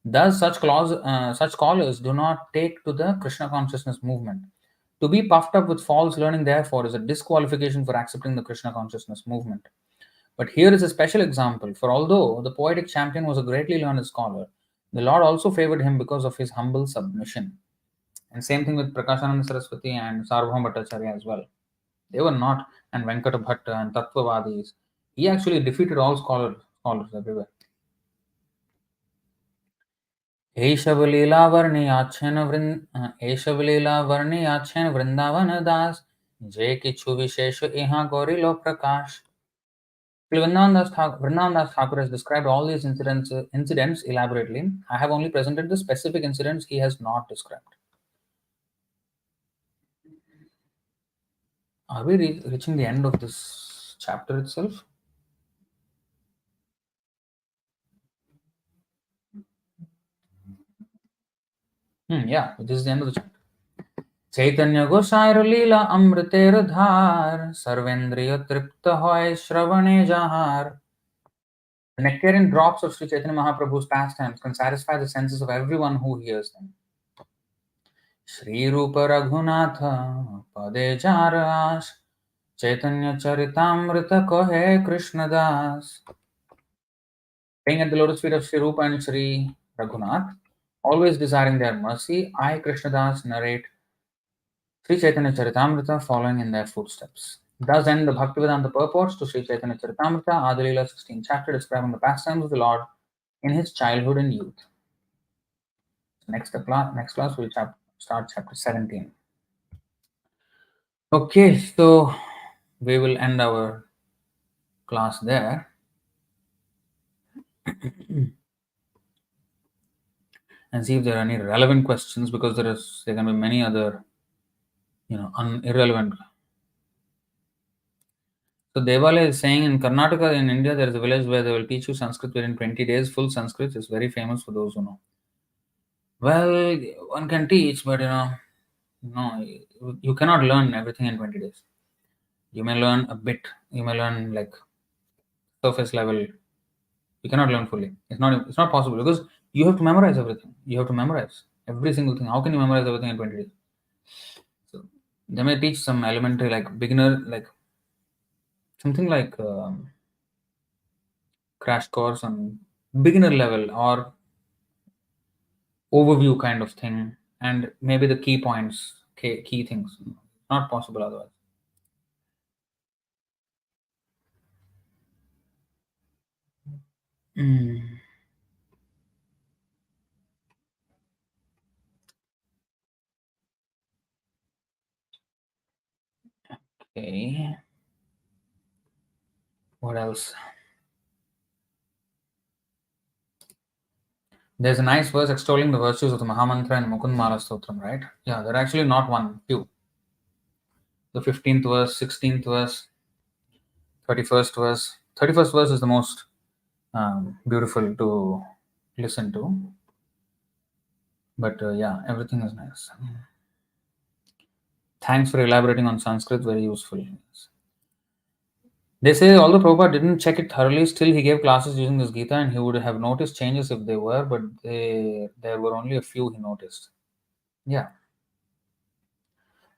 Thus, such scholars do not take to the Krishna consciousness movement. To be puffed up with false learning, therefore, is a disqualification for accepting the Krishna consciousness movement. But here is a special example, for although the poetic champion was a greatly learned scholar, the Lord also favored him because of his humble submission. And same thing with Prakashananda Saraswati and Sarvabhauma Bhattacharya as well. They were not, and Venkata Bhatta and Tattvavadis. He actually defeated all scholars everywhere. एषव लीला वर्णियाच्छेन वृंदावन दास, जे किछु विशेष यहाँ गौरिलो प्रकाश. Vrindavan Das Thakur has described all these incidents elaborately. I have only presented the specific incidents he has not described. Are we reaching the end of this chapter itself? Yeah, this is the end of the chapter. चैतन्य गोसाईर लीला अमृतेर धार, सर्वेन्द्रिय तृप्त होय श्रवणे जाहार. The nectarian drops of Sri Chaitanya Mahaprabhu's pastimes can satisfy the senses of everyone who hears them. Shri Rupa Raghunatha Pade Jarash Chaitanya Charitamrita Kohe Krishna Das. Praying at the lotus feet of Sri Rupa and Sri Raghunath, always desiring their mercy, I, Krishnadas, narrate Sri Chaitanya Charitamrita following in their footsteps. Thus end the Bhaktivedanta purports to Sri Chaitanya Charitamrita, Ādi 16th chapter, describing the pastimes of the Lord in his childhood and youth. Next class we'll start chapter 17. Okay, so we will end our class there. And see if there are any relevant questions, because there can be many other irrelevant. So Devala is saying in Karnataka in India there is a village where they will teach you Sanskrit within 20 days. Full Sanskrit is very famous for those who know. Well, one can teach, but no, you cannot learn everything in 20 days. You may learn a bit. You may learn like surface level. You cannot learn fully. It's not possible, because you have to memorize everything. You have to memorize every single thing. How can you memorize everything in 20 days? So they may teach some elementary, like beginner, like something like crash course on beginner level or overview kind of thing, and maybe the key points, key things. Not possible otherwise. Okay. What else? There's a nice verse extolling the virtues of the Mahamantra and Mukundmala Stotram, right? Yeah, there are actually not one, few. The 15th verse, 16th verse, 31st verse. 31st verse is the most beautiful to listen to. But yeah, everything is nice. Thanks for elaborating on Sanskrit, very useful. They say although Prabhupada didn't check it thoroughly, still he gave classes using this Gita, and he would have noticed changes if they were, but there were only a few he noticed. Yeah.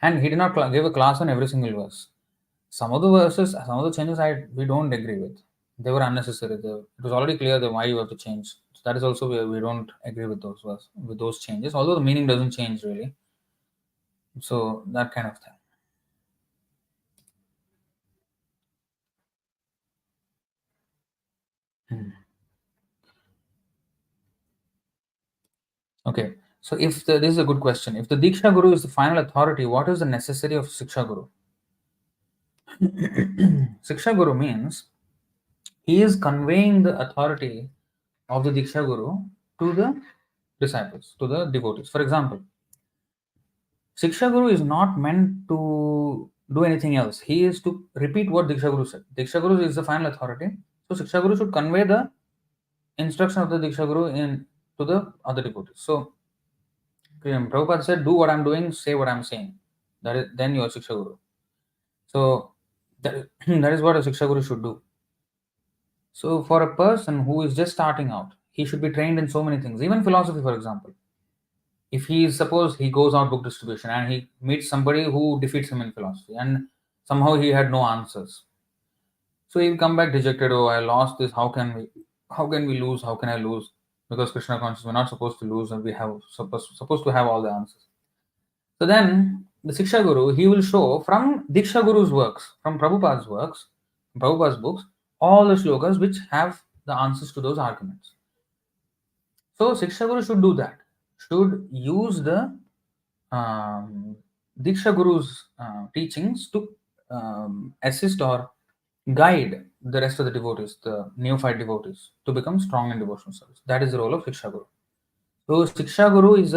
And he did not give a class on every single verse. Some of the verses, some of the changes we don't agree with. They were unnecessary. It was already clear that why you have to change. So that is also where we don't agree with those changes, although the meaning doesn't change really. So that kind of thing. Okay. So this is a good question. If the Diksha Guru is the final authority, what is the necessity of Siksha Guru? Siksha Guru means he is conveying the authority of the Diksha Guru to the disciples, to the devotees. For example, Siksha Guru is not meant to do anything else. He is to repeat what Diksha Guru said. Diksha Guru is the final authority. So Siksha Guru should convey the instruction of the Diksha Guru to the other devotees. So Prabhupada said, do what I'm doing, say what I'm saying. Then you are Siksha Guru. So that is what a Siksha Guru should do. So for a person who is just starting out, he should be trained in so many things, even philosophy, for example. If suppose he goes out book distribution and he meets somebody who defeats him in philosophy, and somehow he had no answers. So he'll come back dejected, oh, I lost this, how can we lose? How can I lose? Because Krishna consciousness, we're not supposed to lose, and we have supposed to have all the answers. So then the Siksha Guru, he will show from Diksha Guru's works, from Prabhupada's works, Prabhupada's books, all the shlokas which have the answers to those arguments. So Siksha Guru should do that, should use the Diksha Guru's teachings to assist or guide the rest of the devotees, the neophyte devotees, to become strong in devotional service. That is the role of Siksha Guru. So Siksha Guru is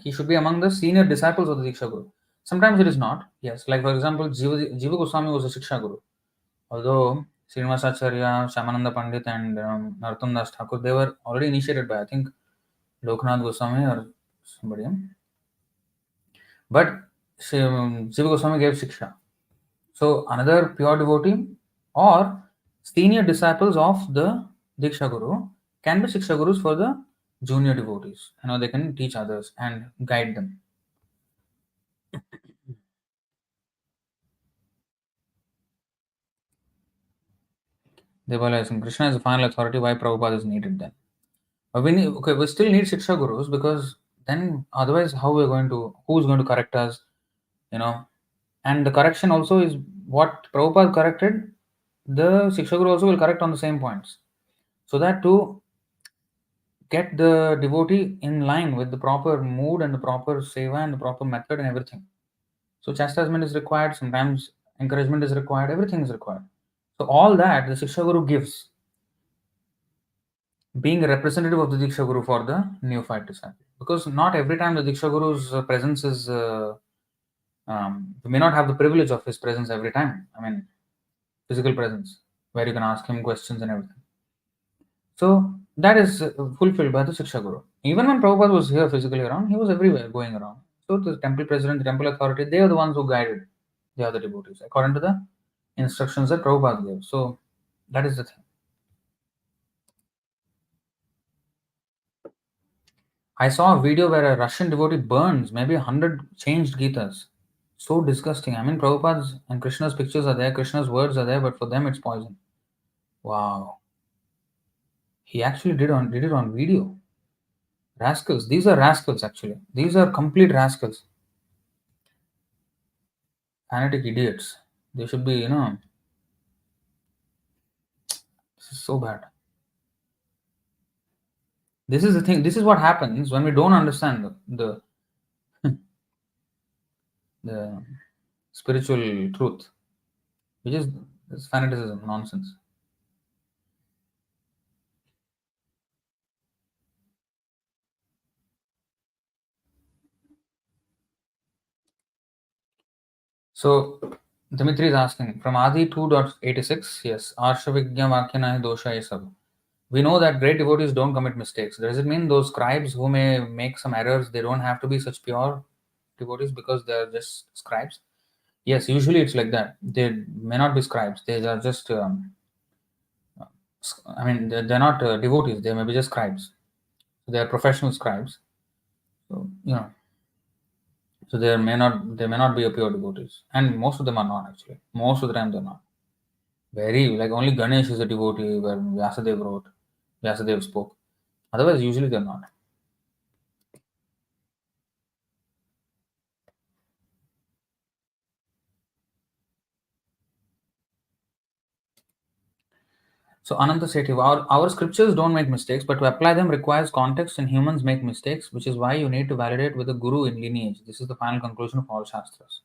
he should be among the senior disciples of the Diksha Guru. Sometimes it is not. Yes, like for example, Jiva Goswami was a Siksha Guru. Although Srinivasacharya, Shyamananda Pandit, and Narottam Das Thakur, they were already initiated by, I think, Loknath Goswami or somebody. But Jiva Goswami gave Shiksha. So another pure devotee or senior disciples of the Diksha Guru can be Shiksha Gurus for the junior devotees. They can teach others and guide them. Devala is Krishna is the final authority. Why Prabhupada is needed then? We still need Shiksha Gurus because then otherwise how we're going to, who's going to correct us, you know? And the correction also is what Prabhupada corrected, the Shiksha Guru also will correct on the same points. So that to get the devotee in line with the proper mood and the proper seva and the proper method and everything. So chastisement is required, sometimes encouragement is required, everything is required. So all that the Shiksha Guru gives, being a representative of the Diksha Guru for the neophyte disciple. Because not every time the Diksha Guru's presence is, we may not have the privilege of his presence every time. I mean, physical presence, where you can ask him questions and everything. So that is fulfilled by the Shiksha Guru. Even when Prabhupada was here physically around, he was everywhere going around. So the temple president, the temple authority, they are the ones who guided the other devotees according to the instructions that Prabhupada gave. So that is the thing. I saw a video where a Russian devotee burns maybe 100 changed Gitas. So disgusting. I mean, Prabhupada's and Krishna's pictures are there, Krishna's words are there, but for them it's poison. Wow. He actually did it on video. Rascals. These are rascals actually. These are complete rascals. Fanatic idiots. They should be, this is so bad. This is the thing. This is what happens when we don't understand the spiritual truth, which is this fanaticism nonsense. So Dimitri is asking from Ādi 2.86, yes, Arshavigya Vakyana dosha esab. We know that great devotees don't commit mistakes. Does it mean those scribes who may make some errors, they don't have to be such pure devotees because they're just scribes? Yes, usually it's like that. They may not be scribes. They are just, I mean, they're not devotees. They may be just scribes. So they are professional scribes. So so they may not be a pure devotees, and most of them are not actually. Most of the time they're not. Very like only Ganesh is a devotee where Vyasadeva wrote, Vyasadeva spoke. Otherwise, usually they're not. So Ananta Sethi, our scriptures don't make mistakes, but to apply them requires context, and humans make mistakes, which is why you need to validate with a guru in lineage. This is the final conclusion of all shastras.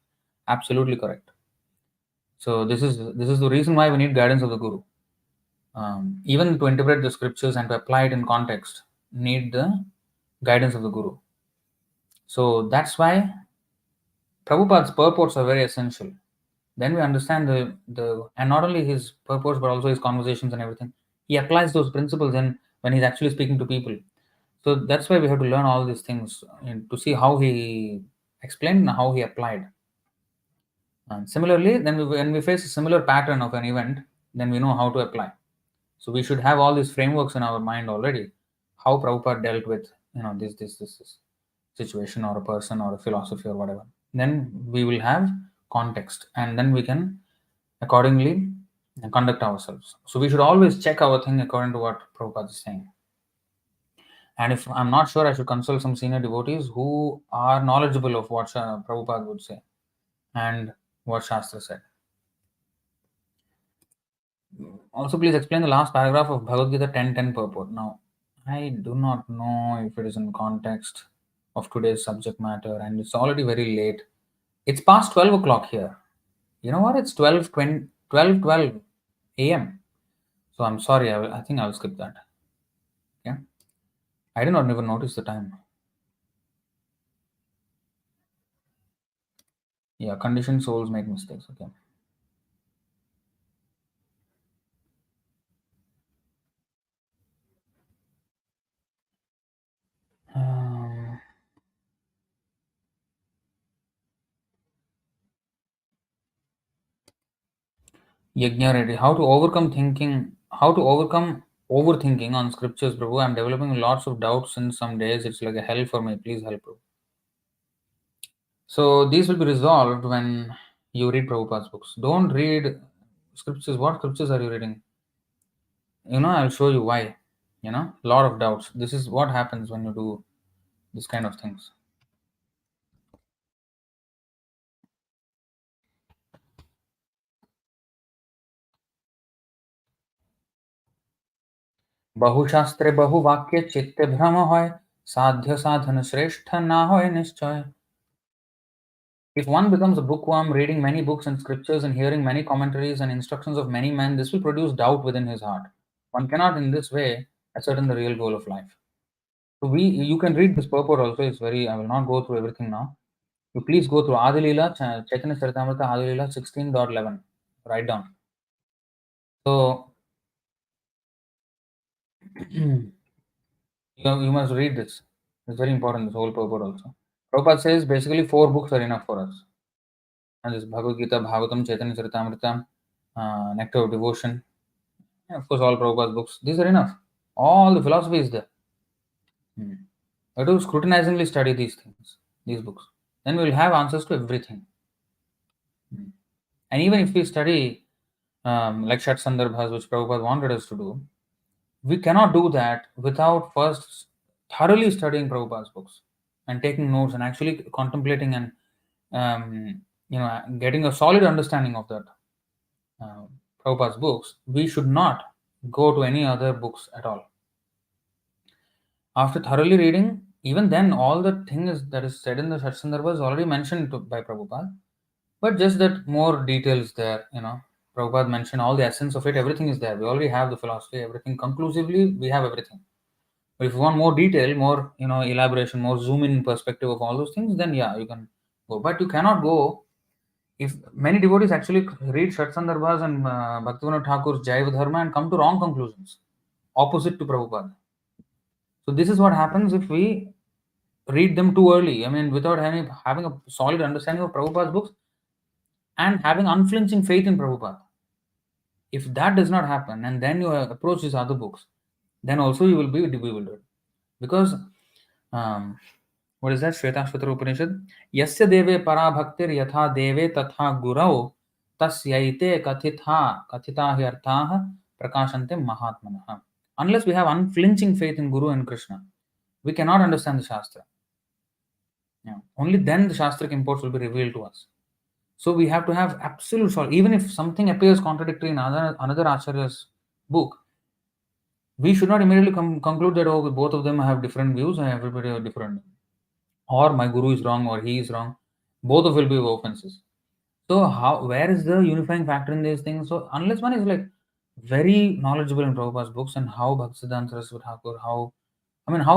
Absolutely correct. So this is the reason why we need guidance of the guru. Even to interpret the scriptures and to apply it in context, need the guidance of the guru. So that's why Prabhupada's purports are very essential. Then we understand the and not only his purports but also his conversations and everything. He applies those principles in when he's actually speaking to people. So that's why we have to learn all these things and to see how he explained and how he applied. And similarly, then when we face a similar pattern of an event, then we know how to apply. So we should have all these frameworks in our mind already. How Prabhupada dealt with this situation or a person or a philosophy or whatever. Then we will have context, and then we can accordingly conduct ourselves. So we should always check our thing according to what Prabhupada is saying. And if I'm not sure, I should consult some senior devotees who are knowledgeable of what Prabhupada would say and what Shastra said. Also, please explain the last paragraph of Bhagavad Gita 10:10 purport. Now, I do not know if it is in context of today's subject matter, and it's already very late. It's past 12 o'clock here. You know what? It's 12:12 a.m. So I'm sorry. I think I'll skip that. Yeah. I did not even notice the time. Yeah. Conditioned souls make mistakes. Okay. Um, Yajna Reddy, how to overcome overthinking on scriptures, Prabhu. I'm developing lots of doubts in some days. It's like a hell for me. Please help, Prabhu. So these will be resolved when you read Prabhupada's books. Don't read scriptures. What scriptures are you reading? I'll show you why. Lot of doubts. This is what happens when you do this kind of things. बहुशास्त्रे बहुवाक्य चित्ते भ्रम होय साध्य साधन श्रेष्ठ ना होय निश्चय. If one becomes a bookworm, reading many books and scriptures and hearing many commentaries and instructions of many men, this will produce doubt within his heart. One cannot in this way ascertain the real goal of life. So you can read this purport also. It's I will not go through everything now. You please go through Ādi Chaitanya Charitamrita, Ādi 16.11. Write down. So you must read this. It's very important, this whole purport also. Prabhupada says basically 4 books are enough for us. And this Bhagavad Gita, Bhagavatam, Chaitanya Charitamrita, Nectar of Devotion, and of course all Prabhupada's books. These are enough. All the philosophy is there. We have to scrutinizingly study these things, these books. Then we will have answers to everything. And even if we study like Shat Sandarbhas, which Prabhupada wanted us to do, we cannot do that without first thoroughly studying Prabhupada's books and taking notes and actually contemplating and getting a solid understanding of that Prabhupada's books. We should not go to any other books at all. After thoroughly reading, even then, all the things that is said in the Shat Sandarbha is already mentioned by Prabhupada, but just that more details there. Prabhupada mentioned all the essence of it. Everything is there. We already have the philosophy, everything. Conclusively, we have everything. But if you want more detail, more elaboration, more zoom in perspective of all those things, then yeah, you can go. But you cannot go if many devotees actually read Shat Sandarbhas and Bhaktivinoda Thakur's Jaiva Dharma and come to wrong conclusions, opposite to Prabhupada. So this is what happens if we read them too early. I mean, without having a solid understanding of Prabhupada's books and having unflinching faith in Prabhupada. If that does not happen, and then you approach these other books, then also you will be bewildered. Because what is that? Shvetashvatara Upanishad. Yasya deve para bhaktir yatha deve tatha gurau tasyaite kathita hyarthaha prakashante mahatmanah. Unless we have unflinching faith in Guru and Krishna, we cannot understand the Shastra. Only then the Shastric imports will be revealed to us. So we have to have absolute sure. Even if something appears contradictory in another Acharya's book, we should not immediately conclude that both of them have different views and everybody are different. Or my guru is wrong or he is wrong. Both of will be offenses. So where is the unifying factor in these things? So unless one is like very knowledgeable in Prabhupada's books and how Bhaktisiddhanta Saraswati Thakur, how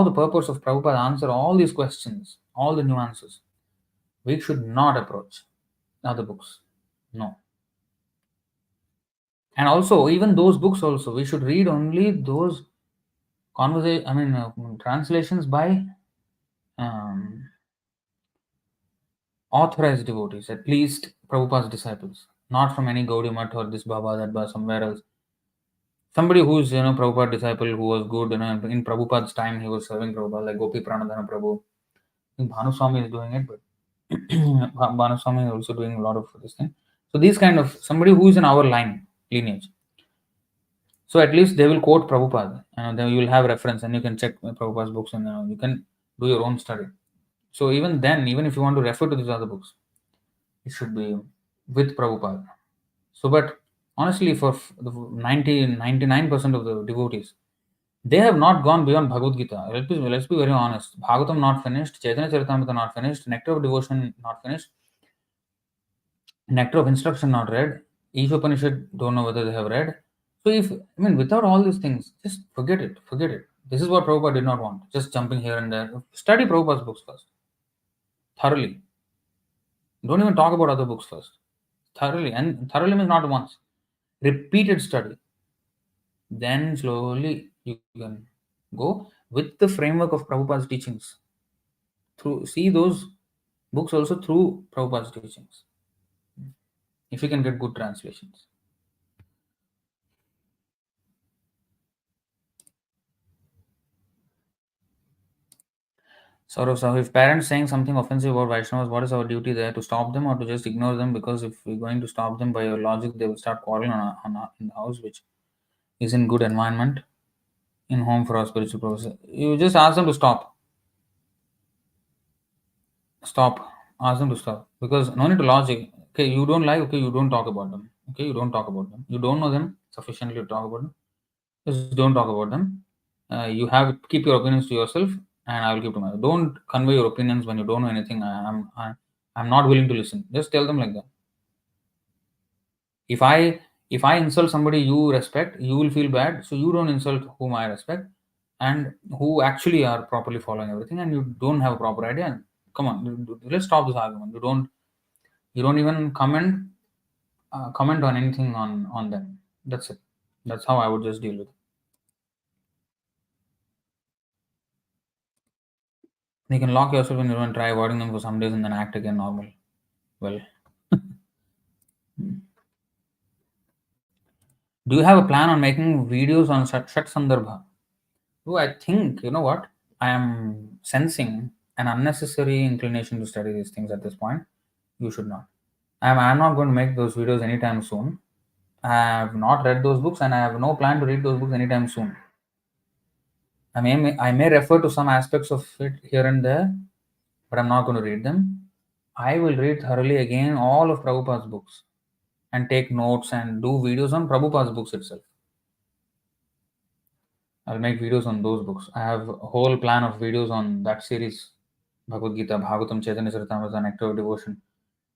the purpose of Prabhupada answer all these questions, all the nuances, we should not approach other books. No. And also, even those books also, we should read only those translations by authorized devotees, at least Prabhupada's disciples, not from any Gaudiya Math or this Baba, that Baba, somewhere else. Somebody who is, Prabhupada disciple who was good, in Prabhupada's time, he was serving Prabhupada, like Gopi Pranadhana Prabhu. I think Bhanuswami is doing it, but Bhanuswami is also doing a lot of this thing. So these kind of, somebody who is in our lineage. So at least they will quote Prabhupada, and then you will have reference, and you can check Prabhupada's books, and you can do your own study. So even then, even if you want to refer to these other books, it should be with Prabhupada. So, but honestly, for the 99% of the devotees, they have not gone beyond Bhagavad Gita. Let's be very honest. Bhagavatam not finished, Chaitanya Charitamrita not finished, Nectar of Devotion not finished, Nectar of Instruction not read, Each Upanishad don't know whether they have read. So without all these things, just forget it. This is what Prabhupada did not want. Just jumping here and there. Study Prabhupada's books first. Thoroughly. Don't even talk about other books first. Thoroughly. And thoroughly means not once. Repeated study. Then slowly you can go with the framework of Prabhupada's teachings. See those books also through Prabhupada's teachings. If you can get good translations. So if parents saying something offensive about Vaishnavas, what is our duty there? To stop them or to just ignore them? Because if we're going to stop them by your logic, they will start quarreling in the house, which is in good environment in home for our spiritual purposes. You just ask them to stop. Stop. Ask them to stop. Because no need to logic. Okay, you don't like, okay, you don't talk about them. Okay, you don't talk about them. You don't know them sufficiently to talk about them. Just don't talk about them. You have keep your opinions to yourself, and I will keep to myself. Don't convey your opinions when you don't know anything. I'm not willing to listen. Just tell them like that. If I insult somebody you respect, you will feel bad. So you don't insult whom I respect, and who actually are properly following everything, and you don't have a proper idea. Come on, let's stop this argument. You don't even comment on anything on them. That's it. That's how I would just deal with it. You can lock yourself in your room and try avoiding them for some days and then act again normal. Well, do you have a plan on making videos on Shat Sandarbha? Oh, I think, you know what? I am sensing an unnecessary inclination to study these things at this point. You should not. I'm not going to make those videos anytime soon. I have not read those books and I have no plan to read those books anytime soon. I may refer to some aspects of it here and there, but I'm not going to read them. I will read thoroughly again all of Prabhupada's books and take notes and do videos on Prabhupada's books itself. I'll make videos on those books. I have a whole plan of videos on that series, Bhagavad Gita, Bhagavatam, Chaitanya Charitamrita, and Nectar of Devotion.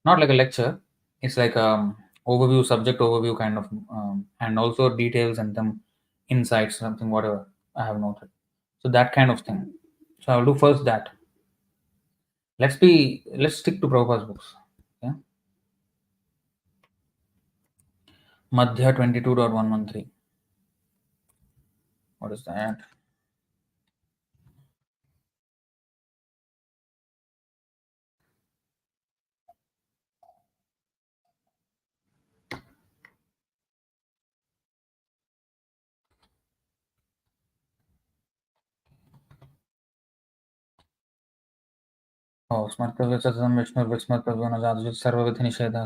Not like a lecture. It's like overview, subject overview kind of, and also details and them insights, something whatever I have noted. So that kind of thing. So I'll do first that. Let's stick to Prabhupada's books. Yeah. Madhya 22.113. What is that? Oh, स्मर्तव्य सततं विष्णुर्विस्मर्तव्यो न जातुजित् सर्वविधनिषेधः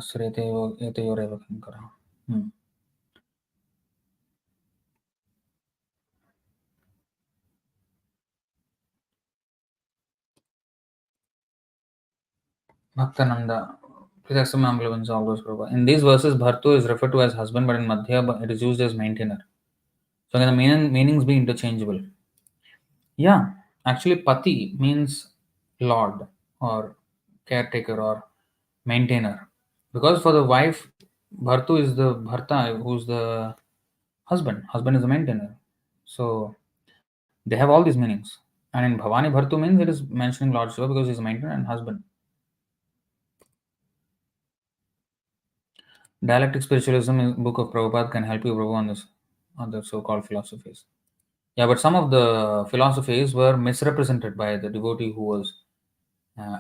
एतयोरेव किङ्करः. Bhaktananda. Please accept my humble all those Prabhupada. In these verses, Bhartu is referred to as husband, but in Madhya, it is used as maintainer. So can the meanings be interchangeable? Yeah, actually, Pati means lord or caretaker or maintainer. Because for the wife, Bhartu is the Bharta, who's the husband. Husband is the maintainer. So they have all these meanings. And in Bhavani Bhartu means it is mentioning Lord Shiva because he's a maintainer and husband. Dialectic spiritualism in book of Prabhupada can help you, Prabhu, on the so-called philosophies. Yeah, but some of the philosophies were misrepresented by the devotee who was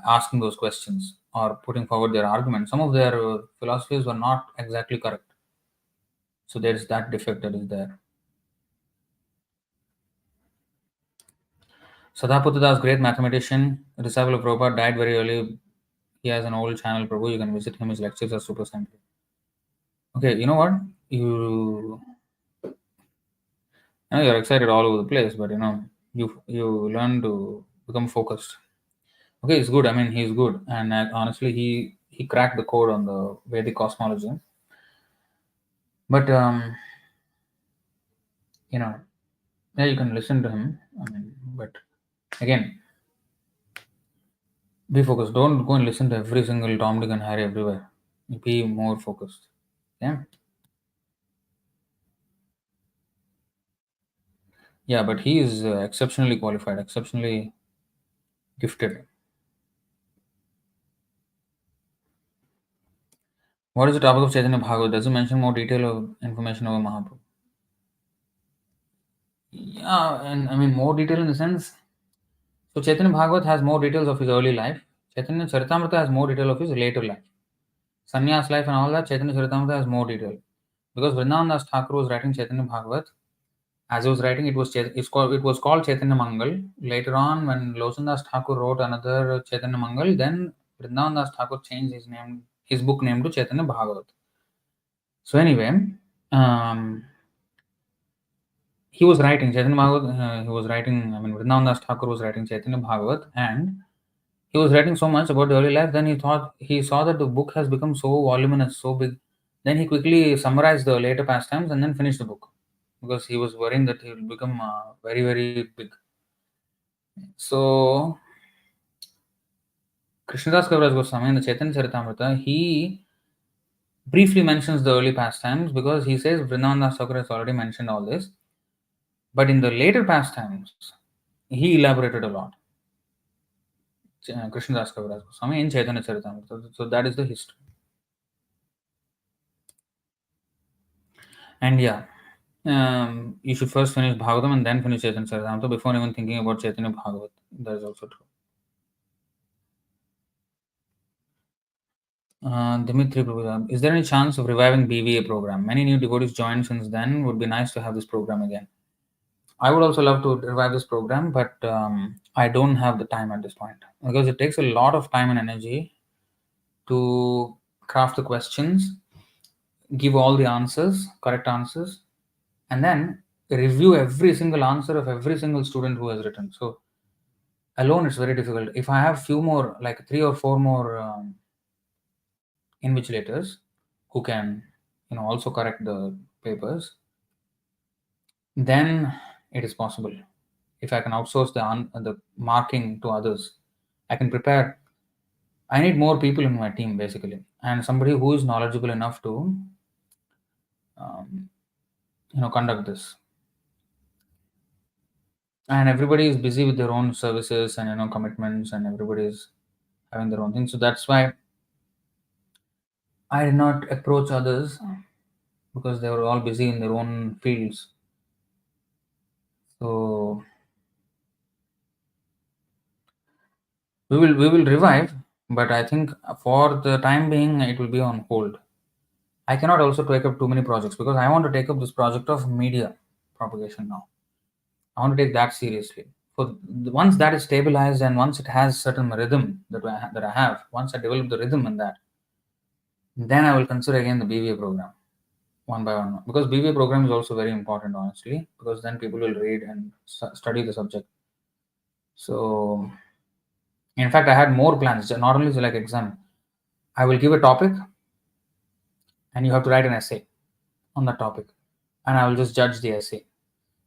asking those questions or putting forward their arguments. Some of their philosophies were not exactly correct. So there is that defect that is there. Sadhaputtadas, great mathematician, disciple of Prabhupada, died very early. He has an old channel, Prabhu. You can visit him. His lectures are super simple. Okay, you know what? I know you're excited all over the place, but you learn to become focused. Okay, it's good. I mean, he's good, and honestly, he cracked the code on the Vedic cosmology. But yeah, you can listen to him. I mean, but again, be focused. Don't go and listen to every single Tom, Dick, and Harry everywhere. Be more focused. Yeah, yeah, but he is exceptionally qualified, exceptionally gifted. What is the topic of Chaitanya Bhagavad? Does it mention more detail of information over Mahaprabhu? Yeah, and I mean more detail in the sense. So Chaitanya Bhagavat has more details of his early life. Chaitanya Charitamrita has more detail of his later life. Sannyas life and all that, Chaitanya Charitamrita has more detail. Because Vrindavan Das Thakur was writing Chaitanya Bhagavat As he was writing, it was called Chaitanya Mangal. Later on, when Losundas Thakur wrote another Chaitanya Mangal, then Vrindavan Das Thakur changed his book name to Chaitanya Bhagavat. So anyway, um, he was writing Chaitanya Bhagavat. He was writing. I mean, Vrindavan Das Thakur was writing Chaitanya Bhagavat, and he was writing so much about the early life. Then he saw that the book has become so voluminous, so big. Then he quickly summarized the later pastimes and then finished the book because he was worrying that he will become very, very big. So Krishnadas Kaviraj Goswami in the Chaitanya Charitamrita, he briefly mentions the early pastimes because he says Vrindavan Das Thakur has already mentioned all this. But in the later pastimes, he elaborated a lot. Krishnadas Kaviraj Goswami in Chaitanya Charitamrita. So that is the history. And yeah, you should first finish Bhagavatam and then finish Chaitanya Charitamrita before even thinking about Chaitanya Bhagavat. That is also true. Dimitri Prabhupada, is there any chance of reviving BVA program? Many new devotees joined since then. Would be nice to have this program again. I would also love to revive this program, but I don't have the time at this point because it takes a lot of time and energy to craft the questions, give all the answers, correct answers, and then review every single answer of every single student who has written. So alone, it's very difficult. If I have few more, like 3 or 4 more invigilators who can, also correct the papers, then it is possible. If I can outsource the marking to others, I can prepare. I need more people in my team basically, and somebody who is knowledgeable enough to, um, conduct this. And everybody is busy with their own services and commitments, and everybody is having their own thing. So that's why I did not approach others because they were all busy in their own fields. So we will revive, but I think for the time being it will be on hold. I cannot also take up too many projects because I want to take up this project of media propagation now. I want to take that seriously. For once that is stabilized and once it has certain rhythm that I have, once I develop the rhythm in that, then I will consider again the BVA program one by one, because BVA program is also very important, honestly, because then people will read and study the subject. So in fact, I had more plans. Not only like exam, I will give a topic and you have to write an essay on that topic, and I will just judge the essay.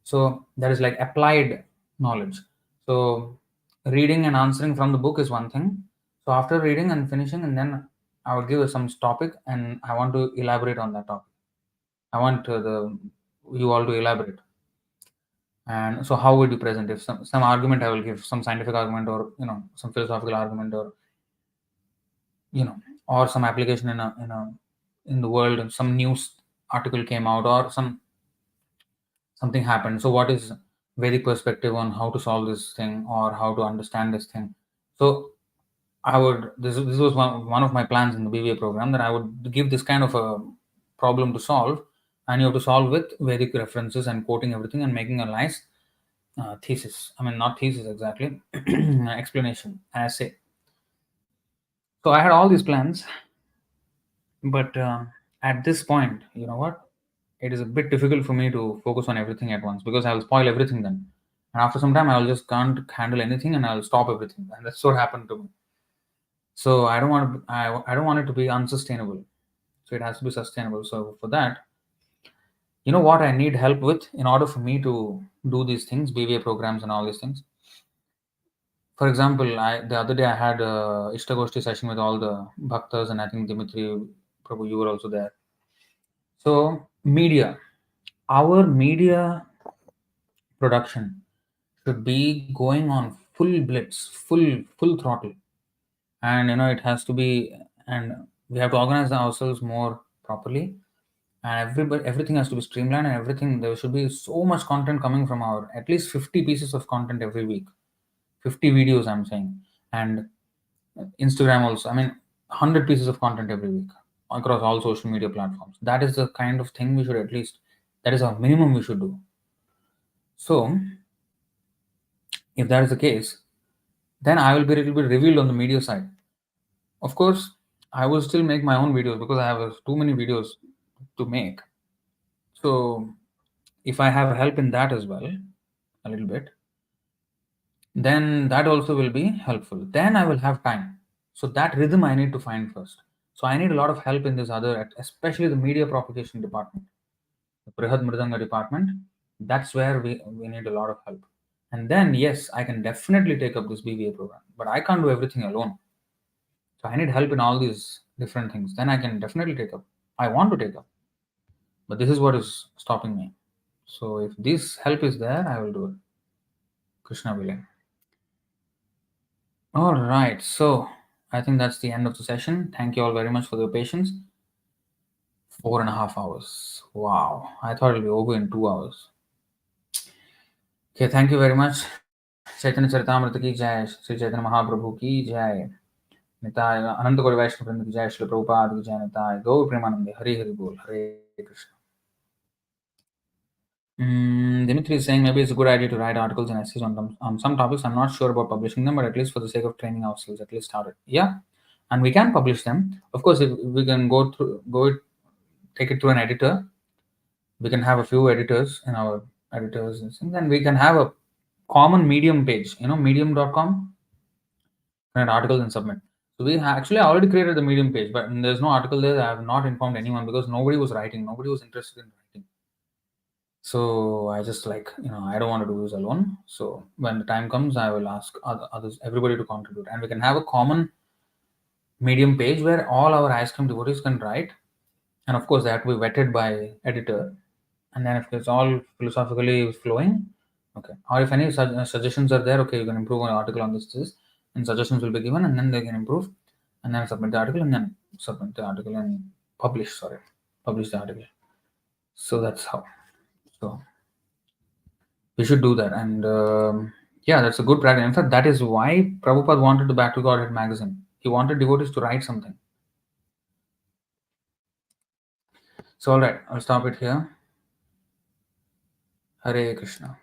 So that is like applied knowledge. So reading and answering from the book is one thing. So after reading and finishing, and then I would give some topic and I want to elaborate on that topic. I want you all to elaborate. And so how would you present? If some argument I will give, some scientific argument, or some philosophical argument, or or some application in the world, and some news article came out, or something happened. So what is Vedic perspective on how to solve this thing or how to understand this thing? So I would this was one of my plans in the BBA program, that I would give this kind of a problem to solve, and you have to solve with Vedic references and quoting everything and making a nice thesis. I mean, not thesis exactly, explanation, essay. So I had all these plans, but at this point, you know what? It is a bit difficult for me to focus on everything at once because I will spoil everything then. And after some time, I will just can't handle anything and I will stop everything. And that's what happened to me. So I don't want to, I don't want it to be unsustainable. So it has to be sustainable. So for that, you know what I need help with in order for me to do these things, BVA programs and all these things. For example, the other day I had a Ishtagoshti session with all the bhaktas, and I think Dimitri, Prabhu, you were also there. So media, our media production should be going on full blitz, full throttle, and it has to be, and we have to organize ourselves more properly, and everything has to be streamlined, and everything, there should be so much content coming from our, at least 50 pieces of content every week, 50 videos I'm saying, and Instagram also, I mean, 100 pieces of content every week across all social media platforms. That is the kind of thing we should, at least that is our minimum we should do. So, if that is the case, then I will be a little bit revealed on the media side. Of course, I will still make my own videos because I have too many videos to make. So, if I have help in that as well, a little bit, then that also will be helpful. Then I will have time. So, that rhythm I need to find first. So, I need a lot of help in this other, especially the media propagation department, the Brihad Mridanga department. That's where we need a lot of help. And then, yes, I can definitely take up this BBA program, but I can't do everything alone. So I need help in all these different things. Then I can definitely take up. I want to take up, but this is what is stopping me. So if this help is there, I will do it. Krishna willing. All right. So I think that's the end of the session. Thank you all very much for your patience. 4.5 hours. Wow. I thought it'll be over in 2 hours. Okay. Thank you very much. Chaitanya Charitamrita ki jai. Sri Chaitanya Mahaprabhu ki jai. Nitai अनंत गौर वैष्णव वृंद की जय श्री प्रभुपाद की जय निताय गौर प्रेमानंदे हरि हरि बोल हरे Krishna. Dimitri is saying maybe it's a good idea to write articles and essays on some topics. I'm not sure about publishing them, but at least for the sake of training ourselves, at least start it. Yeah, and we can publish them. Of course, if we can take it through an editor, we can have a few editors in our editors, and then we can have a common Medium page. Medium.com, write articles and submit. So we actually already created the Medium page, but there's no article there. I have not informed anyone because nobody was writing. Nobody was interested in writing. So I just I don't want to do this alone. So when the time comes, I will ask others, everybody to contribute, and we can have a common Medium page where all our ice cream devotees can write, and of course they have to be vetted by editor. And then if it's all philosophically flowing, okay. Or if any suggestions are there, okay, you can improve an article on this, and suggestions will be given, and then they can improve, and then submit the article, and then submit the article and publish the article. So that's how. So we should do that, and yeah, that's a good practice. In fact, that is why Prabhupada wanted the Back to Godhead magazine. He wanted devotees to write something. So all right, I'll stop it here. Hare Krishna.